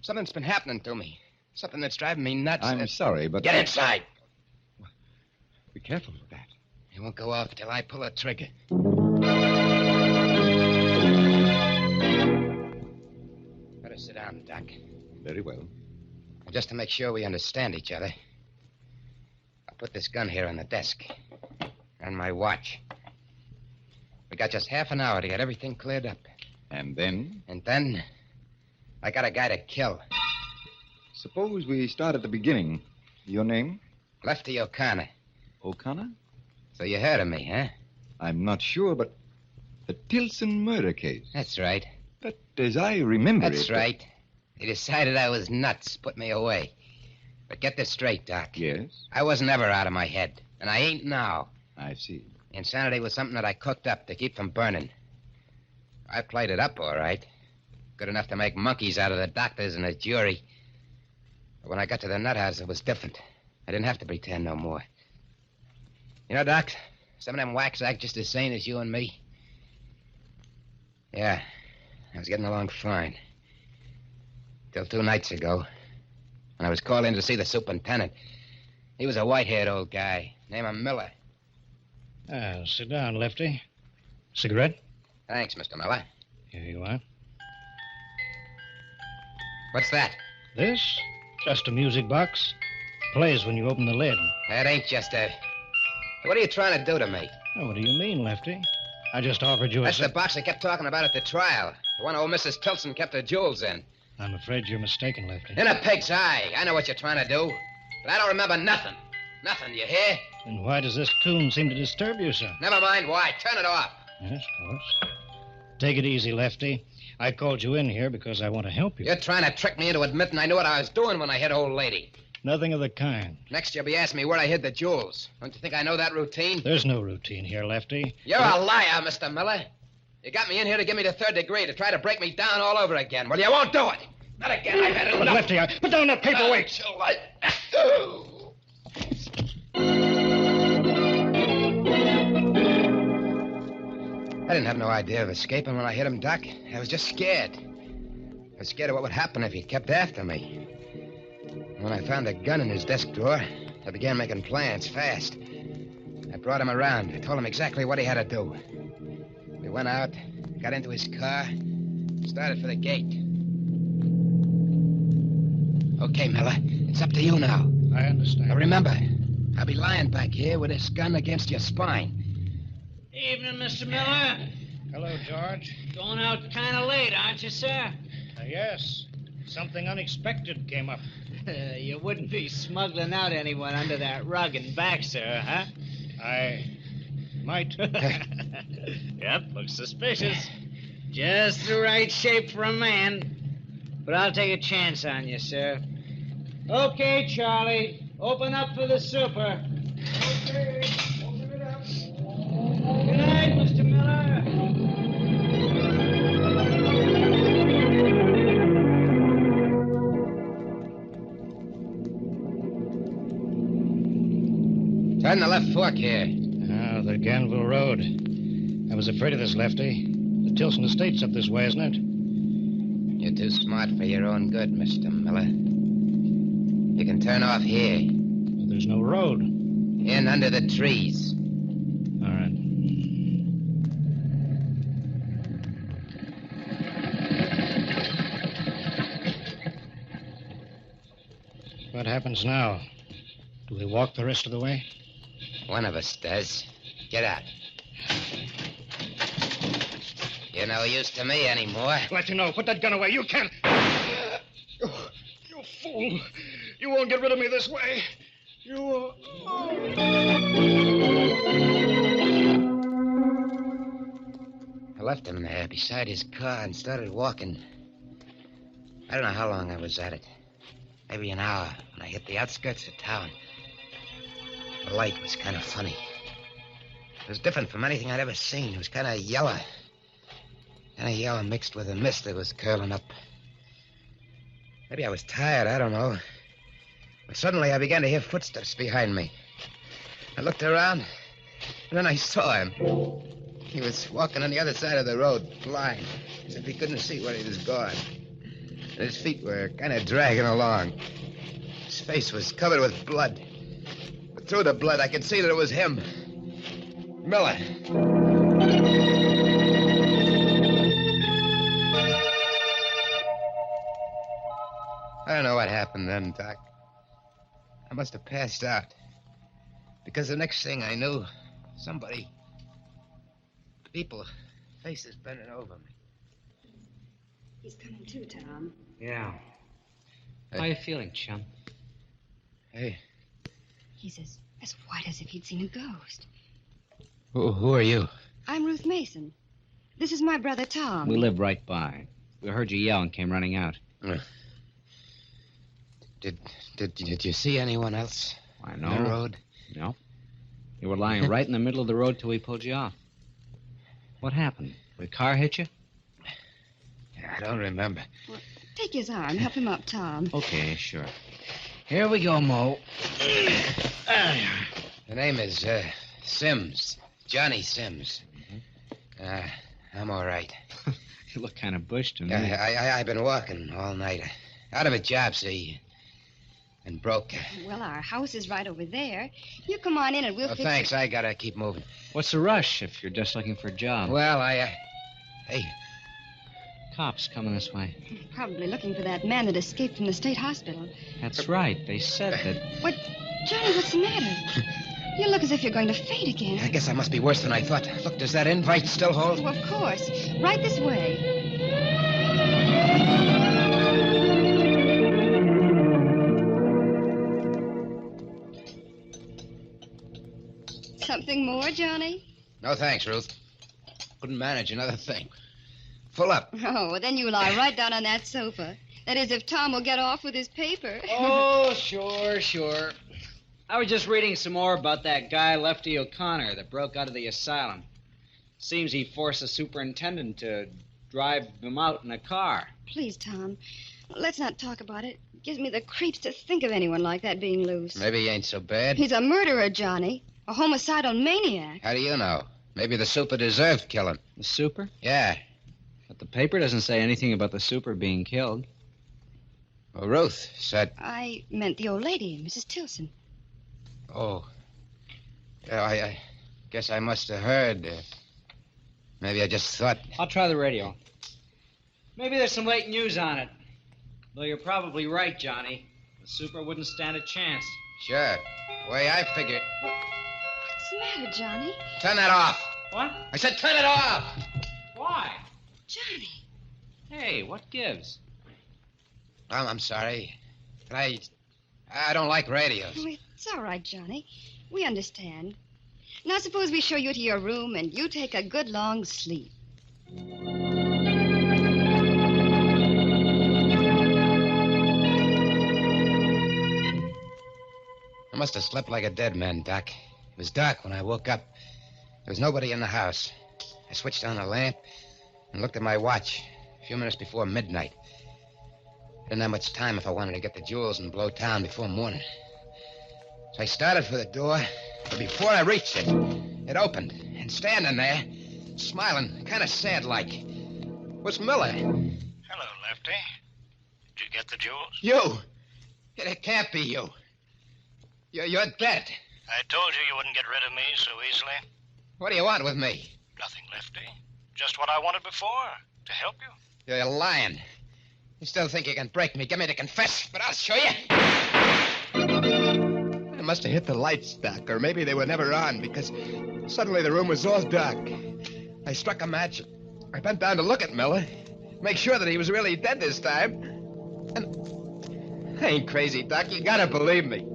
Something's been happening to me. Something that's driving me nuts. I'm sorry, but... Get inside. Be careful with that. It won't go off till I pull a trigger. Better sit down, Doc. Very well. Just to make sure we understand each other, I'll put this gun here on the desk. And my watch. We got just half an hour to get everything cleared up. And then? And then, I got a guy to kill. Suppose we start at the beginning. Your name? Lefty O'Connor. O'Connor? So you heard of me, huh? I'm not sure, but the Tilson murder case. That's right. But as I remember That's right. They decided I was nuts, put me away. But get this straight, Doc. Yes? I wasn't ever out of my head, and I ain't now. I see. Insanity was something that I cooked up to keep from burning. I played it up all right. Good enough to make monkeys out of the doctors and the jury. But when I got to the nut house, it was different. I didn't have to pretend no more. You know, Doc, some of them whacks act just as sane as you and me. Yeah, I was getting along fine. Till 2 nights ago, when I was called in to see the superintendent. He was a white-haired old guy, name of Miller. Sit down, Lefty. Cigarette? Thanks, Mr. Miller. Here you are. What's that? This? Just a music box. Plays when you open the lid. That ain't just a... What are you trying to do to me? Oh, what do you mean, Lefty? I just offered you a... That's the box I kept talking about at the trial. The one old Mrs. Tilson kept her jewels in. I'm afraid you're mistaken, Lefty. In a pig's eye. I know what you're trying to do. But I don't remember nothing. Nothing, you hear? Then why does this tune seem to disturb you, sir? Never mind why. Turn it off. Yes, of course. Take it easy, Lefty. I called you in here because I want to help you. You're trying to trick me into admitting I knew what I was doing when I hit old lady. Nothing of the kind. Next, you'll be asking me where I hid the jewels. Don't you think I know that routine? There's no routine here, Lefty. You're a liar, Mr. Miller. You got me in here to give me the third degree, to try to break me down all over again. Well, you won't do it. Not again. I've had enough. But Lefty, put down that paperweight. I didn't have no idea of escaping when I hit him, Doc. I was just scared. I was scared of what would happen if he kept after me. When I found a gun in his desk drawer, I began making plans fast. I brought him around. I told him exactly what he had to do. We went out, got into his car, started for the gate. Okay, Miller, it's up to you now. I understand. Now remember, I'll be lying back here with this gun against your spine. Evening, Mr. Miller. Hello, George. Going out kind of late, aren't you, sir? Yes. Something unexpected came up. You wouldn't be smuggling out anyone under that rug and back, sir, huh? I might. Yep, looks suspicious. Just the right shape for a man. But I'll take a chance on you, sir. Okay, Charlie. Open up for the super. Okay. Open it up. Good night, Mr. Miller. Turn the left fork here. Ah, the Ganville Road. I was afraid of this, Lefty. The Tilson Estate's up this way, isn't it? You're too smart for your own good, Mr. Miller. You can turn off here. But there's no road. In under the trees. All right. What happens now? Do we walk the rest of the way? One of us does. Get out. You're no use to me anymore. Let you know. Put that gun away. You can't. You fool. You won't get rid of me this way. You... I left him there beside his car and started walking. I don't know how long I was at it. Maybe an hour when I hit the outskirts of town. The light was kind of funny. It was different from anything I'd ever seen. It was kind of yellow. Kind of yellow mixed with a mist that was curling up. Maybe I was tired, I don't know. But suddenly I began to hear footsteps behind me. I looked around, and then I saw him. He was walking on the other side of the road, blind, as if he couldn't see where he was going. And his feet were kind of dragging along. His face was covered with blood. But through the blood, I could see that it was him. Miller. I don't know what happened then, Doc. I must have passed out. Because the next thing I knew, people, faces bending over me. He's coming too, Tom. Yeah. Hey. How are you feeling, chum? Hey, He's as white as if he'd seen a ghost. who are you? I'm Ruth Mason. This is my brother, Tom. We live right by. We heard you yell and came running out. Did you see anyone else? I know. On the road? No. You were lying right in the middle of the road till we pulled you off. What happened? The car hit you? I don't remember. Well, take his arm. Help him up, Tom. Okay, sure. Here we go, Mo. The name is Sims. Johnny Sims. I'm all right. You look kind of bushed to me. I've been walking all night. Out of a job, see. And broke. Well, our house is right over there. You come on in and we'll fix Thanks. it. I gotta keep moving. What's the rush if you're just looking for a job? Well, Hey, cops coming this way. Probably looking for that man that escaped from the state hospital. That's right. They said that... What? Johnny, what's the matter? You look as if you're going to faint again. I guess I must be worse than I thought. Look, does that invite still hold? Oh, of course. Right this way. Something more, Johnny? No, thanks, Ruth. Couldn't manage another thing. Full up. Oh, well, then you lie right down on that sofa. That is, if Tom will get off with his paper. Oh, sure. I was just reading some more about that guy, Lefty O'Connor, that broke out of the asylum. Seems he forced the superintendent to drive him out in a car. Please, Tom, let's not talk about it. It gives me the creeps to think of anyone like that being loose. Maybe he ain't so bad. He's a murderer, Johnny. A homicidal maniac. How do you know? Maybe the super deserved killing. The super? Yeah. But the paper doesn't say anything about the super being killed. Well, Ruth said... I meant the old lady, Mrs. Tilson. Oh. Yeah, I guess I must have heard. Maybe I just thought... I'll try the radio. Maybe there's some late news on it. Though you're probably right, Johnny. The super wouldn't stand a chance. Sure. The way I figured... What's the matter, Johnny? Turn that off. What? I said turn it off. Why? Johnny. Hey, what gives? Well, I'm sorry. But I don't like radios. Oh, it's all right, Johnny. We understand. Now suppose we show you to your room and you take a good long sleep. I must have slept like a dead man, Doc. It was dark when I woke up. There was nobody in the house. I switched on the lamp and looked at my watch. A few minutes before midnight. I didn't have much time if I wanted to get the jewels and blow town before morning. So I started for the door, but before I reached it, it opened. And standing there, smiling, kind of sad-like, was Miller. Hello, Lefty. Did you get the jewels? You! It can't be you. You're dead. I told you wouldn't get rid of me so easily. What do you want with me? Nothing, Lefty. Just what I wanted before, to help you. You're lying. You still think you can break me, get me to confess, but I'll show you. I must have hit the lights, Doc, or maybe they were never on, because suddenly the room was all dark. I struck a match. I bent down to look at Miller, make sure that he was really dead this time. And I ain't crazy, Doc. You gotta believe me.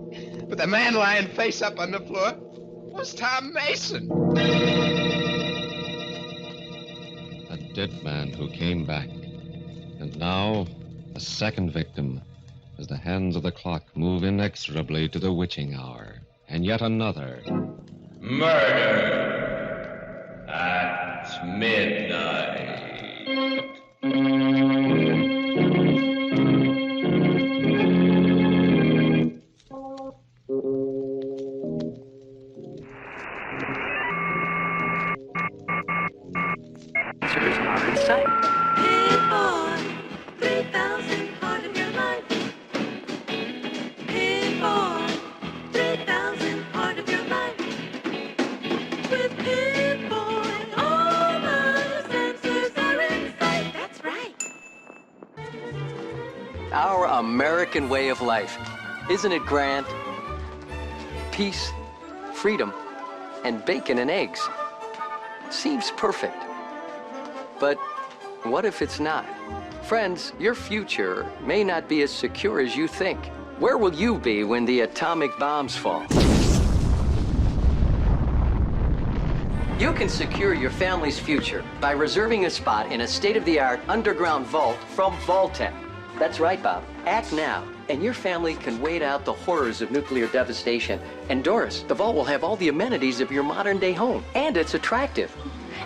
But the man lying face up on the floor was Tom Mason. A dead man who came back. And now, a second victim, as the hands of the clock move inexorably to the witching hour. And yet another. Murder at midnight. Answers are in sight. Pip-boy, 3,000 part of your life. Pip-boy, 3,000 part of your life. With Pip-boy, all the answers are in sight. That's right. Our American way of life. Isn't it grand? Peace, freedom, and bacon and eggs. Seems perfect. But what if it's not? Friends, your future may not be as secure as you think. Where will you be when the atomic bombs fall? You can secure your family's future by reserving a spot in a state-of-the-art underground vault from Vaultec. That's right, Bob. Act now, and your family can wait out the horrors of nuclear devastation. And Doris, the vault will have all the amenities of your modern-day home, and it's attractive.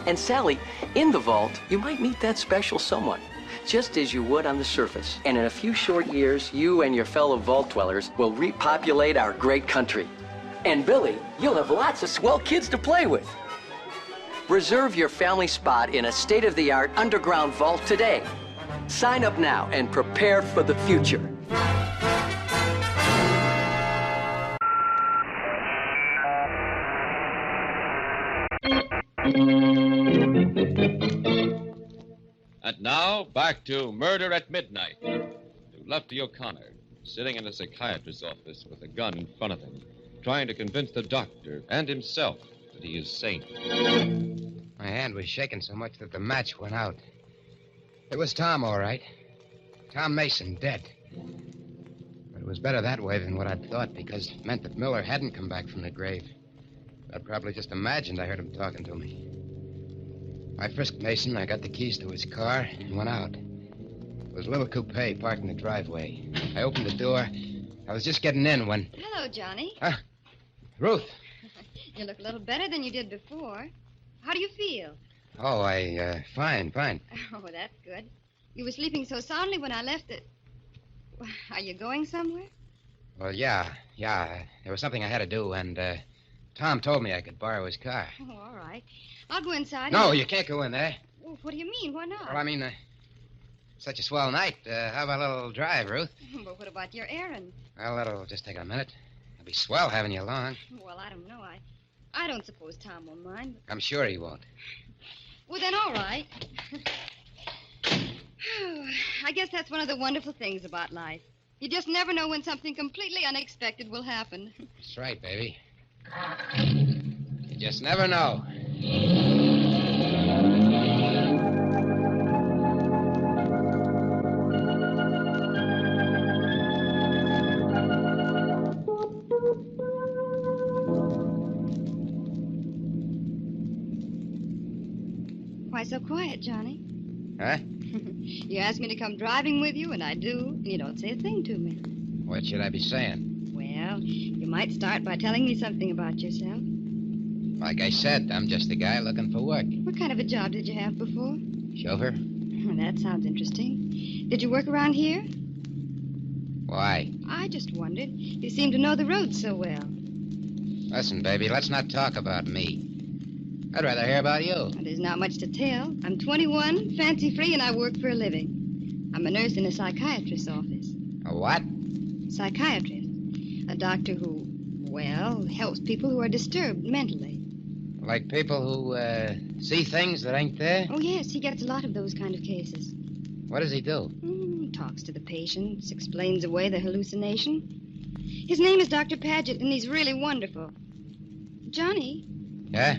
And Sally, in the vault, you might meet that special someone, just as you would on the surface. And in a few short years, you and your fellow vault dwellers will repopulate our great country. And Billy, you'll have lots of swell kids to play with. Reserve your family spot in a state-of-the-art underground vault today. Sign up now and prepare for the future. And now, back to Murder at Midnight. To Lefty O'Connor, sitting in a psychiatrist's office with a gun in front of him, trying to convince the doctor and himself that he is sane. My hand was shaking so much that the match went out. It was Tom, all right. Tom Mason, dead. But it was better that way than what I'd thought, because it meant that Miller hadn't come back from the grave. I'd probably just imagined I heard him talking to me. I frisked Mason, I got the keys to his car, and went out. It was a little coupe parked in the driveway. I opened the door. I was just getting in when... Hello, Johnny. Ruth. You look a little better than you did before. How do you feel? Oh, fine. Oh, that's good. You were sleeping so soundly when I left it. Are you going somewhere? Well, yeah. There was something I had to do, and Tom told me I could borrow his car. Oh, all right. I'll go inside. No, you can't go in there. Oh, what do you mean? Why not? Well, I mean, such a swell night. How about a little drive, Ruth? But what about your errand? Well, that'll just take a minute. It'll be swell having you along. Well, I don't know. I don't suppose Tom will mind. I'm sure he won't. Well, then, all right. I guess that's one of the wonderful things about life. You just never know when something completely unexpected will happen. That's right, baby. You just never know. Why so quiet, Johnny? Huh? You asked me to come driving with you, and I do, and you don't say a thing to me. What should I be saying? Well, you might start by telling me something about yourself. Like I said, I'm just a guy looking for work. What kind of a job did you have before? Chauffeur? That sounds interesting. Did you work around here? Why? I just wondered. You seem to know the roads so well. Listen, baby, let's not talk about me. I'd rather hear about you. Well, there's not much to tell. I'm 21, fancy-free, and I work for a living. I'm a nurse in a psychiatrist's office. A what? Psychiatrist. A doctor who, well, helps people who are disturbed mentally. Like people who, see things that ain't there? Oh, yes, he gets a lot of those kind of cases. What does he do? Talks to the patients, explains away the hallucination. His name is Dr. Paget, and he's really wonderful. Johnny? Yeah?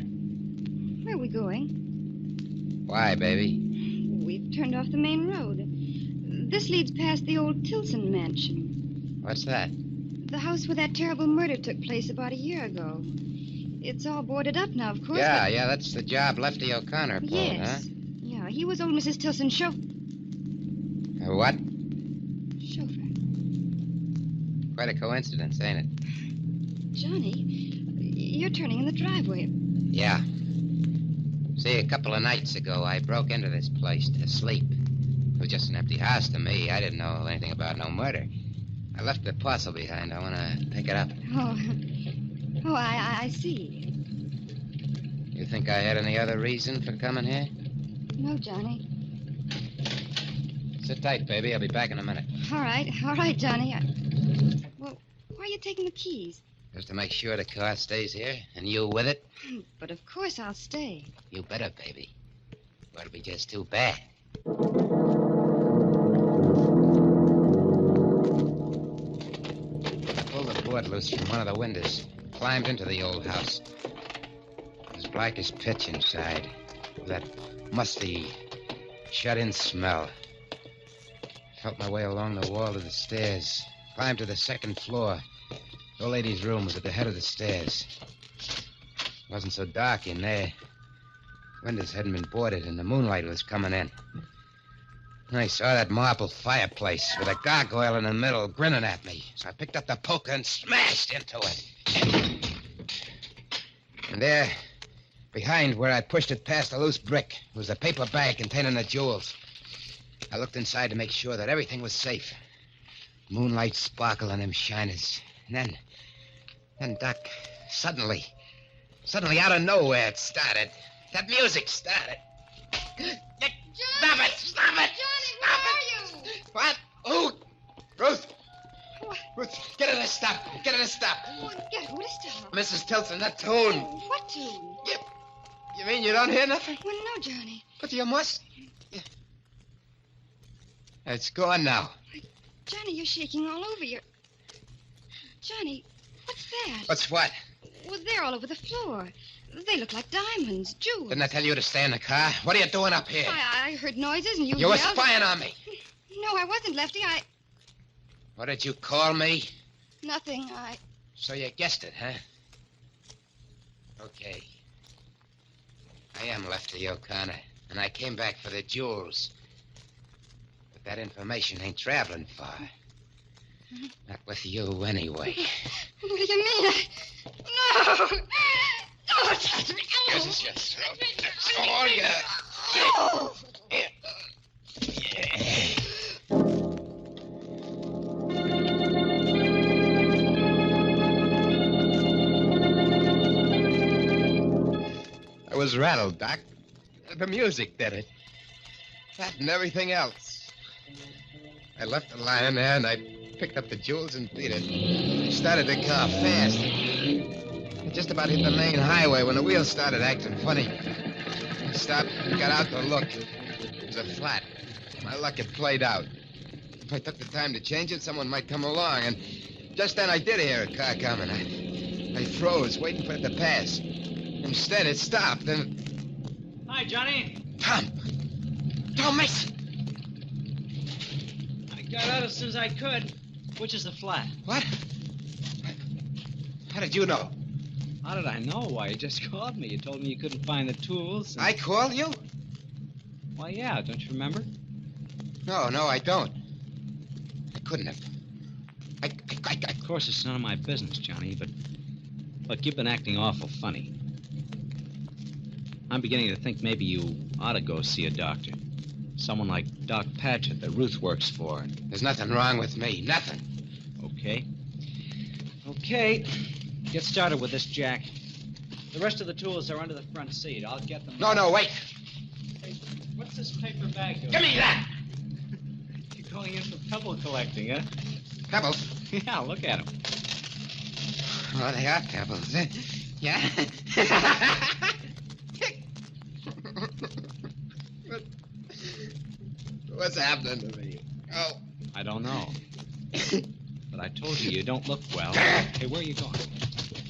Where are we going? Why, baby? We've turned off the main road. This leads past the old Tilson mansion. What's that? The house where that terrible murder took place about a year ago. It's all boarded up now, of course. Yeah, that's the job Lefty O'Connor pulled, yes. huh? Yeah, he was old Mrs. Tilson's chauffeur. What? Chauffeur. Quite a coincidence, ain't it? Johnny, you're turning in the driveway. Yeah. See, a couple of nights ago, I broke into this place to sleep. It was just an empty house to me. I didn't know anything about no murder. I left the parcel behind. I want to pick it up. Oh, I see. You think I had any other reason for coming here? No, Johnny. Sit tight, baby. I'll be back in a minute. All right, Johnny. Well, why are you taking the keys? Just to make sure the car stays here, and you with it. But of course I'll stay. You better, baby. Or it'll be just too bad. I pulled the board loose from one of the windows, climbed into the old house. It was black as pitch inside, with that musty, shut-in smell. Felt my way along the wall to the stairs, climbed to the second floor. The old lady's room was at the head of the stairs. It wasn't so dark in there. Windows hadn't been boarded, and the moonlight was coming in. And I saw that marble fireplace with a gargoyle in the middle grinning at me. So I picked up the poker and smashed into it. And there, behind where I pushed it past a loose brick, was a paper bag containing the jewels. I looked inside to make sure that everything was safe. Moonlight sparkled on them shiners. And then, Doc, suddenly, out of nowhere it started. That music started. Stop it! Stop it! Johnny, where are you? What? Who? Ruth! Ruth, get her to stop. Get her to stop. Oh, get who to stop? Mrs. Tilson, that tune. Oh, what tune? You mean you don't hear nothing? Well, no, Johnny. But you must. It's gone now. Johnny, you're shaking all over. Johnny, what's that? What's what? Well, they're all over the floor. They look like diamonds, jewels. Didn't I tell you to stay in the car? What are you doing up here? I heard noises and you You were yelled. spying on me. No, I wasn't, Lefty. What did you call me? Nothing. So you guessed it, huh? Okay. I am Lefty O'Connor, and I came back for the jewels. But that information ain't traveling far. Not with you, anyway. What do you mean? No! Oh, touch me! Yours is your throat. Oh, yeah. Oh. I was rattled, Doc. The music did it. That and everything else. I left it lying there, and I picked up the jewels and beat it. I started the car fast. I just about hit the main highway when the wheels started acting funny. I stopped and got out to look. It was a flat. My luck had played out. If I took the time to change it, someone might come along, and just then I did hear a car coming. I froze, waiting for it to pass. Instead, it stopped, and... Hi, Johnny. Tom, miss! I got out as soon as I could. Which is the flat? What? How did you know? How did I know? Why, you just called me. You told me you couldn't find the tools. I called you? Why, yeah. Don't you remember? No, I don't. I couldn't have. Of course, it's none of my business, Johnny, but... Look, you've been acting awful funny. I'm beginning to think maybe you ought to go see a doctor. Someone like Doc Paget that Ruth works for. There's nothing wrong with me. Nothing. Okay. Get started with this, Jack. The rest of the tools are under the front seat. I'll get them. No, wait. Hey, what's this paper bag doing? Give me that! You're going in for pebble collecting, huh? Pebbles? Yeah, look at them. Oh, they are pebbles. Yeah. What's happening to me? Oh. I don't know. But I told you don't look well. Hey, where are you going?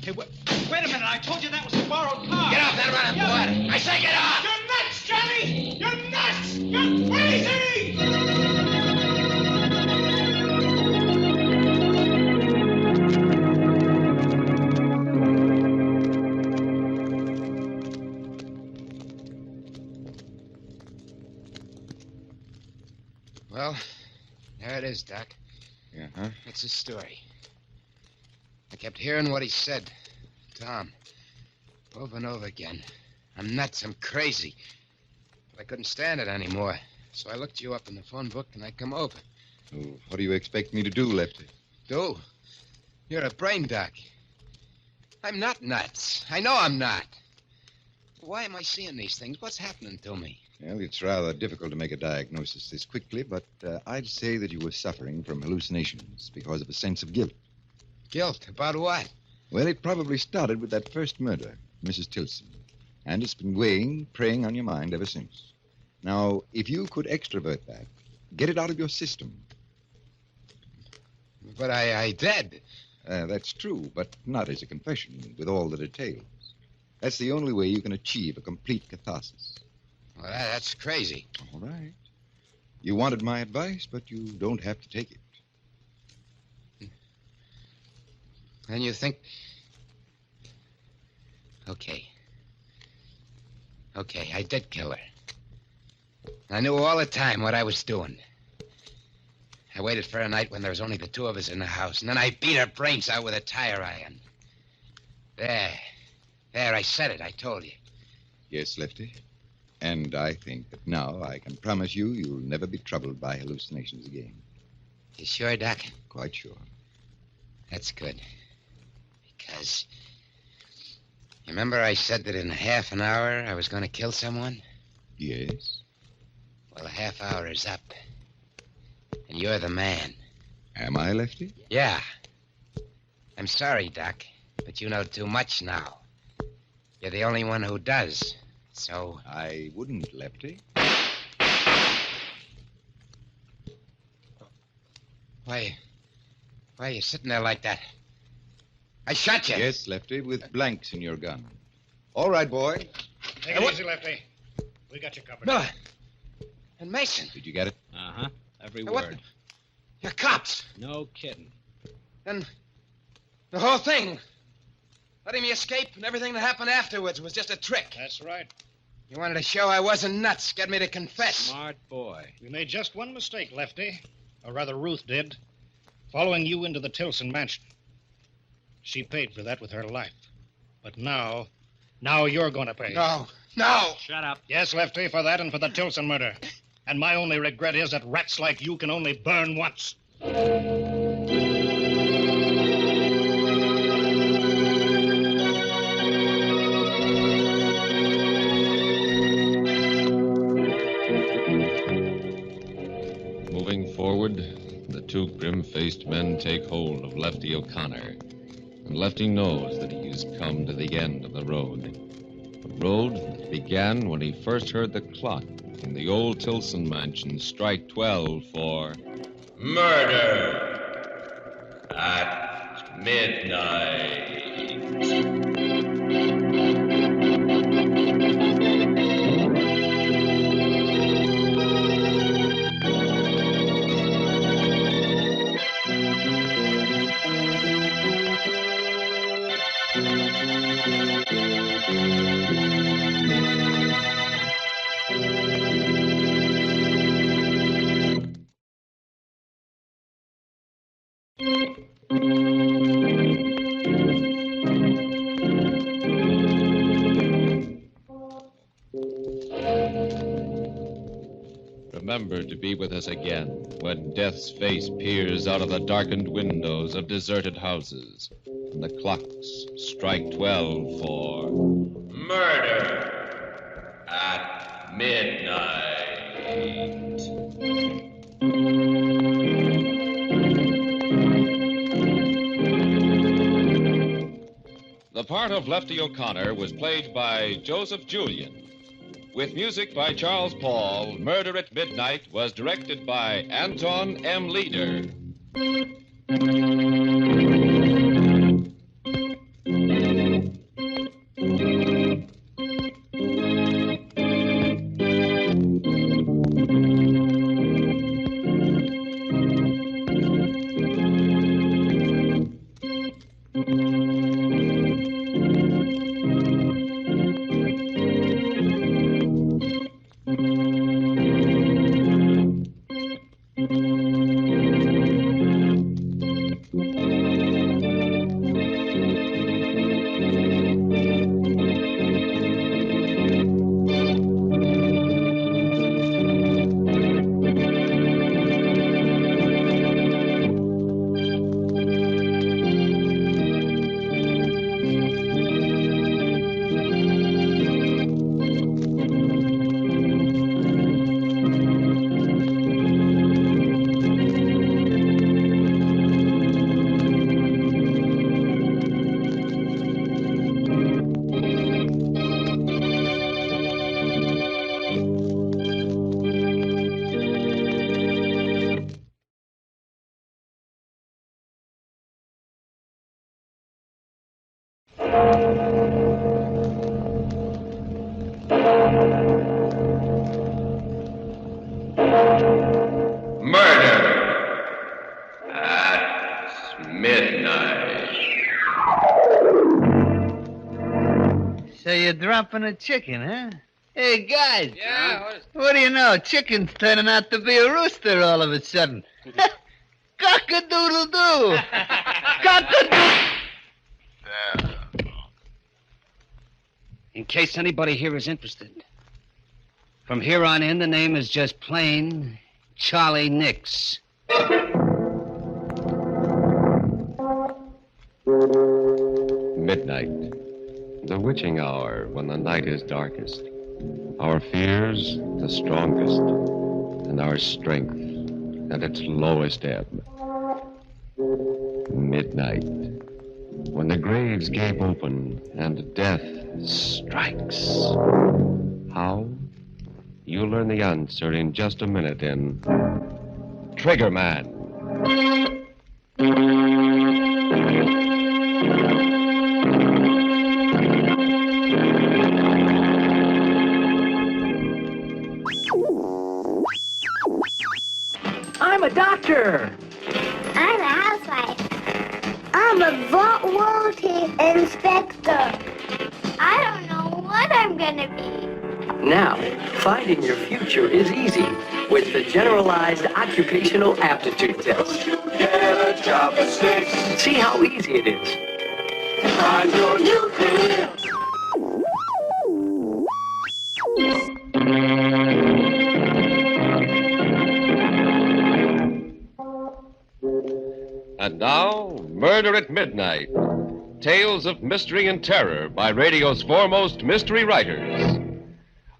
Hey, wait a minute. I told you that was a borrowed car. Get off that running board. I say get off. You're nuts, Johnny! You're nuts! You're crazy! Well, there it is, Doc. Yeah, huh? That's his story. I kept hearing what he said. Tom. Over and over again. I'm nuts. I'm crazy. But I couldn't stand it anymore. So I looked you up in the phone book and I come over. Oh, what do you expect me to do, Lefty? Do? You're a brain doc. I'm not nuts. I know I'm not. Why am I seeing these things? What's happening to me? Well, it's rather difficult to make a diagnosis this quickly, but I'd say that you were suffering from hallucinations because of a sense of guilt. Guilt? About what? Well, it probably started with that first murder, Mrs. Tilson. And it's been preying on your mind ever since. Now, if you could extrovert that, get it out of your system. But I did. That's true, but not as a confession, with all the details. That's the only way you can achieve a complete catharsis. Well, that's crazy. All right. You wanted my advice, but you don't have to take it. And you think... Okay, I did kill her. I knew all the time what I was doing. I waited for a night when there was only the two of us in the house, and then I beat her brains out with a tire iron. There, I said it, I told you. Yes, Lefty. And I think that now I can promise you you'll never be troubled by hallucinations again. You sure, Doc? Quite sure. That's good. Because... You remember I said that in half an hour I was going to kill someone? Yes. Well, the half hour is up. And you're the man. Am I, Lefty? Yeah. I'm sorry, Doc, but you know too much now. You're the only one who does. So... I wouldn't, Lefty. Why are you sitting there like that? I shot you. Yes, Lefty, with blanks in your gun. All right, boy. Take it easy, Lefty. We got you covered. Miller. And Mason. Did you get it? Uh-huh. Every Hey, what- word. You're cops. No kidding. And the whole thing. Letting me escape and everything that happened afterwards was just a trick. That's right. You wanted to show I wasn't nuts, get me to confess. Smart boy. We made just one mistake, Lefty. Or rather, Ruth did. Following you into the Tilson mansion. She paid for that with her life. But now you're going to pay. No. Shut up. Yes, Lefty, for that and for the Tilson murder. And my only regret is that rats like you can only burn once. Moving forward, the two grim-faced men take hold of Lefty O'Connor. And Lefty knows that he has come to the end of the road. A road that began when he first heard the clock in the old Tilson mansion strike 12 for Murder at midnight. Remember to be with us again when death's face peers out of the darkened windows of deserted houses and the clocks strike 12 for Murder at midnight. The part of Lefty O'Connor was played by Joseph Julian. With music by Charles Paul, Murder at Midnight was directed by Anton M. Leader. Murder at midnight. So you're dropping a chicken, huh? Hey, guys. Yeah, What do you know? Chicken's turning out to be a rooster all of a sudden. Cock-a-doodle-doo. Cock-a-doodle. In case anybody here is interested, from here on in, the name is just plain Charlie Nix. Midnight, the witching hour when the night is darkest. Our fears the strongest, and our strength at its lowest ebb. Midnight, when the graves gape open and death strikes. How? You'll learn the answer in just a minute in Trigger Man. I'm a doctor. I'm a housewife. I'm a vault inspector. I don't know what I'm gonna be. Now, finding your future is easy with the Generalized Occupational Aptitude Test. Get a job at 6. See how easy it is. Find your new career. And now, Murder at Midnight. Tales of mystery and terror by radio's foremost mystery writers.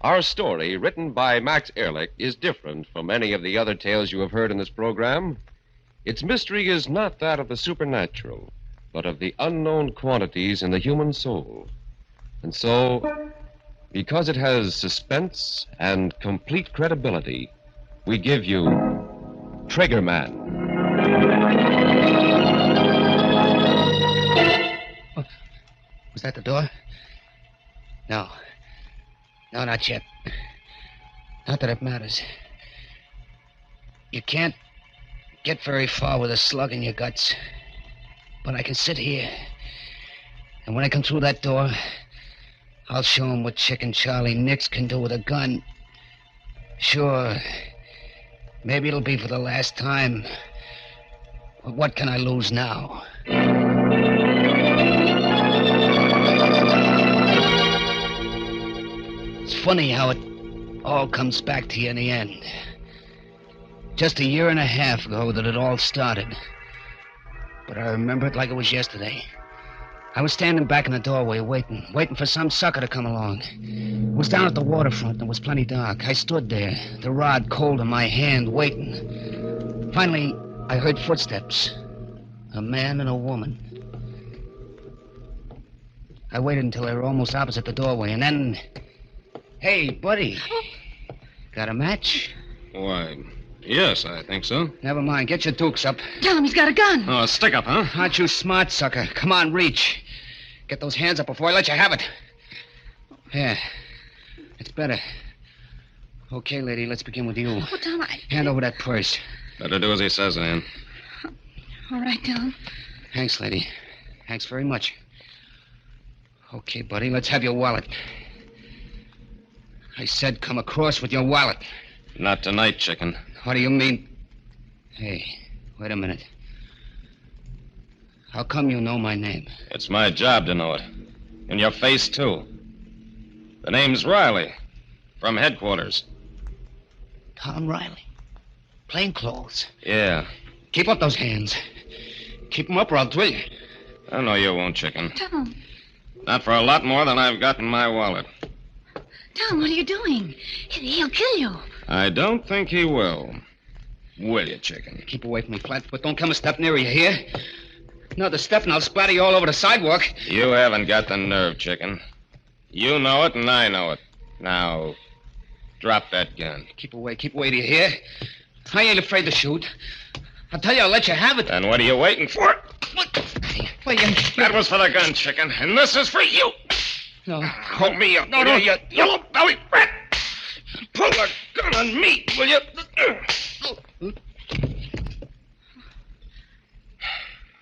Our story, written by Max Erlich, is different from any of the other tales you have heard in this program. Its mystery is not that of the supernatural, but of the unknown quantities in the human soul. And so, because it has suspense and complete credibility, we give you Triggerman. Was that the door? No. No, not yet. Not that it matters. You can't get very far with a slug in your guts. But I can sit here. And when I come through that door, I'll show him what Chicken Charlie Nix can do with a gun. Sure. Maybe it'll be for the last time. But what can I lose now? It's funny how it all comes back to you in the end. Just a year and a half ago that it all started. But I remember it like it was yesterday. I was standing back in the doorway waiting for some sucker to come along. It was down at the waterfront and it was plenty dark. I stood there, the rod cold in my hand, waiting. Finally, I heard footsteps. A man and a woman. I waited until they were almost opposite the doorway, and then... Hey, buddy. Got a match? Why, yes, I think so. Never mind. Get your dukes up. Tell him he's got a gun. Oh, stick up, huh? Aren't you smart, sucker? Come on, reach. Get those hands up before I let you have it. Yeah. It's better. Okay, lady, let's begin with you. Oh, Tom, Hand over that purse. Better do as he says, Ann. All right, Tom. Thanks, lady. Thanks very much. Okay, buddy, let's have your wallet. I said come across with your wallet. Not tonight, chicken. What do you mean? Hey, wait a minute. How come you know my name? It's my job to know it. And your face, too. The name's Riley. From headquarters. Tom Riley. Plain clothes. Yeah. Keep up those hands. Keep them up or I'll drill you. I know you won't, chicken. Tom. Not for a lot more than I've got in my wallet. Tom, what are you doing? He'll kill you. I don't think he will. Will you, chicken? Keep away from me, Flatfoot. Don't come a step nearer, you hear? Another step and I'll splatter you all over the sidewalk. You haven't got the nerve, chicken. You know it and I know it. Now, drop that gun. Keep away, do you hear? I ain't afraid to shoot. I'll tell you, I'll let you have it. Then what are you waiting for? Well, That was for the gun, chicken, and this is for you. No. Hold me up, will you yellow belly rat. Pull the gun on me, will you?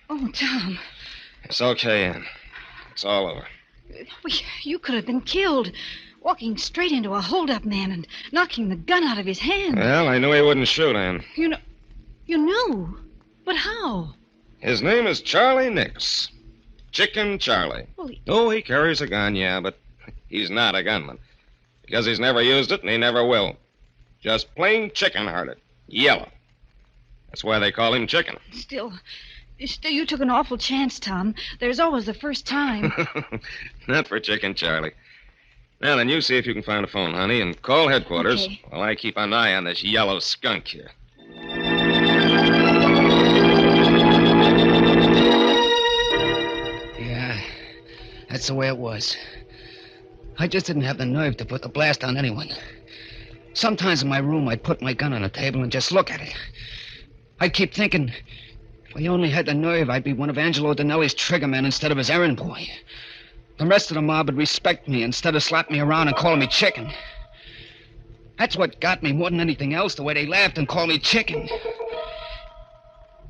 Oh, Tom. It's okay, Ann. It's all over. You could have been killed. Walking straight into a hold-up man and knocking the gun out of his hand. Well, I knew he wouldn't shoot, Ann. You knew? But how? His name is Charlie Nix. Chicken Charlie. Well, He carries a gun, yeah, but he's not a gunman. Because he's never used it and he never will. Just plain chicken-hearted. Yellow. That's why they call him Chicken. Still, you took an awful chance, Tom. There's always the first time. Not for Chicken Charlie. Now then, you see if you can find a phone, honey, and call headquarters Okay. while I keep an eye on this yellow skunk here. Yeah, that's the way it was. I just didn't have the nerve to put the blast on anyone. Sometimes in my room, I'd put my gun on the table and just look at it. I keep thinking, if I only had the nerve, I'd be one of Angelo Dinelli's triggermen instead of his errand boy. The rest of the mob would respect me instead of slapping me around and calling me chicken. That's what got me more than anything else, the way they laughed and called me chicken.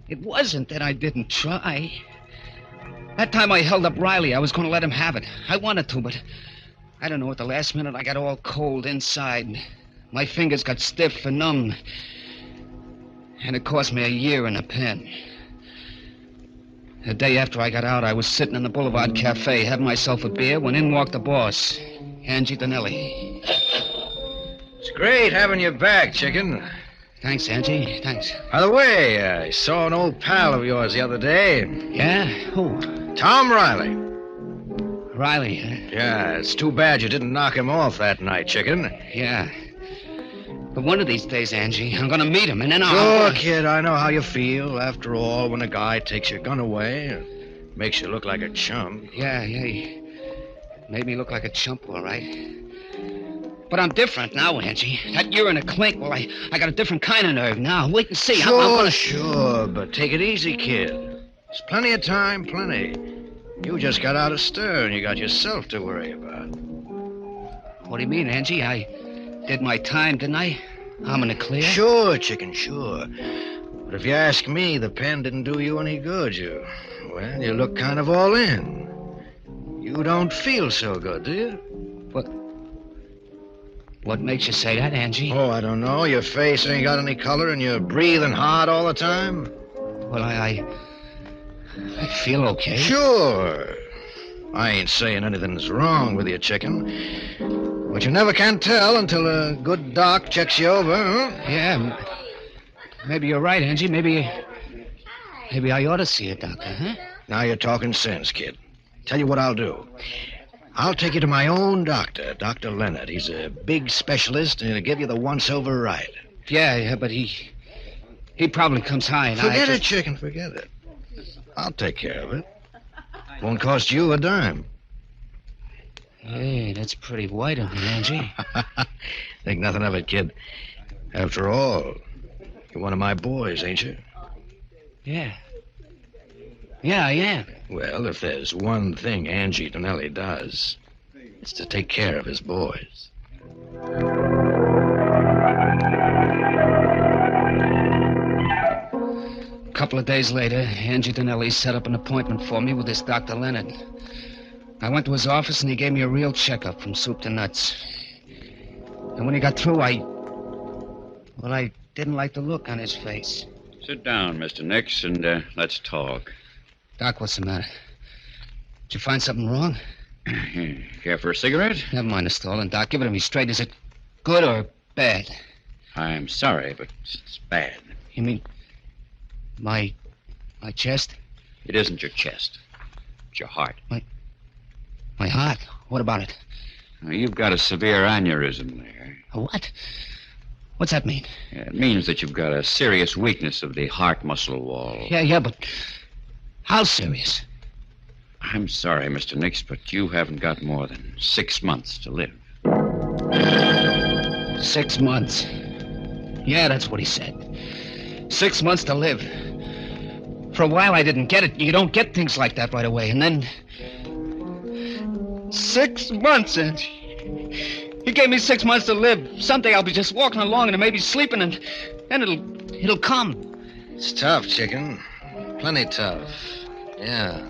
It wasn't that I didn't try. That time I held up Riley, I was going to let him have it. I wanted to, but I don't know, at the last minute I got all cold inside. My fingers got stiff and numb. And it cost me a year in a pen. The day after I got out, I was sitting in the Boulevard Cafe having myself a beer when in walked the boss, Angie Dinelli. It's great having you back, chicken. Thanks, Angie. Thanks. By the way, I saw an old pal of yours the other day. Yeah? Who? Tom Riley. Riley, huh? Yeah, it's too bad you didn't knock him off that night, chicken. Yeah. But one of these days, Angie, I'm going to meet him, and then I'll... Sure, kid, I know how you feel. After all, when a guy takes your gun away, it makes you look like a chump. Yeah, he made me look like a chump, all right. But I'm different now, Angie. That year in a clink, well, I got a different kind of nerve now. Wait and see. Sure, but take it easy, kid. There's plenty of time, plenty. You just got out of stir, and you got yourself to worry about. What do you mean, Angie? I did my time, didn't I? I'm in the clear? Sure, chicken, sure. But if you ask me, the pen didn't do you any good. You look kind of all in. You don't feel so good, do you? What makes you say that, Angie? Oh, I don't know. Your face ain't got any color, and you're breathing hard all the time. Well, I feel okay. Sure. I ain't saying anything's wrong with you, chicken. But you never can tell until a good doc checks you over, huh? Yeah. Maybe you're right, Angie. Maybe I ought to see a doctor, huh? Now you're talking sense, kid. Tell you what I'll do. I'll take you to my own doctor, Dr. Leonard. He's a big specialist, and he'll give you the once-over right. Yeah, but he probably comes high, and Forget it, chicken, forget it. I'll take care of it. Won't cost you a dime. Hey, that's pretty white of me, Angie. Think nothing of it, kid. After all, you're one of my boys, ain't you? Yeah. Yeah, I am. Well, if there's one thing Angie Dinelli does, it's to take care of his boys. A couple of days later, Angie Dinelli set up an appointment for me with this Dr. Leonard. I went to his office, and he gave me a real checkup from soup to nuts. And when he got through, I didn't like the look on his face. Sit down, Mr. Nix, and let's talk. Doc, what's the matter? Did you find something wrong? Care for a cigarette? Never mind the stolen, Doc. Give it to me straight. Is it good or bad? I'm sorry, but it's bad. You mean my chest? It isn't your chest. It's your heart. My heart? What about it? Now, you've got a severe aneurysm there. A what? What's that mean? Yeah, it means that you've got a serious weakness of the heart muscle wall. Yeah, but how serious? I'm sorry, Mr. Nix, but you haven't got more than 6 months to live. 6 months. Yeah, that's what he said. 6 months to live. For a while, I didn't get it. You don't get things like that right away. And then 6 months, and he gave me 6 months to live. Someday I'll be just walking along and maybe sleeping, and then it'll come. It's tough, chicken. Plenty tough. Yeah.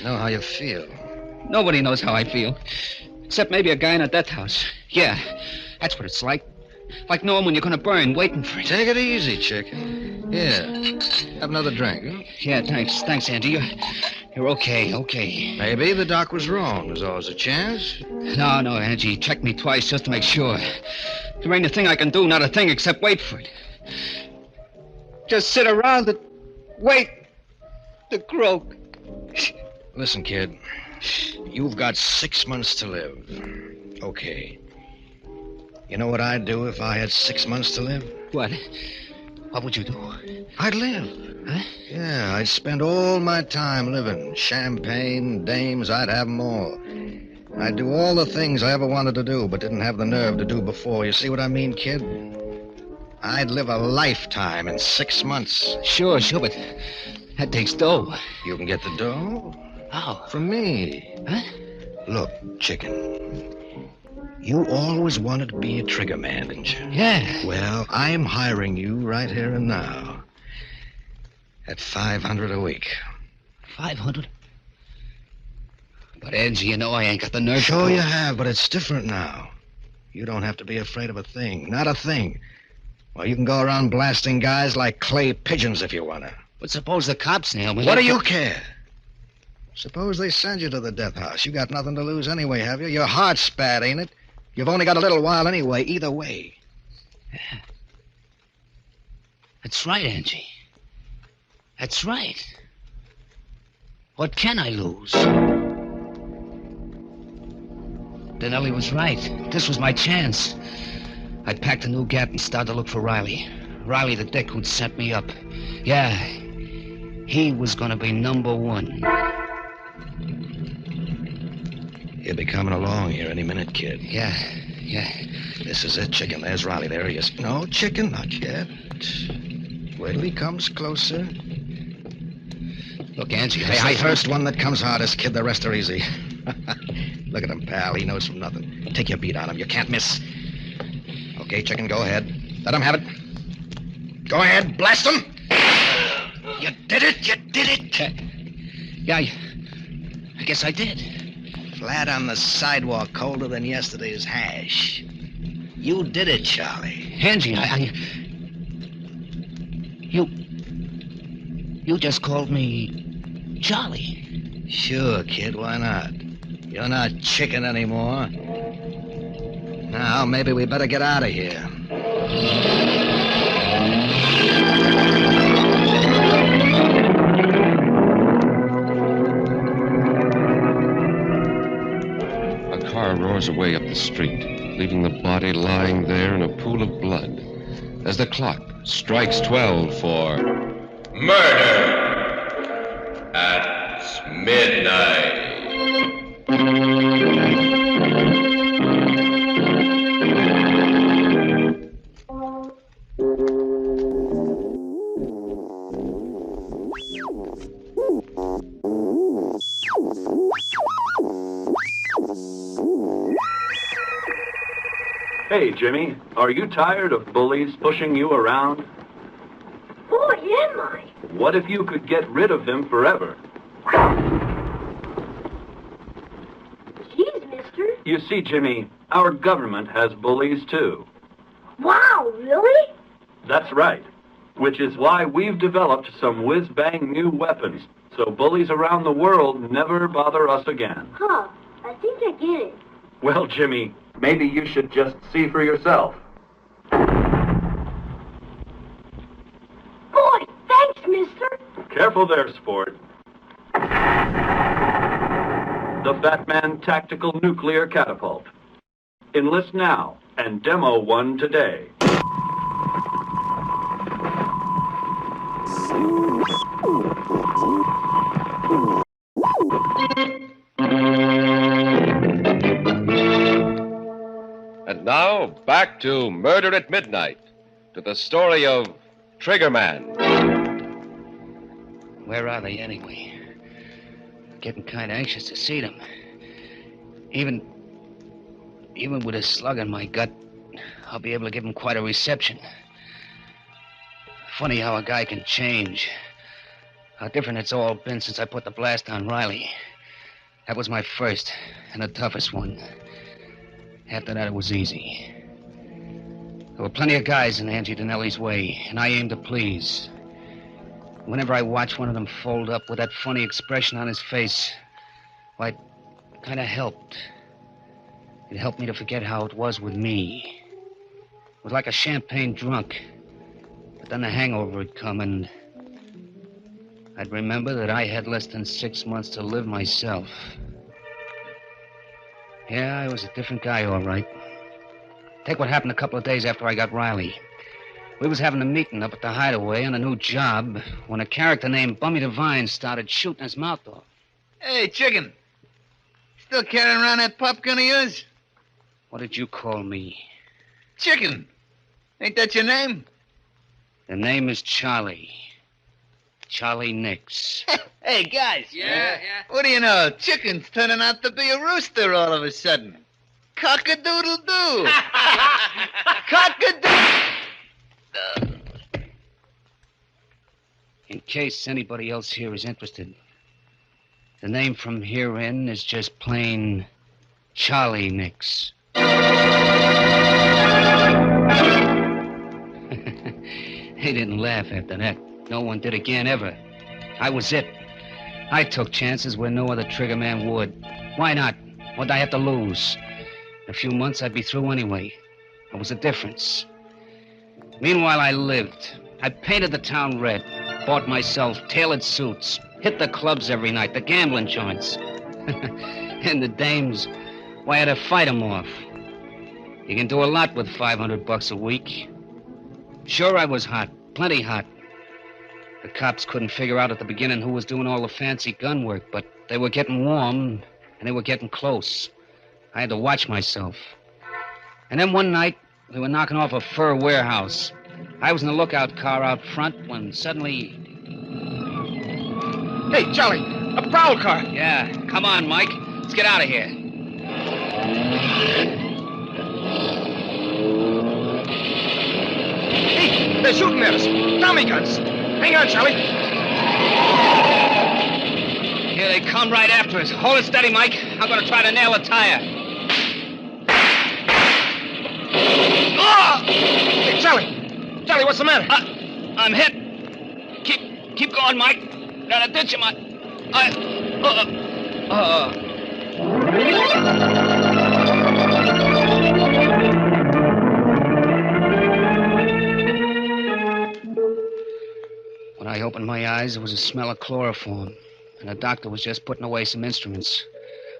Know how you feel. Nobody knows how I feel. Except maybe a guy in a death house. Yeah, that's what it's like. Like knowing when you're going to burn, waiting for it. Take it easy, chicken. Here, have another drink, huh? Yeah, thanks. Thanks, Andy. You're okay. Maybe the doc was wrong. There's always a chance. No, Angie. Check me twice just to make sure. There ain't a thing I can do, not a thing except wait for it. Just sit around and wait to croak. Listen, kid. You've got 6 months to live. Okay. You know what I'd do if I had 6 months to live? What? What would you do? I'd live. Huh? Yeah, I'd spend all my time living. Champagne, dames, I'd have them all. I'd do all the things I ever wanted to do, but didn't have the nerve to do before. You see what I mean, kid? I'd live a lifetime in 6 months. Sure, but that takes dough. You can get the dough? How? From me. Huh? Look, chicken. You always wanted to be a trigger man, didn't you? Yeah. Well, I'm hiring you right here and now. At $500 a week. 500? But, Angie, you know I ain't got the nerve. Sure you have, but it's different now. You don't have to be afraid of a thing. Not a thing. Well, you can go around blasting guys like clay pigeons if you want to. But suppose the cops nail me. What do you care? Suppose they send you to the death house. You got nothing to lose anyway, have you? Your heart's bad, ain't it? You've only got a little while anyway, either way. Yeah. That's right, Angie. That's right. What can I lose? Denelli was right. This was my chance. I packed a new gap and started to look for Riley. Riley, the dick who'd set me up. Yeah, he was gonna be number one. He'll be coming along here any minute, kid. Yeah. This is it, chicken. There's Riley. There he is. No, chicken, not yet. Wait till he comes closer. Look, Angie, I first one that comes hardest, kid. The rest are easy. Look at him, pal. He knows from nothing. Take your beat on him. You can't miss. Okay, chicken, go ahead. Let him have it. Go ahead, blast him. You did it. Yeah, I guess I did. Flat on the sidewalk, colder than yesterday's hash. You did it, Charlie. Angie, You just called me Charlie. Sure, kid, why not? You're not chicken anymore. Now, maybe we better get out of here. A car roars away up the street, leaving the body lying there in a pool of blood. As the clock strikes 12 for Murder at midnight. Hey, Jimmy, are you tired of bullies pushing you around? Boy, am I. What if you could get rid of them forever? Jeez, mister. You see, Jimmy, our government has bullies, too. Wow, really? That's right. Which is why we've developed some whiz-bang new weapons, so bullies around the world never bother us again. Huh. I think I get it. Well, Jimmy, maybe you should just see for yourself. Boy, thanks, mister. Careful there, sport. The Fat Man Tactical Nuclear Catapult. Enlist now and demo one today. And now, back to Murder at Midnight, to the story of Triggerman. Where are they, anyway? Getting kind of anxious to see them. Even with a slug in my gut, I'll be able to give them quite a reception. Funny how a guy can change. How different it's all been since I put the blast on Riley. That was my first and the toughest one. After that, it was easy. There were plenty of guys in Angie Denelli's way, and I aimed to please. Whenever I watched one of them fold up with that funny expression on his face, why, it kind of helped. It helped me to forget how it was with me. It was like a champagne drunk. But then the hangover would come, and I'd remember that I had less than 6 months to live myself. Yeah, I was a different guy, all right. Take what happened a couple of days after I got Riley. We was having a meeting up at the Hideaway on a new job when a character named Bummy Devine started shooting his mouth off. Hey, chicken. Still carrying around that pop gun of yours? What did you call me? Chicken. Ain't that your name? The name is Charlie. Charlie Nix. Hey, guys. Yeah? What do you know? Chicken's turning out to be a rooster all of a sudden. Cock-a-doodle-doo. Cock-a-doodle. In case anybody else here is interested, the name from here in is just plain Charlie Nix. They didn't laugh after that. No one did again, ever. I was it. I took chances where no other trigger man would. Why not? What'd I have to lose? In a few months, I'd be through anyway. There was a difference. Meanwhile, I lived. I painted the town red, bought myself tailored suits, hit the clubs every night, the gambling joints. And the dames, why, I had to fight them off. You can do a lot with $500 a week. Sure, I was hot, plenty hot. The cops couldn't figure out at the beginning who was doing all the fancy gun work, but they were getting warm, and they were getting close. I had to watch myself. And then one night, we were knocking off a fur warehouse. I was in the lookout car out front when suddenly... Hey, Charlie, a prowl car. Yeah, come on, Mike. Let's get out of here. Hey, they're shooting at us. Tommy guns. Hang on, Charlie. Here they come right after us. Hold it steady, Mike. I'm going to try to nail a tire. Oh! Hey, Charlie. Charlie, what's the matter? I'm hit. Keep going, Mike. Got a ditch in my... When I opened my eyes, there was a smell of chloroform, and the doctor was just putting away some instruments.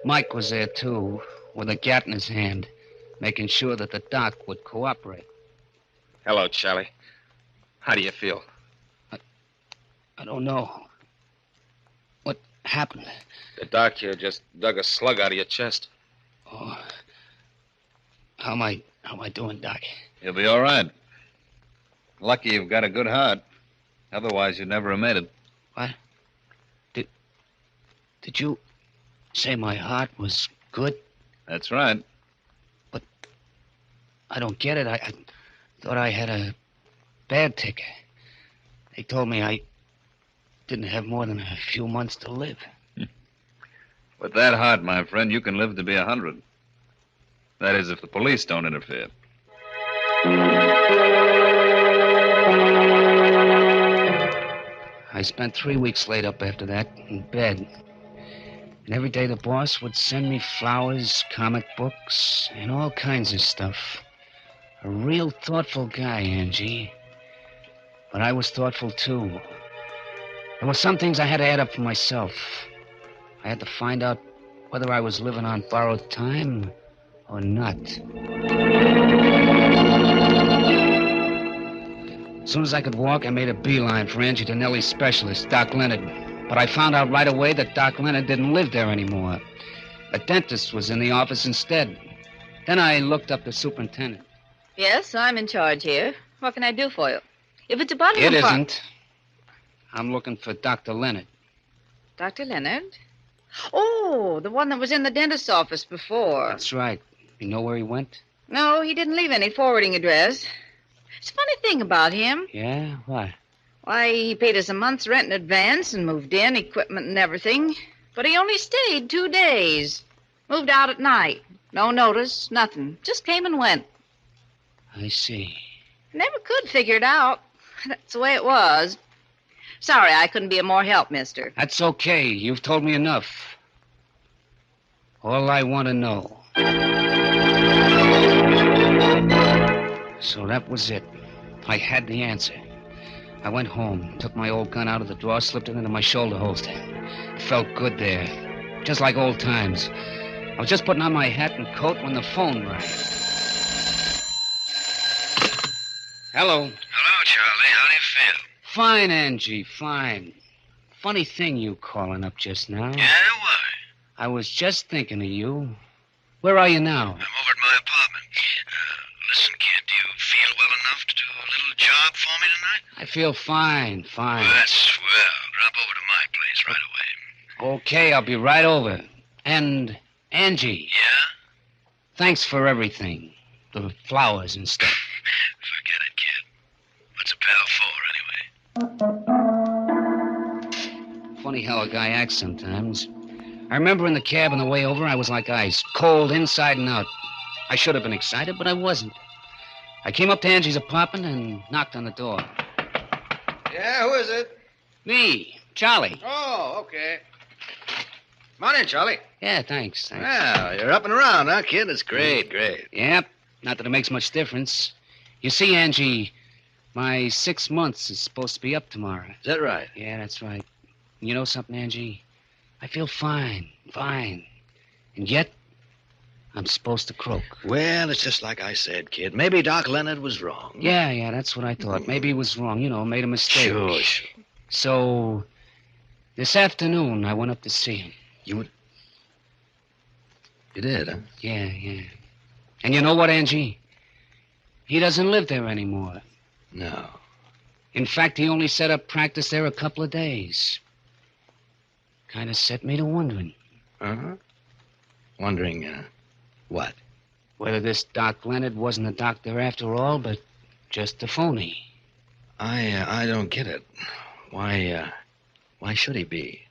Mike was there, too, with a gat in his hand, making sure that the doc would cooperate. Hello, Charlie. How do you feel? I don't know. What happened? The doc here just dug a slug out of your chest. Oh. How am I doing, Doc? You'll be all right. Lucky you've got a good heart. Otherwise, you'd never have made it. What? Did you say my heart was good? That's right. But I don't get it. I thought I had a bad ticker. They told me I didn't have more than a few months to live. With that heart, my friend, you can live to be 100. That is, if the police don't interfere. I spent 3 weeks laid up after that, in bed. And every day the boss would send me flowers, comic books, and all kinds of stuff. A real thoughtful guy, Angie. But I was thoughtful, too. There were some things I had to add up for myself. I had to find out whether I was living on borrowed time or not. As soon as I could walk, I made a beeline for Angie Donnelly's specialist, Doc Leonard. But I found out right away that Doc Leonard didn't live there anymore. A dentist was in the office instead. Then I looked up the superintendent. Yes, I'm in charge here. What can I do for you? If it's about It isn't. I'm looking for Dr. Leonard. Dr. Leonard? Oh, the one that was in the dentist's office before. That's right. You know where he went? No, he didn't leave any forwarding address. It's a funny thing about him. Yeah? What? Why, he paid us a month's rent in advance and moved in, equipment and everything. But he only stayed 2 days. Moved out at night. No notice, nothing. Just came and went. I see. Never could figure it out. That's the way it was. Sorry I couldn't be of more help, mister. That's okay. You've told me enough. All I want to know. So that was it. I had the answer. I went home, took my old gun out of the drawer, slipped it into my shoulder holster. It felt good there. Just like old times. I was just putting on my hat and coat when the phone rang. Hello. Hello, Charlie. How do you feel? Fine, Angie, fine. Funny thing you calling up just now. Yeah, why? I was just thinking of you. Where are you now? I'm over at my apartment. Listen, kid, do you feel well enough to do a little job for me tonight? I feel fine, fine. That's swell. Drop over to my place right away. Okay, I'll be right over. And, Angie. Yeah? Thanks for everything. The flowers and stuff. Forget it, kid. What's a pal for, anyway? Funny how a guy acts sometimes. I remember in the cab on the way over, I was like ice, cold inside and out. I should have been excited, but I wasn't. I came up to Angie's apartment and knocked on the door. Yeah, who is it? Me, Charlie. Oh, okay. Come on in, Charlie. Yeah, thanks. Well, you're up and around, huh, kid? It's great. Yep, not that it makes much difference. You see, Angie, my 6 months is supposed to be up tomorrow. Is that right? Yeah, that's right. And you know something, Angie? I feel fine. And yet, I'm supposed to croak. Well, it's just like I said, kid. Maybe Doc Leonard was wrong. Yeah, that's what I thought. Maybe he was wrong, made a mistake. Sure. So, this afternoon, I went up to see him. You did, huh? Yeah. And you know what, Angie? He doesn't live there anymore. No. In fact, he only set up practice there a couple of days. Kind of set me to wondering. Uh-huh. Wondering, what? Whether this Doc Leonard wasn't a doctor after all, but just a phony. I don't get it. Why should he be?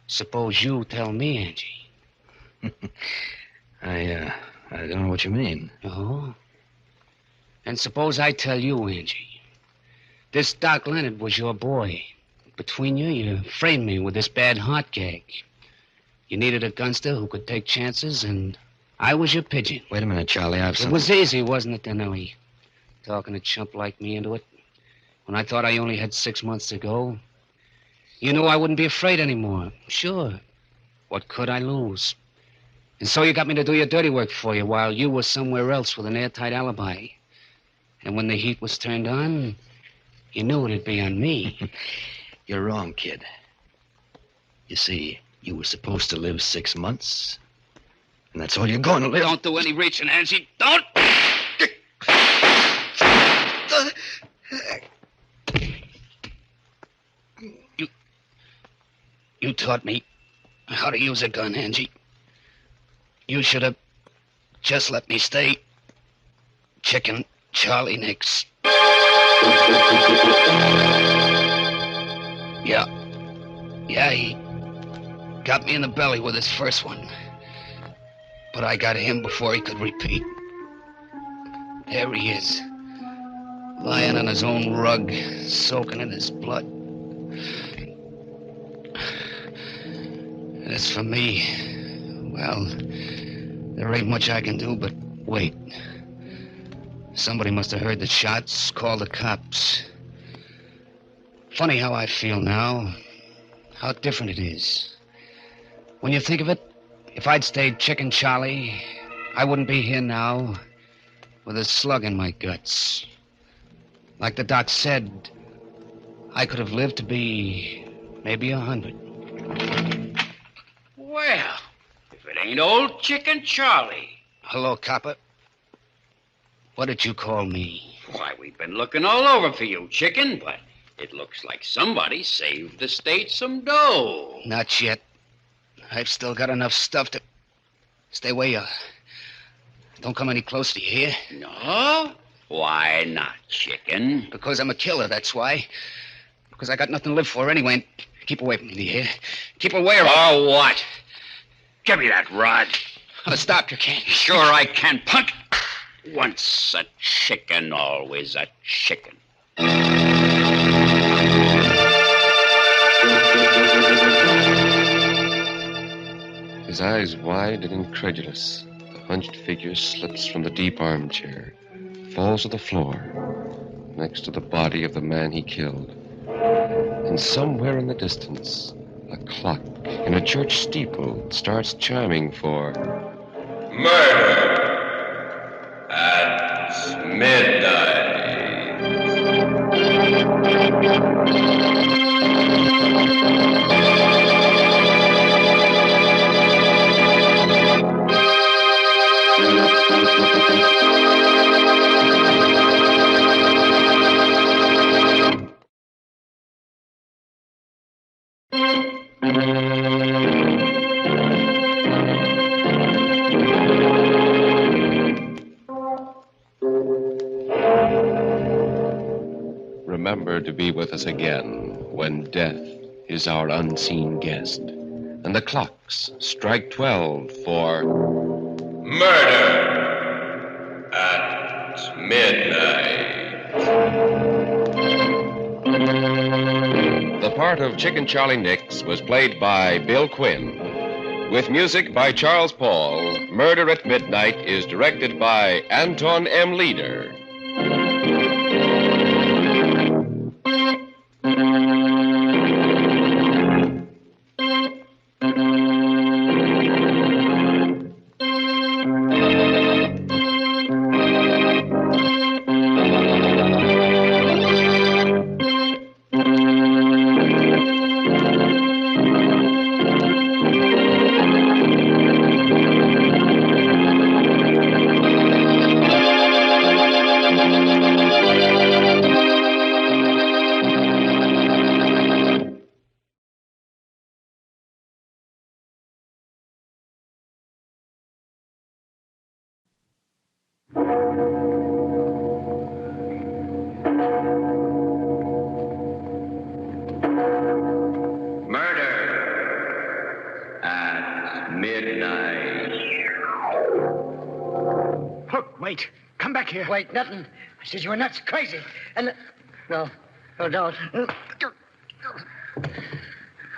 Suppose you tell me, Angie. I don't know what you mean. Oh? And suppose I tell you, Angie. This Doc Leonard was your boy. Between you framed me with this bad heart gag. You needed a gunster who could take chances, and I was your pigeon. Wait a minute, Charlie. It was easy, wasn't it, then, Ellie? Talking a chump like me into it. When I thought I only had 6 months to go. You knew I wouldn't be afraid anymore. Sure. What could I lose? And so you got me to do your dirty work for you while you were somewhere else with an airtight alibi. And when the heat was turned on, you knew it'd be on me. You're wrong, kid. You see, you were supposed to live 6 months. And that's all you're going to live. Don't do any reaching, Angie. Don't! You taught me how to use a gun, Angie. You should have just let me stay Chicken Charlie Nix. Yeah, he got me in the belly with his first one. But I got him before he could repeat. There he is, lying on his own rug, soaking in his blood. As for me, well, there ain't much I can do but wait. Somebody must have heard the shots, called the cops. Funny how I feel now, how different it is. When you think of it, if I'd stayed Chicken Charlie, I wouldn't be here now with a slug in my guts. Like the doc said, I could have lived to be maybe 100. Well, if it ain't old Chicken Charlie. Hello, copper. What did you call me? Why, we've been looking all over for you, Chicken, but it looks like somebody saved the state some dough. Not yet. I've still got enough stuff to... Stay where you are. Don't come any closer, do you hear? No? Why not, Chicken? Because I'm a killer, that's why. Because I got nothing to live for anyway. And keep away from me, do you hear? Keep away or... For what? Give me that rod. Stop, you can't. Sure I can, punk. Once a chicken, always a chicken. His eyes wide and incredulous, the hunched figure slips from the deep armchair, falls to the floor, next to the body of the man he killed. And somewhere in the distance, a clock in a church steeple starts chiming for... Murder at midnight. remember to be with us again when death is our unseen guest. And the clocks strike 12 for Murder at Midnight. The part of Chicken Charlie Nix was played by Bill Quinn. With music by Charles Paul, Murder at Midnight is directed by Anton M. Leader. Wait. Come back here. Wait, nothing. I said you were nuts, crazy. And... No, don't.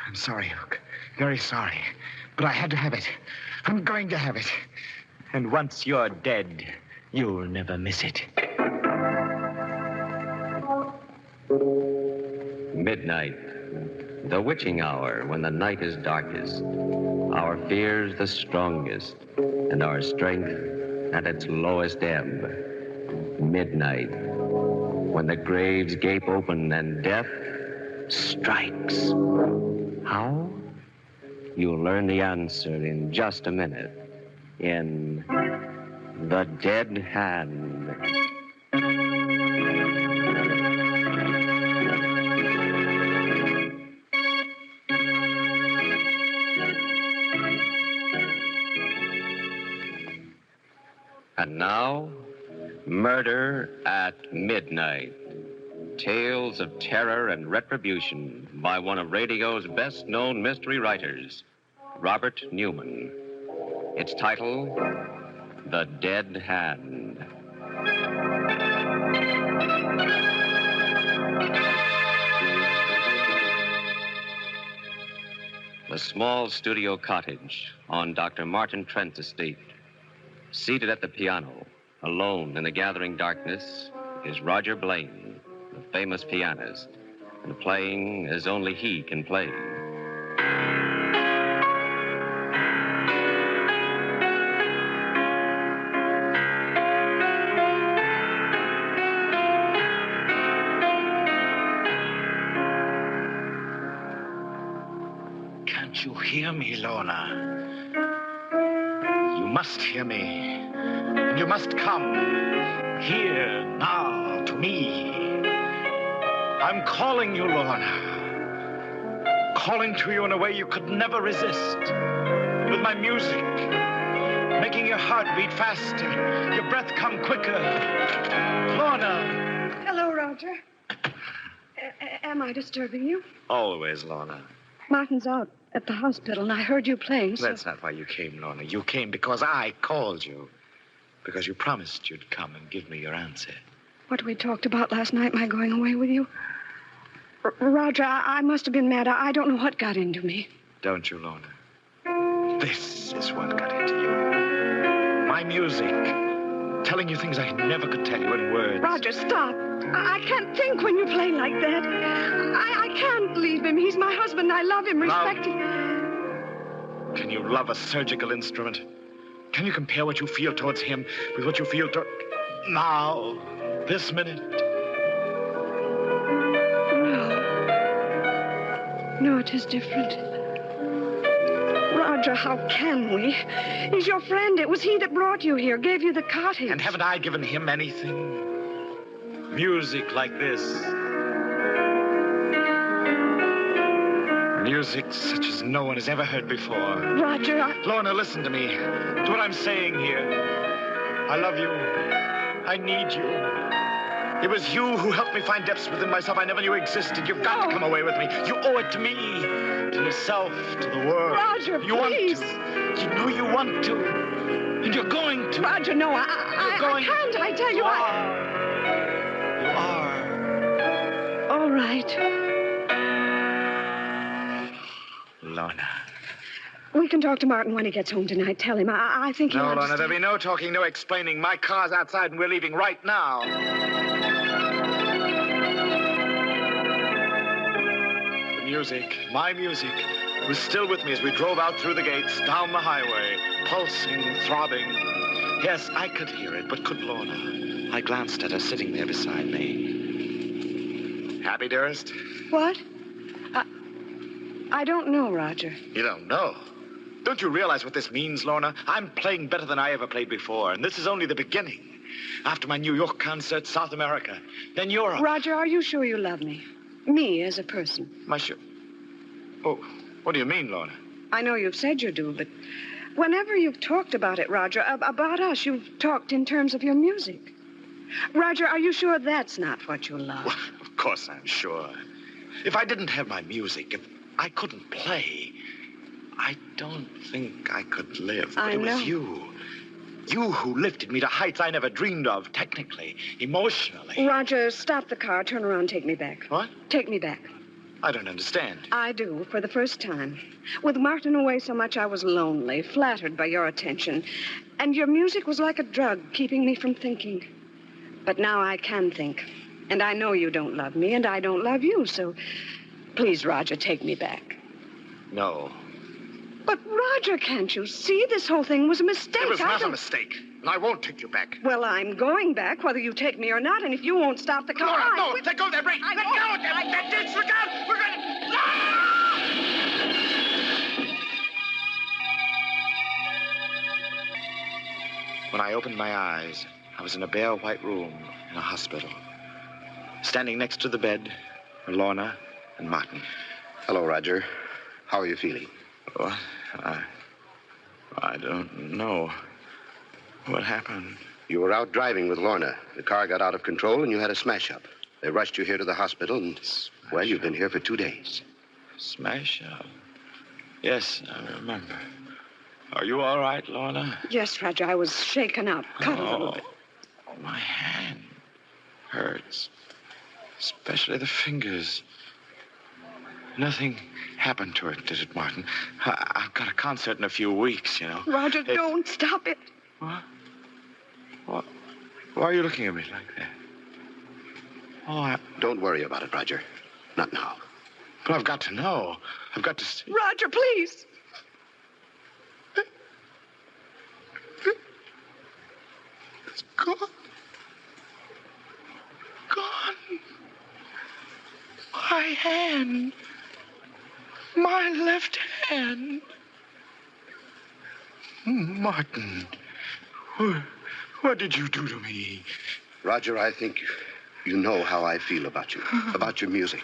I'm sorry, Hook. Very sorry. But I had to have it. I'm going to have it. And once you're dead, you'll never miss it. Midnight, the witching hour when the night is darkest, our fears the strongest, and our strength at its lowest ebb. Midnight, when the graves gape open and death strikes. How? You'll learn the answer in just a minute in The Dead Hand. And now, Murder at Midnight. Tales of terror and retribution by one of radio's best-known mystery writers, Robert Newman. Its title, The Dead Hand. The small studio cottage on Dr. Martin Trent's estate. Seated at the piano, alone in the gathering darkness, is Roger Blaine, the famous pianist, and playing as only he can play. Can't you hear me, Lorna? You must hear me. And you must come here now to me. I'm calling you, Lorna. Calling to you in a way you could never resist. With my music, making your heart beat faster, your breath come quicker. Lorna. Hello, Roger. Am I disturbing you? Always, Lorna. Martin's out at the hospital, and I heard you playing, so... That's not why you came, Lorna. You came because I called you. Because you promised you'd come and give me your answer. What we talked about last night, my going away with you? Roger, I must have been mad. I don't know what got into me. Don't you, Lorna? This is what got into you. My music. Telling you things I never could tell you in words. Roger, stop. I can't think when you play like that. I can't leave him. He's my husband. I love him, respect him. Can you love a surgical instrument? Can you compare what you feel towards him with what you feel toward... Now, this minute? No, it is different. Roger, how can we? He's your friend. It was he that brought you here, gave you the cottage. And haven't I given him anything? Music like this. Music such as no one has ever heard before. Roger, Lorna, listen to me. To what I'm saying here. I love you. I need you. It was you who helped me find depths within myself I never knew existed. You've got to come away with me. You owe it to me, to yourself, to the world. Roger, you please. want to. You know you want to. And you're going to. Roger, no, I can't. I tell you, You are. All right. Lorna. We can talk to Martin when he gets home tonight. Tell him. I think he'll No, Lorna, understand. there'll be no talking, no explaining. My car's outside and we're leaving right now. The music, my music, was still with me as we drove out through the gates, down the highway, pulsing, throbbing. Yes, I could hear it, but could Lorna? I glanced at her sitting there beside me. Happy, dearest? What? I don't know, Roger. You don't know? Don't you realize what this means, Lorna? I'm playing better than I ever played before, and this is only the beginning. After my New York concert, South America, then Europe. Roger, are you sure you love me? Me as a person. Oh, what do you mean, Lorna? I know you've said you do, but whenever you've talked about it, Roger, about us, you've talked in terms of your music. Roger, are you sure that's not what you love? Well, of course I'm sure. If I didn't have my music, if I couldn't play, I don't think I could live. But it was you. You who lifted me to heights I never dreamed of, technically, emotionally. Roger, stop the car. Turn around. Take me back. What? Take me back. I don't understand. I do, for the first time. With Martin away so much, I was lonely, flattered by your attention. And your music was like a drug, keeping me from thinking. But now I can think. And I know you don't love me, and I don't love you, so please, Roger, take me back. No. But, Roger, can't you see? This whole thing was a mistake. It was not a mistake, and I won't take you back. Well, I'm going back, whether you take me or not, and if you won't stop the car... Laura, no, let go of that brake. Let go of that ditch. Look out. We're going to... When I opened my eyes, I was in a bare white room in a hospital. Standing next to the bed were Lorna and Martin. Hello, Roger. How are you feeling? What? I don't know. What happened? You were out driving with Lorna. The car got out of control and you had a smash-up. They rushed you here to the hospital and, well, you've been here for 2 days. Smash-up? Yes, I remember. Are you all right, Lorna? Yes, Roger, I was shaken up, cut a little bit. My hand hurts. Especially the fingers. Nothing happened to it, did it, Martin? I've got a concert in a few weeks, you know. Roger, don't stop it. What? What? Why are you looking at me like that? Oh, Don't worry about it, Roger. Not now. But I've got to know. I've got to see. Roger, please. It's gone. Gone. My hand. My left hand. Martin, what did you do to me? Roger, I think you know how I feel about you, about your music.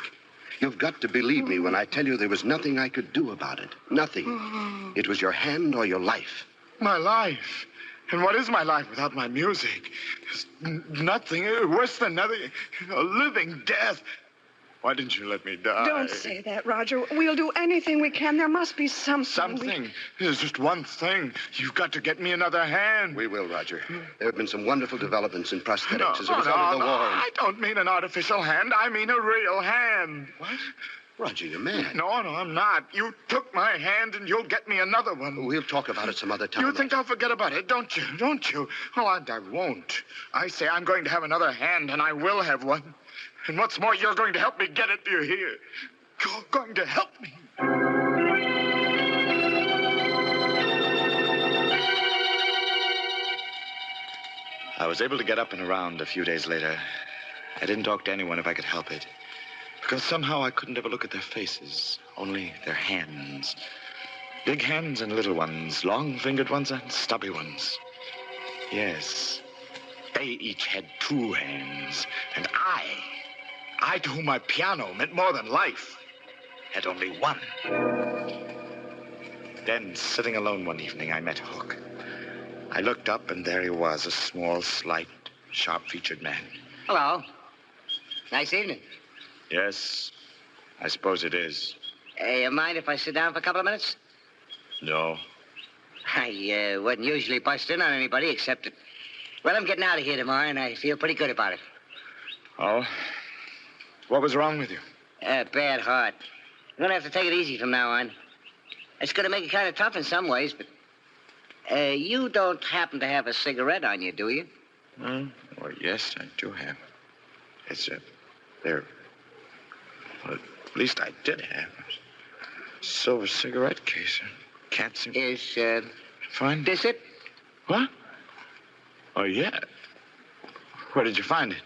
You've got to believe me when I tell you there was nothing I could do about it. Nothing. It was your hand or your life. My life? And what is my life without my music? There's nothing, worse than nothing. A living death. Why didn't you let me die? Don't say that, Roger. We'll do anything we can. There must be something. Something? There's just one thing. You've got to get me another hand. We will, Roger. There have been some wonderful developments in prosthetics as a result of the war. I don't mean an artificial hand. I mean a real hand. What? Roger, you're mad. No, I'm not. You took my hand and you'll get me another one. We'll talk about it some other time. You think I'll forget about it, don't you? Don't you? Oh, I won't. I say I'm going to have another hand, and I will have one. And what's more, you're going to help me get it, do you hear? You're going to help me. I was able to get up and around a few days later. I didn't talk to anyone if I could help it. Because somehow I couldn't ever look at their faces, only their hands. Big hands and little ones, long-fingered ones and stubby ones. Yes, they each had 2 hands. And I, to whom my piano meant more than life, had only 1. Then, sitting alone one evening, I met Hook. I looked up, and there he was, a small, slight, sharp-featured man. Hello. Nice evening. Yes, I suppose it is. You mind if I sit down for a couple of minutes? No. I wouldn't usually bust in on anybody except that... Well, I'm getting out of here tomorrow, and I feel pretty good about it. Oh? What was wrong with you? Bad heart. I'm going to have to take it easy from now on. It's going to make it kind of tough in some ways, but... you don't happen to have a cigarette on you, do you? Well, yes, I do have. It's, there. Well, at least I did have a silver cigarette case. Can't seem... Is, Find this it? What? Oh, yeah. Where did you find it?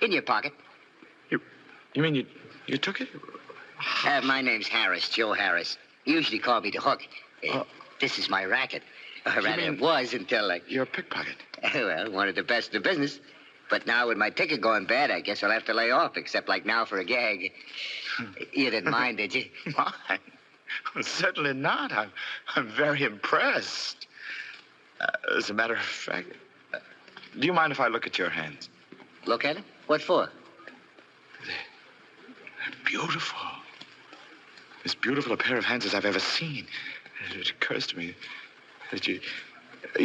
In your pocket. You mean you took it? My name's Harris, Joe Harris. You usually call me the Hook. This is my racket. Or rather, it was until, You're a pickpocket. Well, one of the best in the business. But now with my ticket going bad, I guess I'll have to lay off, except now for a gag. You didn't mind, did you? Why? Well, certainly not. I'm very impressed. As a matter of fact, do you mind if I look at your hands? Look at it? What for? They're beautiful. As beautiful a pair of hands as I've ever seen. It occurs to me that you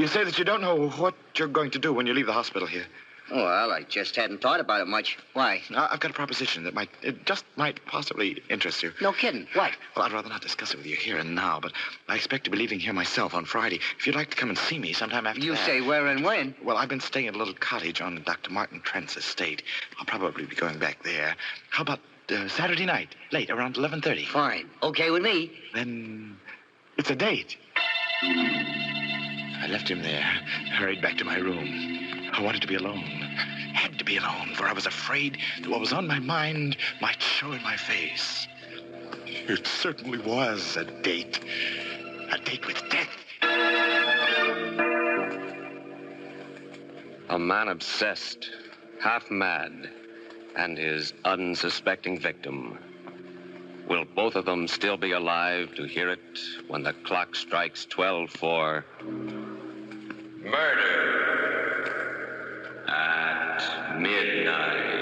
say that you don't know what you're going to do when you leave the hospital here. Well, I just hadn't thought about it much. Why? I've got a proposition that might possibly interest you. No kidding. What? Well, I'd rather not discuss it with you here and now, but I expect to be leaving here myself on Friday. If you'd like to come and see me sometime after You that. say where and when? Well, I've been staying at a little cottage on Dr. Martin Trent's estate. I'll probably be going back there. How about Saturday night, late, around 11:30? Fine. Okay with me. Then it's a date. I left him there, hurried back to my room. I wanted to be alone. Had to be alone, for I was afraid that what was on my mind might show in my face. It certainly was a date. A date with death. A man obsessed, half mad, and his unsuspecting victim. Will both of them still be alive to hear it when the clock strikes 12 for... Murder at midnight.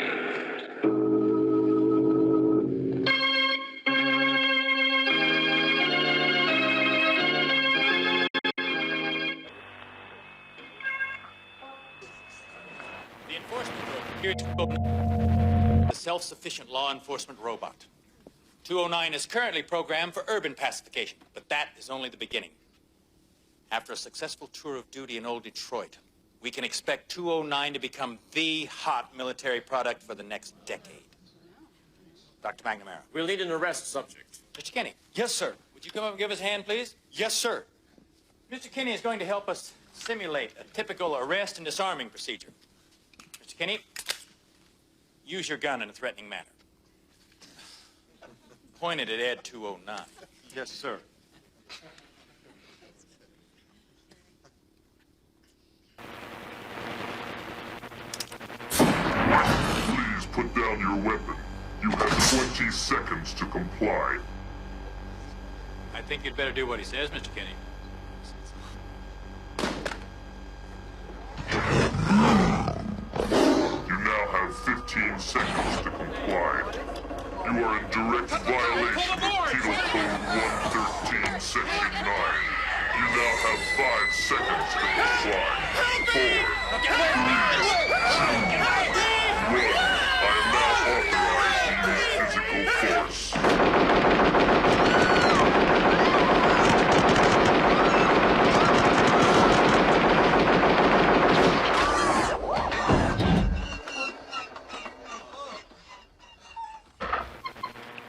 The enforcement group here to a self-sufficient law enforcement robot. 209 is currently programmed for urban pacification, but that is only the beginning. After a successful tour of duty in old Detroit, we can expect 209 to become the hot military product for the next decade. Dr. McNamara. We'll need an arrest subject. Mr. Kinney. Yes, sir. Would you come up and give us a hand, please? Yes, sir. Mr. Kinney is going to help us simulate a typical arrest and disarming procedure. Mr. Kinney, use your gun in a threatening manner. Point it at Ed 209. Yes, sir. Please put down your weapon. You have 20 seconds to comply. I think you'd better do what he says, Mr. Kinney. You now have 15 seconds to comply. You are in direct violation of Penal Code 113, Section 9. You now have 5 seconds to comply. 4, 3, 2, 1. I am now authorized to use physical force.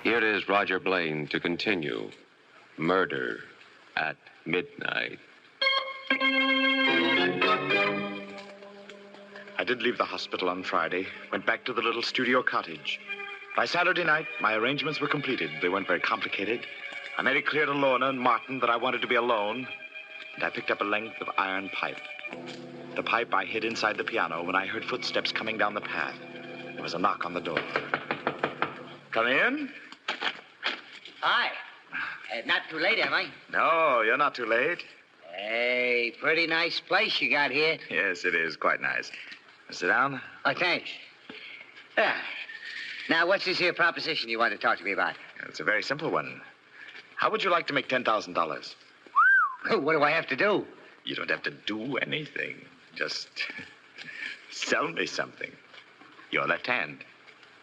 Here is Roger Blaine to continue Murder at Midnight. I did leave the hospital on Friday, went back to the little studio cottage. By Saturday night, my arrangements were completed. They weren't very complicated. I made it clear to Lorna and Martin that I wanted to be alone, and I picked up a length of iron pipe. The pipe I hid inside the piano when I heard footsteps coming down the path. There was a knock on the door. Come in? Hi. Not too late, am I? No, you're not too late. Hey, pretty nice place you got here. Yes, it is quite nice. Sit down. Oh, thanks. Ah, Now, what's this here proposition you want to talk to me about? It's a very simple one. How would you like to make $10,000? What do I have to do? You don't have to do anything. Just sell me something. Your left hand.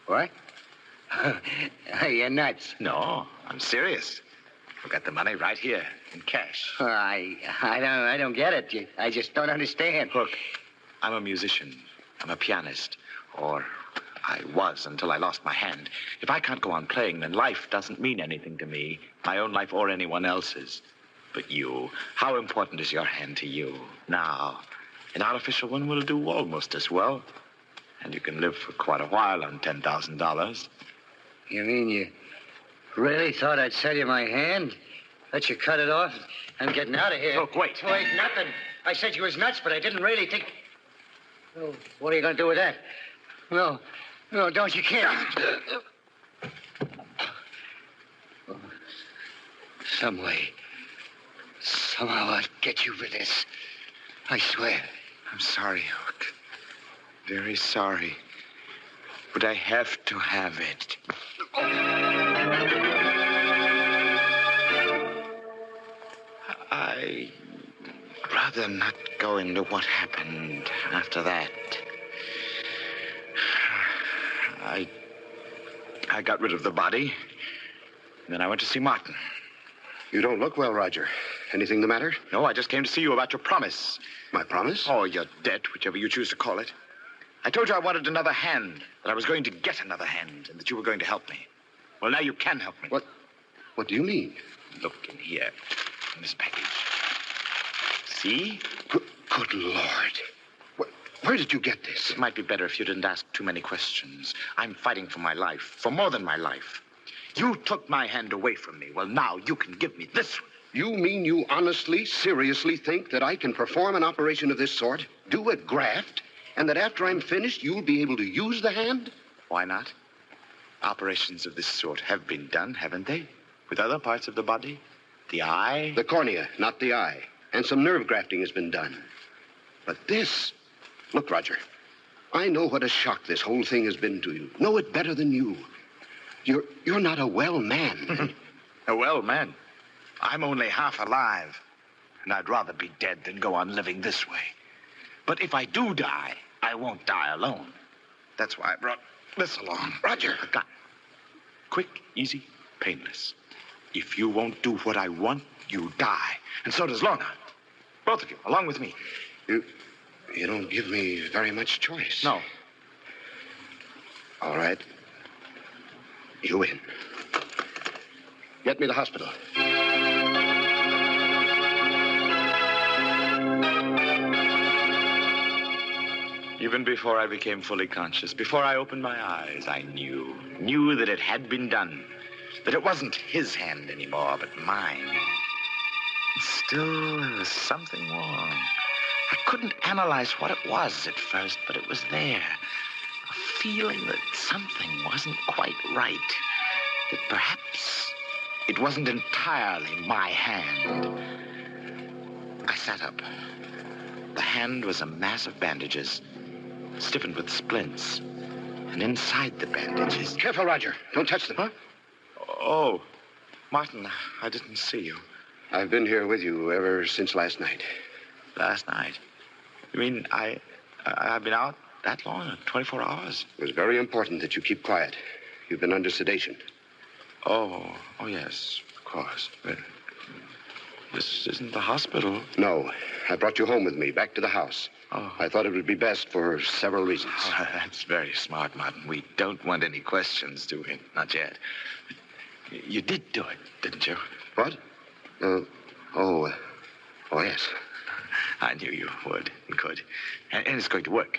What? You're nuts. No, I'm serious. I've got the money right here in cash. I don't get it. I just don't understand. Look, I'm a musician. I'm a pianist. Or I was until I lost my hand. If I can't go on playing, then life doesn't mean anything to me. My own life or anyone else's. But you, how important is your hand to you? Now, an artificial one will do almost as well. And you can live for quite a while on $10,000. You mean you really thought I'd sell you my hand? Let you cut it off? I'm getting out of here. Look, wait. Wait, nothing. I said you was nuts, but I didn't really think... Oh, what are you going to do with that? No, don't you can't. Some way, somehow I'll get you for this. I swear. I'm sorry, Hook. Very sorry. But I have to have it. I'd rather not go into what happened after that. I got rid of the body, and then I went to see Martin. You don't look well, Roger. Anything the matter? No, I just came to see you about your promise. My promise? Oh, your debt, whichever you choose to call it. I told you I wanted another hand, that I was going to get another hand, and that you were going to help me. Well, now you can help me. What do you mean? Look in here, in this package. See? Good Lord. Where did you get this? It might be better if you didn't ask too many questions. I'm fighting for my life, for more than my life. You took my hand away from me. Well, now you can give me this one. You mean you honestly, seriously think that I can perform an operation of this sort, do a graft, and that after I'm finished, you'll be able to use the hand? Why not? Operations of this sort have been done, haven't they? With other parts of the body? The eye? The cornea, not the eye. And some nerve grafting has been done. But this... Look, Roger, I know what a shock this whole thing has been to you. Know it better than you. You're not a well man. A well man? I'm only half alive. And I'd rather be dead than go on living this way. But if I do die, I won't die alone. That's why I brought this along. Roger. A gun. Quick, easy, painless. If you won't do what I want, you die. And so does Lorna. Both of you, along with me. You don't give me very much choice. No. All right. You win. Get me to the hospital. Even before I became fully conscious, before I opened my eyes, I knew that it had been done. That it wasn't his hand anymore, but mine. Still, there was something wrong. I couldn't analyze what it was at first, but it was there. A feeling that something wasn't quite right. That perhaps it wasn't entirely my hand. I sat up. The hand was a mass of bandages, stiffened with splints. And inside the bandages... Careful, Roger. Don't touch them. Huh? Oh, Martin, I didn't see you. I've been here with you ever since last night. Last night? You mean I've been out that long? 24 hours? It was very important that you keep quiet. You've been under sedation. Oh, yes, of course. But this isn't the hospital. No. I brought you home with me, back to the house. Oh. I thought it would be best for several reasons. Oh, that's very smart, Martin. We don't want any questions, do we? Not yet. You did do it, didn't you? What? Yes. I knew you would and could. And it's going to work.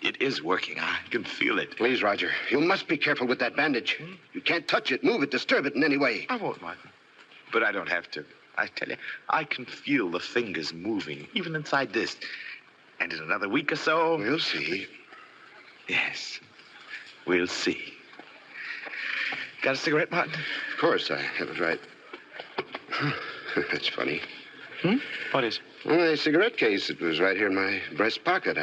It is working. I can feel it. Please, Roger, you must be careful with that bandage. You can't touch it, move it, disturb it in any way. I won't, Martin. But I don't have to. I tell you, I can feel the fingers moving, even inside this. And in another week or so... We'll see. Yes, we'll see. Got a cigarette, Martin? Of course, I have it right. That's funny. What is? My cigarette case. It was right here in my breast pocket.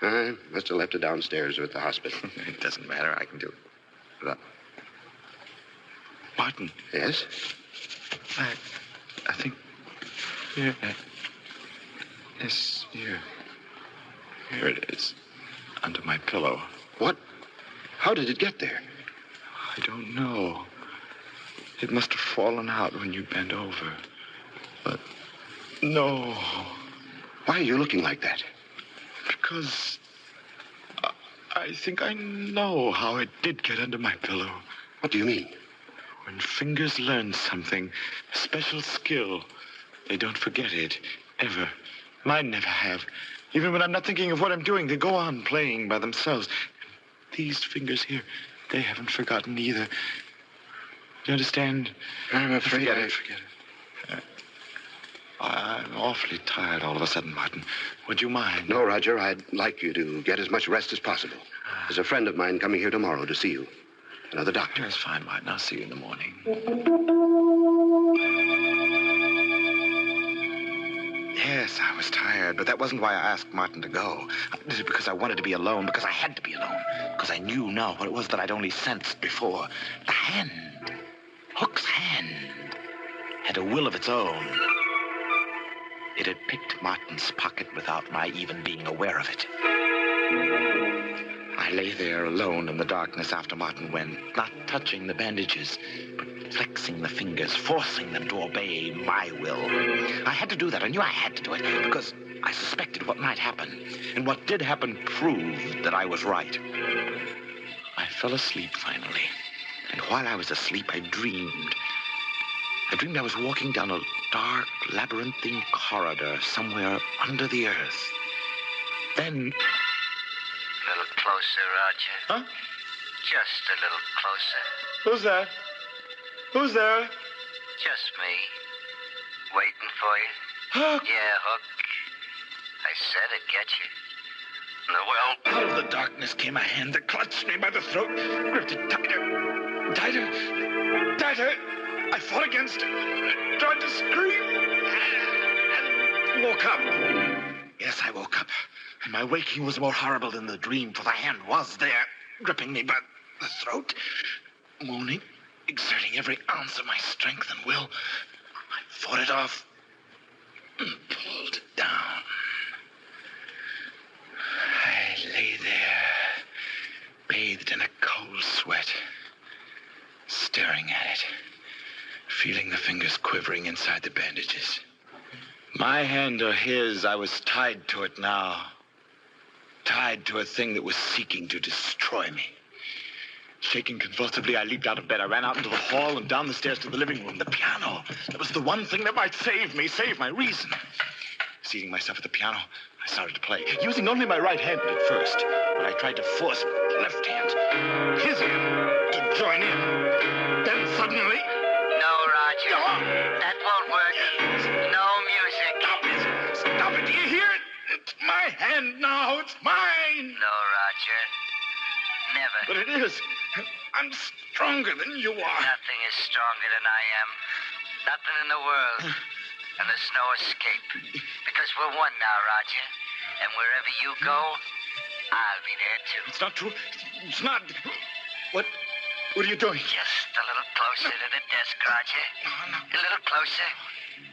I must have left it downstairs or at the hospital. It doesn't matter. I can do it. Martin. Yes? I think... Here. Yes, here. Here it is. Under my pillow. What? How did it get there? I don't know. It must have fallen out when you bent over. But... No. Why are you looking like that? Because... I think I know how it did get under my pillow. What do you mean? When fingers learn something, a special skill, they don't forget it, ever. Mine never have. Even when I'm not thinking of what I'm doing, they go on playing by themselves. These fingers here, they haven't forgotten either. Do you understand? I'm afraid Forget it. I'm awfully tired all of a sudden, Martin. Would you mind? No, Roger. I'd like you to get as much rest as possible. There's a friend of mine coming here tomorrow to see you. Another doctor. That's fine, Martin. I'll see you in the morning. Yes, I was tired, but that wasn't why I asked Martin to go. I did it because I wanted to be alone, because I had to be alone, because I knew now what it was that I'd only sensed before. The hand, Hook's hand, had a will of its own. It had picked Martin's pocket without my even being aware of it. I lay there alone in the darkness after Martin went, not touching the bandages, but flexing the fingers, forcing them to obey my will. I had to do that. I knew I had to do it because I suspected what might happen. And what did happen proved that I was right. I fell asleep finally. And while I was asleep, I dreamed. I dreamed I was walking down a dark, labyrinthine corridor somewhere under the earth. Then... A little closer, Roger. Huh? Just a little closer. Who's that? Who's there? Just me. Waiting for you. Hook! Yeah, Hook. I said I'd get you. Well, out of the darkness came a hand that clutched me by the throat, gripped it tighter, tighter. I fought against it, tried to scream, and woke up. Yes, I woke up, and my waking was more horrible than the dream, for the hand was there, gripping me by the throat, moaning, exerting every ounce of my strength and will. I fought it off and pulled it down. I lay there, bathed in a cold sweat, staring at it, feeling the fingers quivering inside the bandages. My hand or his, I was tied to it now. Tied to a thing that was seeking to destroy me. Shaking convulsively, I leaped out of bed. I ran out into the hall and down the stairs to the living room. The piano. That was the one thing that might save me, save my reason. Seating myself at the piano, I started to play, using only my right hand at first. But I tried to force my left hand, his hand, to join in. Then suddenly... No, Roger. No. That won't work. No music. Stop it. Stop it. Do you hear it? It's my hand now. It's mine. No, Roger. Never. But it is. I'm stronger than you are. Nothing is stronger than I am. Nothing in the world. And there's no escape. Because we're one now, Roger. And wherever you go, I'll be there too. It's not true. It's not. What are you doing? Just a little closer to the desk, Roger. No. A little closer.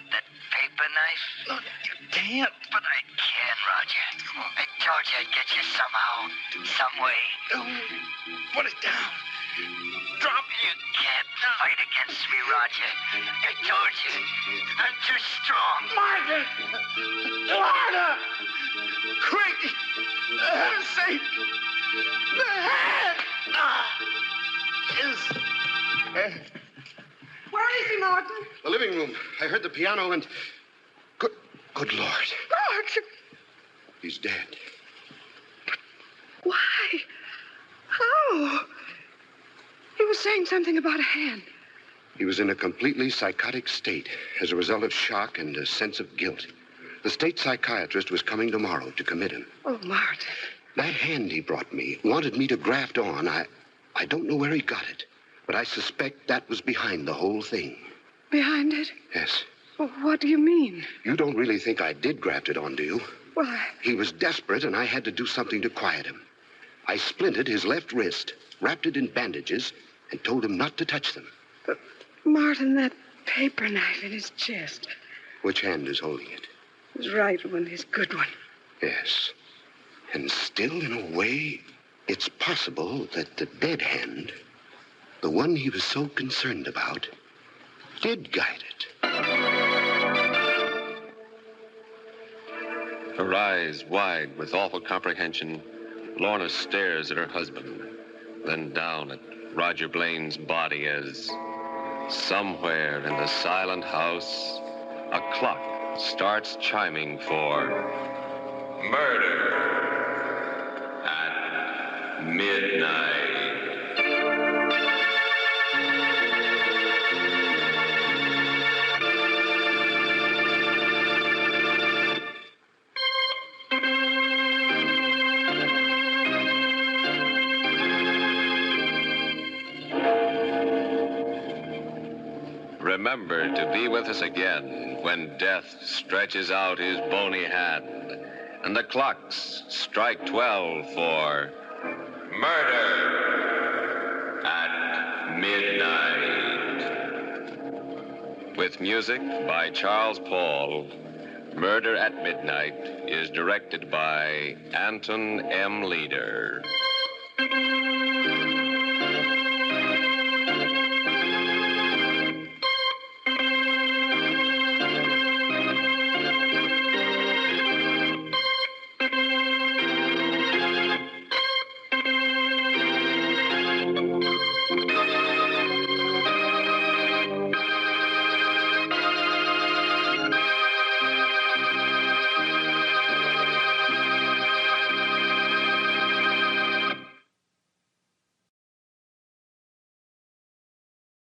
That paper knife. No, you can't. But I can, Roger. I told you I'd get you somehow. Some way. Put it down. Drop it. You can't fight against me, Roger. I told you. I'm too strong. Martha! Martha! Quick! For heaven's sake! The hand! Where is he, Martin? The living room. I heard the piano and... Good Lord. Roger. He's dead. Why? How? He was saying something about a hand. He was in a completely psychotic state as a result of shock and a sense of guilt. The state psychiatrist was coming tomorrow to commit him. Oh, Martin. That hand he brought me wanted me to graft on. I don't know where he got it, but I suspect that was behind the whole thing. Behind it? Yes. Well, what do you mean? You don't really think I did graft it on, do you? Well, He was desperate, and I had to do something to quiet him. I splinted his left wrist, wrapped it in bandages, and told him not to touch them. But, Martin, that paper knife in his chest. Which hand is holding it? His right one, his good one. Yes. And still, in a way, it's possible that the dead hand, the one he was so concerned about, did guide it. Her eyes wide with awful comprehension, Lorna stares at her husband, then down at Roger Blaine's body as somewhere in the silent house, a clock starts chiming for murder at midnight. Remember to be with us again when death stretches out his bony hand and the clocks strike 12 for murder at midnight. With music by Charles Paul, Murder at Midnight is directed by Anton M. Leader.